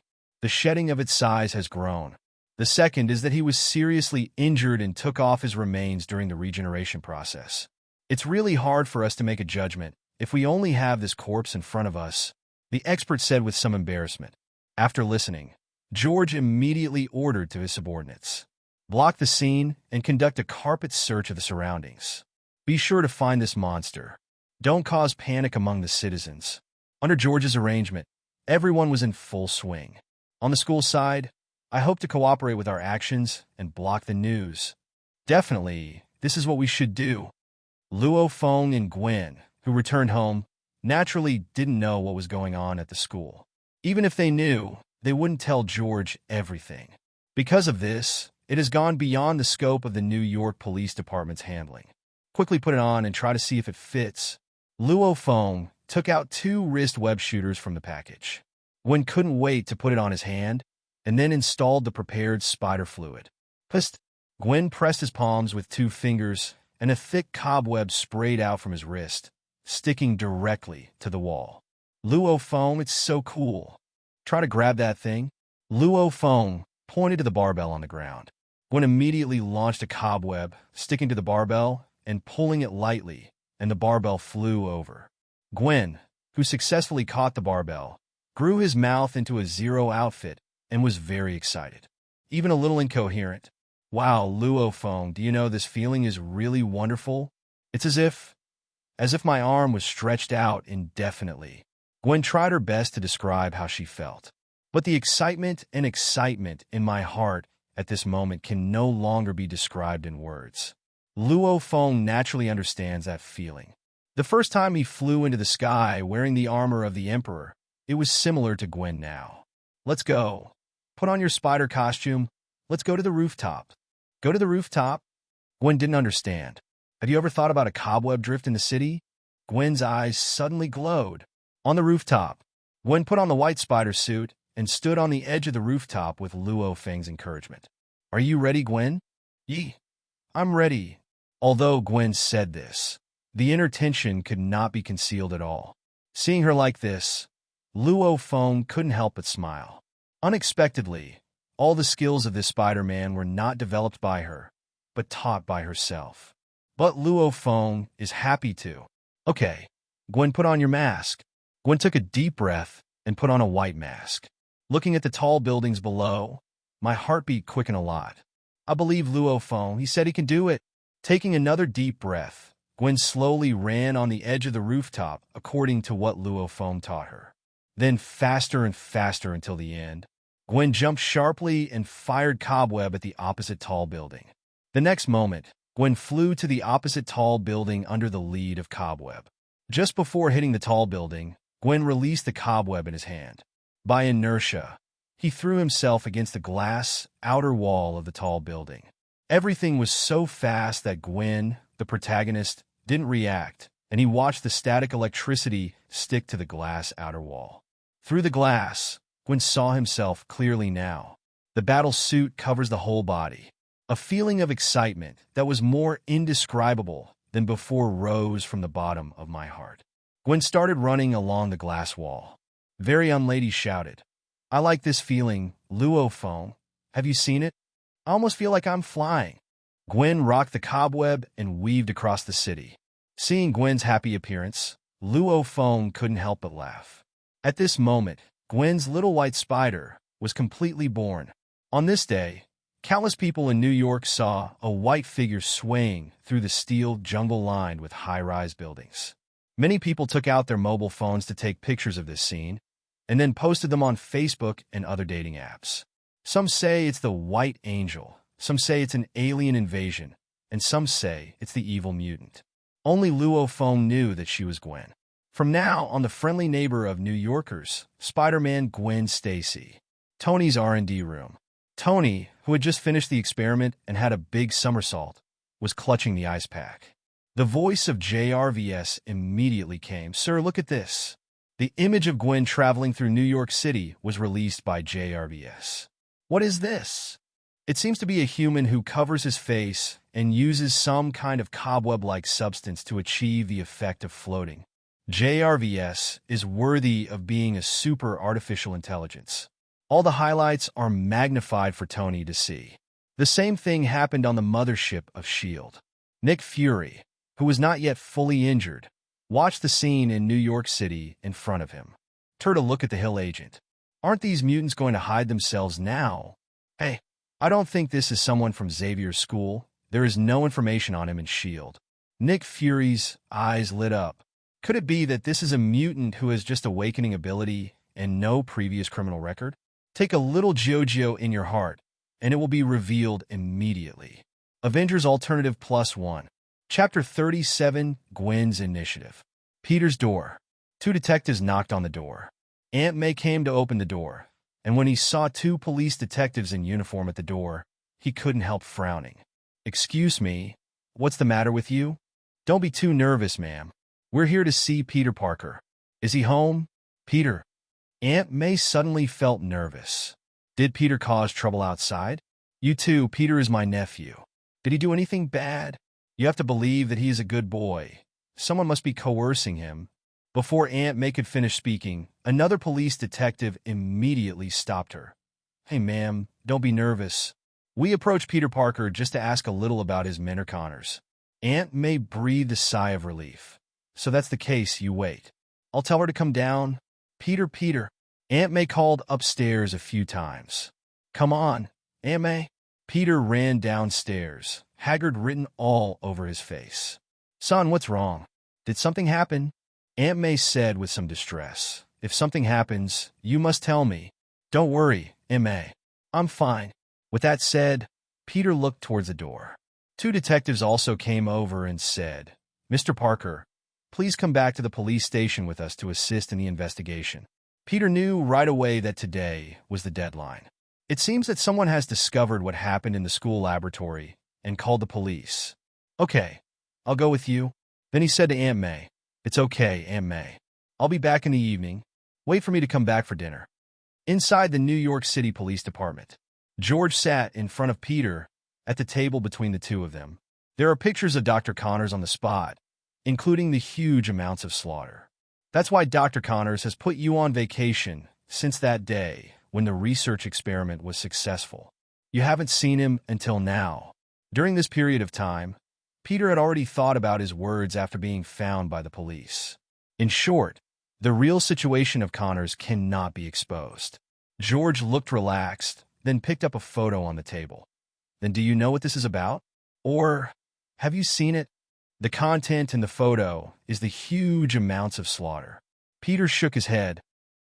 The shedding of its size has grown. The second is that he was seriously injured and took off his remains during the regeneration process. It's really hard for us to make a judgment if we only have this corpse in front of us," the expert said with some embarrassment. After listening, George immediately ordered to his subordinates, "Block the scene and conduct a carpet search of the surroundings. Be sure to find this monster. Don't cause panic among the citizens." Under George's arrangement, everyone was in full swing. On the school side, I hope to cooperate with our actions and block the news. Definitely, this is what we should do. Luo Feng and Gwen, who returned home, naturally didn't know what was going on at the school. Even if they knew, they wouldn't tell George everything. Because of this, it has gone beyond the scope of the New York Police Department's handling. Quickly put it on and try to see if it fits. Luo Feng took out 2 wrist web shooters from the package. Gwen couldn't wait to put it on his hand, and then installed the prepared spider fluid. Psst. Gwen pressed his palms with 2 fingers, and a thick cobweb sprayed out from his wrist, sticking directly to the wall. Luo Feng, it's so cool. Try to grab that thing. Luo Feng pointed to the barbell on the ground. Gwen immediately launched a cobweb, sticking to the barbell and pulling it lightly, and the barbell flew over. Gwen, who successfully caught the barbell, grew his mouth into a zero outfit and was very excited. Even a little incoherent. Wow, Luo Feng, do you know this feeling is really wonderful? It's as if my arm was stretched out indefinitely. Gwen tried her best to describe how she felt. But the excitement in my heart at this moment can no longer be described in words. Luo Feng naturally understands that feeling. The first time he flew into the sky wearing the armor of the Emperor, it was similar to Gwen now. Let's go. Put on your spider costume. Let's go to the rooftop. Go to the rooftop? Gwen didn't understand. Have you ever thought about a cobweb drift in the city? Gwen's eyes suddenly glowed. On the rooftop, Gwen put on the white spider suit and stood on the edge of the rooftop with Luo Feng's encouragement. Are you ready, Gwen? Yee. I'm ready. Although Gwen said this, the inner tension could not be concealed at all. Seeing her like this, Luo Feng couldn't help but smile. Unexpectedly, all the skills of this Spider-Man were not developed by her, but taught by herself. But Luo Feng is happy to. Okay, Gwen, put on your mask. Gwen took a deep breath and put on a white mask. Looking at the tall buildings below, my heartbeat quickened a lot. I believe Luo Feng, he said he can do it. Taking another deep breath, Gwen slowly ran on the edge of the rooftop according to what Luo Feng taught her. Then faster and faster until the end. Gwen jumped sharply and fired cobweb at the opposite tall building. The next moment, Gwen flew to the opposite tall building under the lead of cobweb. Just before hitting the tall building, Gwen released the cobweb in his hand. By inertia, he threw himself against the glass outer wall of the tall building. Everything was so fast that Gwen, the protagonist, didn't react, and he watched the static electricity stick to the glass outer wall. Through the glass, Gwen saw himself clearly now. The battle suit covers the whole body. A feeling of excitement that was more indescribable than before rose from the bottom of my heart. Gwen started running along the glass wall. Very young lady shouted, I like this feeling, Luo Feng. Have you seen it? I almost feel like I'm flying. Gwen rocked the cobweb and weaved across the city. Seeing Gwen's happy appearance, Luo Feng couldn't help but laugh. At this moment, Gwen's little white spider was completely born. On this day, countless people in New York saw a white figure swaying through the steel jungle lined with high-rise buildings. Many people took out their mobile phones to take pictures of this scene, and then posted them on Facebook and other dating apps. Some say it's the White Angel, some say it's an alien invasion, and some say it's the evil mutant. Only Luo Feng knew that she was Gwen. From now on, the friendly neighbor of New Yorkers, Spider-Man Gwen Stacy. Tony's R&D room. Tony, who had just finished the experiment and had a big somersault, was clutching the ice pack. The voice of JRVS immediately came. Sir, look at this. The image of Gwen traveling through New York City was released by JRVS. What is this? It seems to be a human who covers his face and uses some kind of cobweb-like substance to achieve the effect of floating. JRVS is worthy of being a super artificial intelligence. All the highlights are magnified for Tony to see. The same thing happened on the mothership of S.H.I.E.L.D. Nick Fury, who was not yet fully injured, watched the scene in New York City in front of him. Turned a look at the Hill agent. Aren't these mutants going to hide themselves now? Hey, I don't think this is someone from Xavier's school. There is no information on him in S.H.I.E.L.D. Nick Fury's eyes lit up. Could it be that this is a mutant who has just awakening ability and no previous criminal record? Take a little JoJo in your heart, and it will be revealed immediately. Avengers Alternative +1. Chapter 37, Gwen's Initiative. Peter's door. 2 detectives knocked on the door. Aunt May came to open the door, and when he saw two police detectives in uniform at the door, he couldn't help frowning. "Excuse me, what's the matter with you?" "Don't be too nervous, ma'am. We're here to see Peter Parker." "Is he home?" "Peter." Aunt May suddenly felt nervous. "Did Peter cause trouble outside?" "You too, Peter is my nephew." "Did he do anything bad?" "You have to believe that he is a good boy. Someone must be coercing him." Before Aunt May could finish speaking, another police detective immediately stopped her. "Hey, ma'am, don't be nervous. We approached Peter Parker just to ask a little about his mentor Connors." Aunt May breathed a sigh of relief. "So that's the case, you wait. I'll tell her to come down." Peter. Aunt May called upstairs a few times. "Come on, Aunt May." Peter ran downstairs, haggard written all over his face. "Son, what's wrong? Did something happen?" Aunt May said with some distress. "If something happens, you must tell me." "Don't worry, Aunt May. I'm fine." With that said, Peter looked towards the door. Two detectives also came over and said, "Mr. Parker, please come back to the police station with us to assist in the investigation." Peter knew right away that today was the deadline. It seems that someone has discovered what happened in the school laboratory and called the police. "Okay, I'll go with you." Then he said to Aunt May, "It's okay, Aunt May. I'll be back in the evening. Wait for me to come back for dinner." Inside the New York City Police Department, George sat in front of Peter at the table between the two of them. There are pictures of Dr. Connors on the spot, including the huge amounts of slaughter. "That's why Dr. Connors has put you on vacation since that day when the research experiment was successful. You haven't seen him until now." During this period of time, Peter had already thought about his words after being found by the police. In short, the real situation of Connors cannot be exposed. George looked relaxed, then picked up a photo on the table. "Then do you know what this is about? Or have you seen it?" The content in the photo is the huge amounts of slaughter. Peter shook his head.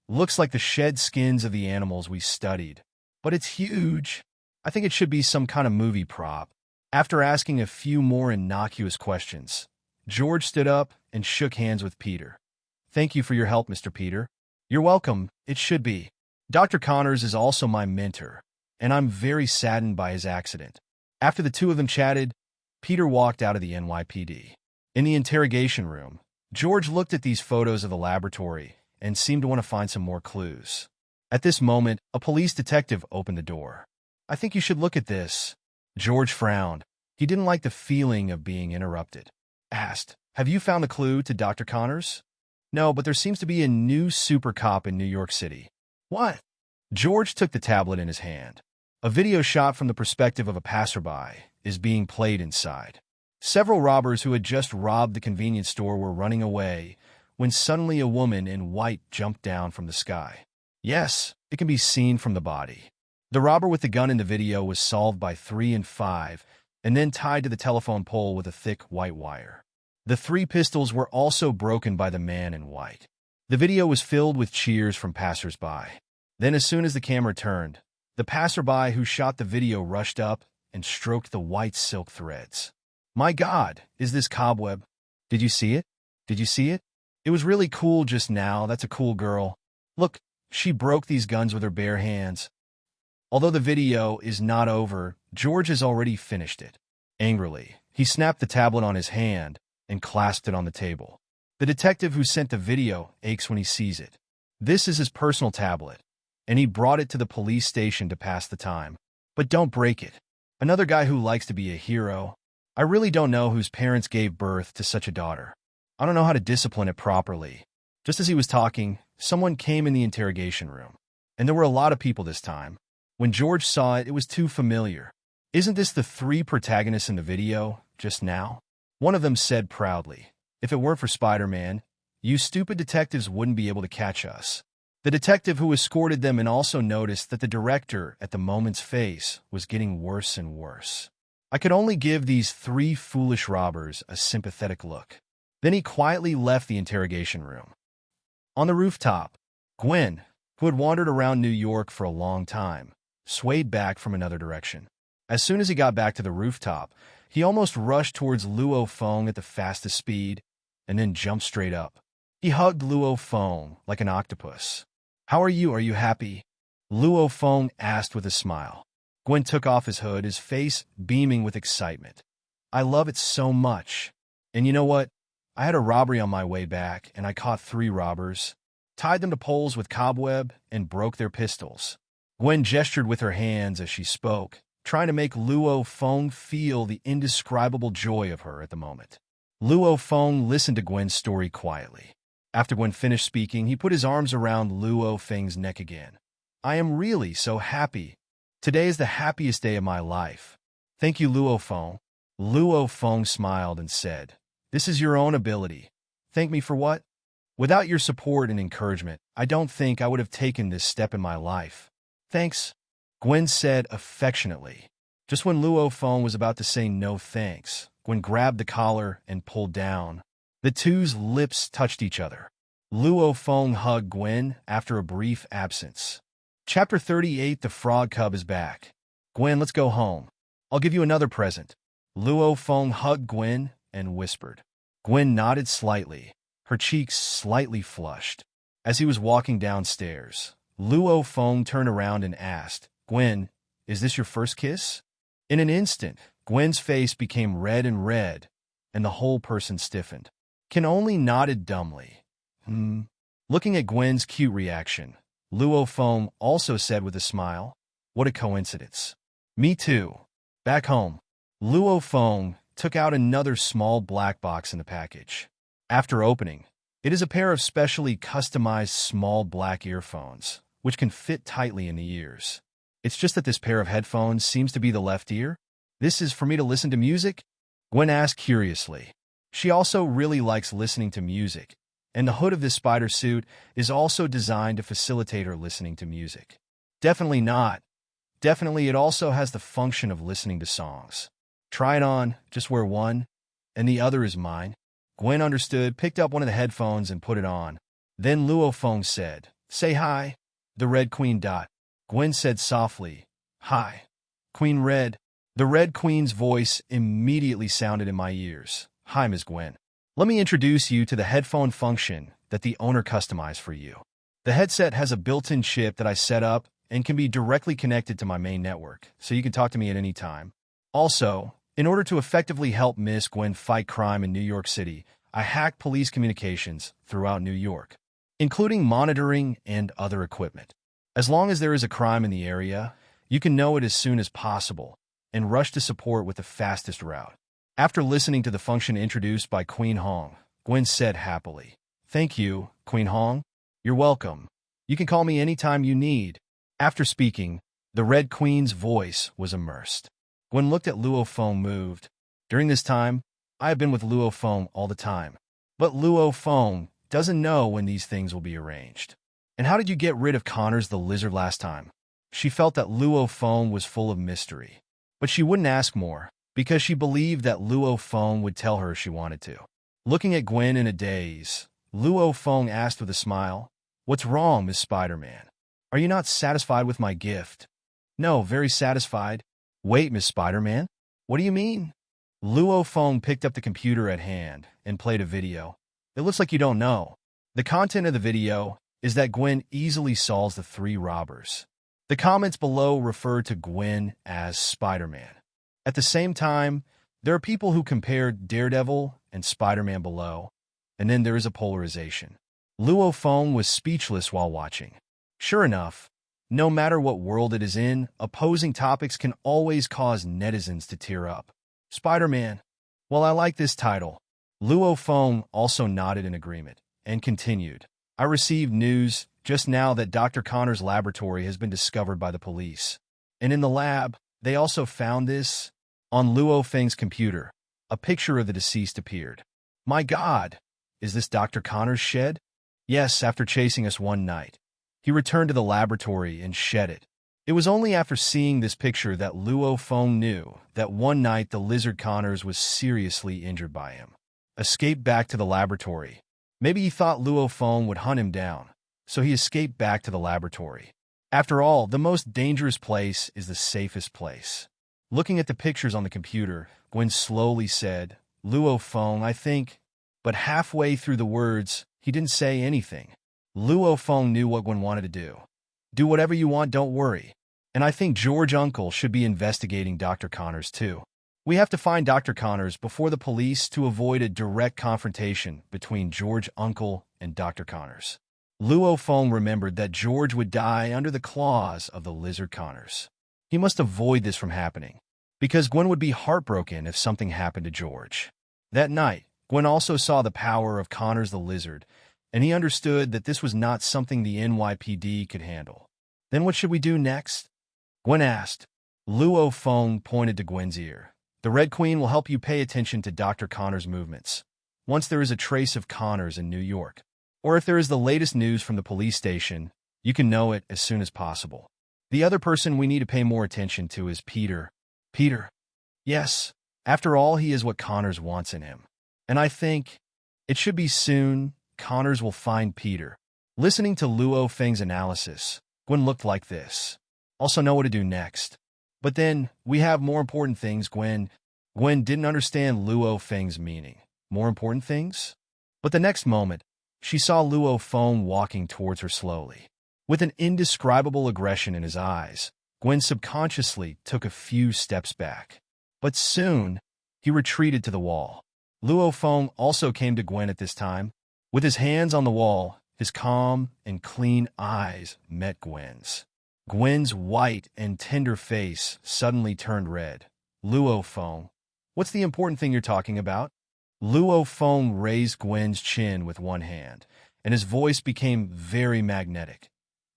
"Looks like the shed skins of the animals we studied. But it's huge. I think it should be some kind of movie prop." After asking a few more innocuous questions, George stood up and shook hands with Peter. "Thank you for your help, Mr. Peter." "You're welcome. It should be. Dr. Connors is also my mentor, and I'm very saddened by his accident." After the two of them chatted, Peter walked out of the NYPD. In the interrogation room, George looked at these photos of the laboratory and seemed to want to find some more clues. At this moment, a police detective opened the door. "I think you should look at this." George frowned. He didn't like the feeling of being interrupted. Asked, "Have you found the clue to Dr. Connors?" "No, but there seems to be a new super cop in New York City." "What?" George took the tablet in his hand. A video shot from the perspective of a passerby is being played inside. Several robbers who had just robbed the convenience store were running away when suddenly a woman in white jumped down from the sky. Yes, it can be seen from the body. The robber with the gun in the video was solved by 3 and 5 and then tied to the telephone pole with a thick white wire. The 3 pistols were also broken by the man in white. The video was filled with cheers from passers-by. Then as soon as the camera turned, the passerby who shot the video rushed up and stroked the white silk threads. "My God, is this cobweb? Did you see it? Did you see it? It was really cool just now. That's a cool girl. Look, she broke these guns with her bare hands." Although the video is not over, George has already finished it. Angrily, he snapped the tablet on his hand and clasped it on the table. The detective who sent the video aches when he sees it. This is his personal tablet, and he brought it to the police station to pass the time. But don't break it. Another guy who likes to be a hero. I really don't know whose parents gave birth to such a daughter. I don't know how to discipline it properly. Just as he was talking, someone came in the interrogation room. And there were a lot of people this time. When George saw it, it was too familiar. "Isn't this the 3 protagonists in the video just now?" One of them said proudly, "If it weren't for Spider-Man, you stupid detectives wouldn't be able to catch us." The detective who escorted them and also noticed that the director at the moment's face was getting worse and worse. "I could only give these 3 foolish robbers a sympathetic look." Then he quietly left the interrogation room. On the rooftop, Gwen, who had wandered around New York for a long time, swayed back from another direction. As soon as he got back to the rooftop, he almost rushed towards Luo Feng at the fastest speed, and then jumped straight up. He hugged Luo Feng like an octopus. How are you? Are you happy? Luo Feng asked with a smile. Gwen took off his hood, his face beaming with excitement. I love it so much. And you know what? I had a robbery on my way back, and I caught 3 robbers, tied them to poles with cobweb, and broke their pistols. Gwen gestured with her hands as she spoke, trying to make Luo Feng feel the indescribable joy of her at the moment. Luo Feng listened to Gwen's story quietly. After Gwen finished speaking, he put his arms around Luo Feng's neck again. I am really so happy. Today is the happiest day of my life. Thank you, Luo Feng. Luo Feng smiled and said, This is your own ability. Thank me for what? Without your support and encouragement, I don't think I would have taken this step in my life. Thanks, Gwen said affectionately. Just when Luo Feng was about to say no thanks, Gwen grabbed the collar and pulled down. The two's lips touched each other. Luo Feng hugged Gwen after a brief absence. Chapter 38, The Frog Cub is Back. Gwen, let's go home. I'll give you another present. Luo Feng hugged Gwen and whispered. Gwen nodded slightly, her cheeks slightly flushed. As he was walking downstairs, Luo Feng turned around and asked, Gwen, is this your first kiss? In an instant, Gwen's face became red, and the whole person stiffened. Ken only nodded dumbly. Looking at Gwen's cute reaction, Luo Feng also said with a smile, What a coincidence. Me too. Back home, Luo Feng took out another small black box in the package. After opening, it is a pair of specially customized small black earphones, which can fit tightly in the ears. It's just that this pair of headphones seems to be the left ear. This is for me to listen to music? Gwen asked curiously. She also really likes listening to music, and the hood of this spider suit is also designed to facilitate her listening to music. Definitely not. Definitely it also has the function of listening to songs. Try it on, just wear one, and the other is mine. Gwen understood, picked up one of the headphones and put it on. Then Luo Feng said, Say hi. The Red Queen. Gwen said softly, Hi. Queen Red. The Red Queen's voice immediately sounded in my ears. Hi, Ms. Gwen. Let me introduce you to the headphone function that the owner customized for you. The headset has a built-in chip that I set up and can be directly connected to my main network, so you can talk to me at any time. Also, in order to effectively help Miss Gwen fight crime in New York City, I hacked police communications throughout New York, including monitoring and other equipment. As long as there is a crime in the area, you can know it as soon as possible and rush to support with the fastest route. After listening to the function introduced by Queen Hong, Gwen said happily, Thank you, Queen Hong. You're welcome. You can call me anytime you need. After speaking, the Red Queen's voice was immersed. Gwen looked at Luo Feng moved. During this time, I have been with Luo Feng all the time. But Luo Feng doesn't know when these things will be arranged. And how did you get rid of Connors the lizard last time? She felt that Luo Feng was full of mystery. But she wouldn't ask more, because she believed that Luo Feng would tell her if she wanted to. Looking at Gwen in a daze, Luo Feng asked with a smile, What's wrong, Miss Spider-Man? Are you not satisfied with my gift? No, very satisfied. Wait, Miss Spider-Man? What do you mean? Luo Feng picked up the computer at hand and played a video. It looks like you don't know. The content of the video is that Gwen easily solves the 3 robbers. The comments below refer to Gwen as Spider-Man. At the same time, there are people who compare Daredevil and Spider-Man below, and then there is a polarization. Luo Feng was speechless while watching. Sure enough, no matter what world it is in, opposing topics can always cause netizens to tear up. Spider-Man. Well, I like this title. Luo Feng also nodded in agreement and continued. I received news just now that Dr. Connor's laboratory has been discovered by the police. And in the lab, they also found this. On Luo Feng's computer, a picture of the deceased appeared. My God! Is this Dr. Connor's shed? Yes, after chasing us one night. He returned to the laboratory and shed it. It was only after seeing this picture that Luo Feng knew that one night the lizard Connors was seriously injured by him. Escaped back to the laboratory. Maybe he thought Luo Feng would hunt him down, so he escaped back to the laboratory. After all, the most dangerous place is the safest place. Looking at the pictures on the computer, Gwen slowly said, Luo Feng, I think. But halfway through the words, he didn't say anything. Luo Feng knew what Gwen wanted to do. Do whatever you want, don't worry. And I think George Uncle should be investigating Dr. Connors too. We have to find Dr. Connors before the police to avoid a direct confrontation between George Uncle and Dr. Connors. Luo Feng remembered that George would die under the claws of the lizard Connors. He must avoid this from happening, because Gwen would be heartbroken if something happened to George. That night, Gwen also saw the power of Connors the lizard, and he understood that this was not something the NYPD could handle. Then what should we do next? Gwen asked. Luo Feng pointed to Gwen's ear. The Red Queen will help you pay attention to Dr. Connors' movements. Once there is a trace of Connors in New York, or if there is the latest news from the police station, you can know it as soon as possible. The other person we need to pay more attention to is Peter. Peter? Yes. After all, he is what Connors wants in him. And I think it should be soon. Connors will find Peter. Listening to Luo Feng's analysis, Gwen looked like this. Also know what to do next. But then, we have more important things, Gwen. Gwen didn't understand Luo Feng's meaning. More important things? But the next moment, she saw Luo Feng walking towards her slowly. With an indescribable aggression in his eyes, Gwen subconsciously took a few steps back. But soon, he retreated to the wall. Luo Feng also came to Gwen at this time. With his hands on the wall, his calm and clean eyes met Gwen's. Gwen's white and tender face suddenly turned red. Luo Feng, what's the important thing you're talking about? Luo Feng raised Gwen's chin with one hand, and his voice became very magnetic.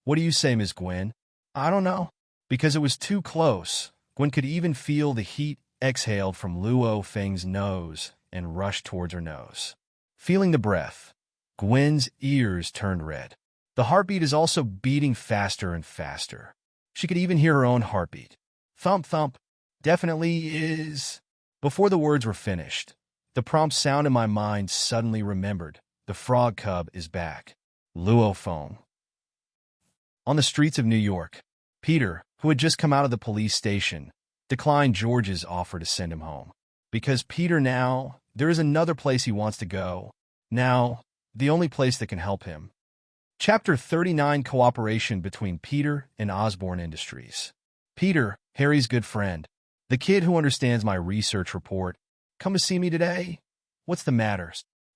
What do you say, Miss Gwen? I don't know. Because it was too close, Gwen could even feel the heat exhaled from Luo Feng's nose and rushed towards her nose. Feeling the breath, Gwen's ears turned red. The heartbeat is also beating faster and faster. She could even hear her own heartbeat. Thump, thump. Definitely is. Before the words were finished, the prompt sound in my mind suddenly remembered. The frog cub is back. Luo Feng. On the streets of New York, Peter, who had just come out of the police station, declined George's offer to send him home. Because Peter now, there is another place he wants to go. Now, the only place that can help him. Chapter 39: Cooperation between Peter and Osborne Industries. Peter, Harry's good friend, the kid who understands my research report, come to see me today? What's the matter?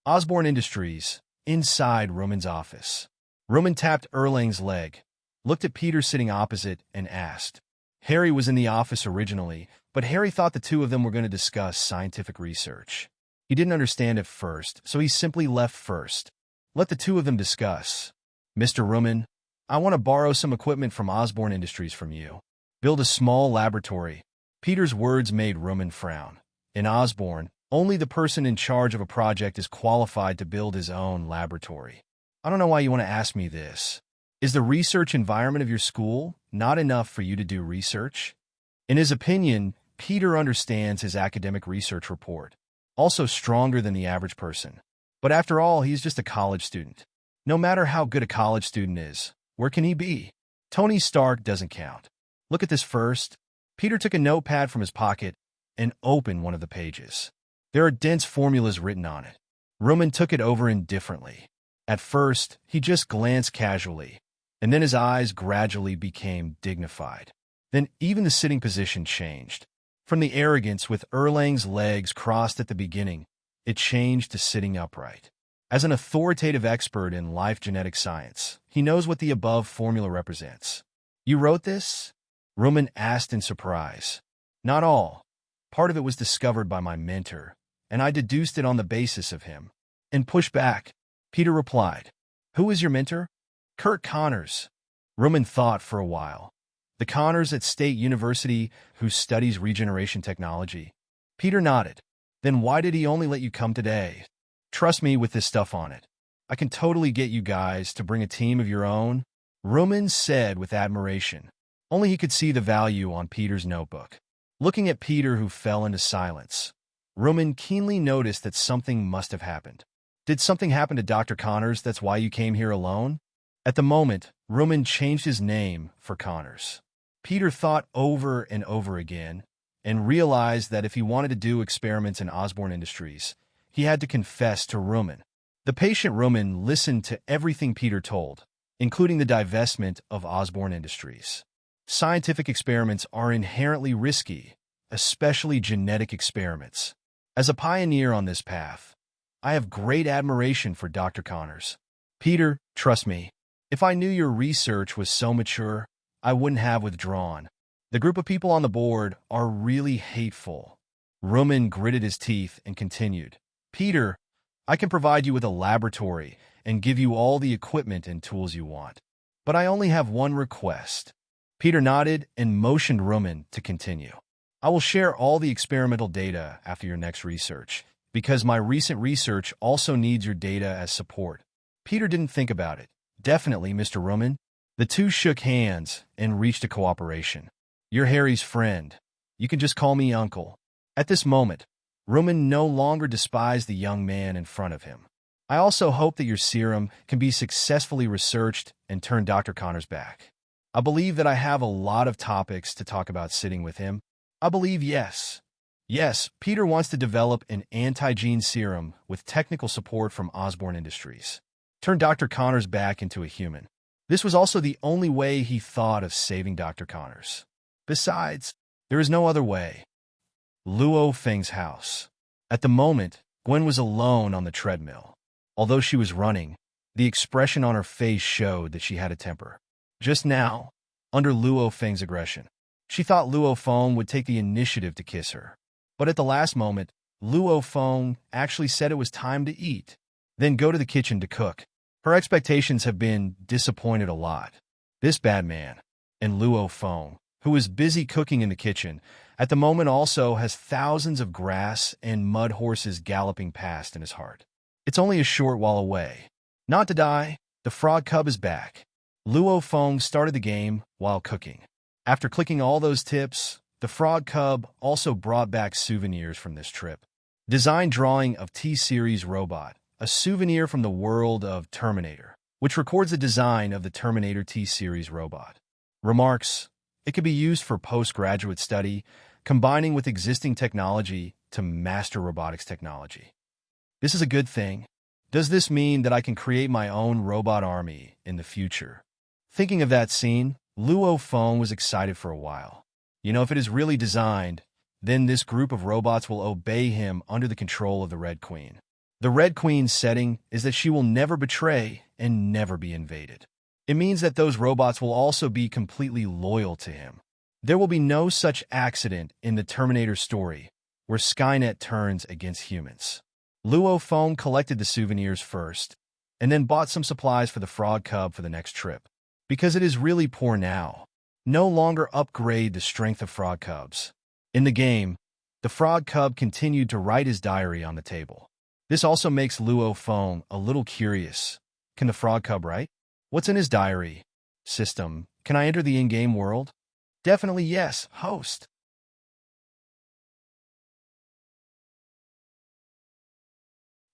Osborne Industries, inside Rumen's office. Rumen tapped Erlang's leg, looked at Peter sitting opposite, and asked. Harry was in the office originally, but Harry thought the two of them were going to discuss scientific research. He didn't understand at first, so he simply left first. Let the two of them discuss. Mr. Rumen, I want to borrow some equipment from Osborne Industries from you. Build a small laboratory. Peter's words made Rumen frown. In Osborne, only the person in charge of a project is qualified to build his own laboratory. I don't know why you want to ask me this. Is the research environment of your school not enough for you to do research? In his opinion, Peter understands his academic research report, also stronger than the average person. But after all, he's just a college student. No matter how good a college student is, where can he be? Tony Stark doesn't count. Look at this first. Peter took a notepad from his pocket and opened one of the pages. There are dense formulas written on it. Rumen took it over indifferently. At first, he just glanced casually, and then his eyes gradually became dignified. Then even the sitting position changed. From the arrogance with Erlang's legs crossed at the beginning, it changed to sitting upright. As an authoritative expert in life genetic science, he knows what the above formula represents. You wrote this? Rumen asked in surprise. Not all. Part of it was discovered by my mentor, and I deduced it on the basis of him. And push back. Peter replied. Who is your mentor? Kurt Connors. Rumen thought for a while. The Connors at State University who studies regeneration technology. Peter nodded. Then why did he only let you come today? Trust me with this stuff on it. I can totally get you guys to bring a team of your own, Rumen said with admiration. Only he could see the value on Peter's notebook. Looking at Peter, who fell into silence, Rumen keenly noticed that something must have happened. Did something happen to Dr. Connors that's why you came here alone? At the moment, Rumen changed his name for Connors. Peter thought over and over again and realized that if he wanted to do experiments in Osborne Industries, he had to confess to Rumen. The patient Roman listened to everything Peter told, including the divestment of Osborne Industries. Scientific experiments are inherently risky, especially genetic experiments. As a pioneer on this path, I have great admiration for Dr. Connors. Peter, trust me, if I knew your research was so mature, I wouldn't have withdrawn. The group of people on the board are really hateful. Roman gritted his teeth and continued. Peter, I can provide you with a laboratory and give you all the equipment and tools you want. But I only have one request. Peter nodded and motioned Roman to continue. I will share all the experimental data after your next research, because my recent research also needs your data as support. Peter didn't think about it. Definitely, Mr. Roman. The two shook hands and reached a cooperation. You're Harry's friend. You can just call me Uncle. At this moment, Roman no longer despised the young man in front of him. I also hope that your serum can be successfully researched and turn Dr. Connors back. I believe that I have a lot of topics to talk about sitting with him. I believe yes. Yes, Peter wants to develop an anti-gene serum with technical support from Osborne Industries. Turn Dr. Connors back into a human. This was also the only way he thought of saving Dr. Connors. Besides, there is no other way. Luo Feng's house. At the moment, Gwen was alone on the treadmill. Although she was running, the expression on her face showed that she had a temper. Just now, under Luo Feng's aggression, she thought Luo Feng would take the initiative to kiss her. But at the last moment, Luo Feng actually said it was time to eat, then go to the kitchen to cook. Her expectations have been disappointed a lot. This bad man, and Luo Feng, who is busy cooking in the kitchen, at the moment also has thousands of grass and mud horses galloping past in his heart. It's only a short while away. Not to die, the frog cub is back. Luo Feng started the game while cooking. After clicking all those tips, the frog cub also brought back souvenirs from this trip. Design drawing of T-Series robot, a souvenir from the world of Terminator, which records the design of the Terminator T-Series robot. Remarks, it could be used for postgraduate study, combining with existing technology to master robotics technology. This is a good thing. Does this mean that I can create my own robot army in the future? Thinking of that scene, Luo Feng was excited for a while. You know, if it is really designed, then this group of robots will obey him under the control of the Red Queen. The Red Queen's setting is that she will never betray and never be invaded. It means that those robots will also be completely loyal to him. There will be no such accident in the Terminator story where Skynet turns against humans. Luo Feng collected the souvenirs first, and then bought some supplies for the frog cub for the next trip. Because it is really poor now. No longer upgrade the strength of frog cubs. In the game, the frog cub continued to write his diary on the table. This also makes Luo Feng a little curious. Can the frog cub write? What's in his diary? System, can I enter the in-game world? Definitely yes, host.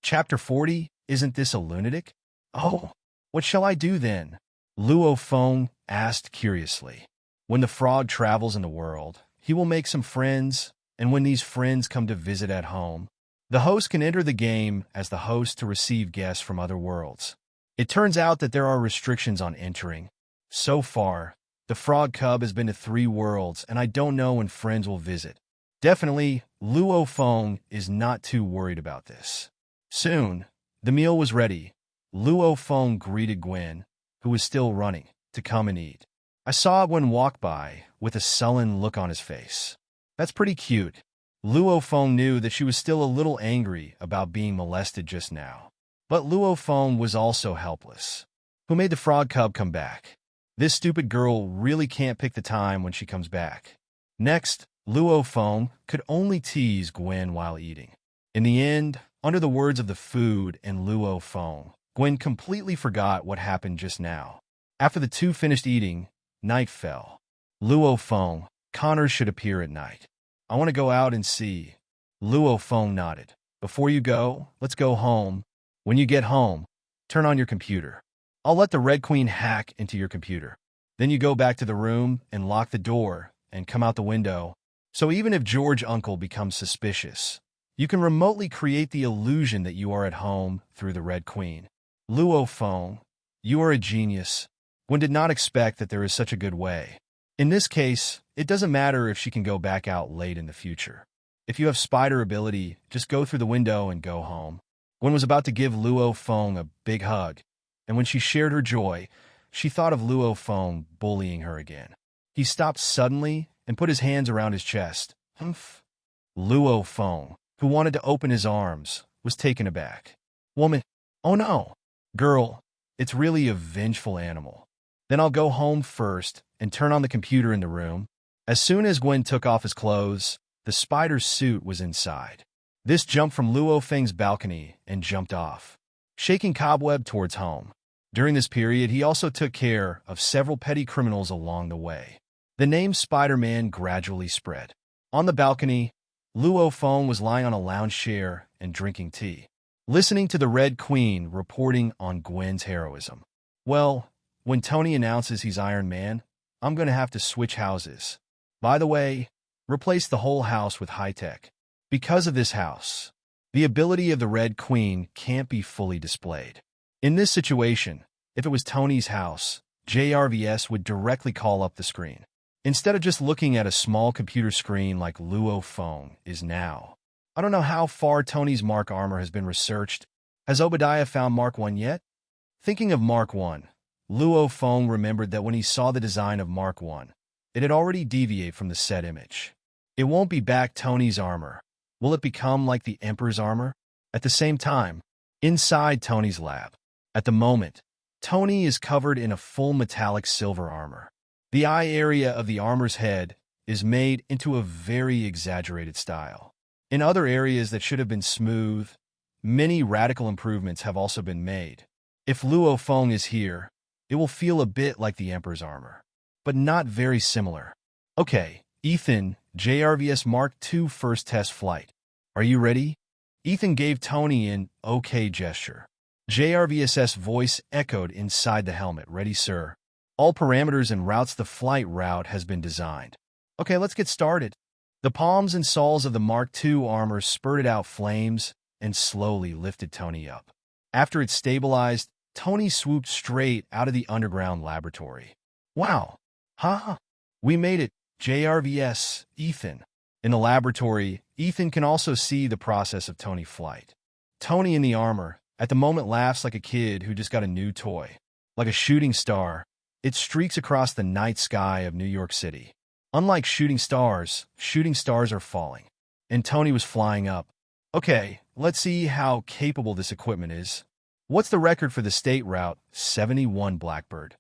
Chapter 40, Isn't This a Lunatic? Oh, what shall I do then? Luo Feng asked curiously. When the frog travels in the world, he will make some friends, and when these friends come to visit at home, the host can enter the game as the host to receive guests from other worlds. It turns out that there are restrictions on entering. So far, the frog cub has been to 3 worlds, and I don't know when friends will visit. Definitely, Luo Feng is not too worried about this. Soon, the meal was ready. Luo Feng greeted Gwen, who was still running, to come and eat. I saw Gwen walk by with a sullen look on his face. That's pretty cute. Luo Feng knew that she was still a little angry about being molested just now. But Luo Feng was also helpless. Who made the frog cub come back? This stupid girl really can't pick the time when she comes back. Next, Luo Feng could only tease Gwen while eating. In the end, under the words of the food and Luo Feng, Gwen completely forgot what happened just now. After the two finished eating, night fell. Luo Feng, Connors should appear at night. I want to go out and see. Luo Feng nodded. Before you go, let's go home. When you get home, turn on your computer. I'll let the Red Queen hack into your computer. Then you go back to the room and lock the door and come out the window. So even if George Uncle becomes suspicious, You can remotely create the illusion that you are at home through the Red Queen. Luo Feng, you are a genius. One did not expect that there is such a good way. In this case, it doesn't matter if she can go back out late in the future. If you have spider ability, just go through the window and go home. Gwen was about to give Luo Feng a big hug, and when she shared her joy, she thought of Luo Feng bullying her again. He stopped suddenly and put his hands around his chest. Humph. Luo Feng, who wanted to open his arms, was taken aback. Woman, oh no. Girl, it's really a vengeful animal. Then I'll go home first and turn on the computer in the room. As soon as Gwen took off his clothes, the spider's suit was inside. This jumped from Luo Feng's balcony and jumped off, shaking cobweb towards home. During this period, he also took care of several petty criminals along the way. The name Spider-Man gradually spread. On the balcony, Luo Feng was lying on a lounge chair and drinking tea, listening to the Red Queen reporting on Gwen's heroism. Well, when Tony announces he's Iron Man, I'm going to have to switch houses. By the way, replace the whole house with high-tech. Because of this house, the ability of the Red Queen can't be fully displayed. In this situation, if it was Tony's house, JRVS would directly call up the screen, instead of just looking at a small computer screen like Luo Feng is now. I don't know how far Tony's Mark armor has been researched. Has Obadiah found Mark 1 yet? Thinking of Mark 1, Luo Feng remembered that when he saw the design of Mark 1, it had already deviated from the set image. It won't be back Tony's armor. Will it become like the Emperor's armor? At the same time, inside Tony's lab, at the moment, Tony is covered in a full metallic silver armor. The eye area of the armor's head is made into a very exaggerated style. In other areas that should have been smooth, many radical improvements have also been made. If Luo Feng is here, it will feel a bit like the Emperor's armor, but not very similar. Okay, Ethan, JRVS Mark II first test flight. Are you ready? Ethan gave Tony an okay gesture. JRVS's voice echoed inside the helmet. Ready, sir. All parameters and routes. The flight route has been designed. Okay, let's get started. The palms and soles of the Mark II armor spurted out flames and slowly lifted Tony up. After it stabilized, Tony swooped straight out of the underground laboratory. Wow. Huh? We made it. JRVS, Ethan. In the laboratory, Ethan can also see the process of Tony's flight. Tony in the armor, at the moment, laughs like a kid who just got a new toy. Like a shooting star, it streaks across the night sky of New York City. Unlike shooting stars are falling. And Tony was flying up. Okay, let's see how capable this equipment is. What's the record for the state route? 71 Blackbird.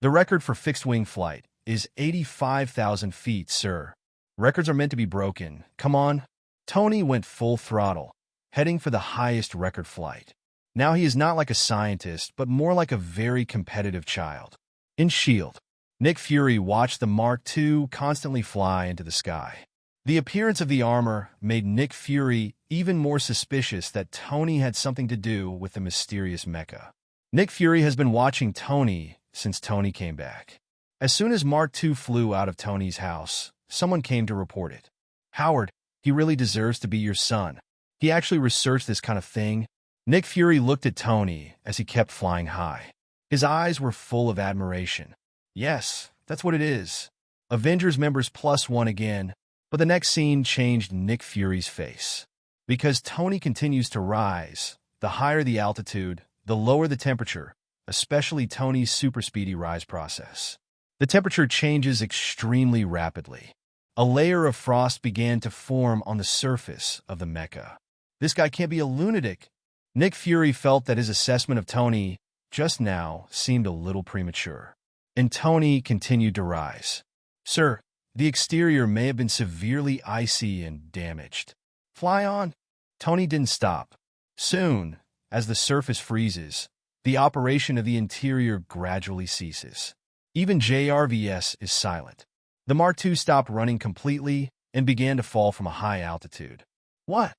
The record for fixed-wing flight is 85,000 feet, sir. Records are meant to be broken. Come on. Tony went full throttle, heading for the highest record flight. Now he is not like a scientist, but more like a very competitive child. In S.H.I.E.L.D., Nick Fury watched the Mark II constantly fly into the sky. The appearance of the armor made Nick Fury even more suspicious that Tony had something to do with the mysterious mecha. Nick Fury has been watching Tony since Tony came back. As soon as Mark II flew out of Tony's house, someone came to report it. Howard, he really deserves to be your son. He actually researched this kind of thing. Nick Fury looked at Tony as he kept flying high. His eyes were full of admiration. Yes, that's what it is. Avengers members +1 again. But the next scene changed Nick Fury's face. Because Tony continues to rise, the higher the altitude, the lower the temperature, especially Tony's super speedy rise process. The temperature changes extremely rapidly. A layer of frost began to form on the surface of the mecha. This guy can't be a lunatic. Nick Fury felt that his assessment of Tony just now seemed a little premature. And Tony continued to rise. Sir, the exterior may have been severely icy and damaged. Fly on. Tony didn't stop. Soon, as the surface freezes, the operation of the interior gradually ceases. Even JRVS is silent. The Mark II stopped running completely and began to fall from a high altitude. What?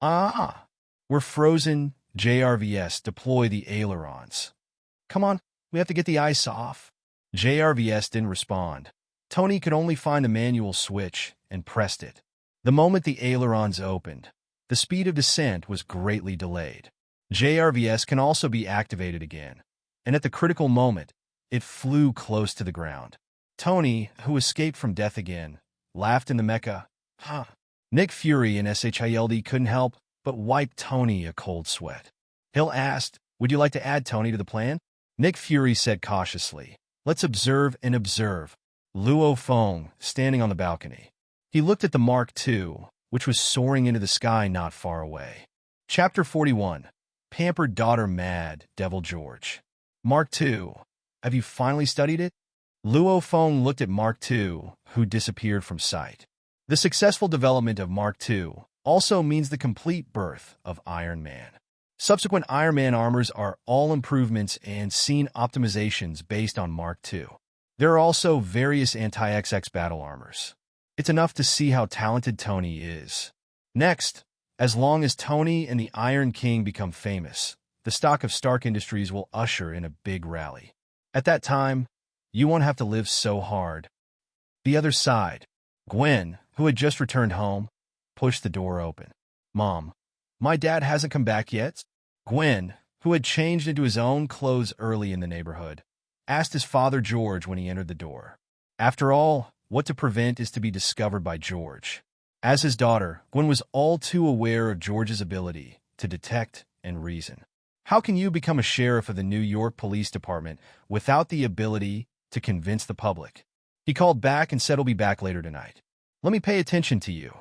We're frozen. JRVS, deploy the ailerons. Come on, we have to get the ice off. JRVS didn't respond. Tony could only find the manual switch and pressed it. The moment the ailerons opened, the speed of descent was greatly delayed. JRVS can also be activated again, and at the critical moment, it flew close to the ground. Tony, who escaped from death again, laughed in the mecha. Huh. Nick Fury and SHILD couldn't help but wipe Tony a cold sweat. Hill asked, "Would you like to add Tony to the plan?" Nick Fury said cautiously, "Let's observe and observe." Luo Feng, standing on the balcony. He looked at the Mark II, which was soaring into the sky not far away. Chapter 41. Pampered Daughter Mad, Devil George. Mark II. Have you finally studied it? Luo Feng looked at Mark II, who disappeared from sight. The successful development of Mark II also means the complete birth of Iron Man. Subsequent Iron Man armors are all improvements and scene optimizations based on Mark II. There are also various anti-XX battle armors. It's enough to see how talented Tony is. Next, as long as Tony and the Iron King become famous, the stock of Stark Industries will usher in a big rally. At that time, you won't have to live so hard. The other side, Gwen, who had just returned home, pushed the door open. "Mom, my dad hasn't come back yet?" Gwen, who had changed into his own clothes early in the neighborhood, asked his father George when he entered the door. After all, what to prevent is to be discovered by George. As his daughter, Gwen was all too aware of George's ability to detect and reason. How can you become a sheriff of the New York Police Department without the ability to convince the public? He called back and said he'll be back later tonight. "Let me pay attention to you.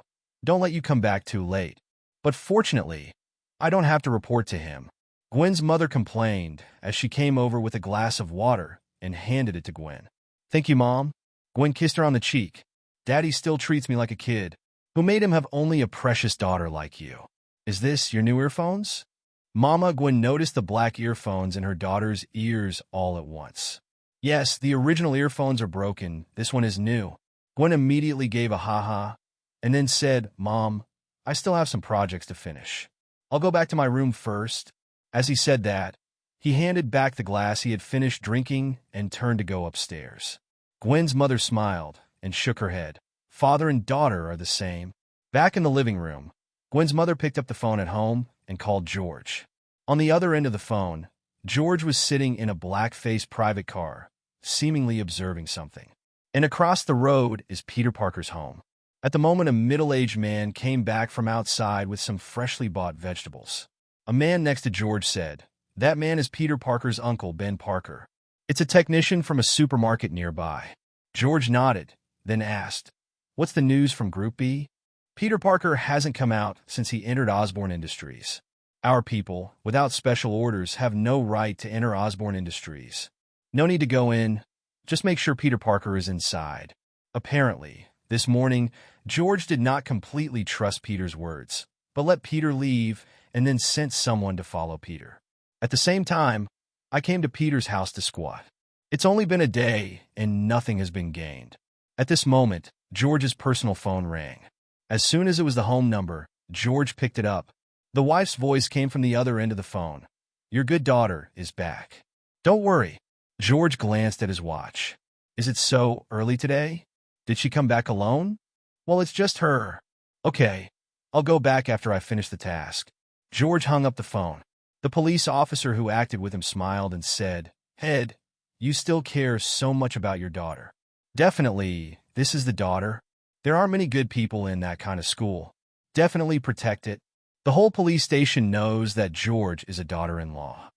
Don't let you come back too late." But fortunately, I don't have to report to him. Gwen's mother complained as she came over with a glass of water and handed it to Gwen. "Thank you, Mom." Gwen kissed her on the cheek. "Daddy still treats me like a kid. Who made him have only a precious daughter like you? Is this your new earphones?" Mama Gwen noticed the black earphones in her daughter's ears all at once. "Yes, the original earphones are broken. This one is new." Gwen immediately gave a ha-ha and then said, "Mom, I still have some projects to finish. I'll go back to my room first." As he said that, he handed back the glass he had finished drinking and turned to go upstairs. Gwen's mother smiled and shook her head. Father and daughter are the same. Back in the living room, Gwen's mother picked up the phone at home and called George. On the other end of the phone, George was sitting in a black-faced private car, seemingly observing something. And across the road is Peter Parker's home. At the moment, a middle-aged man came back from outside with some freshly bought vegetables. A man next to George said, "That man is Peter Parker's uncle, Ben Parker. It's a technician from a supermarket nearby." George nodded, then asked, "What's the news from Group B?" "Peter Parker hasn't come out since he entered Osborne Industries. Our people, without special orders, have no right to enter Osborne Industries. No need to go in. Just make sure Peter Parker is inside." Apparently, this morning, George did not completely trust Peter's words, but let Peter leave and then sent someone to follow Peter. At the same time, I came to Peter's house to squat. It's only been a day and nothing has been gained. At this moment, George's personal phone rang. As soon as it was the home number, George picked it up. The wife's voice came from the other end of the phone. "Your good daughter is back. Don't worry." George glanced at his watch. "Is it so early today? Did she come back alone?" "Well, it's just her." "Okay, I'll go back after I finish the task." George hung up the phone. The police officer who acted with him smiled and said, "Head, you still care so much about your daughter." "Definitely, this is the daughter. There aren't many good people in that kind of school. Definitely protect it." The whole police station knows that George is a daughter-in-law.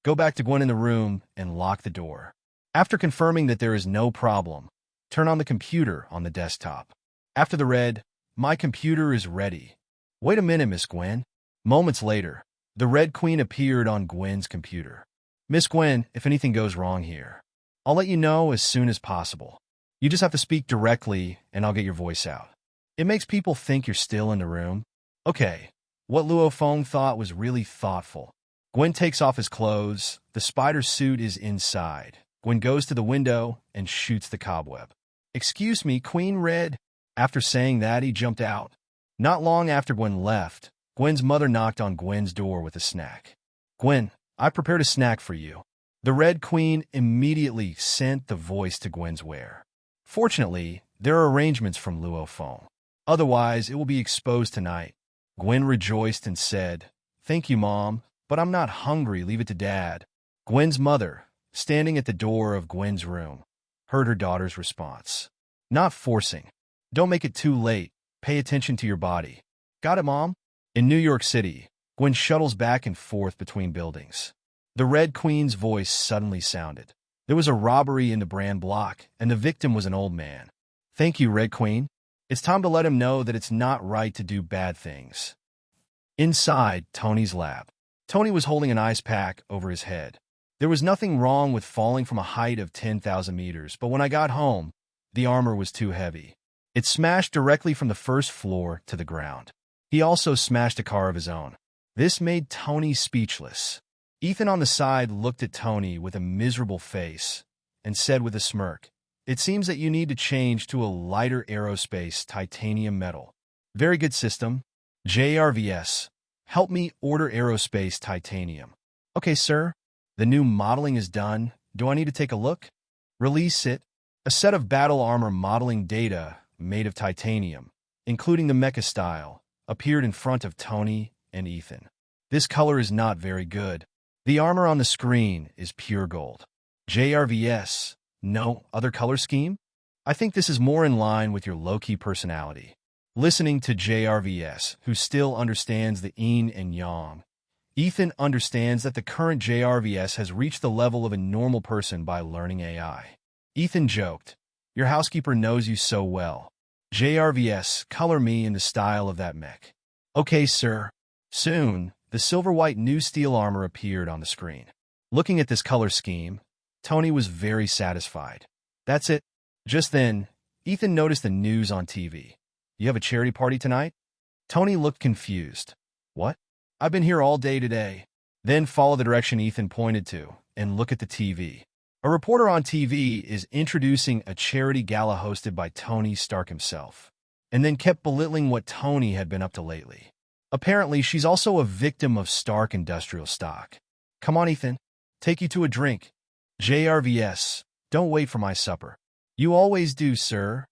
Go back to Gwen in the room and lock the door. After confirming that there is no problem, turn on the computer on the desktop. After the red, "My computer is ready." "Wait a minute, Miss Gwen." Moments later, the Red Queen appeared on Gwen's computer. "Miss Gwen, if anything goes wrong here, I'll let you know as soon as possible. You just have to speak directly and I'll get your voice out. It makes people think you're still in the room." Okay, what Luo Feng thought was really thoughtful. Gwen takes off his clothes. The spider suit is inside. Gwen goes to the window and shoots the cobweb. "Excuse me, Queen Red." After saying that, he jumped out. Not long after Gwen left, Gwen's mother knocked on Gwen's door with a snack. "Gwen, I prepared a snack for you." The Red Queen immediately sent the voice to Gwen's where. Fortunately, there are arrangements from Luo Feng. Otherwise, it will be exposed tonight. Gwen rejoiced and said, "Thank you, Mom, but I'm not hungry. Leave it to Dad." Gwen's mother, standing at the door of Gwen's room, heard her daughter's response. "Not forcing. Don't make it too late. Pay attention to your body." "Got it, Mom?" In New York City, Gwen shuttles back and forth between buildings. The Red Queen's voice suddenly sounded. There was a robbery in the Brand block, and the victim was an old man. "Thank you, Red Queen. It's time to let him know that it's not right to do bad things." Inside Tony's lab, Tony was holding an ice pack over his head. There was nothing wrong with falling from a height of 10,000 meters, but when I got home, the armor was too heavy. It smashed directly from the first floor to the ground. He also smashed a car of his own. This made Tony speechless. Ethan on the side looked at Tony with a miserable face and said with a smirk, "It seems that you need to change to a lighter aerospace titanium metal." "Very good system. JRVS, help me order aerospace titanium." "Okay, sir. The new modeling is done. Do I need to take a look?" "Release it." A set of battle armor modeling data made of titanium, including the mecha style, appeared in front of Tony and Ethan. "This color is not very good. The armor on the screen is pure gold." "JRVS, no other color scheme?" "I think this is more in line with your low-key personality." Listening to JRVS, who still understands the yin and yang, Ethan understands that the current JRVS has reached the level of a normal person by learning AI. Ethan joked, "Your housekeeper knows you so well. JRVS, color me in the style of that mech." "Okay, sir." Soon, the silver-white new steel armor appeared on the screen. Looking at this color scheme, Tony was very satisfied. "That's it." Just then, Ethan noticed the news on TV. "You have a charity party tonight?" Tony looked confused. "What?" "I've been here all day today." Then follow the direction Ethan pointed to and look at the TV. A reporter on TV is introducing a charity gala hosted by Tony Stark himself, and then kept belittling what Tony had been up to lately. Apparently, she's also a victim of Stark industrial stock. "Come on, Ethan. Take you to a drink." JRVS, don't wait for my supper." "You always do, sir."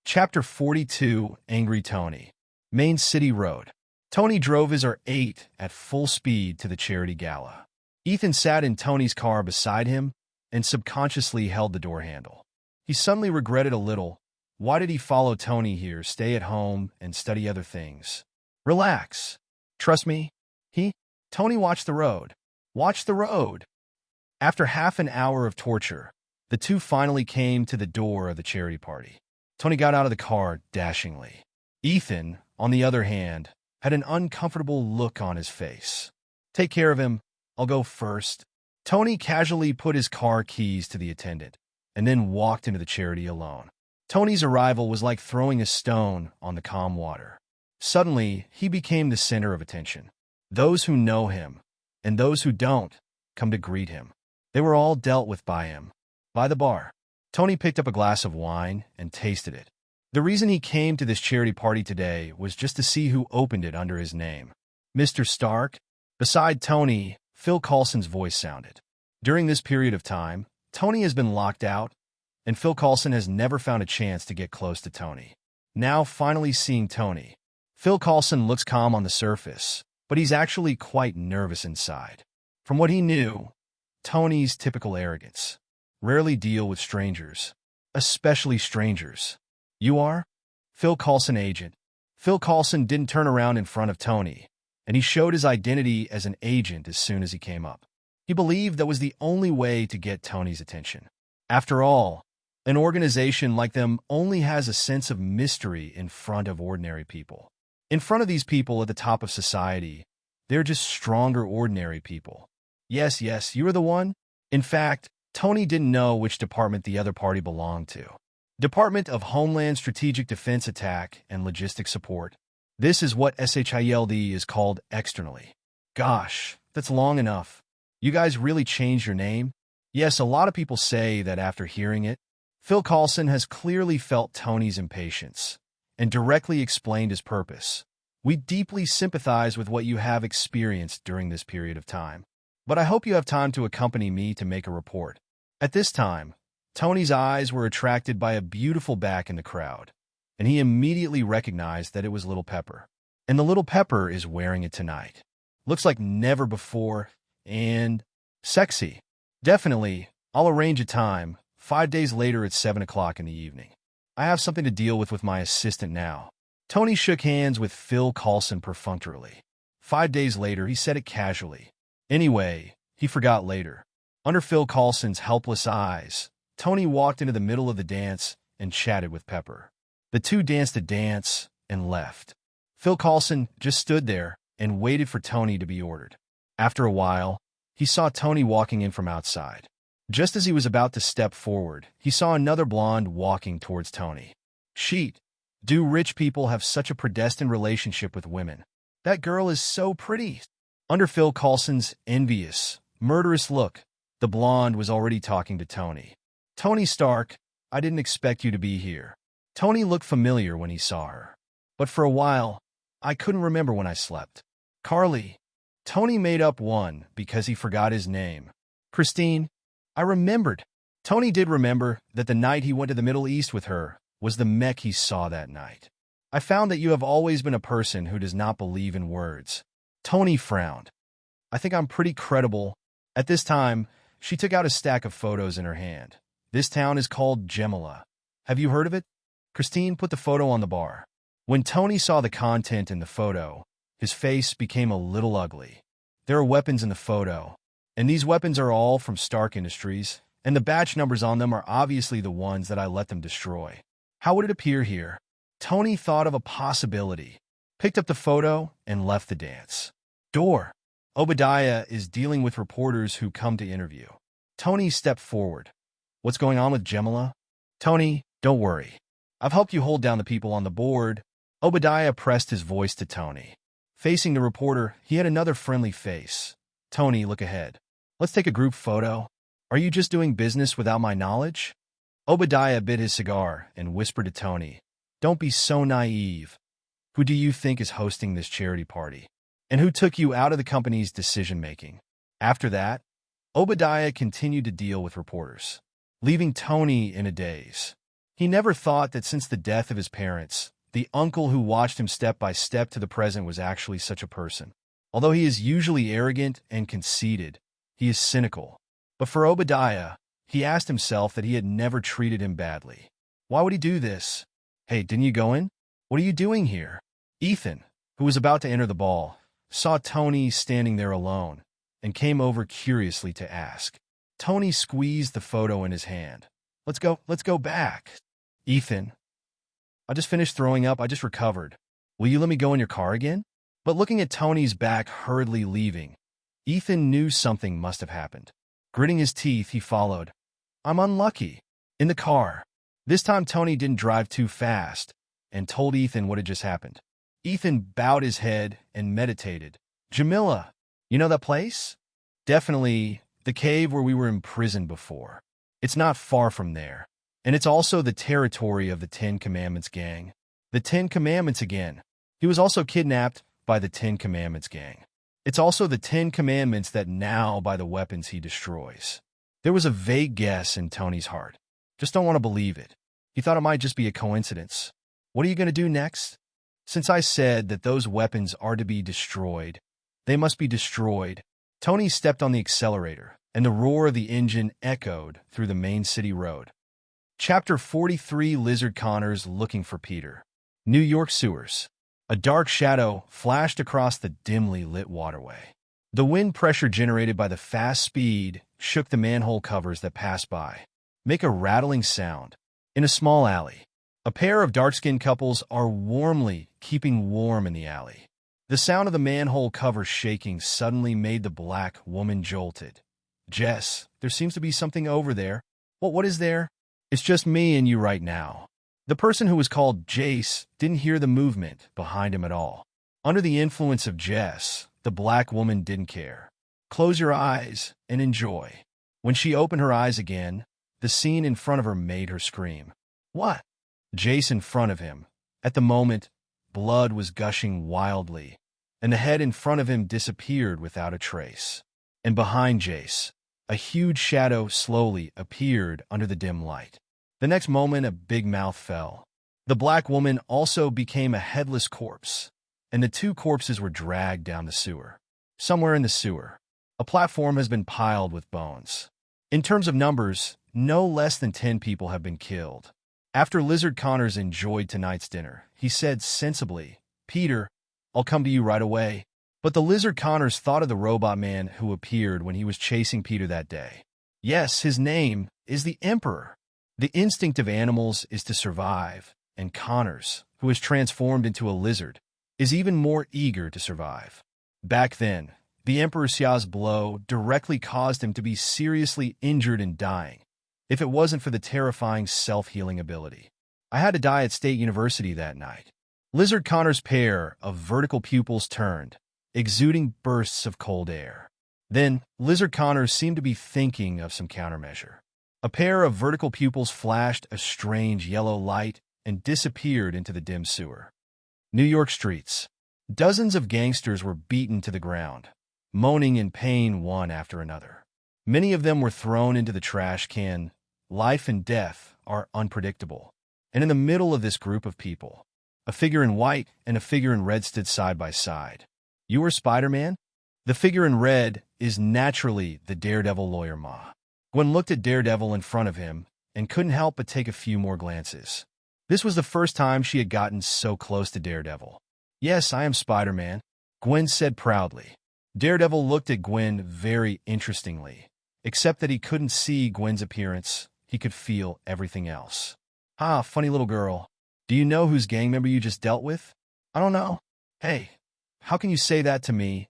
Chapter 42, Angry Tony. Main City Road. Tony drove his R8 at full speed to the charity gala. Ethan sat in Tony's car beside him and subconsciously held the door handle. He suddenly regretted a little. Why did he follow Tony here, stay at home, and study other things? "Relax. Trust me." Tony watched the road. Watch the road. After half an hour of torture, the two finally came to the door of the charity party. Tony got out of the car dashingly. Ethan, on the other hand, had an uncomfortable look on his face. "Take care of him. I'll go first." Tony casually put his car keys to the attendant and then walked into the charity alone. Tony's arrival was like throwing a stone on the calm water. Suddenly, he became the center of attention. Those who know him and those who don't come to greet him. They were all dealt with by him. By the bar, Tony picked up a glass of wine and tasted it. The reason he came to this charity party today was just to see who opened it under his name. "Mr. Stark?" Beside Tony, Phil Coulson's voice sounded. During this period of time, Tony has been locked out, and Phil Coulson has never found a chance to get close to Tony. Now finally seeing Tony, Phil Coulson looks calm on the surface, but he's actually quite nervous inside. From what he knew, Tony's typical arrogance. Rarely deal with strangers, especially strangers. "You are?" "Phil Coulson, agent." Phil Coulson didn't turn around in front of Tony, and he showed his identity as an agent as soon as he came up. He believed that was the only way to get Tony's attention. After all, an organization like them only has a sense of mystery in front of ordinary people. In front of these people at the top of society, they're just stronger ordinary people. Yes, you are the one. In fact, Tony didn't know which department the other party belonged to. Department of Homeland Strategic Defense Attack and Logistic Support. This is what SHIELD is called externally. Gosh, that's long enough. You guys really changed your name? Yes, a lot of people say that after hearing it. Phil Coulson has clearly felt Tony's impatience and directly explained his purpose. "We deeply sympathize with what you have experienced during this period of time, but I hope you have time to accompany me to make a report." At this time, Tony's eyes were attracted by a beautiful back in the crowd, and he immediately recognized that it was Little Pepper. And the little Pepper is wearing it tonight. Looks like never before, and sexy. Definitely, I'll arrange a time. 5 days later at 7 o'clock in the evening. I have something to deal with my assistant now. Tony shook hands with Phil Coulson perfunctorily. 5 days later, he said it casually. Anyway, he forgot later. Under Phil Coulson's helpless eyes, Tony walked into the middle of the dance and chatted with Pepper. The two danced a dance and left. Phil Coulson just stood there and waited for Tony to be ordered. After a while, he saw Tony walking in from outside. Just as he was about to step forward, he saw another blonde walking towards Tony. Sheet. Do rich people have such a predestined relationship with women? That girl is so pretty. Under Phil Coulson's envious, murderous look, the blonde was already talking to Tony. Tony Stark, I didn't expect you to be here. Tony looked familiar when he saw her. But for a while, I couldn't remember when I slept. Carly. Tony made up one because he forgot his name. Christine. I remembered. Tony did remember that the night he went to the Middle East with her was the mech he saw that night. I found that you have always been a person who does not believe in words. Tony frowned. I think I'm pretty credible. At this time, she took out a stack of photos in her hand. This town is called Gemala. Have you heard of it? Christine put the photo on the bar. When Tony saw the content in the photo, his face became a little ugly. There are weapons in the photo, and these weapons are all from Stark Industries, and the batch numbers on them are obviously the ones that I let them destroy. How would it appear here? Tony thought of a possibility, picked up the photo, and left the dance. Door. Obadiah is dealing with reporters who come to interview. Tony stepped forward. What's going on with Gemala? Tony, don't worry. I've helped you hold down the people on the board. Obadiah pressed his voice to Tony. Facing the reporter, he had another friendly face. Tony, look ahead. Let's take a group photo. Are you just doing business without my knowledge? Obadiah bit his cigar and whispered to Tony, don't be so naive. Who do you think is hosting this charity party? And who took you out of the company's decision-making? After that, Obadiah continued to deal with reporters, leaving Tony in a daze. He never thought that since the death of his parents, the uncle who watched him step by step to the present was actually such a person. Although he is usually arrogant and conceited, he is cynical. But for Obadiah, he asked himself that he had never treated him badly. Why would he do this? Hey, didn't you go in? What are you doing here? Ethan, who was about to enter the ball, saw Tony standing there alone and came over curiously to ask. Tony squeezed the photo in his hand. Let's go back. Ethan, I just finished throwing up. I just recovered. Will you let me go in your car again? But looking at Tony's back hurriedly leaving, Ethan knew something must have happened. Gritting his teeth, he followed. I'm unlucky. In the car. This time Tony didn't drive too fast and told Ethan what had just happened. Ethan bowed his head and meditated. Jamila, you know that place? Definitely the cave where we were imprisoned before. It's not far from there. And it's also the territory of the Ten Commandments gang. The Ten Commandments again. He was also kidnapped by the Ten Commandments gang. It's also the Ten Commandments that now buy the weapons he destroys. There was a vague guess in Tony's heart. Just don't want to believe it. He thought it might just be a coincidence. What are you going to do next? Since I said that those weapons are to be destroyed, they must be destroyed. Tony stepped on the accelerator, and the roar of the engine echoed through the main city road. Chapter 43, Lizard Connors looking for Peter. New York sewers. A dark shadow flashed across the dimly lit waterway. The wind pressure generated by the fast speed shook the manhole covers that passed by, make a rattling sound. In a small alley, a pair of dark-skinned couples are warmly keeping warm in the alley. The sound of the manhole cover shaking suddenly made the black woman jolted. Jess, there seems to be something over there. What is there? It's just me and you right now. The person who was called Jace didn't hear the movement behind him at all. Under the influence of Jess, the black woman didn't care. Close your eyes and enjoy. When she opened her eyes again, the scene in front of her made her scream. What? Jace in front of him. At the moment, blood was gushing wildly, and the head in front of him disappeared without a trace. And behind Jace, a huge shadow slowly appeared under the dim light. The next moment, a big mouth fell. The black woman also became a headless corpse, and the two corpses were dragged down the sewer. Somewhere in the sewer, a platform has been piled with bones. In terms of numbers, no less than 10 people have been killed. After Lizard Connors enjoyed tonight's dinner, he said sensibly, "Peter, I'll come to you right away." But the Lizard Connors thought of the robot man who appeared when he was chasing Peter that day. Yes, his name is the Emperor. The instinct of animals is to survive, and Connors, who is transformed into a lizard, is even more eager to survive. Back then, the Emperor Xia's blow directly caused him to be seriously injured and dying, if it wasn't for the terrifying self-healing ability. I had to die at State University that night. Lizard Connor's pair of vertical pupils turned, exuding bursts of cold air. Then, Lizard Connors seemed to be thinking of some countermeasure. A pair of vertical pupils flashed a strange yellow light and disappeared into the dim sewer. New York streets. Dozens of gangsters were beaten to the ground, moaning in pain one after another. Many of them were thrown into the trash can. Life and death are unpredictable. And in the middle of this group of people, a figure in white and a figure in red stood side by side. "You are Spider-Man?" The figure in red is naturally the Daredevil lawyer Ma. Gwen looked at Daredevil in front of him and couldn't help but take a few more glances. This was the first time she had gotten so close to Daredevil. "Yes, I am Spider-Man," Gwen said proudly. Daredevil looked at Gwen very interestingly, except that he couldn't see Gwen's appearance. He could feel everything else. "Ah, funny little girl. Do you know whose gang member you just dealt with?" "I don't know." "Hey, how can you say that to me?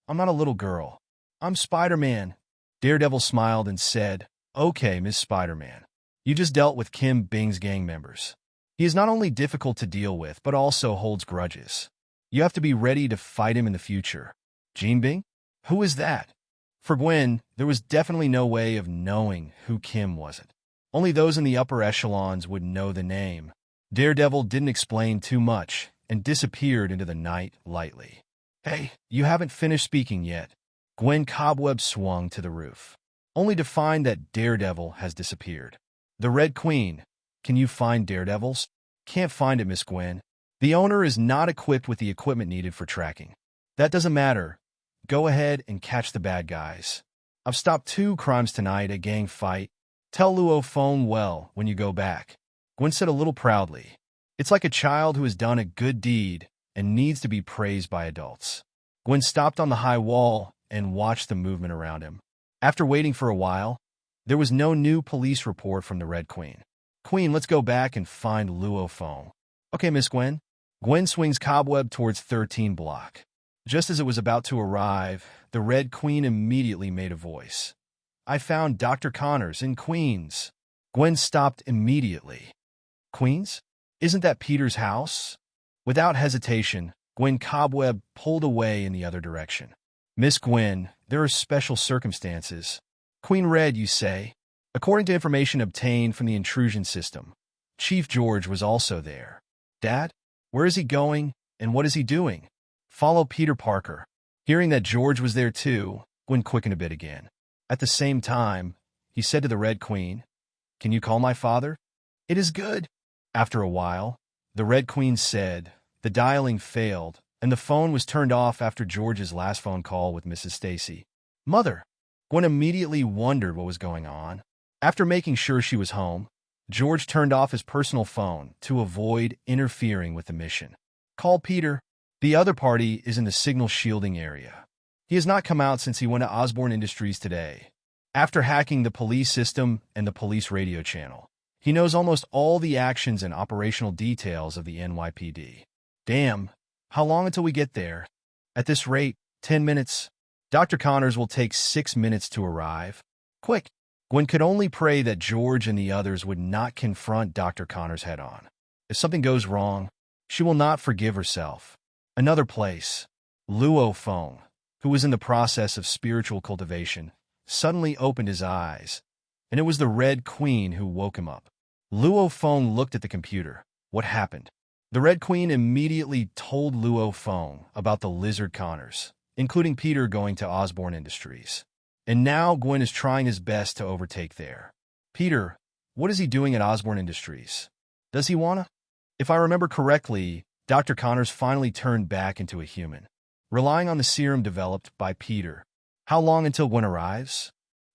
I'm not a little girl. I'm Spider-Man." Daredevil smiled and said, "Okay, Miss Spider-Man. You just dealt with Kim Bing's gang members. He is not only difficult to deal with, but also holds grudges. You have to be ready to fight him in the future." "Jean Bing? Who is that?" For Gwen, there was definitely no way of knowing who Kim wasn't. Only those in the upper echelons would know the name. Daredevil didn't explain too much and disappeared into the night lightly. "Hey, you haven't finished speaking yet." Gwen cobweb swung to the roof, only to find that Daredevil has disappeared. "The Red Queen. Can you find Daredevils?" "Can't find it, Miss Gwen. The owner is not equipped with the equipment needed for tracking." "That doesn't matter. Go ahead and catch the bad guys. I've stopped 2 crimes tonight, a gang fight. Tell Luo Feng well when you go back." Gwen said a little proudly. It's like a child who has done a good deed and needs to be praised by adults. Gwen stopped on the high wall and watched the movement around him. After waiting for a while, there was no new police report from the Red Queen. "Queen, let's go back and find Luo Feng." "Okay, Miss Gwen." Gwen swings cobweb towards 13 block. Just as it was about to arrive, the Red Queen immediately made a voice. "I found Dr. Connors in Queens." Gwen stopped immediately. "Queens? Isn't that Peter's house?" Without hesitation, Gwen cobweb pulled away in the other direction. "Miss Gwen, there are special circumstances." "Queen Red, you say?" According to information obtained from the intrusion system, Chief George was also there. "Dad? Where is he going, and what is he doing?" "Follow Peter Parker." Hearing that George was there too, Gwen quickened a bit again. At the same time, he said to the Red Queen, "Can you call my father?" "It is good." After a while, the Red Queen said the dialing failed, and the phone was turned off after George's last phone call with Mrs. Stacy. "Mother!" Gwen immediately wondered what was going on. After making sure she was home, George turned off his personal phone to avoid interfering with the mission. "Call Peter. The other party is in the signal shielding area. He has not come out since he went to Osborne Industries today. After hacking the police system and the police radio channel, he knows almost all the actions and operational details of the NYPD. Damn, how long until we get there? At this rate, 10 minutes. Dr. Connors will take 6 minutes to arrive. Quick!" Gwen could only pray that George and the others would not confront Dr. Connors head-on. If something goes wrong, she will not forgive herself. Another place. Luo Feng, who was in the process of spiritual cultivation, suddenly opened his eyes, and it was the Red Queen who woke him up. Luo Feng looked at the computer. What happened? The Red Queen immediately told Luo Feng about the Lizard Connors, including Peter going to Osborne Industries. And now Gwen is trying his best to overtake there. "Peter, what is he doing at Osborne Industries? Does he wanna?" If I remember correctly, Dr. Connors finally turned back into a human, relying on the serum developed by Peter. How long until Gwen arrives?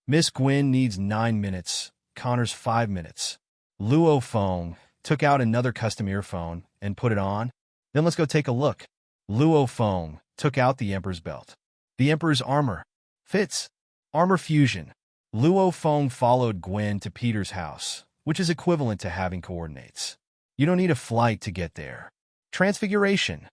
Miss Gwen needs 9 minutes, Connors 5 minutes. Luo Feng took out another custom earphone and put it on. Then let's go take a look. Luo Feng took out the Emperor's belt. The Emperor's armor. Fits. Armor fusion. Luo Feng followed Gwen to Peter's house, which is equivalent to having coordinates. You don't need a flight to get there. Transfiguration.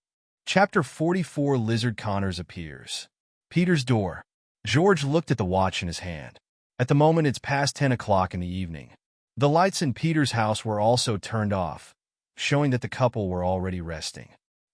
Chapter 44. Lizard Connors appears. Peter's door. George looked at the watch in his hand. At the moment, it's past 10 o'clock in the evening. The lights in Peter's house were also turned off, showing that the couple were already resting.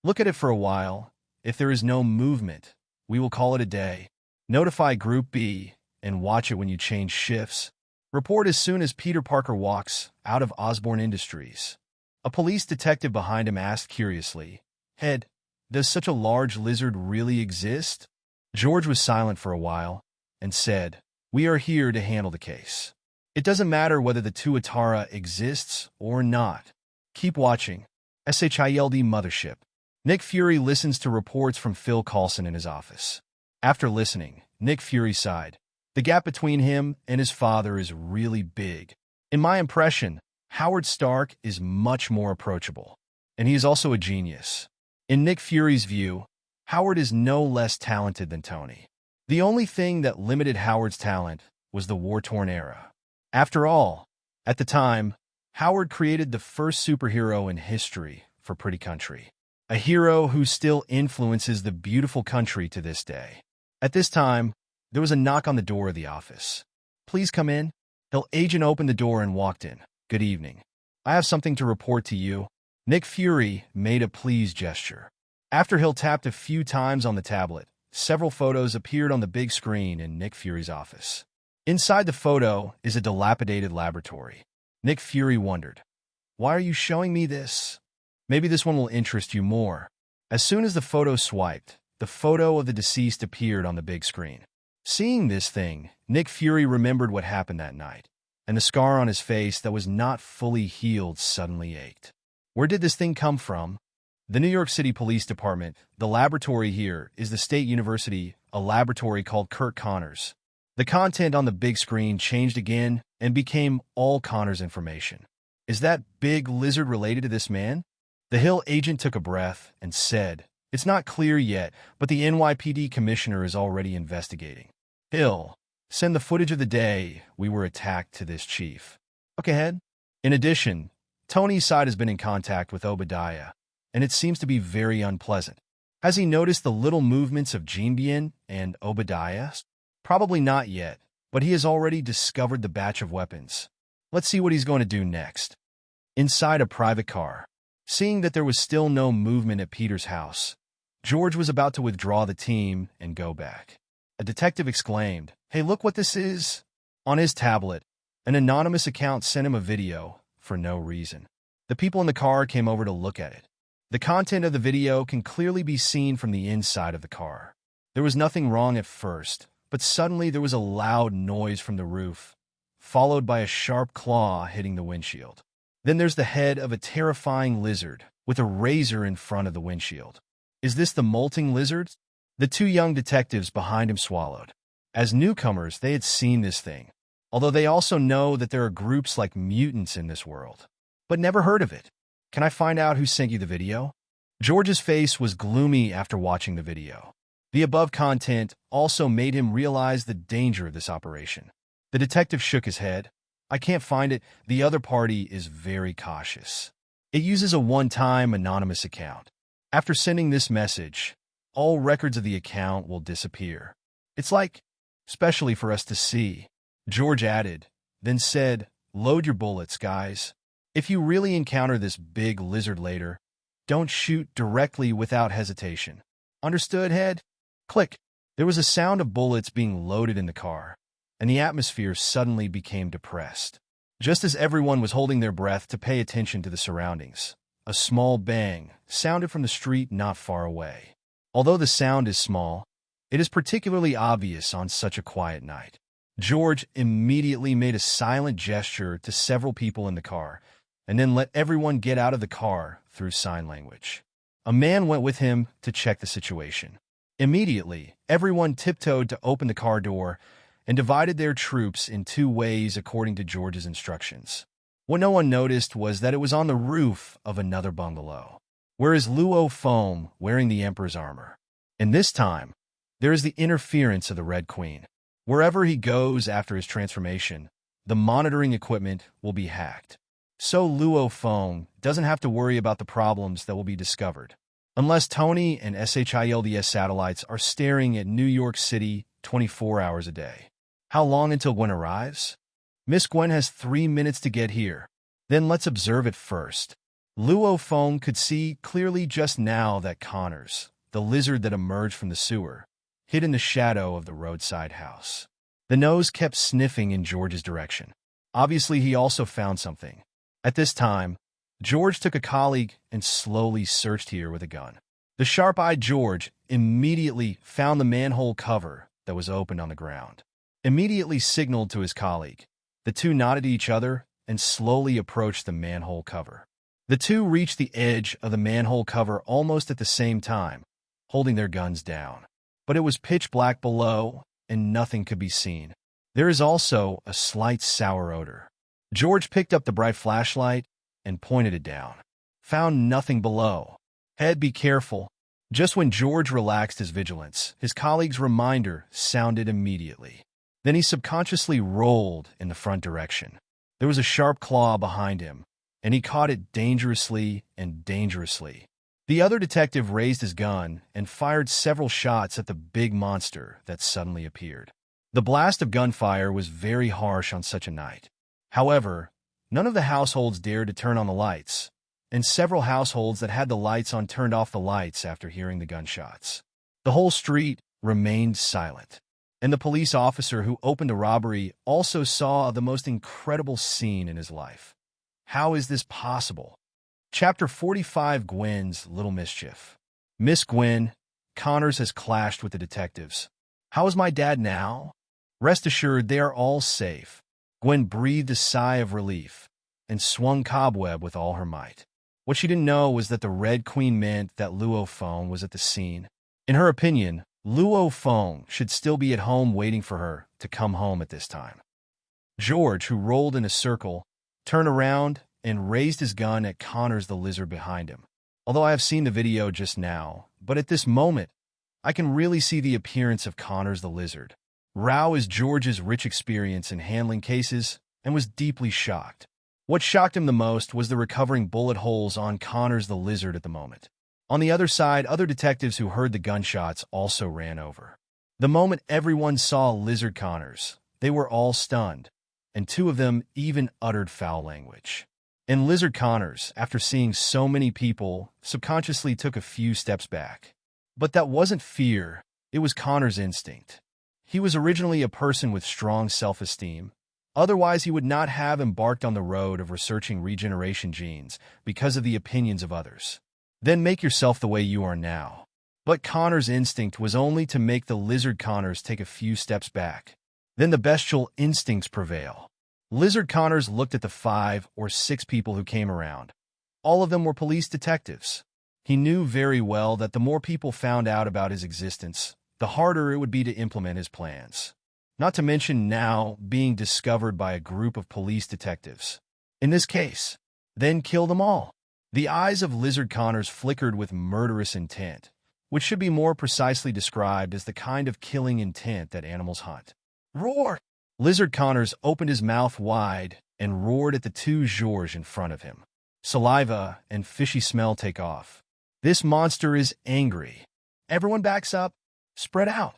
Look at it for a while. If there is no movement, we will call it a day. Notify Group B and watch it when you change shifts. Report as soon as Peter Parker walks out of Osborne Industries. A police detective behind him asked curiously, "Head, does such a large lizard really exist?" George was silent for a while and said, "We are here to handle the case. It doesn't matter whether the Tuatara exists or not. Keep watching. SHIELD Mothership." Nick Fury listens to reports from Phil Coulson in his office. After listening, Nick Fury sighed. The gap between him and his father is really big. In my impression, Howard Stark is much more approachable, and he is also a genius. In Nick Fury's view, Howard is no less talented than Tony. The only thing that limited Howard's talent was the war-torn era. After all, at the time, Howard created the first superhero in history for Pretty Country, a hero who still influences the beautiful country to this day. At this time, there was a knock on the door of the office. "Please come in." The agent opened the door and walked in. "Good evening. I have something to report to you." Nick Fury made a please gesture. After Hill tapped a few times on the tablet, several photos appeared on the big screen in Nick Fury's office. Inside the photo is a dilapidated laboratory. Nick Fury wondered, "Why are you showing me this? Maybe this one will interest you more." As soon as the photo swiped, the photo of the deceased appeared on the big screen. Seeing this thing, Nick Fury remembered what happened that night, and the scar on his face that was not fully healed suddenly ached. Where did this thing come from? The New York City Police Department. The laboratory here is the State University, a laboratory called Kurt Connors. The content on the big screen changed again and became all Connors information. "Is that big lizard related to this man?" The Hill agent took a breath and said, "It's not clear yet, but the NYPD commissioner is already investigating." "Hill, send the footage of the day we were attacked to this chief." "Okay, head." In addition, Tony's side has been in contact with Obadiah, and it seems to be very unpleasant. Has he noticed the little movements of Jinbian and Obadiah? Probably not yet, but he has already discovered the batch of weapons. Let's see what he's going to do next. Inside a private car. Seeing that there was still no movement at Peter's house, George was about to withdraw the team and go back. A detective exclaimed, "Hey, look what this is!" On his tablet, an anonymous account sent him a video for no reason. The people in the car came over to look at it. The content of the video can clearly be seen from the inside of the car. There was nothing wrong at first, but suddenly there was a loud noise from the roof, followed by a sharp claw hitting the windshield. Then there's the head of a terrifying lizard with a razor in front of the windshield. Is this the molting lizard? The two young detectives behind him swallowed. As newcomers, they had seen this thing, although they also know that there are groups like mutants in this world, but never heard of it. "Can I find out who sent you the video?" George's face was gloomy after watching the video. The above content also made him realize the danger of this operation. The detective shook his head. "I can't find it. The other party is very cautious. It uses a one-time anonymous account. After sending this message, all records of the account will disappear. It's like, especially for us to see." George added, then said, "Load your bullets, guys. If you really encounter this big lizard later, don't shoot directly without hesitation. Understood, head?" Click. There was a sound of bullets being loaded in the car, and the atmosphere suddenly became depressed. Just as everyone was holding their breath to pay attention to the surroundings, a small bang sounded from the street not far away. Although the sound is small, it is particularly obvious on such a quiet night. George immediately made a silent gesture to several people in the car, and then let everyone get out of the car through sign language. A man went with him to check the situation. Immediately, everyone tiptoed to open the car door and divided their troops in two ways according to George's instructions. What no one noticed was that it was on the roof of another bungalow, where is Luo Feng wearing the Emperor's armor. And this time, there is the interference of the Red Queen. Wherever he goes after his transformation, the monitoring equipment will be hacked. So Luo Feng doesn't have to worry about the problems that will be discovered, unless Tony and SHIELDS satellites are staring at New York City 24 hours a day. How long until Gwen arrives? Miss Gwen has 3 minutes to get here. Then let's observe it first. Luo Feng could see clearly just now that Connors, the lizard that emerged from the sewer, hid in the shadow of the roadside house. The nose kept sniffing in George's direction. Obviously, he also found something. At this time, George took a colleague and slowly searched here with a gun. The sharp-eyed George immediately found the manhole cover that was opened on the ground. Immediately signaled to his colleague. The two nodded to each other and slowly approached the manhole cover. The two reached the edge of the manhole cover almost at the same time, holding their guns down. But it was pitch black below, and nothing could be seen. There is also a slight sour odor. George picked up the bright flashlight and pointed it down. Found nothing below. Head, be careful. Just when George relaxed his vigilance, his colleague's reminder sounded immediately. Then he subconsciously rolled in the front direction. There was a sharp claw behind him, and he caught it dangerously and dangerously. The other detective raised his gun and fired several shots at the big monster that suddenly appeared. The blast of gunfire was very harsh on such a night. However, none of the households dared to turn on the lights, and several households that had the lights on turned off the lights after hearing the gunshots. The whole street remained silent, and the police officer who opened the robbery also saw the most incredible scene in his life. How is this possible? Chapter 45, Gwen's Little Mischief. Miss Gwen, Connors has clashed with the detectives. How is my dad now? Rest assured they are all safe. Gwen breathed a sigh of relief and swung Cobweb with all her might. What she didn't know was that the Red Queen meant that Luo Feng was at the scene. In her opinion, Luo Feng should still be at home waiting for her to come home at this time. George, who rolled in a circle, turned around and raised his gun at Connors the lizard behind him. Although I have seen the video just now, but at this moment, I can really see the appearance of Connors the lizard. Rao is George's rich experience in handling cases and was deeply shocked. What shocked him the most was the recovering bullet holes on Connors the lizard at the moment. On the other side, other detectives who heard the gunshots also ran over. The moment everyone saw Lizard Connors, they were all stunned, and two of them even uttered foul language. And Lizard Connors, after seeing so many people, subconsciously took a few steps back. But that wasn't fear, it was Connors' instinct. He was originally a person with strong self-esteem. Otherwise, he would not have embarked on the road of researching regeneration genes because of the opinions of others. Then make yourself the way you are now. But Connors' instinct was only to make the Lizard Connors take a few steps back. Then the bestial instincts prevail. Lizard Connors looked at the 5 or 6 people who came around. All of them were police detectives. He knew very well that the more people found out about his existence, the harder it would be to implement his plans. Not to mention now being discovered by a group of police detectives. In this case, then kill them all. The eyes of Lizard Connors flickered with murderous intent, which should be more precisely described as the kind of killing intent that animals hunt. Roar! Lizard Connors opened his mouth wide and roared at the two Georges in front of him. Saliva and fishy smell take off. This monster is angry. Everyone backs up. Spread out.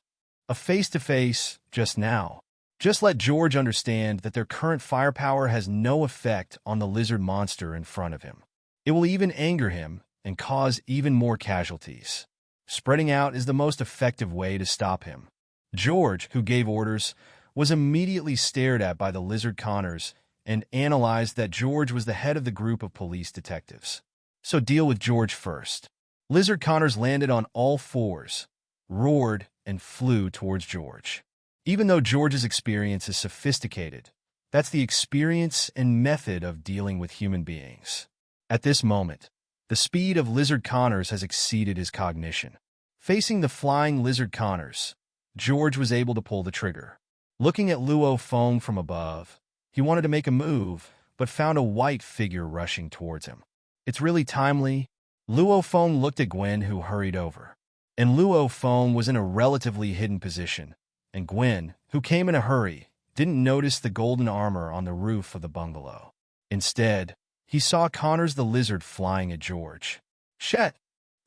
A face-to-face, just now. Just let George understand that their current firepower has no effect on the lizard monster in front of him. It will even anger him and cause even more casualties. Spreading out is the most effective way to stop him. George, who gave orders, was immediately stared at by the Lizard Connors and analyzed that George was the head of the group of police detectives. So deal with George first. Lizard Connors landed on all fours, roared, and flew towards George. Even though George's experience is sophisticated, that's the experience and method of dealing with human beings. At this moment, The speed of lizard Connors has exceeded his cognition. Facing the flying lizard Connors, George was able to pull the trigger. Looking at Luo Feng from above, he wanted to make a move, but found a white figure rushing towards him. It's really timely. Luo Feng looked at Gwen, who hurried over. And Luo Feng was in a relatively hidden position, and Gwen, who came in a hurry, didn't notice the golden armor on the roof of the bungalow. Instead, he saw Connors the lizard flying at George. Shet!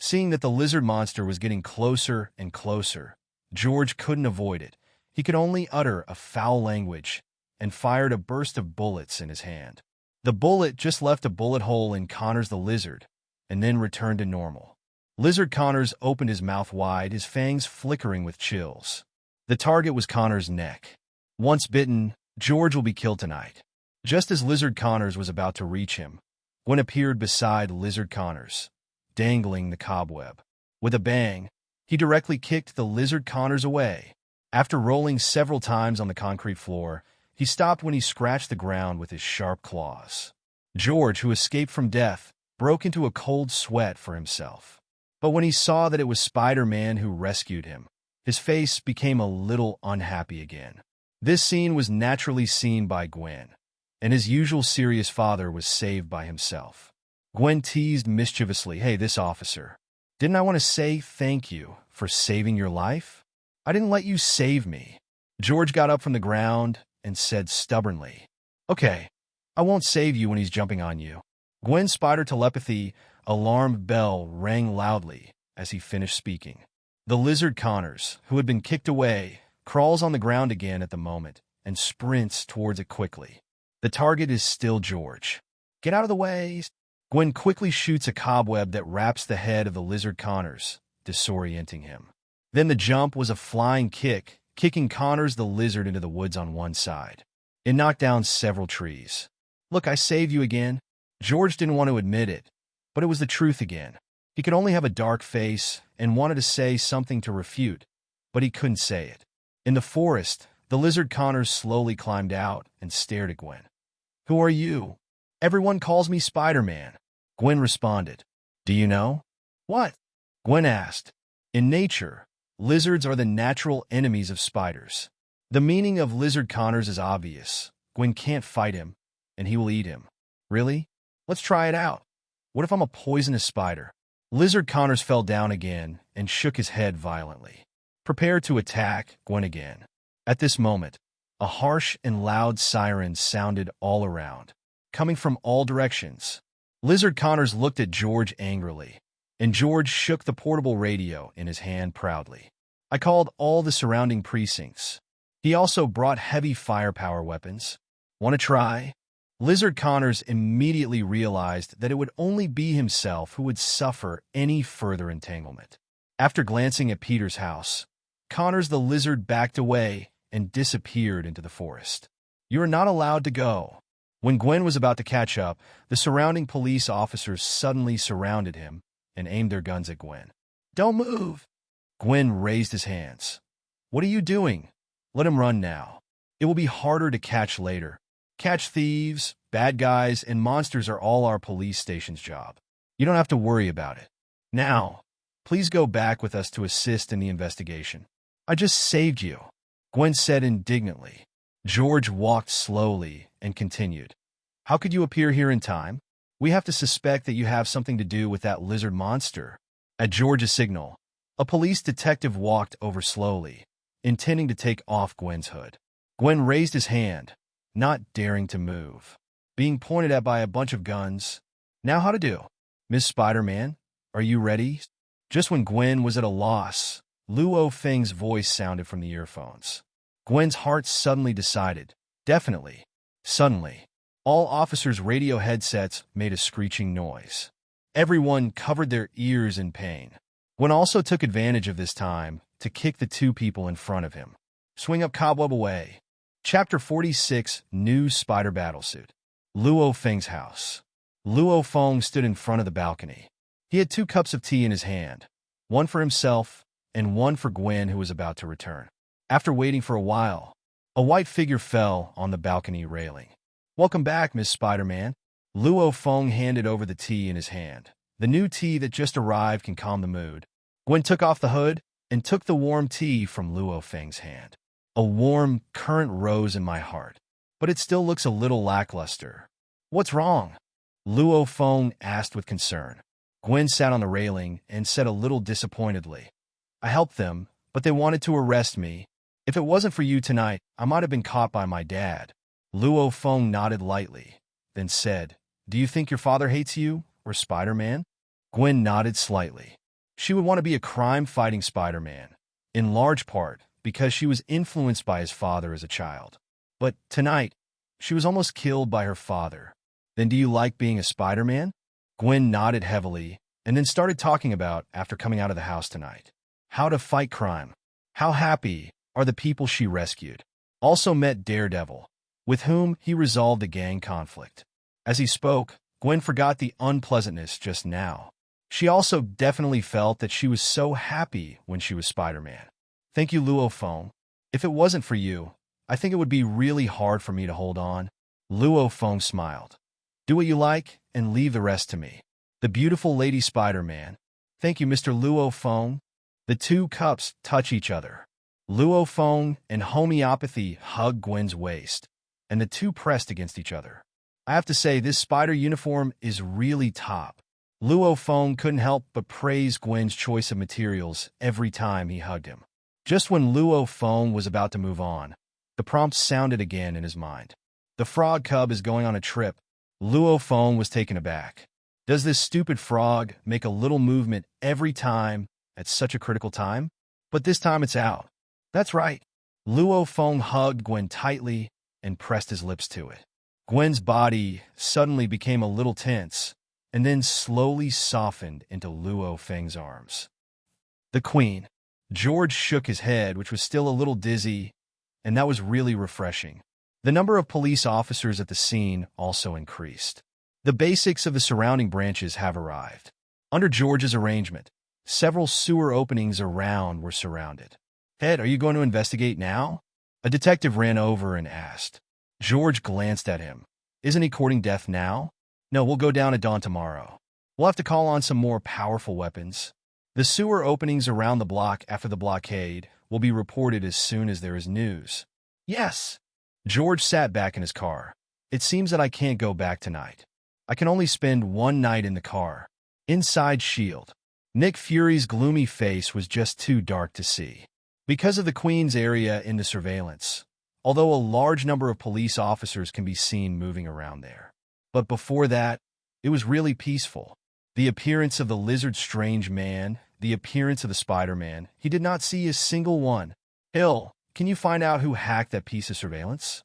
Seeing that the lizard monster was getting closer and closer, George couldn't avoid it. He could only utter a foul language and fired a burst of bullets in his hand. The bullet just left a bullet hole in Connors the lizard and then returned to normal. Lizard Connors opened his mouth wide, his fangs flickering with chills. The target was Connors' neck. Once bitten, George will be killed tonight. Just as Lizard Connors was about to reach him, Gwen appeared beside Lizard Connors, dangling the cobweb. With a bang, he directly kicked the Lizard Connors away. After rolling several times on the concrete floor, he stopped when he scratched the ground with his sharp claws. George, who escaped from death, broke into a cold sweat for himself. But when he saw that it was Spider-Man who rescued him, his face became a little unhappy again. This scene was naturally seen by Gwen, and his usual serious father was saved by himself. Gwen teased mischievously, "Hey, this officer. Didn't I want to say thank you for saving your life? I didn't let you save me." George got up from the ground and said stubbornly, "Okay, I won't save you when he's jumping on you." Gwen's spider telepathy alarm bell rang loudly as he finished speaking. The lizard Connors, who had been kicked away, crawls on the ground again at the moment and sprints towards it quickly. The target is still George. "Get out of the way!" Gwen quickly shoots a cobweb that wraps the head of the lizard Connors, disorienting him. Then the jump was a flying kick, kicking Connors the lizard into the woods on one side. It knocked down several trees. "Look, I saved you again." George didn't want to admit it, but it was the truth again. He could only have a dark face and wanted to say something to refute, but he couldn't say it. In the forest, the lizard Connors slowly climbed out and stared at Gwen. "Who are you?" "Everyone calls me Spider-Man," Gwen responded. "Do you know?" "What?" Gwen asked. "In nature, lizards are the natural enemies of spiders. The meaning of lizard Connors is obvious. Gwen can't fight him, and he will eat him." "Really? Let's try it out. What if I'm a poisonous spider?" Lizard Connors fell down again and shook his head violently. "Prepare to attack," Gwen again. At this moment, a harsh and loud siren sounded all around, coming from all directions. Lizard Connors looked at George angrily, and George shook the portable radio in his hand proudly. "I called all the surrounding precincts." He also brought heavy firepower weapons. "Want to try?" Lizard Connors immediately realized that it would only be himself who would suffer any further entanglement. After glancing at Peter's house, Connors the lizard backed away and disappeared into the forest. "You are not allowed to go." When Gwen was about to catch up, the surrounding police officers suddenly surrounded him and aimed their guns at Gwen. "Don't move!" Gwen raised his hands. "What are you doing? Let him run now. It will be harder to catch later. Catch thieves, bad guys, and monsters are all our police station's job. You don't have to worry about it. Now, please go back with us to assist in the investigation." "I just saved you," Gwen said indignantly. George walked slowly and continued. "How could you appear here in time? We have to suspect that you have something to do with that lizard monster." At George's signal, a police detective walked over slowly, intending to take off Gwen's hood. Gwen raised his hand, not daring to move, being pointed at by a bunch of guns. "Now how to do? Miss Spider-Man, are you ready?" Just when Gwen was at a loss, Luo Feng's voice sounded from the earphones. Gwen's heart suddenly decided, definitely. Suddenly, all officers' radio headsets made a screeching noise. Everyone covered their ears in pain. Gwen also took advantage of this time to kick the two people in front of him. "Swing up, cobweb away." Chapter 46, New Spider Battlesuit. Luo Feng's house. Luo Feng stood in front of the balcony. He had 2 cups of tea in his hand, one for himself and one for Gwen, who was about to return. After waiting for a while, a white figure fell on the balcony railing. "Welcome back, Miss Spider-Man." Luo Feng handed over the tea in his hand, The new tea that just arrived can calm the mood. Gwen took off the hood and took the warm tea from Luo Feng's hand. A warm current rose in my heart, but it still looks a little lackluster. What's wrong? Luo Feng asked with concern. Gwen sat on the railing and said a little disappointedly, I helped them, but they wanted to arrest me. If it wasn't for you tonight, I might have been caught by my dad. Luo Feng nodded lightly, then said, Do you think your father hates you, or Spider-Man? Gwen nodded slightly. She would want to be a crime-fighting Spider-Man, in large part because she was influenced by his father as a child. But tonight, she was almost killed by her father. Then do you like being a Spider-Man? Gwen nodded heavily, and then started talking about after coming out of the house tonight. How to fight crime. How happy are the people she rescued. Also met Daredevil, with whom he resolved the gang conflict. As he spoke, Gwen forgot the unpleasantness just now. She also definitely felt that she was so happy when she was Spider-Man. Thank you, Luo Feng. If it wasn't for you, I think it would be really hard for me to hold on. Luo Feng smiled. Do what you like and leave the rest to me. The beautiful Lady Spider-Man. Thank you, Mr. Luo Feng. The two cups touch each other. Luo Feng and homeopathy hugged Gwen's waist, and the two pressed against each other. I have to say, this spider uniform is really top. Luo Feng couldn't help but praise Gwen's choice of materials every time he hugged him. Just when Luo Feng was about to move on, the prompt sounded again in his mind. The frog cub is going on a trip. Luo Feng was taken aback. Does this stupid frog make a little movement every time at such a critical time? But this time it's out. That's right. Luo Feng hugged Gwen tightly and pressed his lips to it. Gwen's body suddenly became a little tense, and then slowly softened into Luo Feng's arms. The Queen. George shook his head, which was still a little dizzy, and that was really refreshing. The number of police officers at the scene also increased. The basics of the surrounding branches have arrived. Under George's arrangement, several sewer openings around were surrounded. Ed, are you going to investigate now? A detective ran over and asked. George glanced at him. Isn't he courting death now? No, we'll go down at dawn tomorrow. We'll have to call on some more powerful weapons. The sewer openings around the block after the blockade will be reported as soon as there is news. Yes. George sat back in his car. It seems that I can't go back tonight. I can only spend one night in the car. Inside S.H.I.E.L.D. Nick Fury's gloomy face was just too dark to see. Because of the Queen's area in the surveillance, although a large number of police officers can be seen moving around there. But before that, it was really peaceful. The appearance of the lizard-strange man, the appearance of the Spider-Man, he did not see a single one. Hill, can you find out who hacked that piece of surveillance?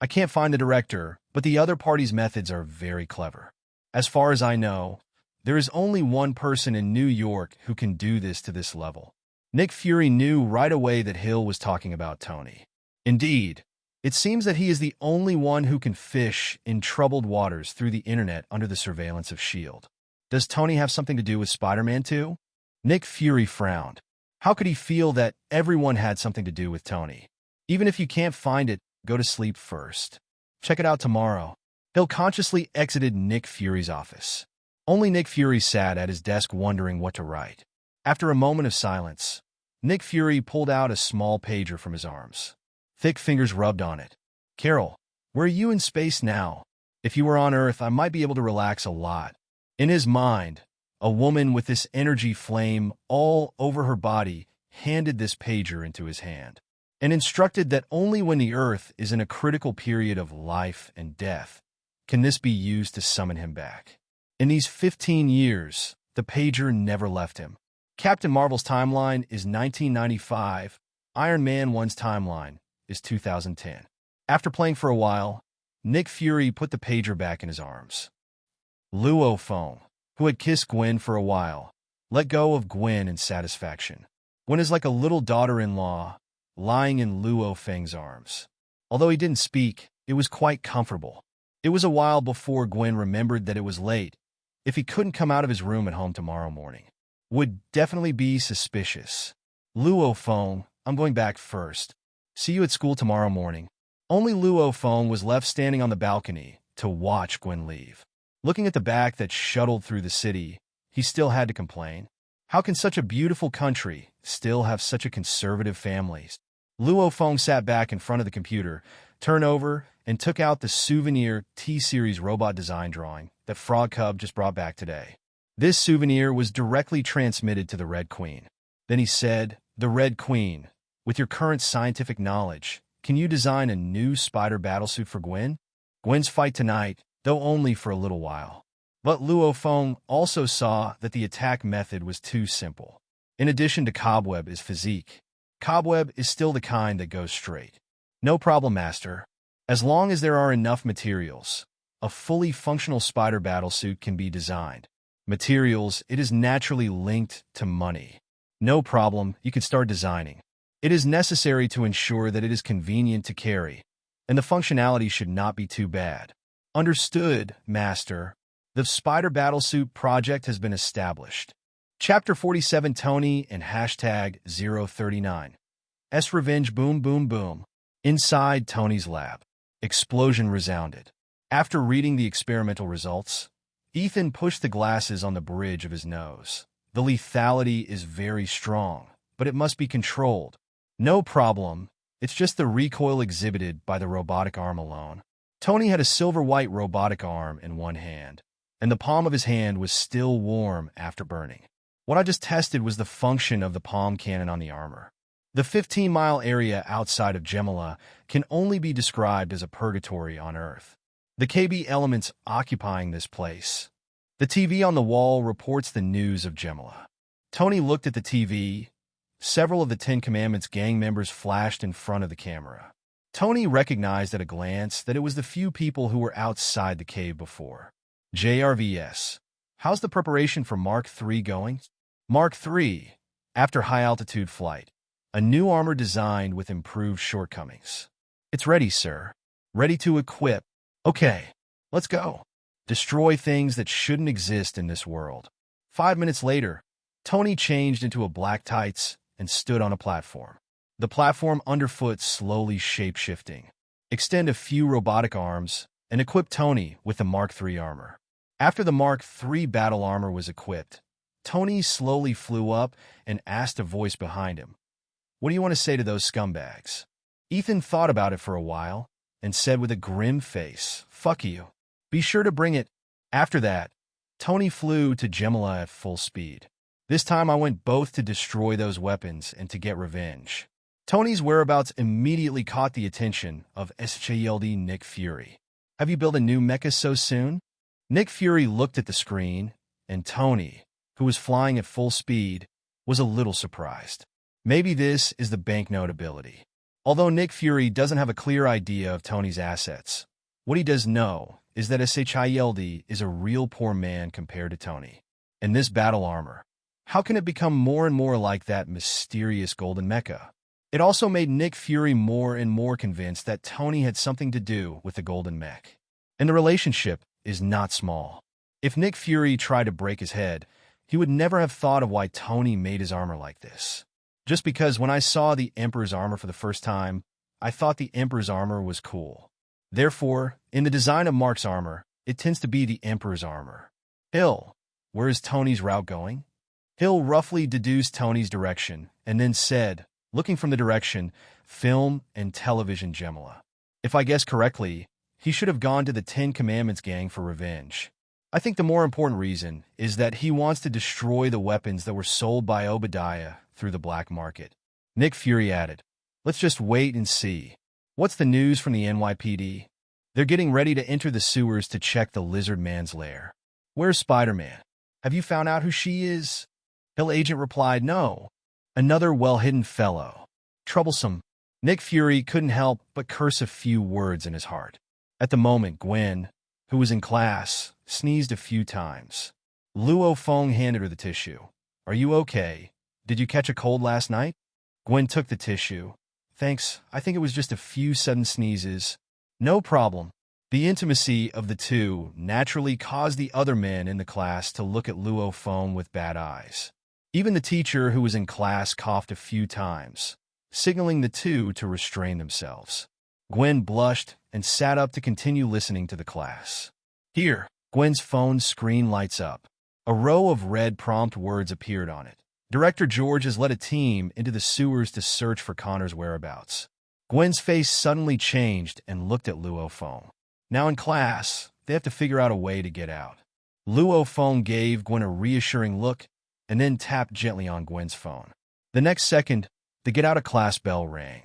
I can't find the director, but the other party's methods are very clever. As far as I know, there is only one person in New York who can do this to this level. Nick Fury knew right away that Hill was talking about Tony. Indeed, it seems that he is the only one who can fish in troubled waters through the internet under the surveillance of S.H.I.E.L.D. Does Tony have something to do with Spider-Man too? Nick Fury frowned. How could he feel that everyone had something to do with Tony? Even if you can't find it, go to sleep first. Check it out tomorrow. Hill consciously exited Nick Fury's office. Only Nick Fury sat at his desk wondering what to write. After a moment of silence, Nick Fury pulled out a small pager from his arms. Thick fingers rubbed on it. Carol, where are you in space now? If you were on Earth, I might be able to relax a lot. In his mind, a woman with this energy flame all over her body handed this pager into his hand and instructed that only when the Earth is in a critical period of life and death can this be used to summon him back. In these 15 years, the pager never left him. Captain Marvel's timeline is 1995. Iron Man 1's timeline is 2010. After playing for a while, Nick Fury put the pager back in his arms. Luo Feng, who had kissed Gwen for a while, let go of Gwen in satisfaction. Gwen is like a little daughter-in-law, lying in Luo Feng's arms. Although he didn't speak, it was quite comfortable. It was a while before Gwen remembered that it was late. If he couldn't come out of his room at home tomorrow morning, would definitely be suspicious. Luo Feng, I'm going back first. See you at school tomorrow morning. Only Luo Feng was left standing on the balcony to watch Gwen leave. Looking at the back that shuttled through the city, he still had to complain. How can such a beautiful country still have such a conservative families? Luo Feng sat back in front of the computer, turned over, and took out the souvenir T-Series robot design drawing that Frog Cub just brought back today. This souvenir was directly transmitted to the Red Queen. Then he said, "The Red Queen, with your current scientific knowledge, can you design a new spider battlesuit for Gwen? Gwen's fight tonight, though only for a little while." But Luo Feng also saw that the attack method was too simple. In addition to Cobweb is physique. Cobweb is still the kind that goes straight. "No problem, Master. As long as there are enough materials, a fully functional spider battlesuit can be designed. Materials, it is naturally linked to money. No problem, you can start designing. It is necessary to ensure that it is convenient to carry, and the functionality should not be too bad." "Understood, Master. The Spider Battlesuit project has been established." Chapter 47 Tony and hashtag 039. S Revenge Boom Boom Boom. Inside Tony's lab. Explosion resounded. After reading the experimental results, Ethan pushed the glasses on the bridge of his nose. "The lethality is very strong, but it must be controlled." "No problem. It's just the recoil exhibited by the robotic arm alone." Tony had a silver-white robotic arm in one hand, and the palm of his hand was still warm after burning. "What I just tested was the function of the palm cannon on the armor. The 15-mile area outside of Gemala can only be described as a purgatory on Earth. The KB elements occupying this place. The TV on the wall reports the news of Gemala." Tony looked at the TV. Several of the Ten Commandments gang members flashed in front of the camera. Tony recognized at a glance that it was the few people who were outside the cave before. "JRVS, how's the preparation for Mark III going?" "Mark III, after high-altitude flight. A new armor designed with improved shortcomings." "It's ready, sir. Ready to equip." "Okay, let's go. Destroy things that shouldn't exist in this world." 5 minutes later, Tony changed into a black tights and stood on a platform. The platform underfoot slowly shape-shifting. Extend a few robotic arms and equip Tony with the Mark III armor. After the Mark III battle armor was equipped, Tony slowly flew up and asked a voice behind him, "What do you want to say to those scumbags?" Ethan thought about it for a while and said with a grim face, "Fuck you. Be sure to bring it." After that, Tony flew to Gemala at full speed. "This time I went both to destroy those weapons and to get revenge." Tony's whereabouts immediately caught the attention of SJLD Nick Fury. "Have you built a new mecha so soon?" Nick Fury looked at the screen, and Tony, who was flying at full speed, was a little surprised. Maybe this is the banknote ability. Although Nick Fury doesn't have a clear idea of Tony's assets, what he does know is that SHIELD is a real poor man compared to Tony. And this battle armor, how can it become more and more like that mysterious golden mecha? It also made Nick Fury more and more convinced that Tony had something to do with the golden mech. And the relationship is not small. If Nick Fury tried to break his head, he would never have thought of why Tony made his armor like this. Just because when I saw the Emperor's armor for the first time, I thought the Emperor's armor was cool. Therefore, in the design of Mark's armor, it tends to be the Emperor's armor. "Hill, where is Tony's route going?" Hill roughly deduced Tony's direction and then said, looking from the direction, "Film and television Gemala. If I guess correctly, he should have gone to the Ten Commandments gang for revenge. I think the more important reason is that he wants to destroy the weapons that were sold by Obadiah through the black market." Nick Fury added, "Let's just wait and see. What's the news from the NYPD?" "They're getting ready to enter the sewers to check the Lizard Man's lair." "Where's Spider-Man? Have you found out who she is?" Hill agent replied, "No. Another well-hidden fellow. Troublesome." Nick Fury couldn't help but curse a few words in his heart. At the moment, Gwen, who was in class, sneezed a few times. Luo Feng handed her the tissue. "Are you okay? Did you catch a cold last night?" Gwen took the tissue. "Thanks, I think it was just a few sudden sneezes." "No problem." The intimacy of the two naturally caused the other men in the class to look at Luo Feng with bad eyes. Even the teacher who was in class coughed a few times, signaling the two to restrain themselves. Gwen blushed and sat up to continue listening to the class. "Here." Gwen's phone screen lights up. A row of red prompt words appeared on it. Director George has led a team into the sewers to search for Connor's whereabouts. Gwen's face suddenly changed and looked at Luo Feng. Now in class, they have to figure out a way to get out. Luo Feng gave Gwen a reassuring look and then tapped gently on Gwen's phone. The next second, the get-out-of-class bell rang.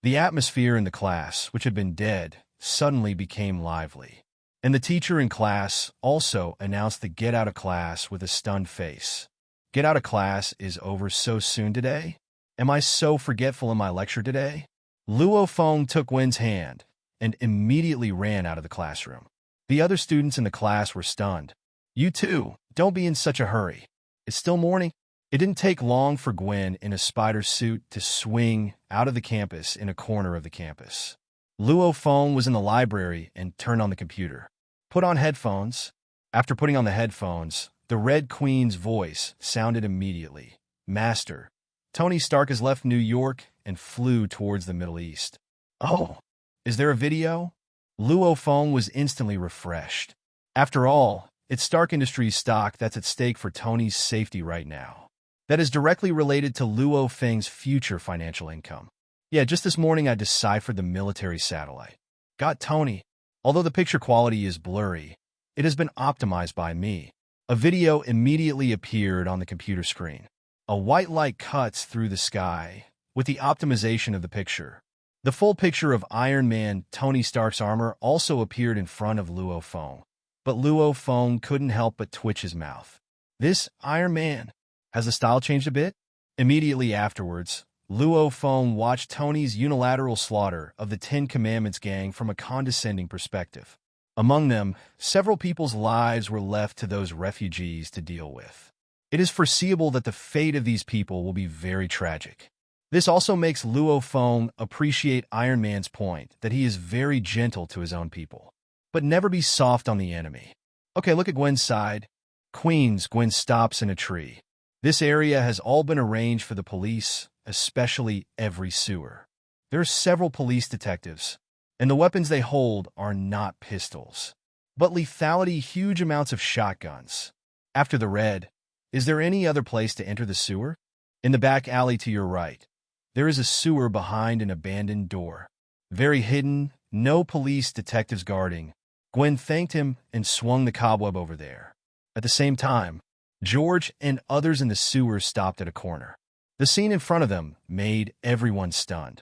The atmosphere in the class, which had been dead, suddenly became lively. And the teacher in class also announced the get out of class with a stunned face. Get out of class is over so soon today? Am I so forgetful in my lecture today? Luo Feng took Gwen's hand and immediately ran out of the classroom. The other students in the class were stunned. You too, don't be in such a hurry. It's still morning. It didn't take long for Gwen in a spider suit to swing out of the campus in a corner of the campus. Luo Feng was in the library and turned on the computer. Put on headphones. After putting on the headphones, the Red Queen's voice sounded immediately. Master, Tony Stark has left New York and flew towards the Middle East. Oh, is there a video? Luo Feng was instantly refreshed. After all, it's Stark Industries stock that's at stake for Tony's safety right now. That is directly related to Luo Feng's future financial income. Yeah, just this morning I deciphered the military satellite. Got Tony. Although the picture quality is blurry, it has been optimized by me. A video immediately appeared on the computer screen. A white light cuts through the sky with the optimization of the picture. The full picture of Iron Man Tony Stark's armor also appeared in front of Luo Feng. But Luo Feng couldn't help but twitch his mouth. This Iron Man. Has the style changed a bit? Immediately afterwards, Luo Feng watched Tony's unilateral slaughter of the Ten Commandments gang from a condescending perspective. Among them, several people's lives were left to those refugees to deal with. It is foreseeable that the fate of these people will be very tragic. This also makes Luo Feng appreciate Iron Man's point that he is very gentle to his own people. But never be soft on the enemy. Okay, look at Gwen's side. Queens, Gwen stops in a tree. This area has all been arranged for the police, especially every sewer. There are several police detectives, and the weapons they hold are not pistols, but lethality huge amounts of shotguns. After the red, is there any other place to enter the sewer? In the back alley to your right, there is a sewer behind an abandoned door. Very hidden, no police detectives guarding. Gwen thanked him and swung the cobweb over there. At the same time, George and others in the sewer stopped at a corner. The scene in front of them made everyone stunned.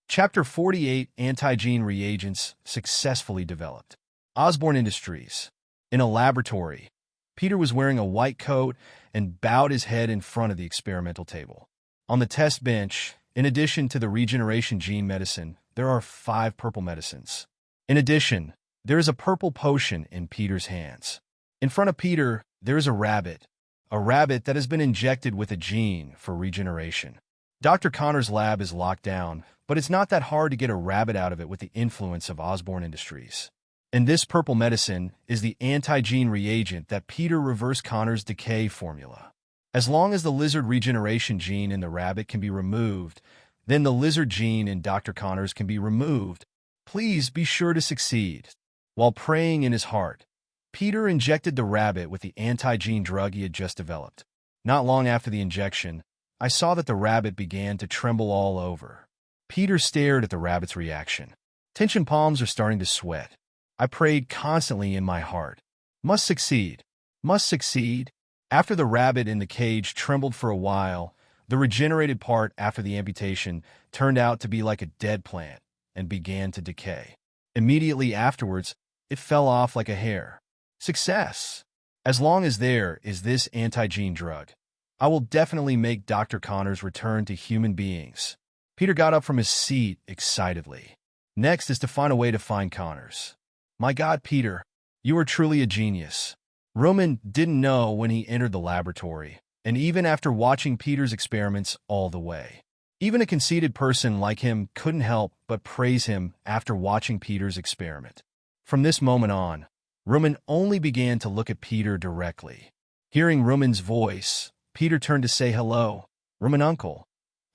Chapter 48 Anti-Gene Reagents Successfully Developed. Osborne Industries. In a laboratory, Peter was wearing a white coat and bowed his head in front of the experimental table. On the test bench, in addition to the regeneration gene medicine, there are 5 purple medicines. In addition, there is a purple potion in Peter's hands. In front of Peter, there is a rabbit that has been injected with a gene for regeneration. Dr. Connor's lab is locked down, but it's not that hard to get a rabbit out of it with the influence of Osborne Industries. And this purple medicine is the anti-gene reagent that Peter reversed Connor's decay formula. As long as the lizard regeneration gene in the rabbit can be removed, then the lizard gene in Dr. Connor's can be removed. Please be sure to succeed. While praying in his heart, Peter injected the rabbit with the anti-gene drug he had just developed. Not long after the injection, I saw that the rabbit began to tremble all over. Peter stared at the rabbit's reaction. Tension palms are starting to sweat. I prayed constantly in my heart. Must succeed. Must succeed. After the rabbit in the cage trembled for a while, the regenerated part after the amputation turned out to be like a dead plant and began to decay. Immediately afterwards, it fell off like a hair. Success! As long as there is this anti-gene drug, I will definitely make Dr. Connor's return to human beings. Peter got up from his seat excitedly. Next is to find a way to find Connor's. My God, Peter, you are truly a genius. Roman didn't know when he entered the laboratory, and even after watching Peter's experiments all the way. Even a conceited person like him couldn't help but praise him after watching Peter's experiment. From this moment on, Roman only began to look at Peter directly. Hearing Roman's voice, Peter turned to say hello. Roman uncle,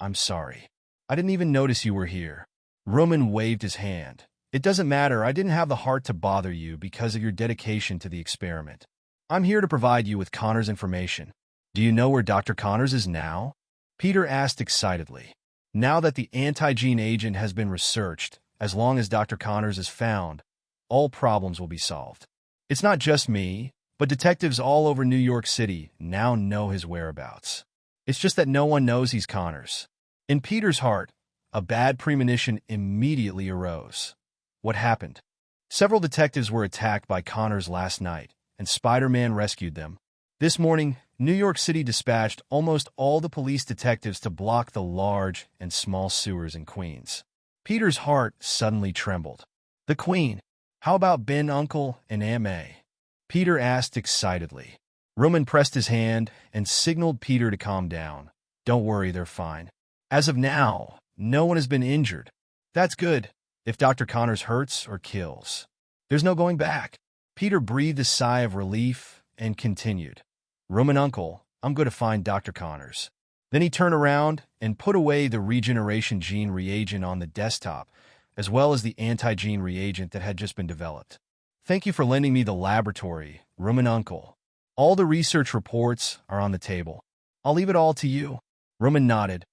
I'm sorry. I didn't even notice you were here. Roman waved his hand. It doesn't matter, I didn't have the heart to bother you because of your dedication to the experiment. I'm here to provide you with Connor's information. Do you know where Dr. Connors is now? Peter asked excitedly. Now that the anti-gene agent has been researched, as long as Dr. Connors is found, all problems will be solved. It's not just me, but detectives all over New York City now know his whereabouts. It's just that no one knows he's Connors. In Peter's heart, a bad premonition immediately arose. What happened? Several detectives were attacked by Connors last night, and Spider-Man rescued them. This morning, New York City dispatched almost all the police detectives to block the large and small sewers in Queens. Peter's heart suddenly trembled. The Queen. How about Ben, Uncle, and Aunt May? Peter asked excitedly. Roman pressed his hand and signaled Peter to calm down. Don't worry, they're fine. As of now, no one has been injured. That's good, if Dr. Connors hurts or kills. There's no going back. Peter breathed a sigh of relief and continued. Roman, Uncle, I'm going to find Dr. Connors. Then he turned around and put away the regeneration gene reagent on the desktop, as well as the anti-gene reagent that had just been developed. Thank you for lending me the laboratory, Roman, Uncle. All the research reports are on the table. I'll leave it all to you. Roman nodded.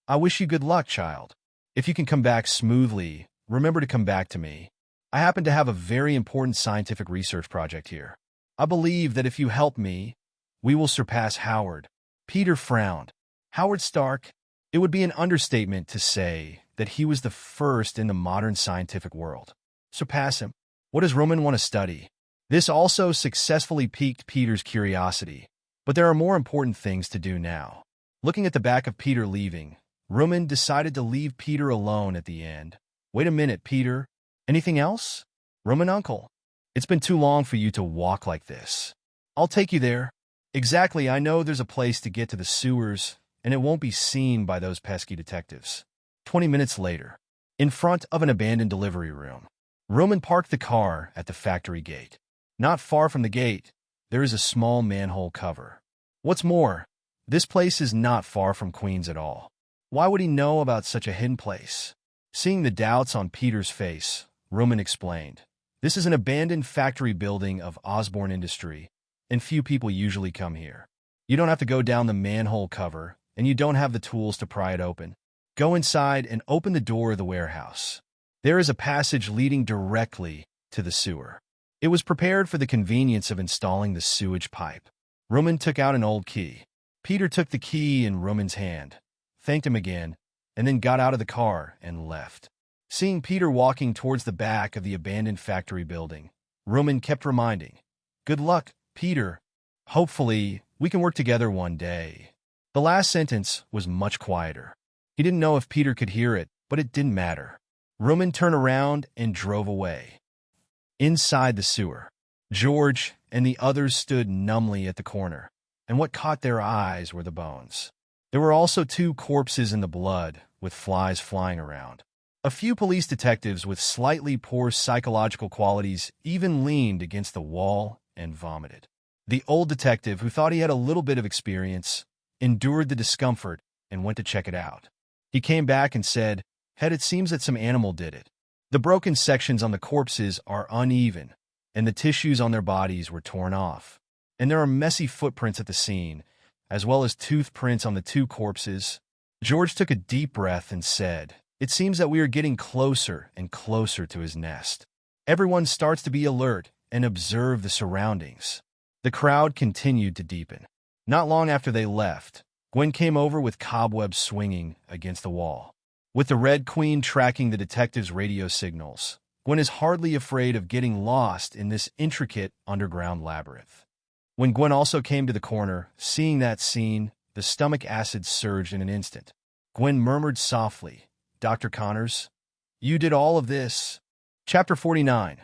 I wish you good luck, child. If you can come back smoothly, remember to come back to me. I happen to have a very important scientific research project here. I believe that if you help me, we will surpass Howard. Peter frowned. Howard Stark? It would be an understatement to say that he was the first in the modern scientific world. Surpass him. What does Roman want to study? This also successfully piqued Peter's curiosity, but there are more important things to do now. Looking at the back of Peter leaving, Roman decided to leave Peter alone at the end. Wait a minute, Peter. Anything else? Roman, Uncle. It's been too long for you to walk like this. I'll take you there. Exactly, I know there's a place to get to the sewers, and it won't be seen by those pesky detectives. 20 minutes later, in front of an abandoned delivery room, Roman parked the car at the factory gate. Not far from the gate, there is a small manhole cover. What's more, this place is not far from Queens at all. Why would he know about such a hidden place? Seeing the doubts on Peter's face, Roman explained. This is an abandoned factory building of Osborne Industry, and few people usually come here. You don't have to go down the manhole cover, and you don't have the tools to pry it open. Go inside and open the door of the warehouse. There is a passage leading directly to the sewer. It was prepared for the convenience of installing the sewage pipe. Roman took out an old key. Peter took the key in Roman's hand, thanked him again, and then got out of the car and left. Seeing Peter walking towards the back of the abandoned factory building, Roman kept reminding, Good luck, Peter. Hopefully, we can work together one day. The last sentence was much quieter. He didn't know if Peter could hear it, but it didn't matter. Roman turned around and drove away. Inside the sewer, George and the others stood numbly at the corner, and what caught their eyes were the bones. There were also 2 corpses in the blood, with flies flying around. A few police detectives with slightly poor psychological qualities even leaned against the wall and vomited. The old detective, who thought he had a little bit of experience, endured the discomfort and went to check it out. He came back and said, Head, it seems that some animal did it. The broken sections on the corpses are uneven, and the tissues on their bodies were torn off. And there are messy footprints at the scene, as well as tooth prints on the 2 corpses. George took a deep breath and said, It seems that we are getting closer and closer to his nest. Everyone starts to be alert and observe the surroundings. The crowd continued to deepen. Not long after they left, Gwen came over with cobwebs swinging against the wall. With the Red Queen tracking the detectives' radio signals, Gwen is hardly afraid of getting lost in this intricate underground labyrinth. When Gwen also came to the corner, seeing that scene, the stomach acid surged in an instant. Gwen murmured softly, Dr. Connors, you did all of this. Chapter 49.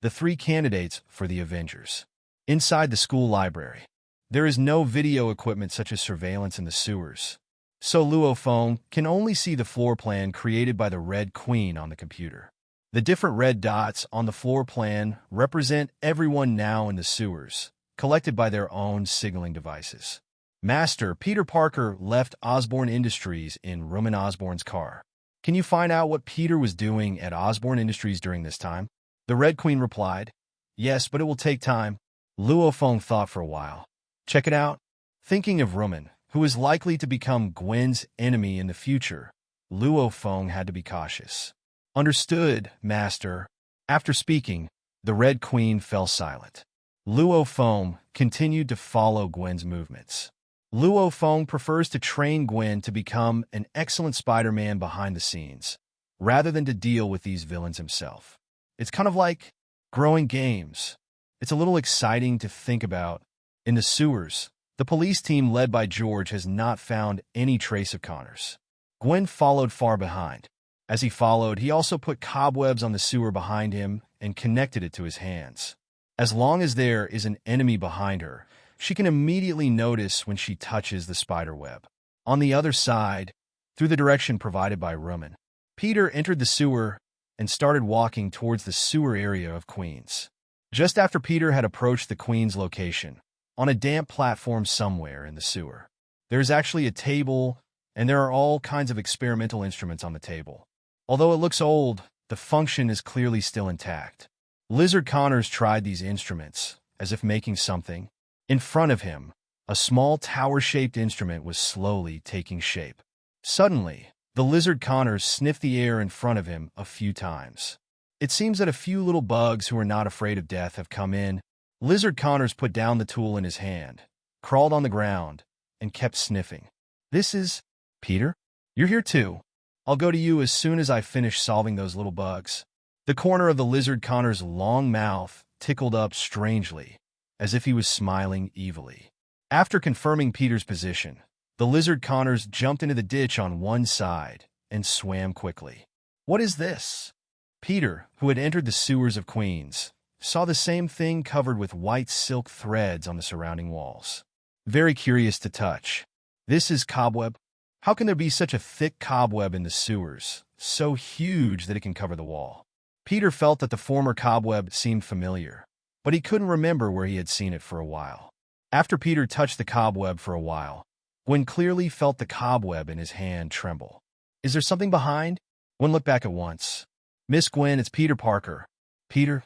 The 3 candidates for the Avengers. Inside the school library, there is no video equipment such as surveillance in the sewers, so Luo Feng can only see the floor plan created by the Red Queen on the computer. The different red dots on the floor plan represent everyone now in the sewers, collected by their own signaling devices. Master Peter Parker left Osborne Industries in Roman Osborne's car. Can you find out what Peter was doing at Osborne Industries during this time? The Red Queen replied, Yes, but it will take time. Luo Feng thought for a while. Check it out. Thinking of Rumen, who is likely to become Gwen's enemy in the future, Luo Feng had to be cautious. Understood, Master. After speaking, the Red Queen fell silent. Luo Feng continued to follow Gwen's movements. Luo Feng prefers to train Gwen to become an excellent Spider-Man behind the scenes, rather than to deal with these villains himself. It's kind of like growing games. It's a little exciting to think about. In the sewers, the police team led by George has not found any trace of Connors. Gwen followed far behind. As he followed, he also put cobwebs on the sewer behind him and connected it to his hands. As long as there is an enemy behind her, she can immediately notice when she touches the spider web. On the other side, through the direction provided by Rumen, Peter entered the sewer and started walking towards the sewer area of Queens. Just after Peter had approached the Queen's location, on a damp platform somewhere in the sewer, there's actually a table, and there are all kinds of experimental instruments on the table. Although it looks old, the function is clearly still intact. Lizard Connors tried these instruments, as if making something. In front of him, a small tower-shaped instrument was slowly taking shape. Suddenly, the Lizard Connors sniffed the air in front of him a few times. It seems that a few little bugs who are not afraid of death have come in. Lizard Connors put down the tool in his hand, crawled on the ground, and kept sniffing. This is... Peter? You're here too. I'll go to you as soon as I finish solving those little bugs. The corner of the Lizard Connor's long mouth tickled up strangely, as if he was smiling evilly. After confirming Peter's position, the Lizard Connors jumped into the ditch on one side and swam quickly. What is this? Peter, who had entered the sewers of Queens, saw the same thing covered with white silk threads on the surrounding walls. Very curious to touch. This is cobweb. How can there be such a thick cobweb in the sewers, so huge that it can cover the wall? Peter felt that the former cobweb seemed familiar, but he couldn't remember where he had seen it for a while. After Peter touched the cobweb for a while, Gwen clearly felt the cobweb in his hand tremble. Is there something behind? Gwen looked back at once. Miss Gwen, it's Peter Parker. Peter?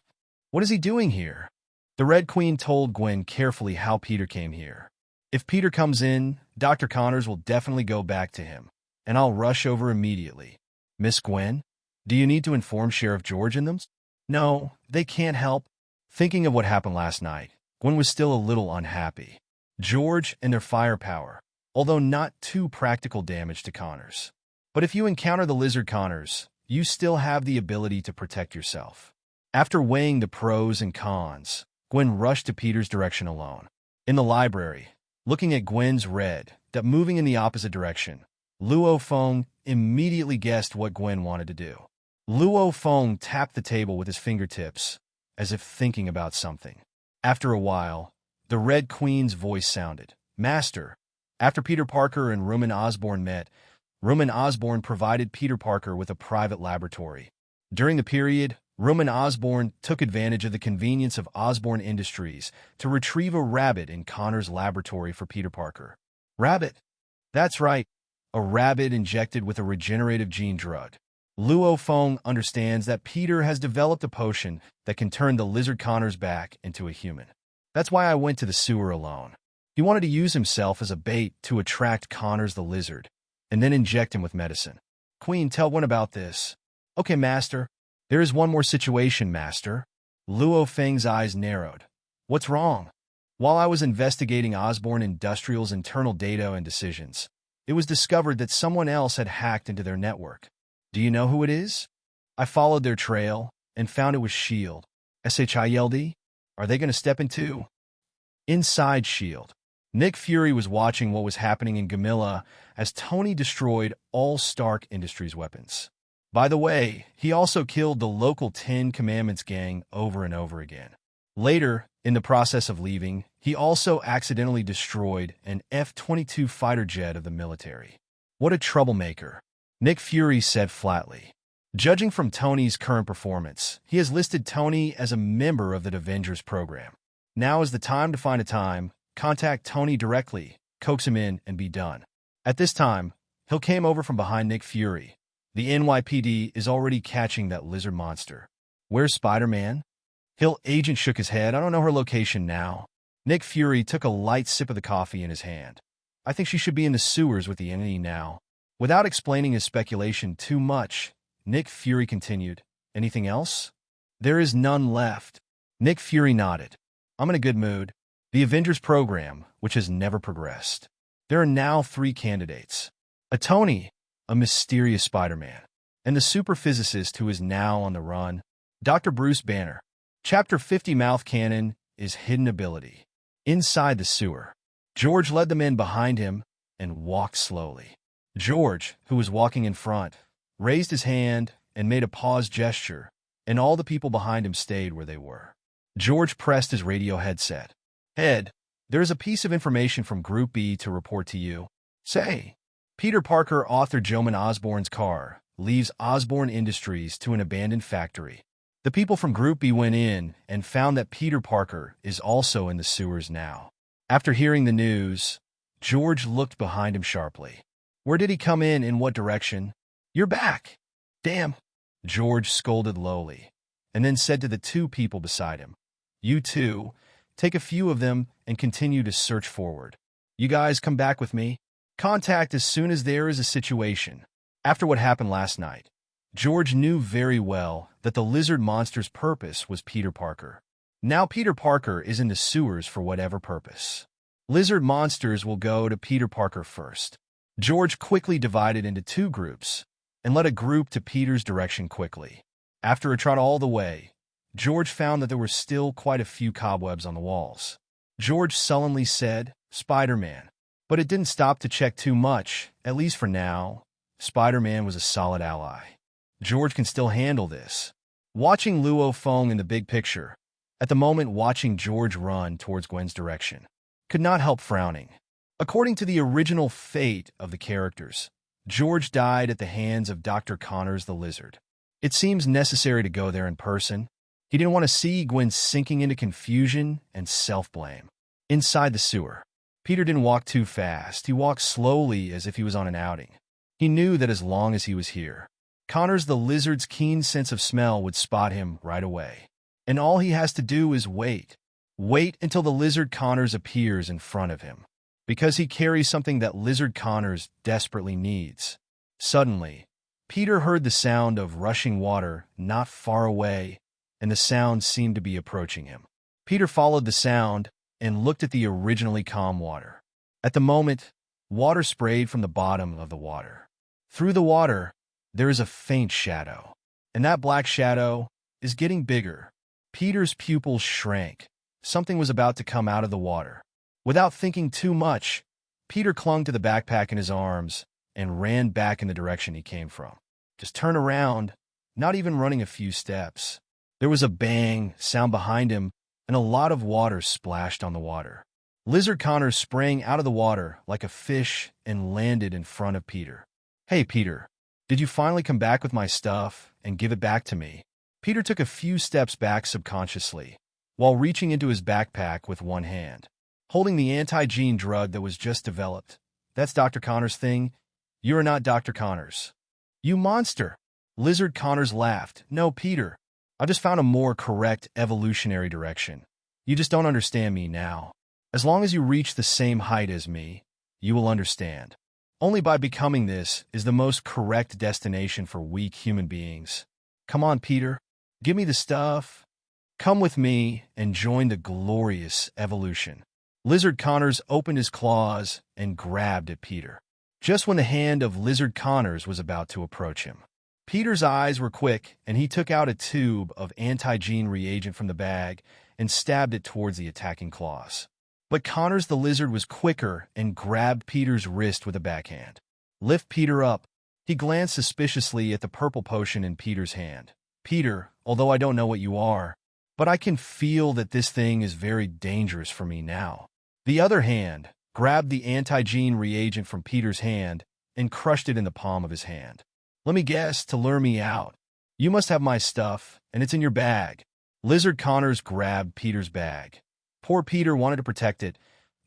What is he doing here? The Red Queen told Gwen carefully how Peter came here. If Peter comes in, Dr. Connors will definitely go back to him, and I'll rush over immediately. Miss Gwen? Do you need to inform Sheriff George and them? No, they can't help. Thinking of what happened last night, Gwen was still a little unhappy. George and their firepower, although not too practical damage to Connors. But if you encounter the Lizard Connors, you still have the ability to protect yourself. After weighing the pros and cons, Gwen rushed to Peter's direction alone. In the library, looking at Gwen's red, that moving in the opposite direction, Luo Feng immediately guessed what Gwen wanted to do. Luo Feng tapped the table with his fingertips, as if thinking about something. After a while, the Red Queen's voice sounded. Master, after Peter Parker and Rumen Osborn met, Rumen Osborn provided Peter Parker with a private laboratory. During the period, Rumen Osborn took advantage of the convenience of Osborn Industries to retrieve a rabbit in Connor's laboratory for Peter Parker. Rabbit? That's right, a rabbit injected with a regenerative gene drug. Luo Feng understands that Peter has developed a potion that can turn the Lizard Connors back into a human. That's why I went to the sewer alone. He wanted to use himself as a bait to attract Connors the Lizard, and then inject him with medicine. Queen, tell Gwen about this. Okay, Master. There is one more situation, Master. Luo Feng's eyes narrowed. What's wrong? While I was investigating Osborn Industrial's internal data and decisions, it was discovered that someone else had hacked into their network. Do you know who it is? I followed their trail and found it was S.H.I.E.L.D. S-H-I-E-L-D? Are they going to step into? Inside S.H.I.E.L.D., Nick Fury was watching what was happening in Gamilla as Tony destroyed all Stark Industries weapons. By the way, he also killed the local Ten Commandments gang over and over again. Later, in the process of leaving, he also accidentally destroyed an F-22 fighter jet of the military. What a troublemaker, Nick Fury said flatly. Judging from Tony's current performance, he has listed Tony as a member of the Avengers program. Now is the time to find a time, contact Tony directly, coax him in, and be done. At this time, Hill came over from behind Nick Fury. The NYPD is already catching that lizard monster. Where's Spider-Man? Hill agent shook his head. I don't know her location now. Nick Fury took a light sip of the coffee in his hand. I think she should be in the sewers with the entity now. Without explaining his speculation too much, Nick Fury continued, anything else? There is none left. Nick Fury nodded. I'm in a good mood. The Avengers program, which has never progressed. There are now 3 candidates. A Tony, a mysterious Spider-Man, and the superphysicist who is now on the run, Dr. Bruce Banner. Chapter 50 Mouth Cannon is hidden ability. Inside the sewer, George led the men behind him and walked slowly. George, who was walking in front, raised his hand and made a pause gesture, and all the people behind him stayed where they were. George pressed his radio headset. Ed, there is a piece of information from Group B to report to you. Say, Peter Parker, author Joman Osborn's car, leaves Osborn Industries to an abandoned factory. The people from Group B went in and found that Peter Parker is also in the sewers now. After hearing the news, George looked behind him sharply. Where did he come in what direction? You're back. Damn. George scolded lowly, and then said to the 2 people beside him, You 2, take a few of them and continue to search forward. You guys come back with me. Contact as soon as there is a situation. After what happened last night, George knew very well that the lizard monster's purpose was Peter Parker. Now Peter Parker is in the sewers for whatever purpose. Lizard monsters will go to Peter Parker first. George quickly divided into 2 groups and led a group to Peter's direction quickly. After a trot all the way, George found that there were still quite a few cobwebs on the walls. George sullenly said, Spider-Man. But it didn't stop to check too much, at least for now. Spider-Man was a solid ally. George can still handle this. Watching Luo Feng in the big picture, at the moment watching George run towards Gwen's direction, could not help frowning. According to the original fate of the characters, George died at the hands of Dr. Connors the Lizard. It seems necessary to go there in person. He didn't want to see Gwen sinking into confusion and self-blame. Inside the sewer, Peter didn't walk too fast. He walked slowly as if he was on an outing. He knew that as long as he was here, Connors the Lizard's keen sense of smell would spot him right away. And all he has to do is wait. Wait until the Lizard Connors appears in front of him. Because he carries something that Lizard Connors desperately needs. Suddenly, Peter heard the sound of rushing water not far away, and the sound seemed to be approaching him. Peter followed the sound and looked at the originally calm water. At the moment, water sprayed from the bottom of the water. Through the water, there is a faint shadow, and that black shadow is getting bigger. Peter's pupils shrank. Something was about to come out of the water. Without thinking too much, Peter clung to the backpack in his arms and ran back in the direction he came from. Just turn around, not even running a few steps. There was a bang sound behind him, and a lot of water splashed on the water. Lizard Connors sprang out of the water like a fish and landed in front of Peter. Hey, Peter, did you finally come back with my stuff and give it back to me? Peter took a few steps back subconsciously, while reaching into his backpack with one hand, holding the anti-gene drug that was just developed. That's Dr. Connors' thing. You are not Dr. Connors. You monster! Lizard Connors laughed. No, Peter. I just found a more correct evolutionary direction. You just don't understand me now. As long as you reach the same height as me, you will understand. Only by becoming this is the most correct destination for weak human beings. Come on, Peter. Give me the stuff. Come with me and join the glorious evolution. Lizard Connors opened his claws and grabbed at Peter, just when the hand of Lizard Connors was about to approach him. Peter's eyes were quick, and he took out a tube of anti-gene reagent from the bag and stabbed it towards the attacking claws. But Connors the Lizard was quicker and grabbed Peter's wrist with a backhand. Lift Peter up. He glanced suspiciously at the purple potion in Peter's hand. Peter, although I don't know what you are, but I can feel that this thing is very dangerous for me now. The other hand grabbed the anti-gene reagent from Peter's hand and crushed it in the palm of his hand. Let me guess, to lure me out. You must have my stuff, and it's in your bag. Lizard Connors grabbed Peter's bag. Poor Peter wanted to protect it,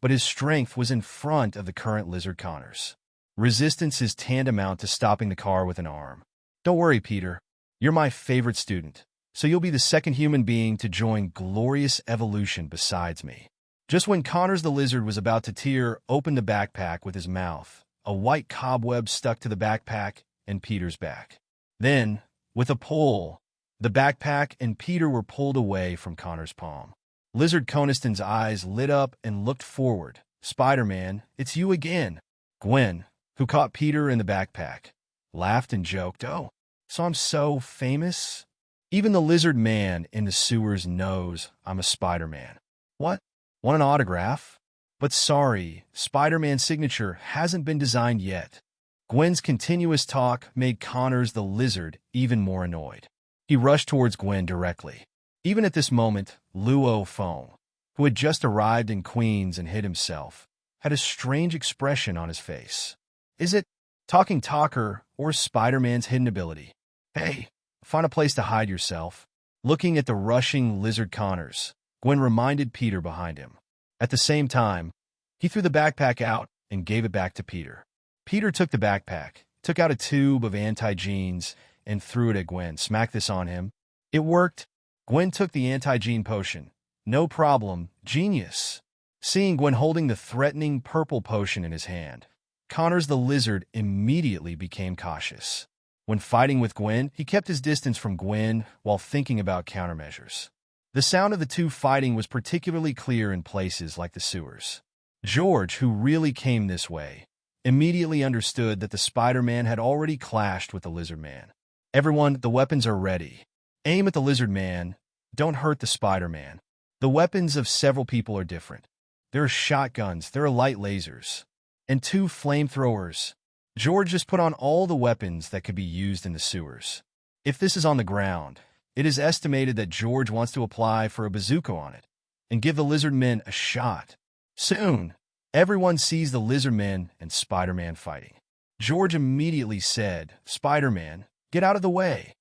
but his strength was in front of the current Lizard Connors. Resistance is tantamount to stopping the car with an arm. Don't worry, Peter. You're my favorite student, so you'll be the second human being to join glorious evolution besides me. Just when Connors the lizard was about to tear open the backpack with his mouth, a white cobweb stuck to the backpack and Peter's back. Then, with a pull, the backpack and Peter were pulled away from Connor's palm. Lizard Coniston's eyes lit up and looked forward. "Spider-Man, it's you again." Gwen, who caught Peter in the backpack, laughed and joked, "Oh, so I'm so famous? Even the lizard man in the sewers knows I'm a Spider-Man." "What? Want an autograph?" "But sorry, Spider-Man's signature hasn't been designed yet." Gwen's continuous talk made Connors the lizard even more annoyed. He rushed towards Gwen directly. Even at this moment, Luo Feng, who had just arrived in Queens and hid himself, had a strange expression on his face. Is it talking talker or Spider-Man's hidden ability? "Hey, find a place to hide yourself." Looking at the rushing lizard Connors, Gwen reminded Peter behind him. At the same time, he threw the backpack out and gave it back to Peter. Peter took the backpack, took out a tube of anti-genes, and threw it at Gwen. "Smack this on him." It worked. Gwen took the anti-gene potion. "No problem, genius." Seeing Gwen holding the threatening purple potion in his hand, Connors the lizard immediately became cautious. When fighting with Gwen, he kept his distance from Gwen while thinking about countermeasures. The sound of the two fighting was particularly clear in places like the sewers. George, who really came this way, immediately understood that the Spider-Man had already clashed with the Lizard Man. "Everyone, the weapons are ready. Aim at the Lizard Man. Don't hurt the Spider-Man." The weapons of several people are different. There are shotguns, there are light lasers, and 2 flamethrowers. George just put on all the weapons that could be used in the sewers. If this is on the ground, it is estimated that George wants to apply for a bazooka on it and give the Lizard Men a shot. Soon, everyone sees the Lizard Men and Spider-Man fighting. George immediately said, "Spider-Man, get out of the way."